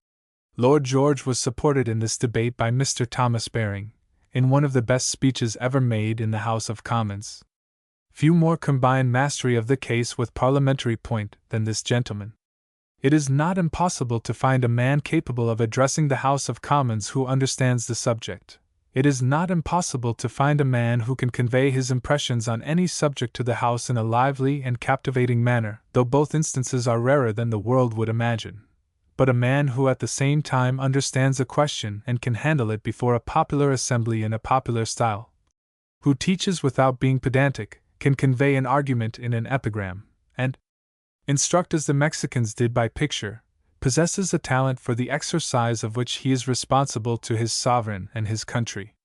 Lord George was supported in this debate by Mr. Thomas Baring, in one of the best speeches ever made in the House of Commons. Few more combine mastery of the case with parliamentary point than this gentleman. It is not impossible to find a man capable of addressing the House of Commons who understands the subject. It is not impossible to find a man who can convey his impressions on any subject to the House in a lively and captivating manner, though both instances are rarer than the world would imagine. But a man who at the same time understands a question and can handle it before a popular assembly in a popular style, who teaches without being pedantic, can convey an argument in an epigram, and instruct as the Mexicans did by picture, possesses a talent for the exercise of which he is responsible to his sovereign and his country.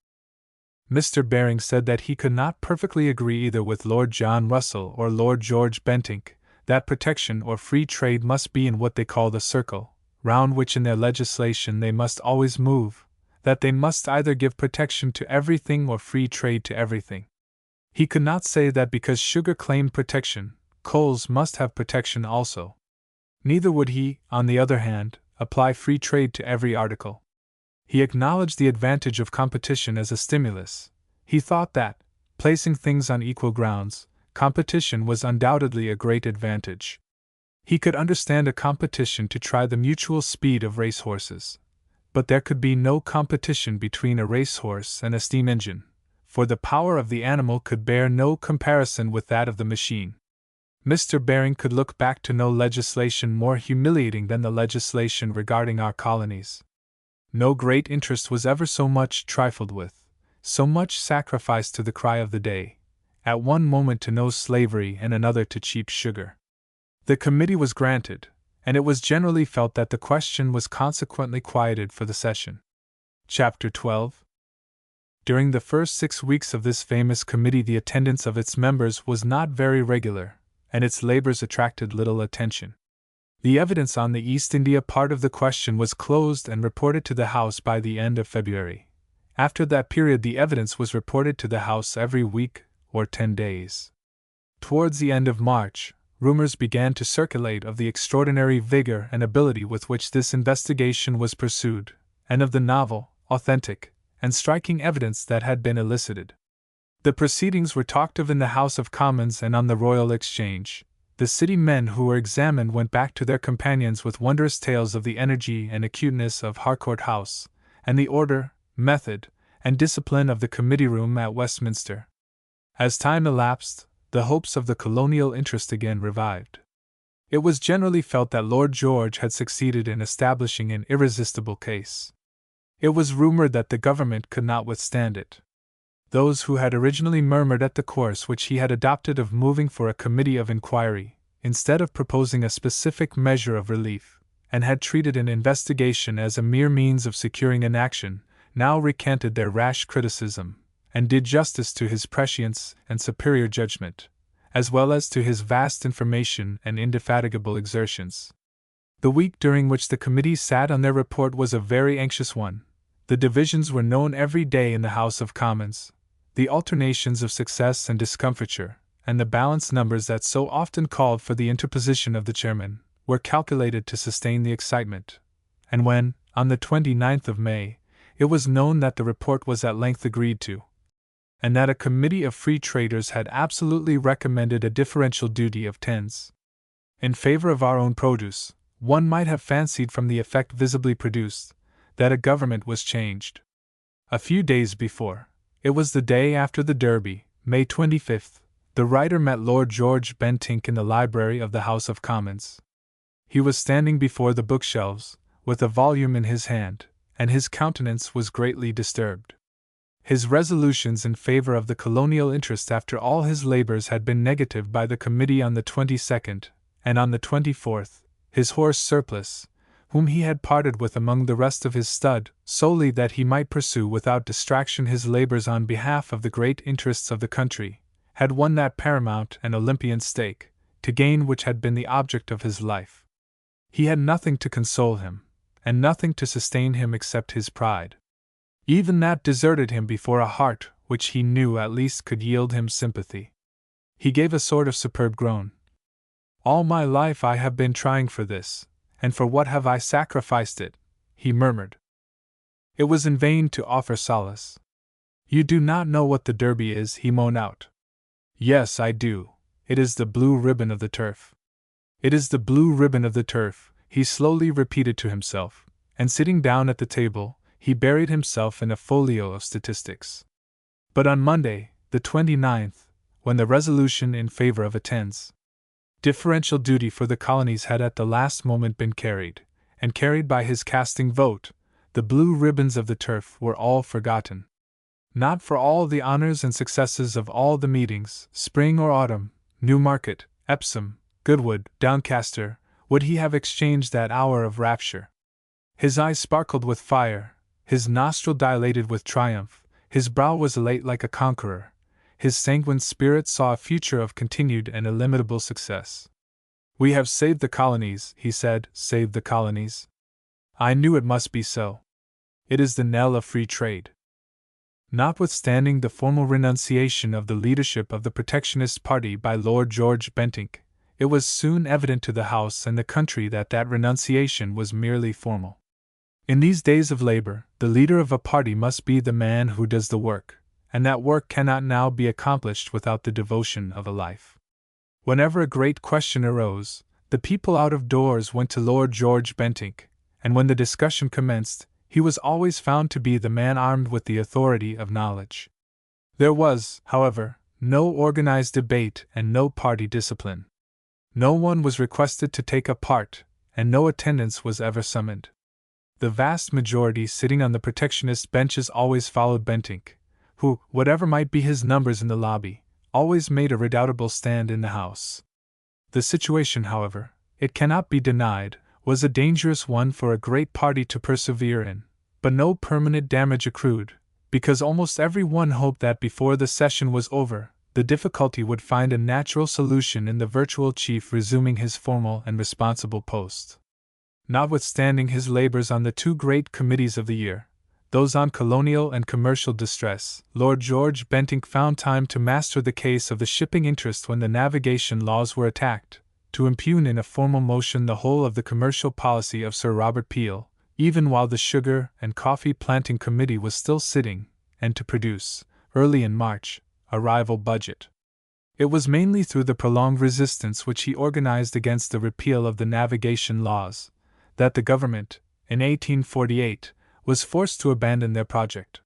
Mr. Baring said that he could not perfectly agree either with Lord John Russell or Lord George Bentinck, that protection or free trade must be in what they call the circle, round which in their legislation they must always move, that they must either give protection to everything or free trade to everything. He could not say that because sugar claimed protection, coals must have protection also. Neither would he, on the other hand, apply free trade to every article. He acknowledged the advantage of competition as a stimulus. He thought that, placing things on equal grounds, competition was undoubtedly a great advantage. He could understand a competition to try the mutual speed of racehorses. But there could be no competition between a racehorse and a steam engine, for the power of the animal could bear no comparison with that of the machine. Mr. Baring could look back to no legislation more humiliating than the legislation regarding our colonies. No great interest was ever so much trifled with, so much sacrificed to the cry of the day, at one moment to no slavery and another to cheap sugar. The committee was granted, and it was generally felt that the question was consequently quieted for the session. Chapter 12. During the first 6 weeks of this famous committee the attendance of its members was not very regular, and its labors attracted little attention. The evidence on the East India part of the question was closed and reported to the House by the end of February. After that period the evidence was reported to the House every week or 10 days. Towards the end of March, rumors began to circulate of the extraordinary vigor and ability with which this investigation was pursued, and of the novel, authentic, and striking evidence that had been elicited. The proceedings were talked of in the House of Commons and on the Royal Exchange. The city men who were examined went back to their companions with wondrous tales of the energy and acuteness of Harcourt House, and the order, method, and discipline of the committee room at Westminster. As time elapsed, the hopes of the colonial interest again revived. It was generally felt that Lord George had succeeded in establishing an irresistible case. It was rumored that the government could not withstand it. Those who had originally murmured at the course which he had adopted of moving for a committee of inquiry, instead of proposing a specific measure of relief, and had treated an investigation as a mere means of securing an action, now recanted their rash criticism, and did justice to his prescience and superior judgment, as well as to his vast information and indefatigable exertions. The week during which the committee sat on their report was a very anxious one. The divisions were known every day in the House of Commons. The alternations of success and discomfiture, and the balanced numbers that so often called for the interposition of the chairman, were calculated to sustain the excitement. And when, on the 29th of May, it was known that the report was at length agreed to, and that a committee of free traders had absolutely recommended a differential duty of 10s in favor of our own produce, one might have fancied from the effect visibly produced, that a government was changed. A few days before, it was the day after the Derby, May 25th, the writer met Lord George Bentinck in the library of the House of Commons. He was standing before the bookshelves, with a volume in his hand, and his countenance was greatly disturbed. His resolutions in favor of the colonial interest after all his labors had been negatived by the committee on the 22nd, and on the 24th, his horse Surplice, whom he had parted with among the rest of his stud, solely that he might pursue without distraction his labors on behalf of the great interests of the country, had won that paramount and Olympian stake, to gain which had been the object of his life. He had nothing to console him, and nothing to sustain him except his pride. Even that deserted him before a heart which he knew at least could yield him sympathy. He gave a sort of superb groan. "All my life I have been trying for this, and for what have I sacrificed it?" he murmured. It was in vain to offer solace. "You do not know what the Derby is," he moaned out. "Yes, I do. It is the blue ribbon of the turf. It is the blue ribbon of the turf," he slowly repeated to himself, and sitting down at the table, he buried himself in a folio of statistics. But on Monday, the 29th, when the resolution in favor of a 10s differential duty for the colonies had at the last moment been carried, and carried by his casting vote, the blue ribbons of the turf were all forgotten. Not for all the honors and successes of all the meetings, spring or autumn, Newmarket, Epsom, Goodwood, Doncaster, would he have exchanged that hour of rapture. His eyes sparkled with fire, his nostril dilated with triumph, his brow was elate like a conqueror. His sanguine spirit saw a future of continued and illimitable success. "We have saved the colonies," he said, "saved the colonies. I knew it must be so. It is the knell of free trade." Notwithstanding the formal renunciation of the leadership of the Protectionist party by Lord George Bentinck, it was soon evident to the House and the country that that renunciation was merely formal. In these days of labor, the leader of a party must be the man who does the work, and that work cannot now be accomplished without the devotion of a life. Whenever a great question arose, the people out of doors went to Lord George Bentinck, and when the discussion commenced, he was always found to be the man armed with the authority of knowledge. There was, however, no organized debate and no party discipline. No one was requested to take a part, and no attendance was ever summoned. The vast majority sitting on the Protectionist benches always followed Bentinck, who, whatever might be his numbers in the lobby, always made a redoubtable stand in the House. The situation, however, it cannot be denied, was a dangerous one for a great party to persevere in, but no permanent damage accrued, because almost every one hoped that before the session was over, the difficulty would find a natural solution in the virtual chief resuming his formal and responsible post. Notwithstanding his labors on the two great committees of the year, those on colonial and commercial distress, Lord George Bentinck found time to master the case of the shipping interest when the navigation laws were attacked, to impugn in a formal motion the whole of the commercial policy of Sir Robert Peel, even while the Sugar and Coffee Planting Committee was still sitting, and to produce, early in March, a rival budget. It was mainly through the prolonged resistance which he organized against the repeal of the navigation laws that the government, in 1848, was forced to abandon their project.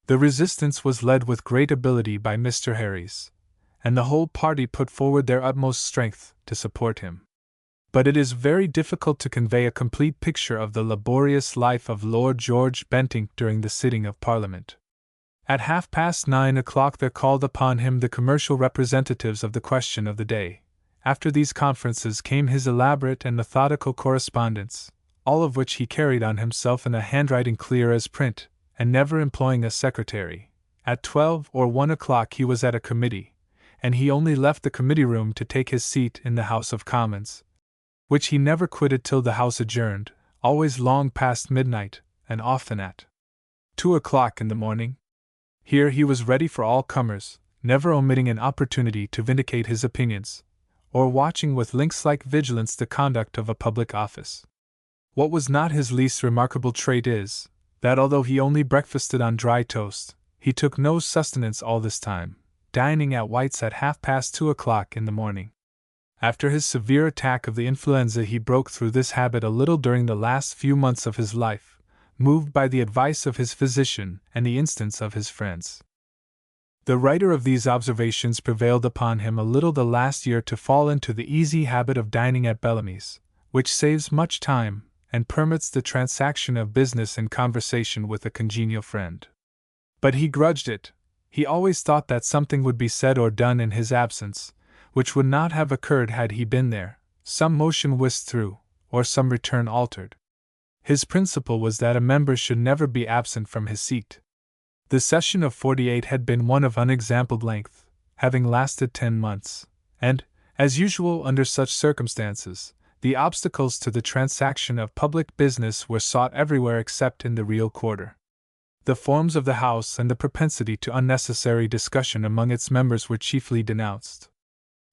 The resistance was led with great ability by Mr. Harries, and the whole party put forward their utmost strength to support him. But it is very difficult to convey a complete picture of the laborious life of Lord George Bentinck during the sitting of Parliament. At 9:30 there called upon him the commercial representatives of the question of the day. After these conferences came his elaborate and methodical correspondence, all of which he carried on himself in a handwriting clear as print, and never employing a secretary. At 12 or 1 o'clock he was at a committee, and he only left the committee room to take his seat in the House of Commons, which he never quitted till the House adjourned, always long past midnight, and often at 2 o'clock in the morning. Here he was ready for all comers, never omitting an opportunity to vindicate his opinions, or watching with lynx-like vigilance the conduct of a public office. What was not his least remarkable trait is, that although he only breakfasted on dry toast, he took no sustenance all this time, dining at White's at 2:30 in the morning. After his severe attack of the influenza he broke through this habit a little during the last few months of his life, moved by the advice of his physician and the instance of his friends. The writer of these observations prevailed upon him a little the last year to fall into the easy habit of dining at Bellamy's, which saves much time, and permits the transaction of business and conversation with a congenial friend. But he grudged it. He always thought that something would be said or done in his absence, which would not have occurred had he been there, some motion whisked through, or some return altered. His principle was that a member should never be absent from his seat. The session of '48 had been one of unexampled length, having lasted 10 months, and, as usual under such circumstances, the obstacles to the transaction of public business were sought everywhere except in the real quarter. The forms of the House and the propensity to unnecessary discussion among its members were chiefly denounced.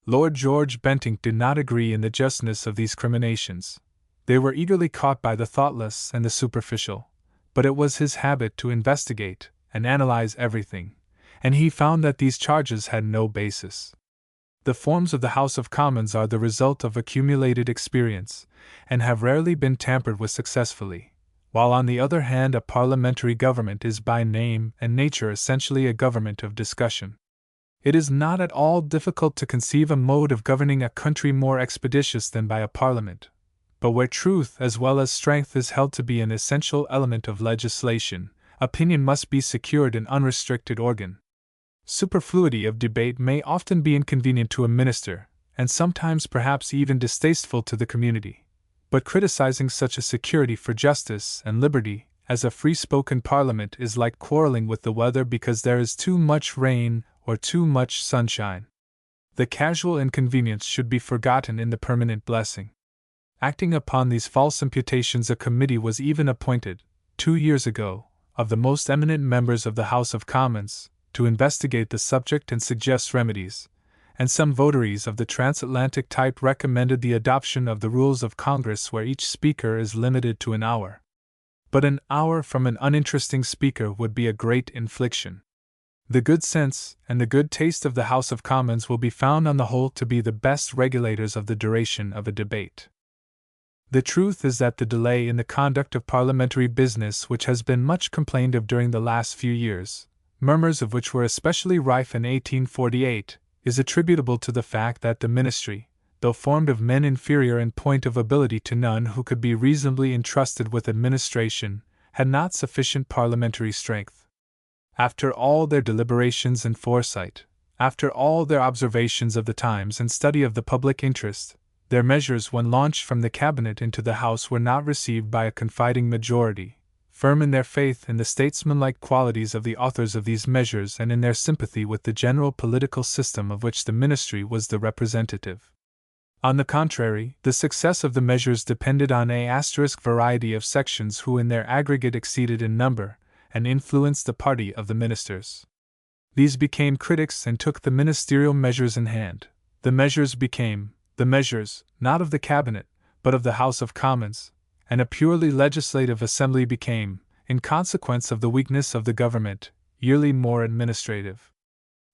Lord George Bentinck did not agree in the justness of these criminations. They were eagerly caught by the thoughtless and the superficial, but it was his habit to investigate and analyze everything, and he found that these charges had no basis. The forms of the House of Commons are the result of accumulated experience, and have rarely been tampered with successfully, while on the other hand a parliamentary government is by name and nature essentially a government of discussion. It is not at all difficult to conceive a mode of governing a country more expeditious than by a parliament, but where truth as well as strength is held to be an essential element of legislation, opinion must be secured an unrestricted organ. Superfluity of debate may often be inconvenient to a minister, and sometimes perhaps even distasteful to the community, but criticizing such a security for justice and liberty as a free-spoken parliament is like quarreling with the weather because there is too much rain or too much sunshine. The casual inconvenience should be forgotten in the permanent blessing. Acting upon these false imputations, a committee was even appointed, 2 years ago, of the most eminent members of the House of Commons, to investigate the subject and suggest remedies, and some votaries of the transatlantic type recommended the adoption of the rules of Congress where each speaker is limited to an hour. But an hour from an uninteresting speaker would be a great infliction. The good sense and the good taste of the House of Commons will be found on the whole to be the best regulators of the duration of a debate. The truth is that the delay in the conduct of parliamentary business, which has been much complained of during the last few years, murmurs of which were especially rife in 1848, is attributable to the fact that the ministry, though formed of men inferior in point of ability to none who could be reasonably entrusted with administration, had not sufficient parliamentary strength. After all their deliberations and foresight, after all their observations of the times and study of the public interest, their measures when launched from the Cabinet into the House were not received by a confiding majority, firm in their faith in the statesmanlike qualities of the authors of these measures and in their sympathy with the general political system of which the ministry was the representative. On the contrary, the success of the measures depended on a variety of sections who in their aggregate exceeded in number, and influenced the party of the ministers. These became critics and took the ministerial measures in hand. The measures became, the measures, not of the Cabinet, but of the House of Commons, and a purely legislative assembly became, in consequence of the weakness of the government, yearly more administrative.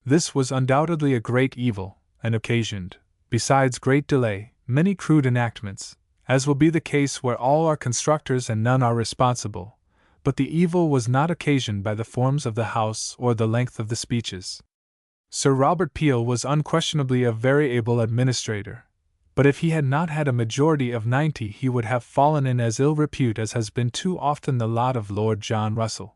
This was undoubtedly a great evil, and occasioned, besides great delay, many crude enactments, as will be the case where all are constructors and none are responsible, but the evil was not occasioned by the forms of the House or the length of the speeches. Sir Robert Peel was unquestionably a very able administrator, but if he had not had a majority of 90 he would have fallen in as ill repute as has been too often the lot of Lord John Russell.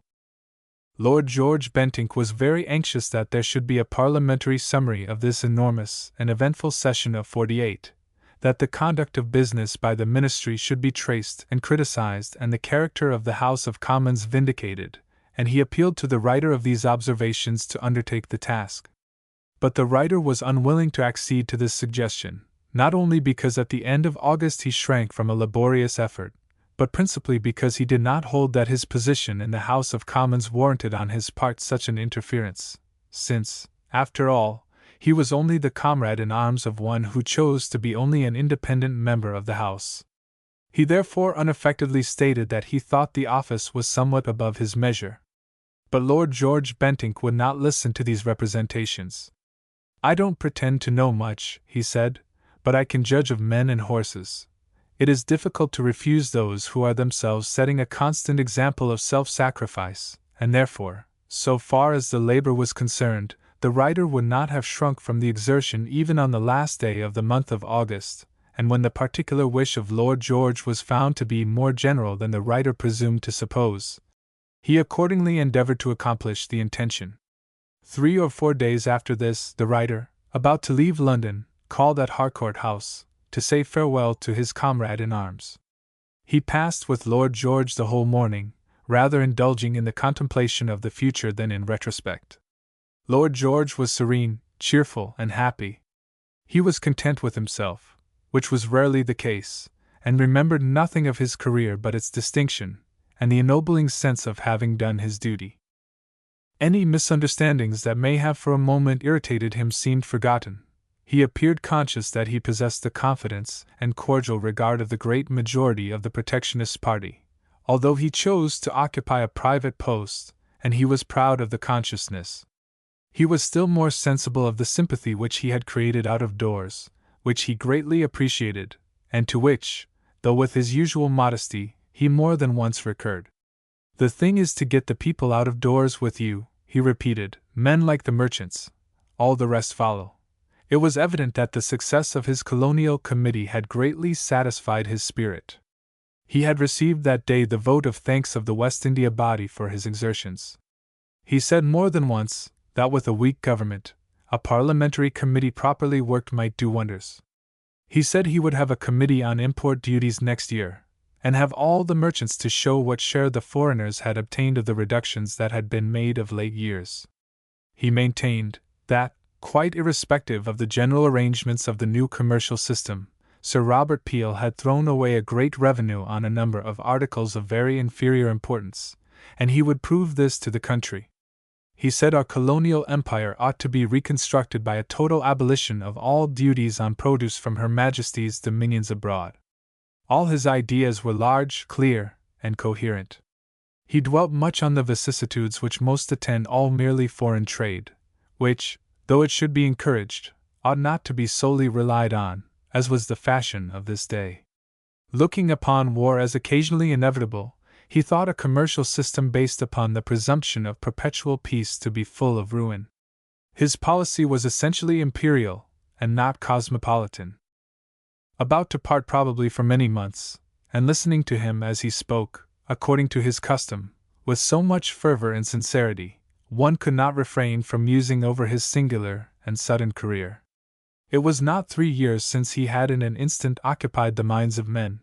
Lord George Bentinck was very anxious that there should be a parliamentary summary of this enormous and eventful session of '48, that the conduct of business by the Ministry should be traced and criticized and the character of the House of Commons vindicated, and he appealed to the writer of these observations to undertake the task. But the writer was unwilling to accede to this suggestion, not only because at the end of August he shrank from a laborious effort, but principally because he did not hold that his position in the House of Commons warranted on his part such an interference, since, after all, he was only the comrade in arms of one who chose to be only an independent member of the House. He therefore unaffectedly stated that he thought the office was somewhat above his measure. But Lord George Bentinck would not listen to these representations. "I don't pretend to know much," he said, "but I can judge of men and horses. It is difficult to refuse those who are themselves setting a constant example of self-sacrifice, and therefore, so far as the labor was concerned, the writer would not have shrunk from the exertion even on the last day of the month of August, and when the particular wish of Lord George was found to be more general than the writer presumed to suppose, he accordingly endeavored to accomplish the intention. 3 or 4 days after this, the writer, about to leave London, called at Harcourt House, to say farewell to his comrade in arms. He passed with Lord George the whole morning, rather indulging in the contemplation of the future than in retrospect. Lord George was serene, cheerful, and happy. He was content with himself, which was rarely the case, and remembered nothing of his career but its distinction, and the ennobling sense of having done his duty. Any misunderstandings that may have for a moment irritated him seemed forgotten. He appeared conscious that he possessed the confidence and cordial regard of the great majority of the Protectionist party, although he chose to occupy a private post, and he was proud of the consciousness. He was still more sensible of the sympathy which he had created out of doors, which he greatly appreciated, and to which, though with his usual modesty, he more than once recurred. "The thing is to get the people out of doors with you," he repeated, "men like the merchants. All the rest follow." It was evident that the success of his colonial committee had greatly satisfied his spirit. He had received that day the vote of thanks of the West India body for his exertions. He said more than once that with a weak government, a parliamentary committee properly worked might do wonders. He said he would have a committee on import duties next year, and have all the merchants to show what share the foreigners had obtained of the reductions that had been made of late years. He maintained that, quite irrespective of the general arrangements of the new commercial system, Sir Robert Peel had thrown away a great revenue on a number of articles of very inferior importance, and he would prove this to the country. He said our colonial empire ought to be reconstructed by a total abolition of all duties on produce from Her Majesty's dominions abroad. All his ideas were large, clear, and coherent. He dwelt much on the vicissitudes which most attend all merely foreign trade, which, though it should be encouraged, ought not to be solely relied on, as was the fashion of this day. Looking upon war as occasionally inevitable, he thought a commercial system based upon the presumption of perpetual peace to be full of ruin. His policy was essentially imperial, and not cosmopolitan. About to part probably for many months, and listening to him as he spoke, according to his custom, with so much fervor and sincerity, one could not refrain from musing over his singular and sudden career. It was not 3 years since he had in an instant occupied the minds of men.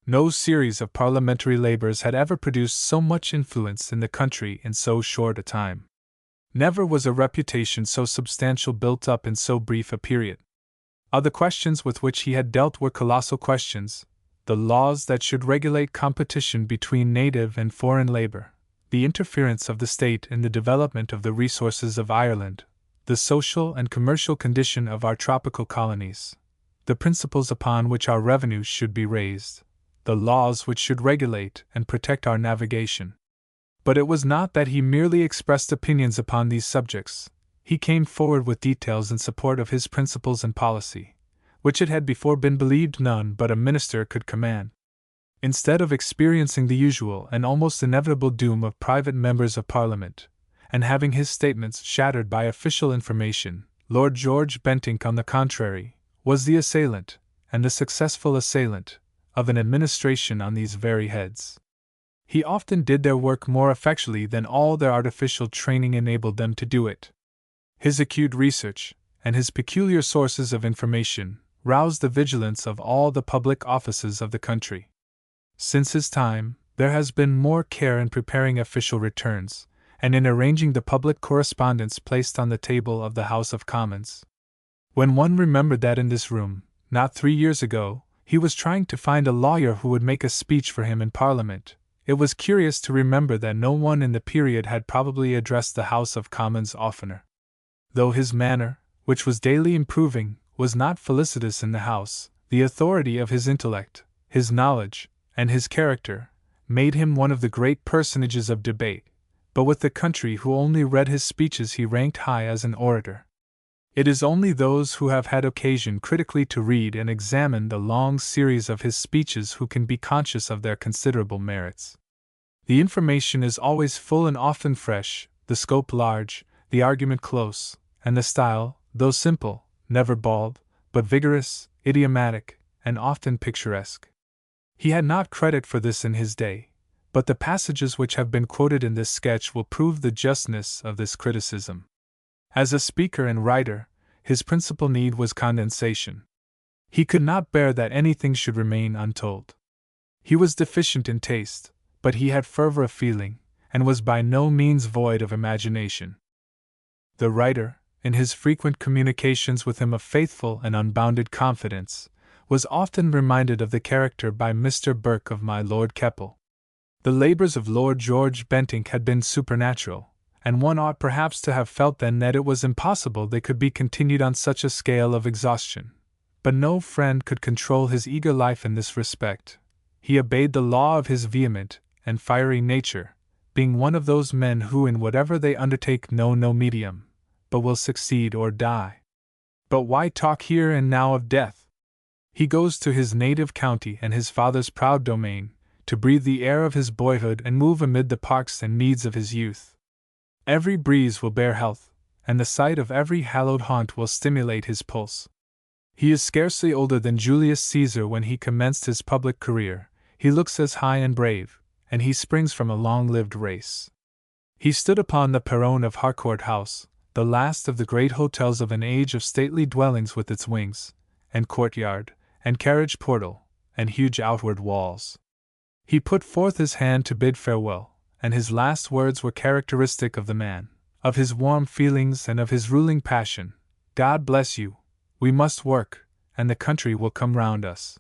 No series of parliamentary labors had ever produced so much influence in the country in so short a time. Never was a reputation so substantial built up in so brief a period. Other questions with which he had dealt were colossal questions: the laws that should regulate competition between native and foreign labor, the interference of the state in the development of the resources of Ireland, the social and commercial condition of our tropical colonies, the principles upon which our revenues should be raised, the laws which should regulate and protect our navigation. But it was not that he merely expressed opinions upon these subjects. He came forward with details in support of his principles and policy, which it had before been believed none but a minister could command. Instead of experiencing the usual and almost inevitable doom of private members of Parliament, and having his statements shattered by official information, Lord George Bentinck, on the contrary, was the assailant, and the successful assailant, of an administration on these very heads. He often did their work more effectually than all their artificial training enabled them to do it. His acute research, and his peculiar sources of information, roused the vigilance of all the public offices of the country. Since his time, there has been more care in preparing official returns, and in arranging the public correspondence placed on the table of the House of Commons. When one remembered that in this room, not 3 years ago, he was trying to find a lawyer who would make a speech for him in Parliament, it was curious to remember that no one in the period had probably addressed the House of Commons oftener. Though his manner, which was daily improving, was not felicitous in the House, the authority of his intellect, his knowledge, and his character, made him one of the great personages of debate, but with the country who only read his speeches he ranked high as an orator. It is only those who have had occasion critically to read and examine the long series of his speeches who can be conscious of their considerable merits. The information is always full and often fresh, the scope large, the argument close, and the style, though simple, never bald, but vigorous, idiomatic, and often picturesque. He had not credit for this in his day, but the passages which have been quoted in this sketch will prove the justness of this criticism. As a speaker and writer, his principal need was condensation. He could not bear that anything should remain untold. He was deficient in taste, but he had fervor of feeling, and was by no means void of imagination. The writer, in his frequent communications with him of faithful and unbounded confidence, was often reminded of the character by Mr. Burke of my Lord Keppel. The labors of Lord George Bentinck had been supernatural, and one ought perhaps to have felt then that it was impossible they could be continued on such a scale of exhaustion. But no friend could control his eager life in this respect. He obeyed the law of his vehement and fiery nature, being one of those men who in whatever they undertake know no medium, but will succeed or die. But why talk here and now of death? He goes to his native county and his father's proud domain, to breathe the air of his boyhood and move amid the parks and meads of his youth. Every breeze will bear health, and the sight of every hallowed haunt will stimulate his pulse. He is scarcely older than Julius Caesar when he commenced his public career. He looks as high and brave, and he springs from a long-lived race. He stood upon the perron of Harcourt House, the last of the great hotels of an age of stately dwellings with its wings, and courtyard, and carriage portal, and huge outward walls. He put forth his hand to bid farewell, and his last words were characteristic of the man, of his warm feelings and of his ruling passion. God bless you, we must work, and the country will come round us.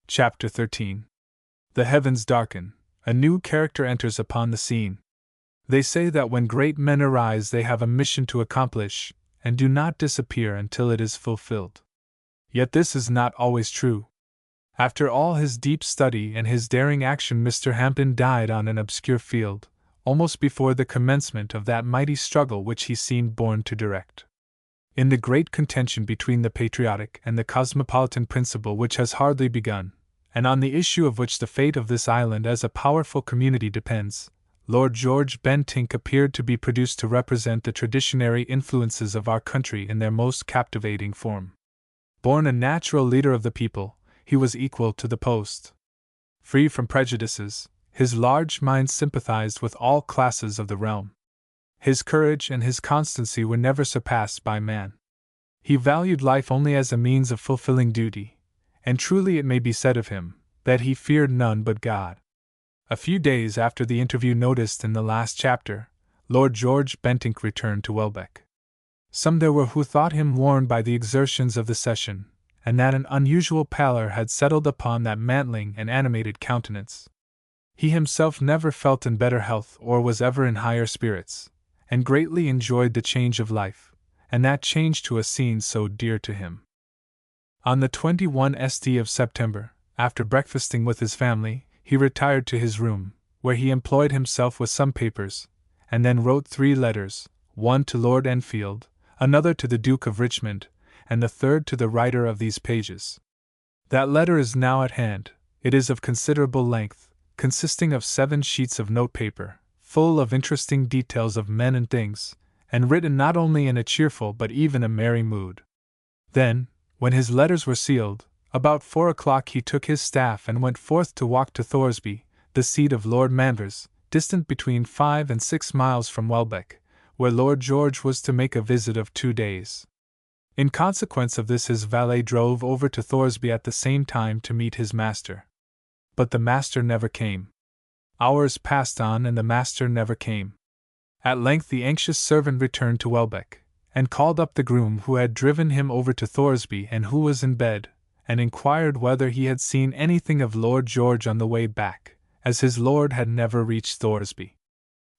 Chapter 13. The heavens darken, a new character enters upon the scene. They say that when great men arise they have a mission to accomplish, and do not disappear until it is fulfilled. Yet this is not always true. After all his deep study and his daring action, Mr. Hampden died on an obscure field, almost before the commencement of that mighty struggle which he seemed born to direct. In the great contention between the patriotic and the cosmopolitan principle which has hardly begun, and on the issue of which the fate of this island as a powerful community depends, Lord George Bentinck appeared to be produced to represent the traditionary influences of our country in their most captivating form. Born a natural leader of the people, he was equal to the post. Free from prejudices, his large mind sympathized with all classes of the realm. His courage and his constancy were never surpassed by man. He valued life only as a means of fulfilling duty, and truly it may be said of him, that he feared none but God. A few days after the interview noticed in the last chapter, Lord George Bentinck returned to Welbeck. Some there were who thought him worn by the exertions of the session, and that an unusual pallor had settled upon that mantling and animated countenance. He himself never felt in better health or was ever in higher spirits, and greatly enjoyed the change of life, and that change to a scene so dear to him. On the 21st of September, after breakfasting with his family, he retired to his room, where he employed himself with some papers, and then wrote 3 letters, one to Lord Enfield, another to the Duke of Richmond, and the third to the writer of these pages. That letter is now at hand. It is of considerable length, consisting of 7 sheets of notepaper, full of interesting details of men and things, and written not only in a cheerful but even a merry mood. Then, when his letters were sealed, about 4 o'clock he took his staff and went forth to walk to Thoresby, the seat of Lord Manvers, distant between 5 and 6 miles from Welbeck, where Lord George was to make a visit of 2 days. In consequence of this his valet drove over to Thoresby at the same time to meet his master. But the master never came. Hours passed on and the master never came. At length the anxious servant returned to Welbeck, and called up the groom who had driven him over to Thoresby and who was in bed, and inquired whether he had seen anything of Lord George on the way back, as his lord had never reached Thoresby.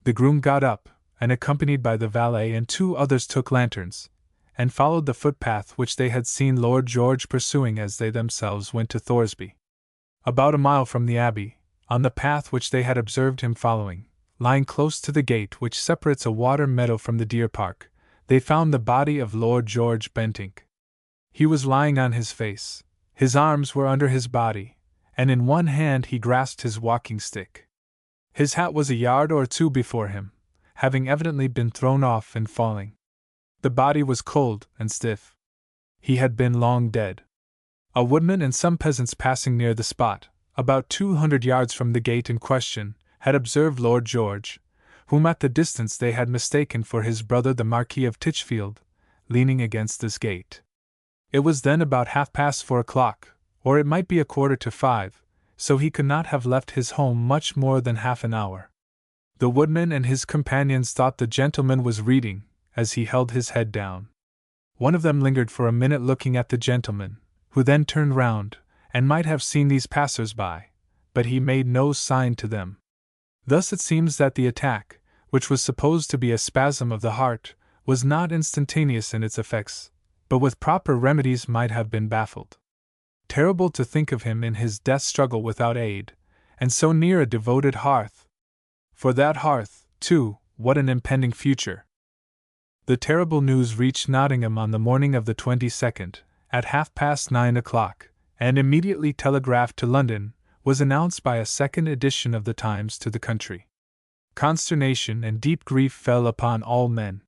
The groom got up, and accompanied by the valet and 2 others took lanterns, and followed the footpath which they had seen Lord George pursuing as they themselves went to Thoresby. About a mile from the abbey, on the path which they had observed him following, lying close to the gate which separates a water meadow from the deer park, they found the body of Lord George Bentinck. He was lying on his face, his arms were under his body, and in one hand he grasped his walking stick. His hat was a yard or 2 before him, having evidently been thrown off in falling. The body was cold and stiff. He had been long dead. A woodman and some peasants passing near the spot, about 200 yards from the gate in question, had observed Lord George, whom at the distance they had mistaken for his brother the Marquis of Titchfield, leaning against this gate. It was then about 4:30 o'clock, or it might be 4:45, so he could not have left his home much more than half an hour. The woodman and his companions thought the gentleman was reading, as he held his head down. One of them lingered for a minute looking at the gentleman, who then turned round, and might have seen these passers-by, but he made no sign to them. Thus it seems that the attack, which was supposed to be a spasm of the heart, was not instantaneous in its effects, but with proper remedies might have been baffled. Terrible to think of him in his death struggle without aid, and so near a devoted hearth. For that hearth, too, what an impending future! The terrible news reached Nottingham on the morning of the 22nd, at 9:30 o'clock, and immediately telegraphed to London, was announced by a second edition of the Times to the country. Consternation and deep grief fell upon all men.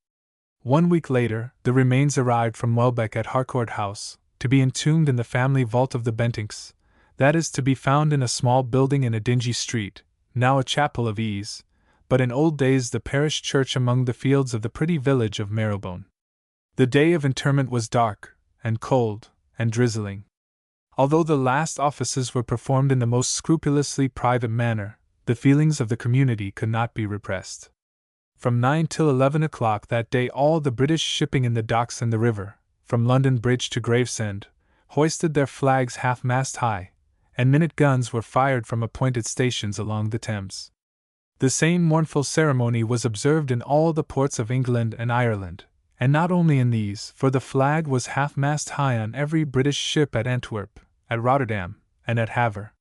1 week later, the remains arrived from Welbeck at Harcourt House, to be entombed in the family vault of the Bentinks, that is to be found in a small building in a dingy street, now a chapel of ease, but in old days the parish church among the fields of the pretty village of Marylebone. The day of interment was dark, and cold, and drizzling. Although the last offices were performed in the most scrupulously private manner, the feelings of the community could not be repressed. From 9 till 11 o'clock that day all the British shipping in the docks and the river, from London Bridge to Gravesend, hoisted their flags half-mast high, and minute guns were fired from appointed stations along the Thames. The same mournful ceremony was observed in all the ports of England and Ireland, and not only in these, for the flag was half-mast high on every British ship at Antwerp, at Rotterdam, and at Havre.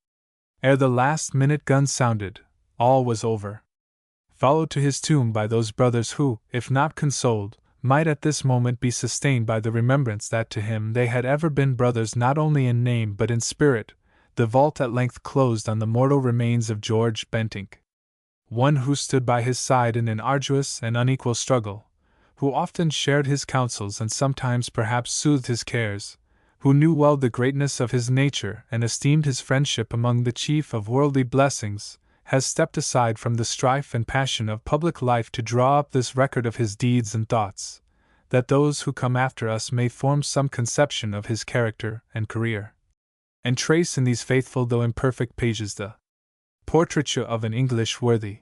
Ere the last minute gun sounded, all was over. Followed to his tomb by those brothers who, if not consoled, might at this moment be sustained by the remembrance that to him they had ever been brothers not only in name but in spirit, the vault at length closed on the mortal remains of George Bentinck. One who stood by his side in an arduous and unequal struggle, who often shared his counsels and sometimes perhaps soothed his cares, who knew well the greatness of his nature and esteemed his friendship among the chief of worldly blessings, has stepped aside from the strife and passion of public life to draw up this record of his deeds and thoughts, that those who come after us may form some conception of his character and career, and trace in these faithful though imperfect pages the portraiture of an English worthy.